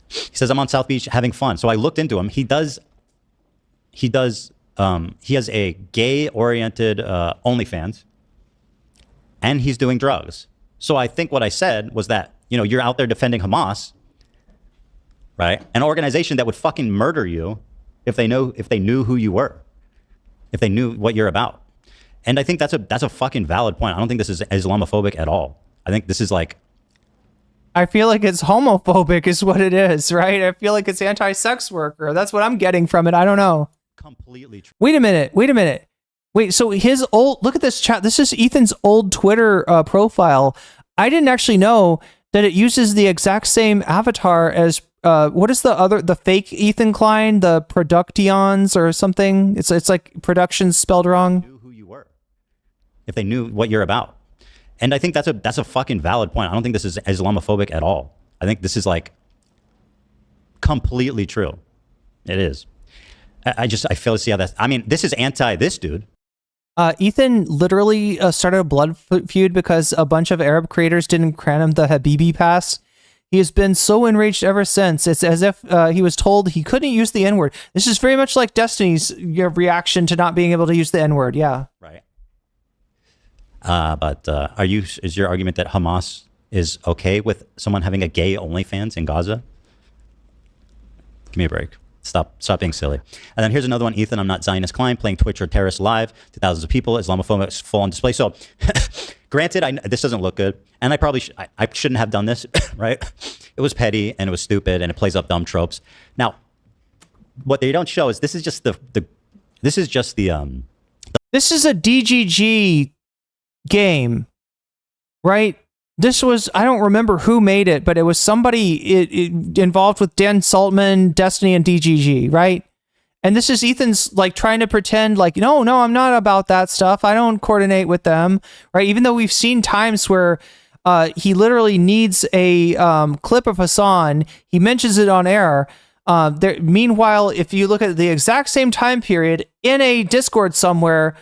He says, I'm on South Beach having fun. So I looked into him. He has a gay-oriented OnlyFans, and he's doing drugs. So I think what I said was that, you know, you're out there defending Hamas, right? An organization that would fucking murder you if they knew who you were, if they knew what you're about. And I think that's a fucking valid point. I don't think this is Islamophobic at all. I think this is like... I feel like it's homophobic is what it is, right? I feel like it's anti-sex worker. That's what I'm getting from it. I don't know. Completely true. Wait a minute. Wait, so his old, look at this chat. This is Ethan's old Twitter profile. I didn't actually know that it uses the exact same avatar as, what is the fake Ethan Klein, the Productions or something? It's like productions spelled wrong. Knew who you were, if they knew what you're about. And I think that's a fucking valid point. I don't think this is Islamophobic at all. I think this is like completely true. It is. I fail to see how that's... I mean, this is anti this dude. Ethan literally started a blood feud because a bunch of Arab creators didn't grant him the Habibi pass. He has been so enraged ever since. It's as if he was told he couldn't use the N-word. This is very much like Destiny's reaction to not being able to use the N-word. Yeah. Right. But is your argument that Hamas is okay with someone having a gay OnlyFans in Gaza? Give me a break. Stop being silly. And then here's another one. Ethan, I'm not Zionist Klein, playing Twitch or terrorist live to thousands of people. Islamophobic full on display. So granted, this doesn't look good. And I probably I shouldn't have done this, right? It was petty and it was stupid and it plays up dumb tropes. Now, what they don't show is this is just this is a DGG game, right? This was, I don't remember who made it, but it was somebody involved with Dan Saltman, Destiny, and DGG, right? And this is Ethan's like trying to pretend like, no, I'm not about that stuff. I don't coordinate with them, right? Even though we've seen times where he literally needs a clip of Hassan. He mentions it on air. Meanwhile, if you look at the exact same time period in a Discord somewhere,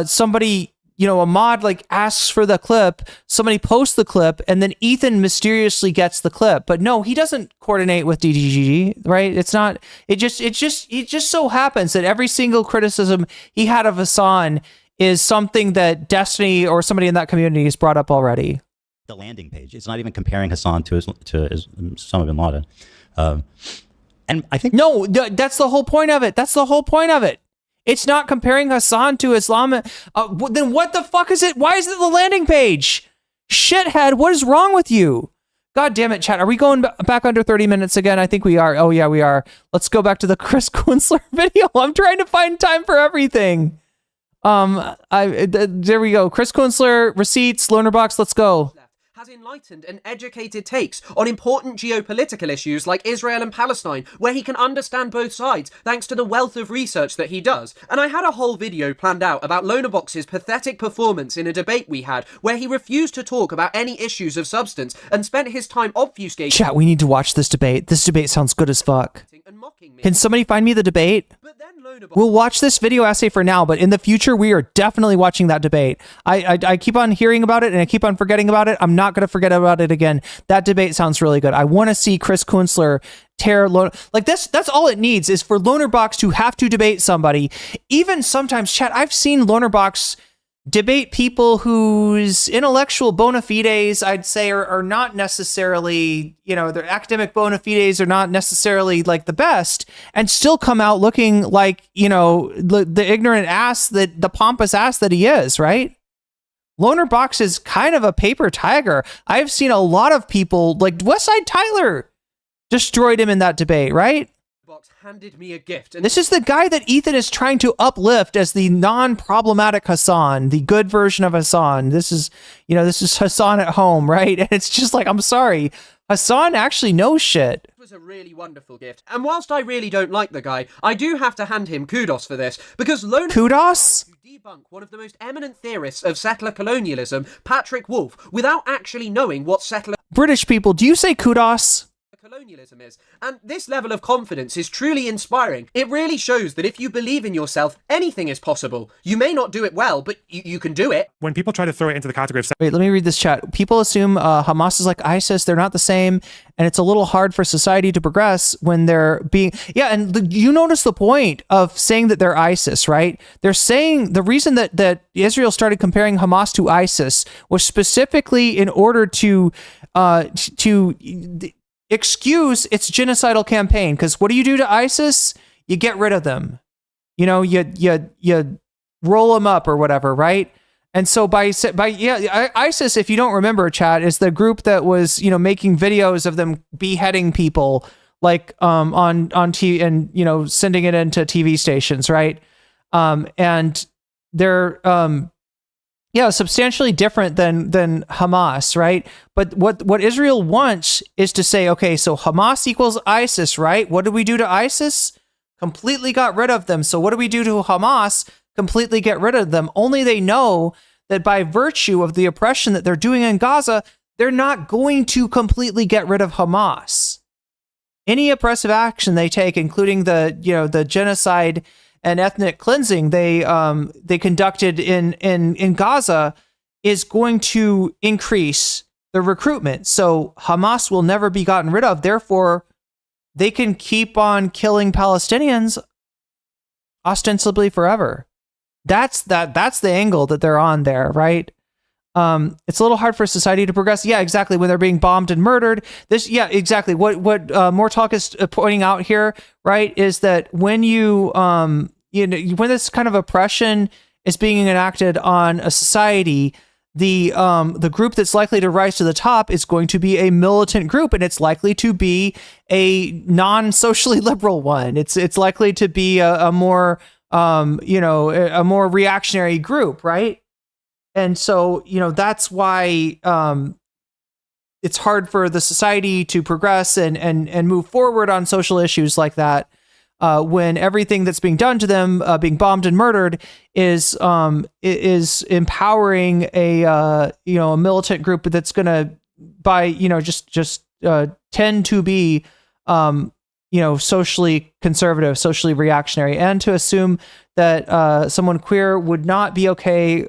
somebody... a mod like asks for the clip, somebody posts the clip, and then Ethan mysteriously gets the clip. But no, he doesn't coordinate with DGG, right? It's not, it just so happens that every single criticism he had of Hassan is something that Destiny or somebody in that community has brought up already. The landing page. It's not even comparing Hassan to Osama bin Laden. And I think... No, that's the whole point of it. It's not comparing Hassan to Islam. Then what the fuck is it? Why is it the landing page? Shithead, what is wrong with you? God damn it, chat. Are we going back under 30 minutes again? I think we are. Oh, yeah, we are. Let's go back to the Chris Kunstler video. I'm trying to find time for everything. There we go. Chris Kunstler, receipts, Lonerbox, let's go. Has enlightened and educated takes on important geopolitical issues like Israel and Palestine, where he can understand both sides thanks to the wealth of research that he does. And I had a whole video planned out about Lonerbox's pathetic performance in a debate we had, where he refused to talk about any issues of substance and spent his time obfuscating. Chat, we need to watch this debate. This debate sounds good as fuck. Can somebody find me the debate? We'll watch this video essay for now, but in the future, we are definitely watching that debate. I keep on hearing about it and I keep on forgetting about it. I'm not going to forget about it again. That debate sounds really good. I want to see Chris Kunstler tear like this. That's all it needs is for Lonerbox to have to debate somebody. Even sometimes, chat, I've seen Lonerbox debate people whose intellectual bona fides, I'd say, are not necessarily, their academic bona fides are not necessarily like the best, and still come out looking like, the ignorant ass, the pompous ass that he is, right? Lonerbox is kind of a paper tiger. I've seen a lot of people, like Westside Tyler, destroyed him in that debate, right? Handed me a gift. This is the guy that Ethan is trying to uplift as the non-problematic Hassan, the good version of Hassan. This is Hassan at home, right? And it's just like, I'm sorry, Hassan actually knows shit. It was a really wonderful gift. And whilst I really don't like the guy, I do have to hand him kudos for this, because kudos? Debunk one of the most eminent theorists of settler colonialism, Patrick Wolf, without actually knowing what settler British people, do you say kudos? Colonialism is, and this level of confidence is truly inspiring. It really shows that if you believe in yourself, anything is possible. You may not do it well, but you can do it. When people try to throw it into the category of... Wait, let me read this chat. People assume Hamas is like ISIS. They're not the same, and it's a little hard for society to progress when they're being... Yeah, and you notice the point of saying that they're ISIS, right? They're saying the reason that Israel started comparing Hamas to ISIS was specifically in order to excuse its genocidal campaign. Because what do you do to ISIS? You get rid of them. You roll them up or whatever, right? And so ISIS, if you don't remember, chat, is the group that was making videos of them beheading people like on TV and sending it into TV stations, right? And they're substantially different than Hamas, right? But what Israel wants is to say, okay, so Hamas equals ISIS, right? What did we do to ISIS? Completely got rid of them. So what do we do to Hamas? Completely get rid of them. Only they know that by virtue of the oppression that they're doing in Gaza, they're not going to completely get rid of Hamas. Any oppressive action they take, including the genocide and ethnic cleansing they conducted in Gaza, is going to increase the recruitment. So Hamas will never be gotten rid of. Therefore, they can keep on killing Palestinians ostensibly forever. That's the angle that they're on there, right? It's a little hard for society to progress. Yeah, exactly. When they're being bombed and murdered. Exactly. What More Talk is pointing out here, right, is that when when this kind of oppression is being enacted on a society, the group that's likely to rise to the top is going to be a militant group, and it's likely to be a non-socially liberal one. It's likely to be a more a more reactionary group, right? And so, that's why it's hard for the society to progress and move forward on social issues like that when everything that's being done to them, being bombed and murdered, is empowering a militant group that's going to tend to be socially conservative, socially reactionary, and to assume that someone queer would not be okay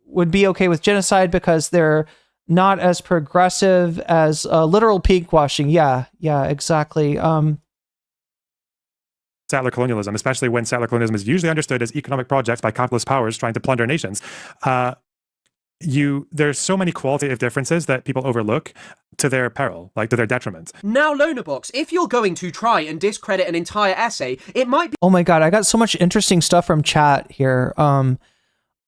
with genocide because they're not as progressive as literal pinkwashing. Yeah, exactly. Settler colonialism, especially when settler colonialism is usually understood as economic projects by capitalist powers trying to plunder nations. There's so many qualitative differences that people overlook to their peril, like to their detriment. Now, Lonerbox, if you're going to try and discredit an entire essay, it might be... Oh my god, I got so much interesting stuff from chat here.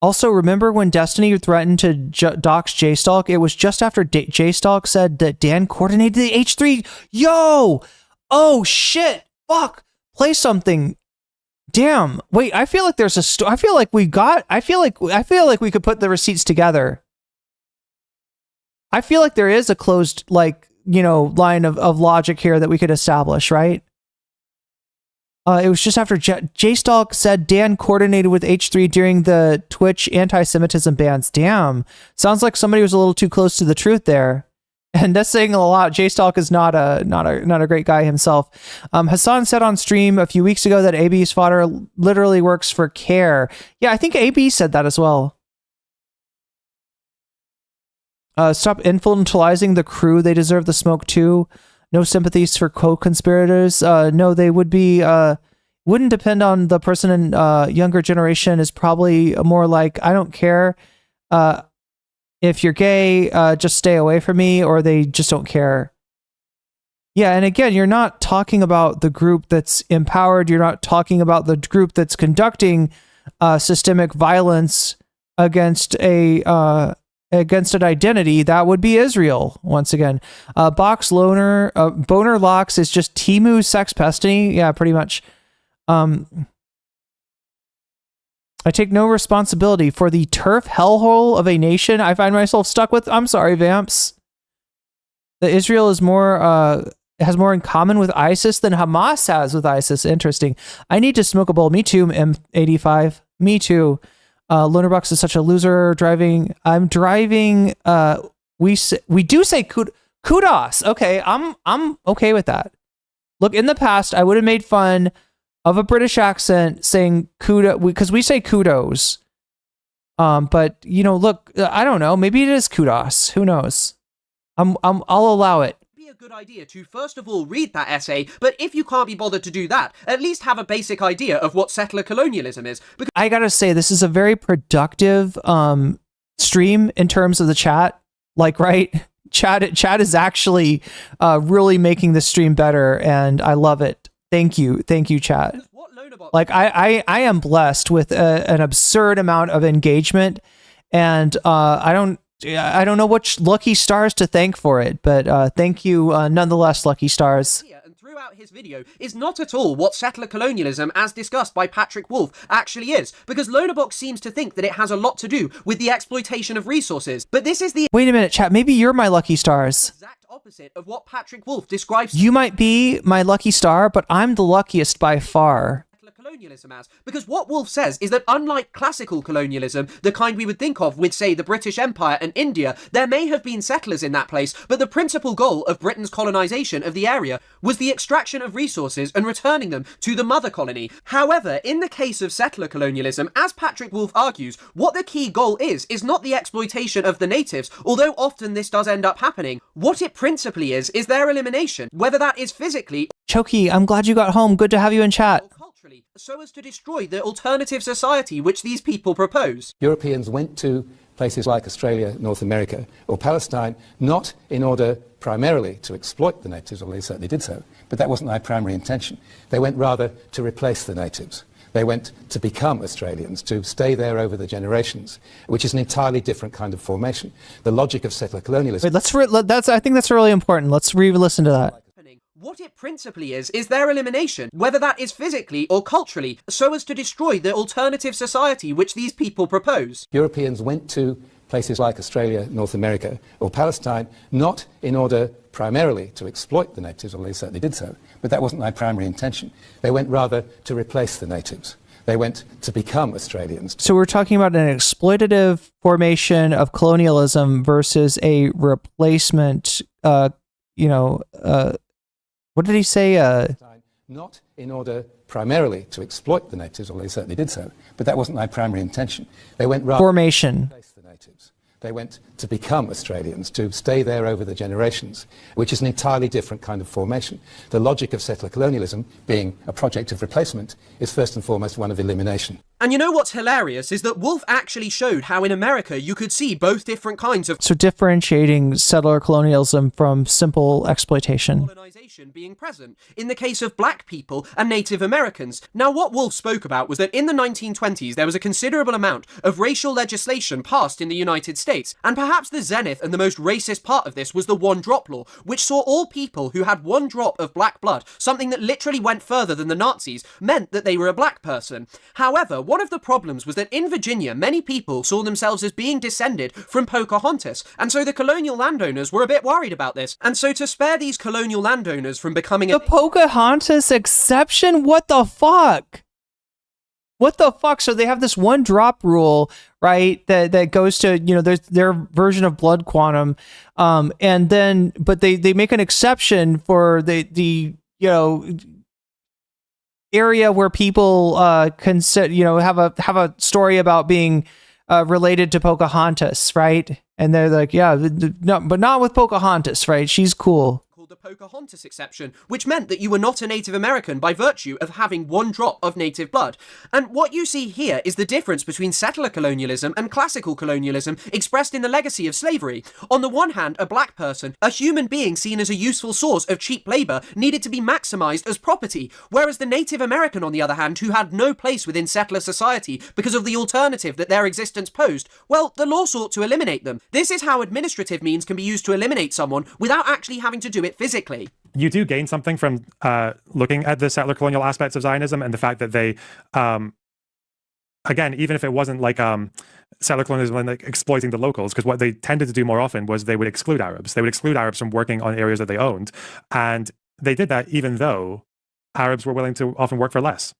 Also, remember when Destiny threatened to dox J-Stalk? It was just after J-Stalk said that Dan coordinated the H3. Yo! Oh, shit! Fuck! Play something. Damn. Wait, I feel like there's a I feel like we could put the receipts together. I feel like there is a closed, like, you know, line of logic here that we could establish, right? It was just after J-Stalk said Dan coordinated with H3 during the Twitch anti-Semitism bans. Damn. Sounds like somebody was a little too close to the truth there. And that's saying a lot. J-Stalk is not a great guy himself. Hassan said on stream a few weeks ago that AB's fodder literally works for care. Yeah, I think AB said that as well. Stop infantilizing the crew. They deserve the smoke too. No sympathies for co-conspirators. No, they would be, wouldn't depend on the person in younger generation is probably more like, I don't care if you're gay, just stay away from me, or they just don't care. Yeah, and again, you're not talking about the group that's empowered. You're not talking about the group that's conducting systemic violence against an identity. That would be Israel once again. Box Loner, Boner Locks is just Timu sex pestiny. Yeah, pretty much. I take no responsibility for the turf hellhole of a nation I find myself stuck with. I'm sorry, Vamps. That Israel is has more in common with ISIS than Hamas has with ISIS. Interesting. I need to smoke a bowl. Me too, M85. Me too. Lonerbox is such a loser driving. I'm driving. We do say kudos. Okay, I'm okay with that. Look, in the past, I would have made fun of a British accent saying kudos because we say kudos. But you know, look, I don't know. Maybe it is kudos. Who knows? I'll allow it. Be a good idea to first of all read that essay, but if you can't be bothered to do that, at least have a basic idea of what settler colonialism is. Because I gotta say, this is a very productive stream in terms of the chat. Like, right? Chat is actually really making the stream better, and I love it. Thank you, chat. Like, I am blessed with an absurd amount of engagement, and I don't know which lucky stars to thank for it, but thank you nonetheless, lucky stars. And throughout his video is not at all what settler colonialism, as discussed by Patrick Wolf, actually is, because Lonerbox seems to think that it has a lot to do with the exploitation of resources. But this is the Wait a minute, chat. Maybe you're my lucky stars. Exact opposite of what Patrick Wolf describes. You might be my lucky star, but I'm the luckiest by far. Colonialism as, because what Wolf says is that unlike classical colonialism, the kind we would think of with, say, the British Empire and India, there may have been settlers in that place, but the principal goal of Britain's colonization of the area was the extraction of resources and returning them to the mother colony. However, in the case of settler colonialism, as Patrick Wolf argues, what the key goal is not the exploitation of the natives, although often this does end up happening. What it principally is their elimination, whether that is physically. Choki, I'm glad you got home. Good to have you in chat. So as to destroy the alternative society which these people propose. Europeans went to places like Australia, North America, or Palestine, not in order primarily to exploit the natives, although they certainly did so, but that wasn't their primary intention. They went rather to replace the natives. They went to become Australians, to stay there over the generations, which is an entirely different kind of formation. The logic of settler colonialism... Wait, I think that's really important. Let's re-listen to that. What it principally is their elimination, whether that is physically or culturally, so as to destroy the alternative society which these people propose. Europeans went to places like Australia, North America, or Palestine, not in order primarily to exploit the natives, although they certainly did so, but that wasn't their primary intention. They went rather to replace the natives. They went to become Australians. So we're talking about an exploitative formation of colonialism versus a replacement, what did he say? Not in order primarily to exploit the natives, although they certainly did so, but that wasn't their primary intention. They went rather formation. To replace the natives. They went to become Australians, to stay there over the generations, which is an entirely different kind of formation. The logic of settler colonialism, being a project of replacement, is first and foremost one of elimination. And you know what's hilarious is that Wolf actually showed how in America you could see both different kinds of So differentiating settler colonialism from simple exploitation. colonization being present in the case of black people and Native Americans. Now, what Wolf spoke about was that in the 1920s there was a considerable amount of racial legislation passed in the United States, and perhaps the zenith and the most racist part of this was the one-drop law, which saw all people who had one drop of black blood, something that literally went further than the Nazis, meant that they were a black person. However, one of the problems was that in Virginia, many people saw themselves as being descended from Pocahontas, and so the colonial landowners were a bit worried about this. And so to spare these colonial landowners from becoming The Pocahontas exception? What the fuck? What the fuck? So they have this one drop rule, right? That goes to, you know, their version of blood quantum. And then, but they make an exception for the you know, area where people can sit, you know, have a story about being related to Pocahontas, right? And they're like, yeah, no, but not with Pocahontas, right? She's cool. The Pocahontas exception, which meant that you were not a Native American by virtue of having one drop of native blood. And what you see here is the difference between settler colonialism and classical colonialism expressed in the legacy of slavery. On the one hand, a black person, a human being seen as a useful source of cheap labor, needed to be maximized as property, whereas the Native American, on the other hand, who had no place within settler society because of the alternative that their existence posed, well, the law sought to eliminate them. This is how administrative means can be used to eliminate someone without actually having to do it physically. You do gain something from looking at the settler colonial aspects of Zionism and the fact that they, again, even if it wasn't like settler colonialism and like exploiting the locals, because what they tended to do more often was they would exclude Arabs. They would exclude Arabs from working on areas that they owned. And they did that even though Arabs were willing to often work for less.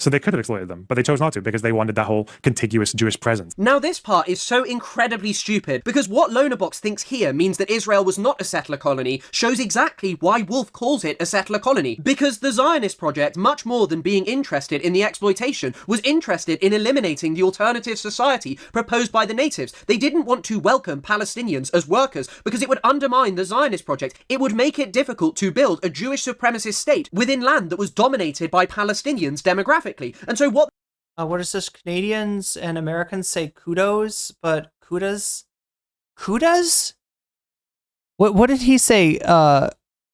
So they could have exploited them, but they chose not to because they wanted that whole contiguous Jewish presence. Now this part is so incredibly stupid because what Lonerbox thinks here means that Israel was not a settler colony shows exactly why Wolf calls it a settler colony. Because the Zionist project, much more than being interested in the exploitation, was interested in eliminating the alternative society proposed by the natives. They didn't want to welcome Palestinians as workers because it would undermine the Zionist project. It would make it difficult to build a Jewish supremacist state within land that was dominated by Palestinians demographically. And so what is this? Canadians and Americans say kudos, but kudas? Kudas? What did he say?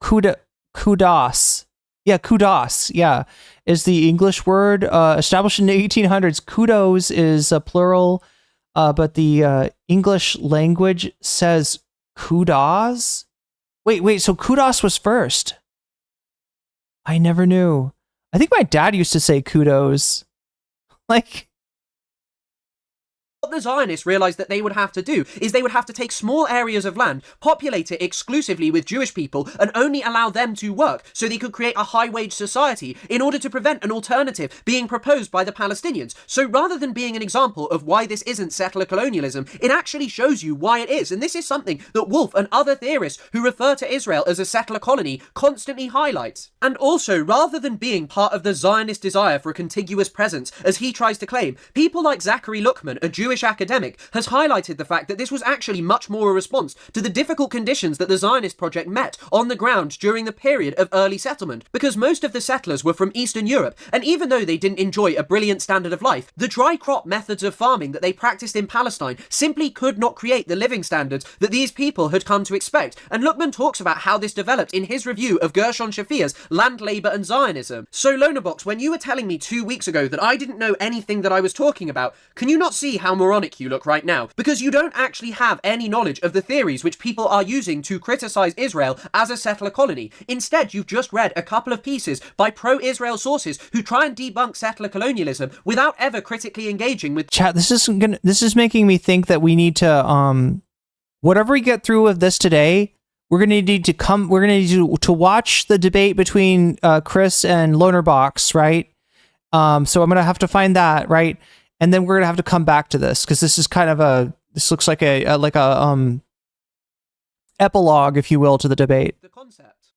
Kudos. Yeah, kudos. Yeah, is the English word established in the 1800s. Kudos is a plural, but the English language says kudos. Wait. So kudos was first. I never knew. I think my dad used to say kudos. Like, what the Zionists realized that they would have to do is they would have to take small areas of land, populate it exclusively with Jewish people, and only allow them to work so they could create a high-wage society in order to prevent an alternative being proposed by the Palestinians. So rather than being an example of why this isn't settler colonialism, it actually shows you why it is. And this is something that Wolf and other theorists who refer to Israel as a settler colony constantly highlight. And also, rather than being part of the Zionist desire for a contiguous presence, as he tries to claim, people like Zachary Luckman, a Jewish academic, has highlighted the fact that this was actually much more a response to the difficult conditions that the Zionist project met on the ground during the period of early settlement, because most of the settlers were from Eastern Europe, and even though they didn't enjoy a brilliant standard of life, the dry crop methods of farming that they practiced in Palestine simply could not create the living standards that these people had come to expect. And Luckman talks about how this developed in his review of Gershon Shafir's Land, Labour and Zionism. So Lonerbox, when you were telling me 2 weeks ago that I didn't know anything that I was talking about, can you not see how moronic you look right now? Because you don't actually have any knowledge of the theories which people are using to criticize Israel as a settler colony. Instead, you've just read a couple of pieces by pro-Israel sources who try and debunk settler colonialism without ever critically engaging with chat. This is making me think that we need to whatever we get through with this today, we're gonna need to watch the debate between Chris and Lonerbox, right? So I'm gonna have to find that, right? And then we're gonna have to come back to this because this is kind of this looks like a epilogue, if you will, to the debate.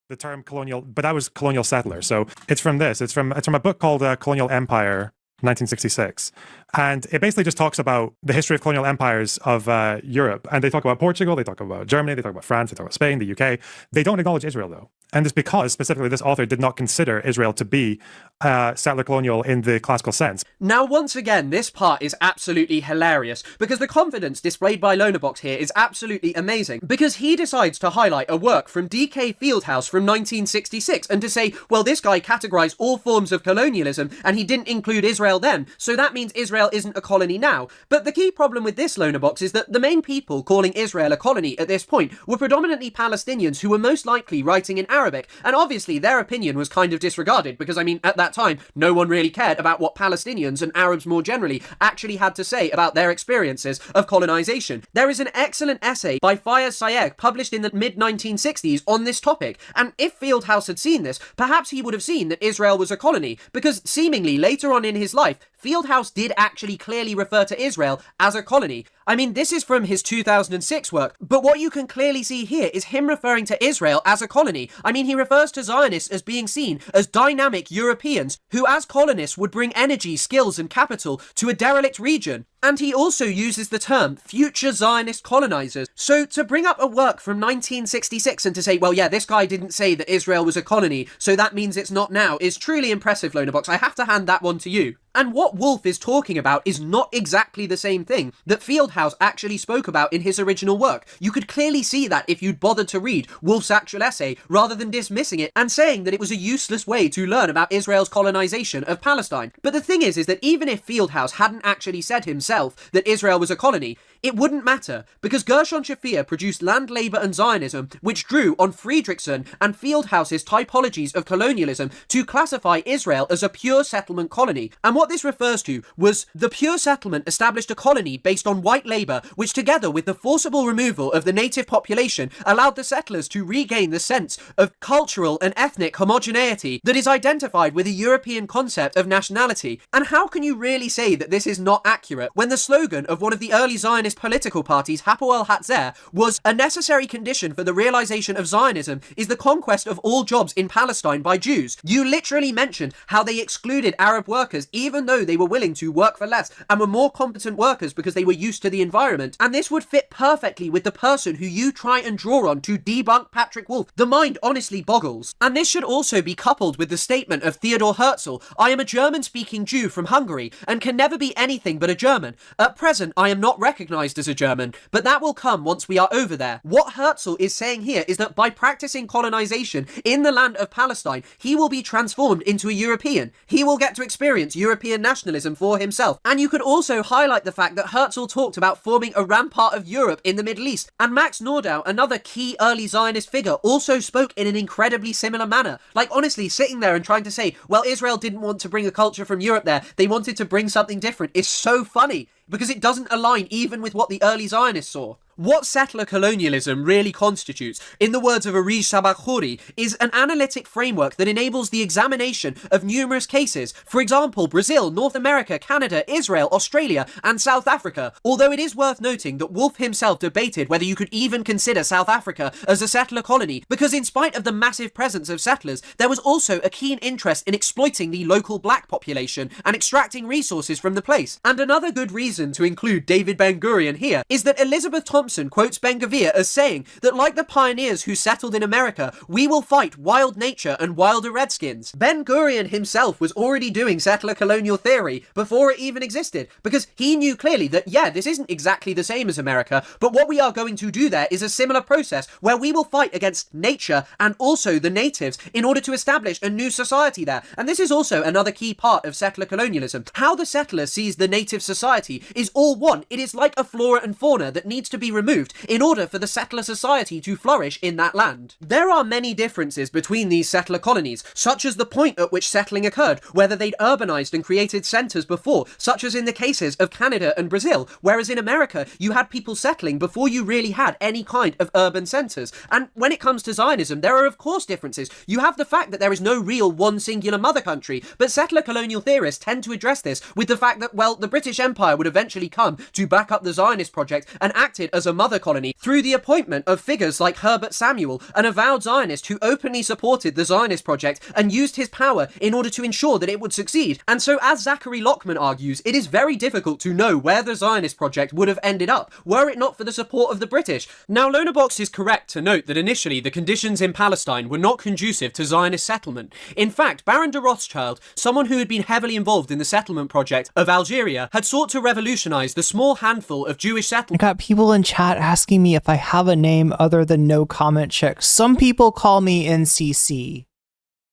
The term colonial, but that was colonial settler. So it's from this. It's from a book called Colonial Empire, 1966. And it basically just talks about the history of colonial empires of Europe. And they talk about Portugal, they talk about Germany, they talk about France, they talk about Spain, the UK. They don't acknowledge Israel, though. And it's because, specifically, this author did not consider Israel to be settler colonial in the classical sense. Now, once again, this part is absolutely hilarious, because the confidence displayed by Lonerbox here is absolutely amazing, because he decides to highlight a work from D.K. Fieldhouse from 1966, and to say, well, this guy categorized all forms of colonialism, and he didn't include Israel then, so that means Israel isn't a colony now. But the key problem with this Lonerbox is that the main people calling Israel a colony at this point were predominantly Palestinians who were most likely writing in Arabic, and obviously their opinion was kind of disregarded, because I mean, at that time, no one really cared about what Palestinians and Arabs more generally actually had to say about their experiences of colonization. There is an excellent essay by Fayez Sayegh published in the mid-1960s on this topic, and if Fieldhouse had seen this, perhaps he would have seen that Israel was a colony, because seemingly later on in his life, Fieldhouse did actually clearly refer to Israel as a colony. I mean, this is from his 2006 work, but what you can clearly see here is him referring to Israel as a colony. I mean, he refers to Zionists as being seen as dynamic Europeans who, as colonists, would bring energy, skills, and capital to a derelict region. And he also uses the term future Zionist colonizers. So to bring up a work from 1966 and to say, well, yeah, this guy didn't say that Israel was a colony, so that means it's not now, is truly impressive, Lonerbox. I have to hand that one to you. And what Wolf is talking about is not exactly the same thing that Fieldhouse actually spoke about in his original work. You could clearly see that if you'd bothered to read Wolf's actual essay, rather than dismissing it and saying that it was a useless way to learn about Israel's colonization of Palestine. But the thing is that even if Fieldhouse hadn't actually said himself that Israel was a colony, it wouldn't matter, because Gershon Shafir produced Land, Labour and Zionism, which drew on Friedrichsen and Fieldhouse's typologies of colonialism to classify Israel as a pure settlement colony. And what this refers to was the pure settlement established a colony based on white labour, which together with the forcible removal of the native population allowed the settlers to regain the sense of cultural and ethnic homogeneity that is identified with a European concept of nationality. And how can you really say that this is not accurate when the slogan of one of the early Zionist political parties, Hapoel Hatzer, was a necessary condition for the realization of Zionism is the conquest of all jobs in Palestine by Jews? You literally mentioned how they excluded Arab workers even though they were willing to work for less and were more competent workers because they were used to the environment. And this would fit perfectly with the person who you try and draw on to debunk Patrick Wolf. The mind honestly boggles. And this should also be coupled with the statement of Theodor Herzl, I am a German-speaking Jew from Hungary and can never be anything but a German. At present, I am not recognized as a German, but that will come once we are over there. What Herzl is saying here is that by practicing colonization in the land of Palestine, he will be transformed into a European. He will get to experience European nationalism for himself. And you could also highlight the fact that Herzl talked about forming a rampart of Europe in the Middle East, and Max Nordau, another key early Zionist figure, also spoke in an incredibly similar manner. Like, honestly, sitting there and trying to say, well, Israel didn't want to bring a culture from Europe there, they wanted to bring something different, is so funny, because it doesn't align even with what the early Zionists saw. What settler colonialism really constitutes, in the words of Arij Sabakhuri, is an analytic framework that enables the examination of numerous cases. For example, Brazil, North America, Canada, Israel, Australia, and South Africa. Although it is worth noting that Wolf himself debated whether you could even consider South Africa as a settler colony, because in spite of the massive presence of settlers, there was also a keen interest in exploiting the local black population and extracting resources from the place. And another good reason to include David Ben-Gurion here is that Elizabeth Thompson quotes Ben-Gvir as saying that like the pioneers who settled in America, we will fight wild nature and wilder redskins. Ben-Gurion himself was already doing settler colonial theory before it even existed, because he knew clearly that, yeah, this isn't exactly the same as America, but what we are going to do there is a similar process where we will fight against nature and also the natives in order to establish a new society there. And this is also another key part of settler colonialism. How the settler sees the native society is all one. It is like a flora and fauna that needs to be removed in order for the settler society to flourish in that land. There are many differences between these settler colonies, such as the point at which settling occurred, whether they'd urbanized and created centers before, such as in the cases of Canada and Brazil, whereas in America you had people settling before you really had any kind of urban centers. And when it comes to Zionism, there are of course differences. You have the fact that there is no real one singular mother country, but settler colonial theorists tend to address this with the fact that, well, the British Empire would eventually come to back up the Zionist project and acted as as a mother colony through the appointment of figures like Herbert Samuel, an avowed Zionist who openly supported the Zionist project and used his power in order to ensure that it would succeed. And so, as Zachary Lockman argues, it is very difficult to know where the Zionist project would have ended up were it not for the support of the British. Now, Lonerbox is correct to note that initially the conditions in Palestine were not conducive to Zionist settlement. In fact, Baron de Rothschild, someone who had been heavily involved in the settlement project of Algeria, had sought to revolutionize the small handful of Jewish settlers. I got people in chat asking me if I have a name other than nocommentchick. Some people call me NCC.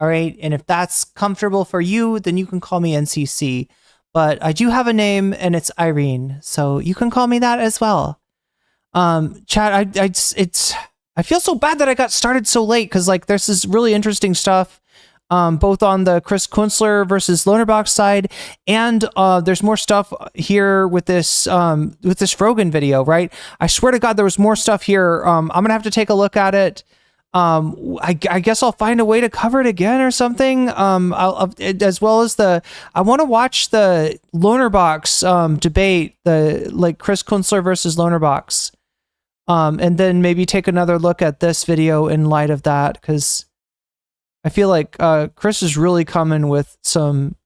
All right, and if that's comfortable for you, then you can call me NCC. But I do have a name, and it's Irene, so you can call me that as well. Chat, I feel so bad that I got started so late because like there's this really interesting stuff. Both on the Chris Kunstler versus Lonerbox side, and there's more stuff here with this Frogan video, right? I swear to God, there was more stuff here. I'm gonna have to take a look at it. I guess I'll find a way to cover it again or something. As well as I want to watch the Lonerbox debate, the like Chris Kunstler versus Lonerbox, and then maybe take another look at this video in light of that, because I feel like Chris is really coming with some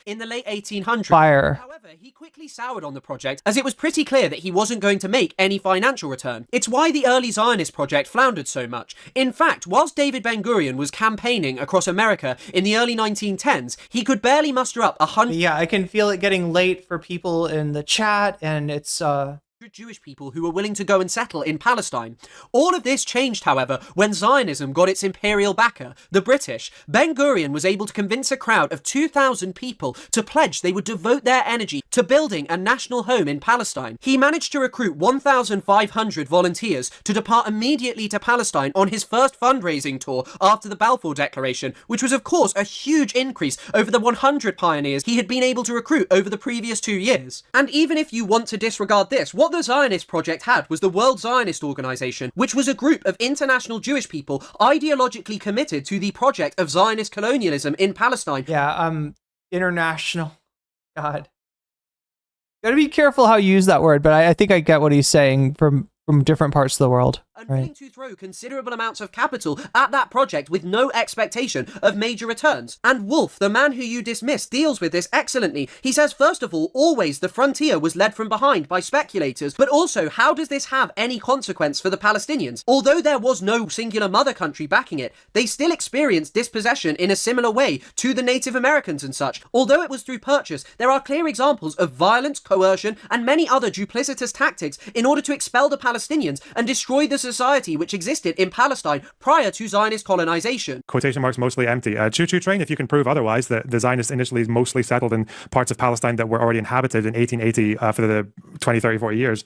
in the late 1800s. Fire. However, he quickly soured on the project as it was pretty clear that he wasn't going to make any financial return. It's why the early Zionist project floundered so much. In fact, whilst David Ben-Gurion was campaigning across America in the early 1910s, he could barely muster up 100. Yeah, I can feel it getting late for people in the chat, and it's Jewish people who were willing to go and settle in Palestine. All of this changed, however, when Zionism got its imperial backer, the British. Ben-Gurion was able to convince a crowd of 2,000 people to pledge they would devote their energy to building a national home in Palestine. He managed to recruit 1,500 volunteers to depart immediately to Palestine on his first fundraising tour after the Balfour Declaration, which was of course a huge increase over the 100 pioneers he had been able to recruit over the previous 2 years. And even if you want to disregard this, what the Zionist project had was the World Zionist Organization, which was a group of international Jewish people ideologically committed to the project of Zionist colonialism in Palestine. Yeah, international. God. Gotta be careful how you use that word, but I think I get what he's saying from different parts of the world. And willing to throw considerable amounts of capital at that project with no expectation of major returns. And Wolf, the man who you dismissed, deals with this excellently. He says, first of all, always the frontier was led from behind by speculators, but also, how does this have any consequence for the Palestinians? Although there was no singular mother country backing it, they still experienced dispossession in a similar way to the Native Americans and such. Although it was through purchase, there are clear examples of violence, coercion, and many other duplicitous tactics in order to expel the Palestinians and destroy the society which existed in Palestine prior to Zionist colonization. Quotation marks mostly empty. Choo-choo train, if you can prove otherwise, that the Zionists initially mostly settled in parts of Palestine that were already inhabited in 1880 for the 20, 30, 40 years.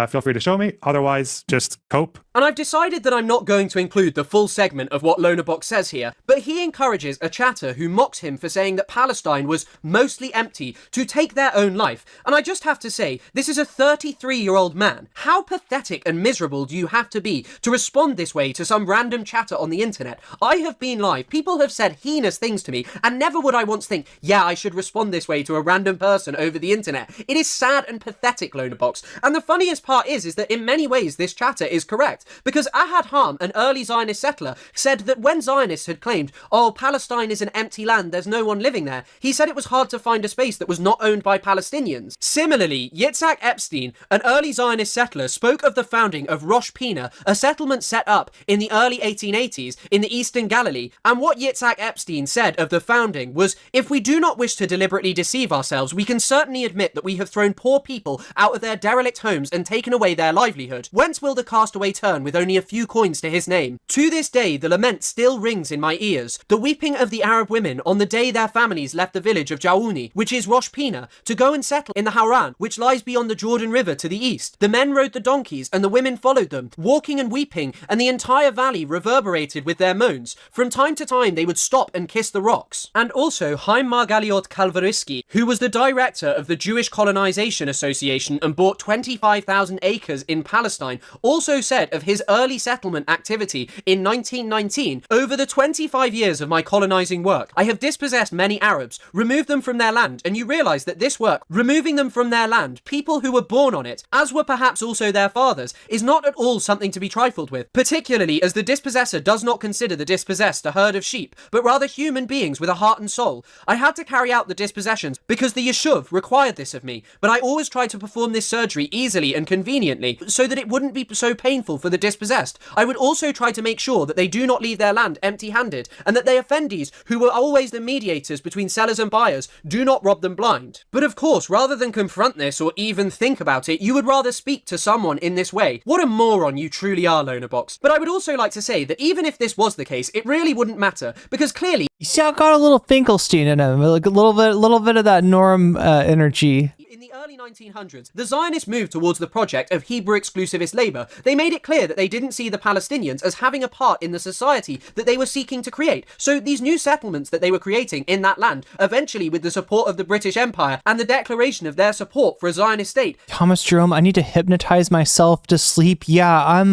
Feel free to show me. Otherwise, just cope. And I've decided that I'm not going to include the full segment of what Lonerbox says here, but he encourages a chatter who mocks him for saying that Palestine was mostly empty to take their own life. And I just have to say, this is a 33-year-old man. How pathetic and miserable do you have to be to respond this way to some random chatter on the internet? I have been live. People have said heinous things to me, and never would I once think, yeah, I should respond this way to a random person over the internet. It is sad and pathetic, Lonerbox. And the funniest part is that in many ways this chatter is correct, because Ahad Ham, an early Zionist settler, said that when Zionists had claimed, oh, Palestine is an empty land, there's no one living there, he said it was hard to find a space that was not owned by Palestinians. Similarly, Yitzhak Epstein, an early Zionist settler, spoke of the founding of Rosh Pina, a settlement set up in the early 1880s in the Eastern Galilee, and what Yitzhak Epstein said of the founding was, if we do not wish to deliberately deceive ourselves, we can certainly admit that we have thrown poor people out of their derelict homes and taken away their livelihood. Whence will the castaway turn with only a few coins to his name? To this day, the lament still rings in my ears, the weeping of the Arab women on the day their families left the village of Jaouni, which is Rosh Pina, to go and settle in the Hauran, which lies beyond the Jordan River to the east. The men rode the donkeys and the women followed them, walking shrieking and weeping, and the entire valley reverberated with their moans. From time to time, they would stop and kiss the rocks. And also, Haim Margaliot Kalvarisky, who was the director of the Jewish Colonization Association and bought 25,000 acres in Palestine, also said of his early settlement activity in 1919, over the 25 years of my colonizing work, I have dispossessed many Arabs, removed them from their land, and you realize that this work, removing them from their land, people who were born on it, as were perhaps also their fathers, is not at all something to be trifled with, particularly as the dispossessor does not consider the dispossessed a herd of sheep, but rather human beings with a heart and soul. I had to carry out the dispossessions because the Yeshuv required this of me, but I always tried to perform this surgery easily and conveniently so that it wouldn't be so painful for the dispossessed. I would also try to make sure that they do not leave their land empty-handed, and that they offendees, who were always the mediators between sellers and buyers, do not rob them blind. But of course, rather than confront this or even think about it, you would rather speak to someone in this way. What a moron you truly are, Lonerbox. But I would also like to say that even if this was the case, it really wouldn't matter, because clearly... You see, I got a little Finkelstein in him, like a little bit of that Norm energy. In the early 1900s, the Zionists moved towards the project of Hebrew exclusivist labour. They made it clear that they didn't see the Palestinians as having a part in the society that they were seeking to create. So these new settlements that they were creating in that land, eventually with the support of the British Empire and the declaration of their support for a Zionist state. Thomas Jerome, I need to hypnotize myself to sleep. Yeah, I'm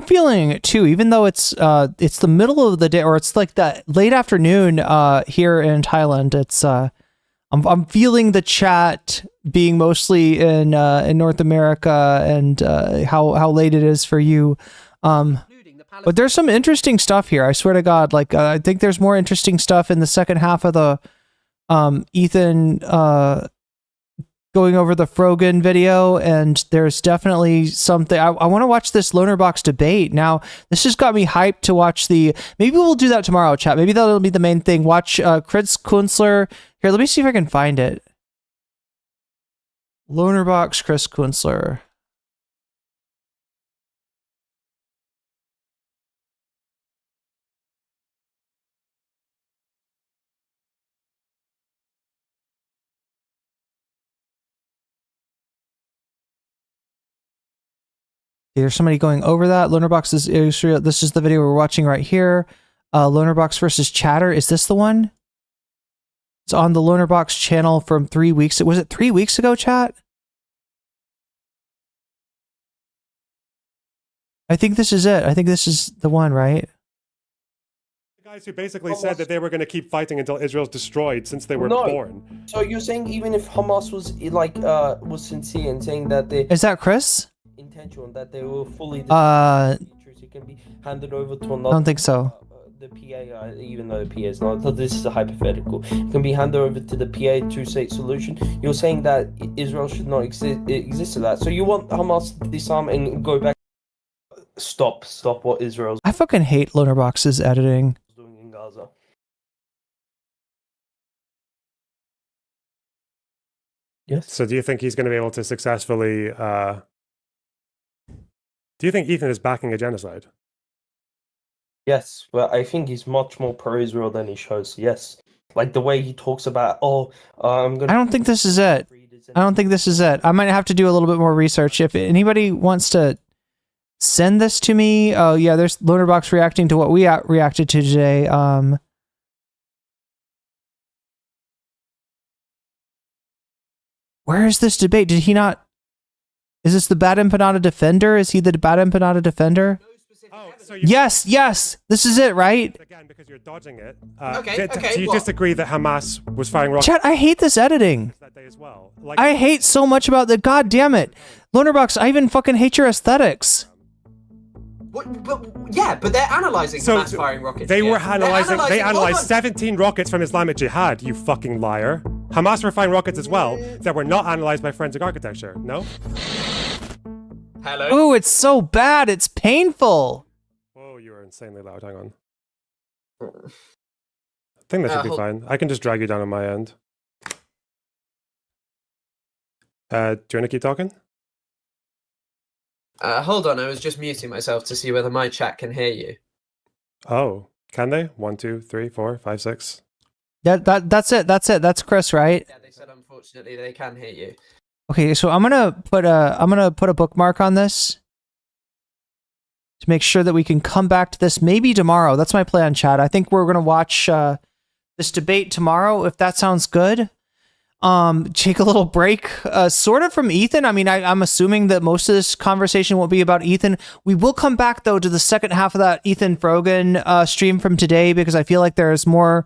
feeling it too, even though it's the middle of the day, or it's like that late afternoon here in Thailand. It's I'm feeling the chat being mostly in North America and how late it is for you. But there's some interesting stuff here. I swear to God, like I think there's more interesting stuff in the second half of the Ethan going over the Frogan video, and there's definitely something. I want to watch this Lonerbox debate. Now, this just got me hyped to watch maybe we'll do that tomorrow, chat. Maybe that'll be the main thing. Watch Chris Kunzler. Here, let me see if I can find it. Lonerbox, Chris Kunzler. There's somebody going over that. Lonerbox is Israel. This is the video we're watching right here. Lonerbox versus Chatter. Is this the one? It's on the Lonerbox channel from 3 weeks. Was it 3 weeks ago, chat? I think this is it. I think this is the one, right? The guys who basically said that they were going to keep fighting until Israel's destroyed since they were born. So you're saying even if Hamas was was sincere in saying that they... Is that Chris? Intentional, that they were fully... it can be handed over to another... I don't think so. The PA, even though the PA is not, this is a hypothetical, it can be handed over to the PA two-state solution. You're saying that Israel should not exist to that. So you want Hamas to disarm and go back. Stop what Israel's... I fucking hate Lonerbox's editing. ...doing in Gaza. Yes. So do you think he's going to be able to successfully... Do you think Ethan is backing a genocide? Yes, but I think he's much more pro-Israel than he shows. Yes, like the way he talks about, I'm gonna... I don't think this is it. I don't think this is it. I might have to do a little bit more research. If anybody wants to send this to me, oh yeah, there's Lonerbox reacting to what we reacted to today. Where is this debate? Did he not? Is this the Bad Empanada Defender? Is he the Bad Empanada Defender? Yes, this is it, right? Again, because you're dodging it. Okay, do you disagree that Hamas was firing rockets? Chat, I hate this editing. That day as well. I hate so much about the... God damn it. Lonerbox, I even fucking hate your aesthetics. But they're analysing Hamas firing rockets. They analysed 17 rockets from Islamic Jihad, you fucking liar. Hamas were firing rockets as well that were not analysed by forensic architecture, no? Hello? Oh, it's so bad. It's painful. Whoa, you are insanely loud. Hang on. I think that should be fine. I can just drag you down on my end. Do you want to keep talking? Hold on, I was just muting myself to see whether my chat can hear you. Oh, can they? 1, 2, 3, 4, 5, 6. That's it. That's Chris, right? Yeah, they said unfortunately they can hear you. Okay, so I'm gonna put a bookmark on this. to make sure that we can come back to this maybe tomorrow. That's my plan, chat. I think we're going to watch this debate tomorrow, if that sounds good. Take a little break, sort of from Ethan. I mean, I'm assuming that most of this conversation will be about Ethan. We will come back, though, to the second half of that Ethan Frogan stream from today, because I feel like there's more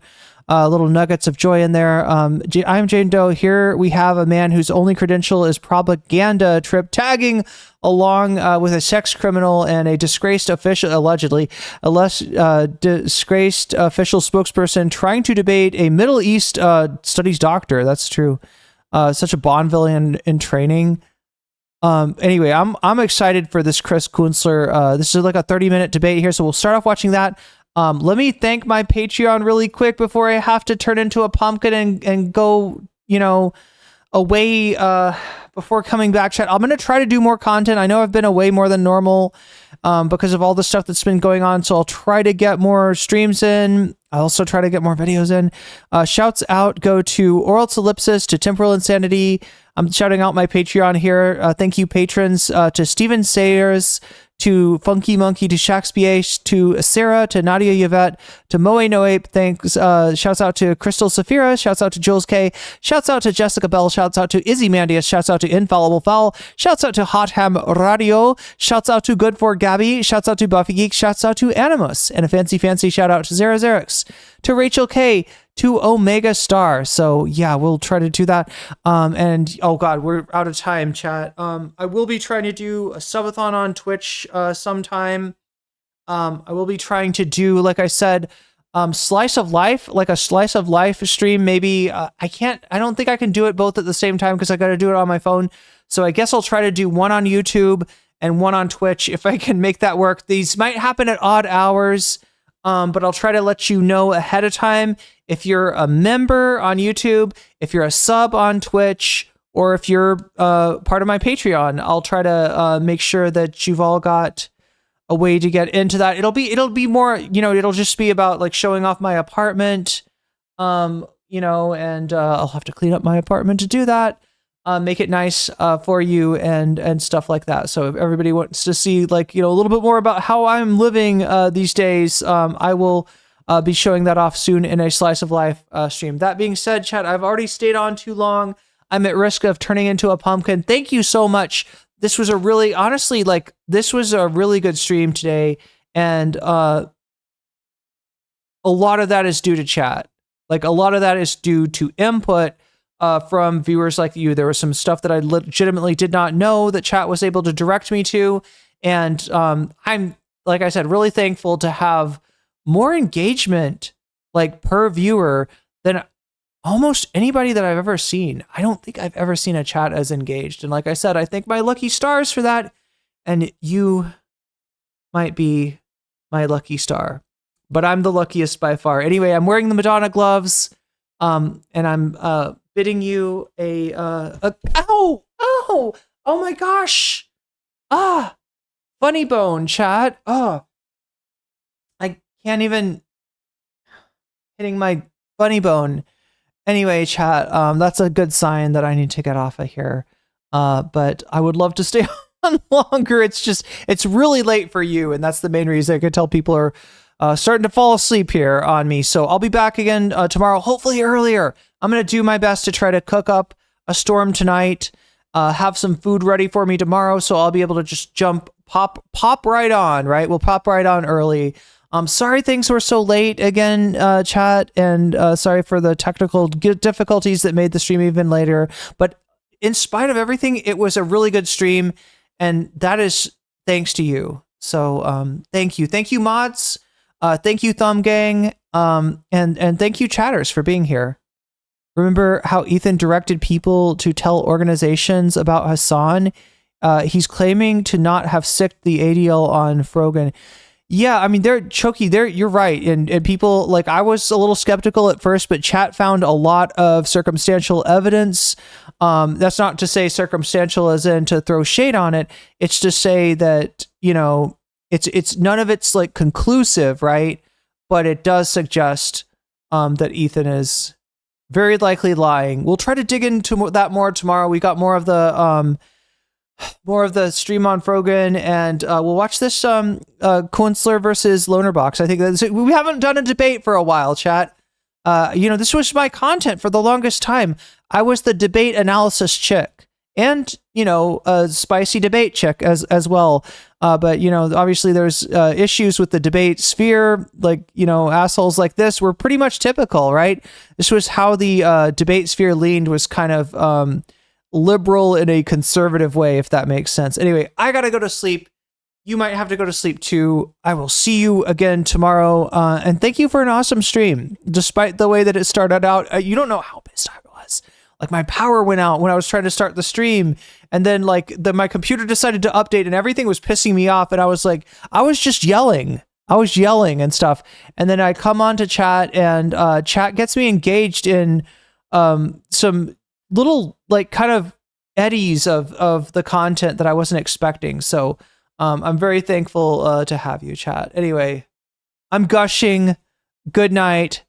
little nuggets of joy in there. I'm Jane Doe. Here we have a man whose only credential is propaganda trip, tagging along with a sex criminal and a disgraced official, allegedly, disgraced official spokesperson trying to debate a Middle East studies doctor. That's true. Such a Bond villain in training. Anyway, I'm excited for this Chris Kunstler. This is like a 30-minute debate here, so we'll start off watching that. Let me thank my Patreon really quick before I have to turn into a pumpkin and go, away before coming back, chat. I'm going to try to do more content. I know I've been away more than normal because of all the stuff that's been going on, so I'll try to get more streams in. I'll also try to get more videos in. Shouts out go to Oral Ellipsis, to Temporal Insanity. I'm shouting out my Patreon here. Thank you, patrons, to Steven Sayers, to Funky Monkey, to Shakespeare, to Sarah, to Nadia Yvette, to Moe Noape. Thanks. Shouts out to Crystal Safira. Shouts out to Jules K. Shouts out to Jessica Bell. Shouts out to Izzy Mandius. Shouts out to Infallible Fowl. Shouts out to Hot Ham Radio. Shouts out to Good for Gabby. Shouts out to Buffy Geek. Shouts out to Animus. And a fancy shout out to Zara Xerix, to Rachel K, to Omega Star. So yeah, we'll try to do that. And oh god, we're out of time, chat. I will be trying to do a subathon on Twitch sometime. I will be trying to do, like I said, slice of life, like a slice of life stream. Maybe I don't think I can do it both at the same time because I got to do it on my phone. So I guess I'll try to do one on YouTube and one on Twitch if I can make that work. These might happen at odd hours. But I'll try to let you know ahead of time if you're a member on YouTube, if you're a sub on Twitch, or if you're part of my Patreon. I'll try to make sure that you've all got a way to get into that. It'll be more, it'll just be about like showing off my apartment, and I'll have to clean up my apartment to do that. Make it nice for you and stuff like that. So if everybody wants to see a little bit more about how I'm living these days, I will be showing that off soon in a Slice of Life stream. That being said, chat, I've already stayed on too long. I'm at risk of turning into a pumpkin. Thank you so much. This was a really, honestly, this was a really good stream today. And a lot of that is due to chat. A lot of that is due to input from viewers like you. There was some stuff that I legitimately did not know that chat was able to direct me to. And I'm, like I said, really thankful to have more engagement per viewer than almost anybody that I've ever seen. I don't think I've ever seen a chat as engaged. And like I said, I thank my lucky stars for that. And you might be my lucky star, but I'm the luckiest by far. Anyway, I'm wearing the Madonna gloves, and I'm bidding you a ow, oh my gosh, funny bone, chat. I can't even hitting my funny bone. Anyway, chat, that's a good sign that I need to get off of here. But I would love to stay on longer. It's really late for you, and that's the main reason. I could tell people are starting to fall asleep here on me. So I'll be back again tomorrow, hopefully earlier. I'm going to do my best to try to cook up a storm tonight, have some food ready for me tomorrow, so I'll be able to just pop right on, right? We'll pop right on early. Sorry things were so late again, chat, and sorry for the technical difficulties that made the stream even later. But in spite of everything, it was a really good stream, and that is thanks to you. So thank you. Thank you, mods. Thank you, Thumb Gang. And thank you, chatters, for being here. Remember how Ethan directed people to tell organizations about Hassan? He's claiming to not have sicked the ADL on Frogan. Yeah, I mean, you're right. And people, I was a little skeptical at first, but chat found a lot of circumstantial evidence. That's not to say circumstantial as in to throw shade on it. It's to say that, it's none of it's conclusive, right? But it does suggest that Ethan is very likely lying. We'll try to dig into that more tomorrow. We got more of the more of the stream on Frogan, and we'll watch this Kunstler versus Lonerbox. I think we haven't done a debate for a while, chat. This was my content for the longest time. I was the debate analysis chick, and a spicy debate chick as well. But obviously there's issues with the debate sphere. Like assholes like this were pretty much typical, right? This was how the debate sphere leaned, was kind of liberal in a conservative way, if that makes sense. Anyway, I gotta go to sleep. You might have to go to sleep too. I will see you again tomorrow. And thank you for an awesome stream. Despite the way that it started out, you don't know how pissed I was. Like, my power went out when I was trying to start the stream, and then my computer decided to update, and everything was pissing me off. And I was just yelling. I was yelling and stuff. And then I come on to chat, and chat gets me engaged in some little kind of eddies of the content that I wasn't expecting. So I'm very thankful to have you, chat. Anyway, I'm gushing. Good night.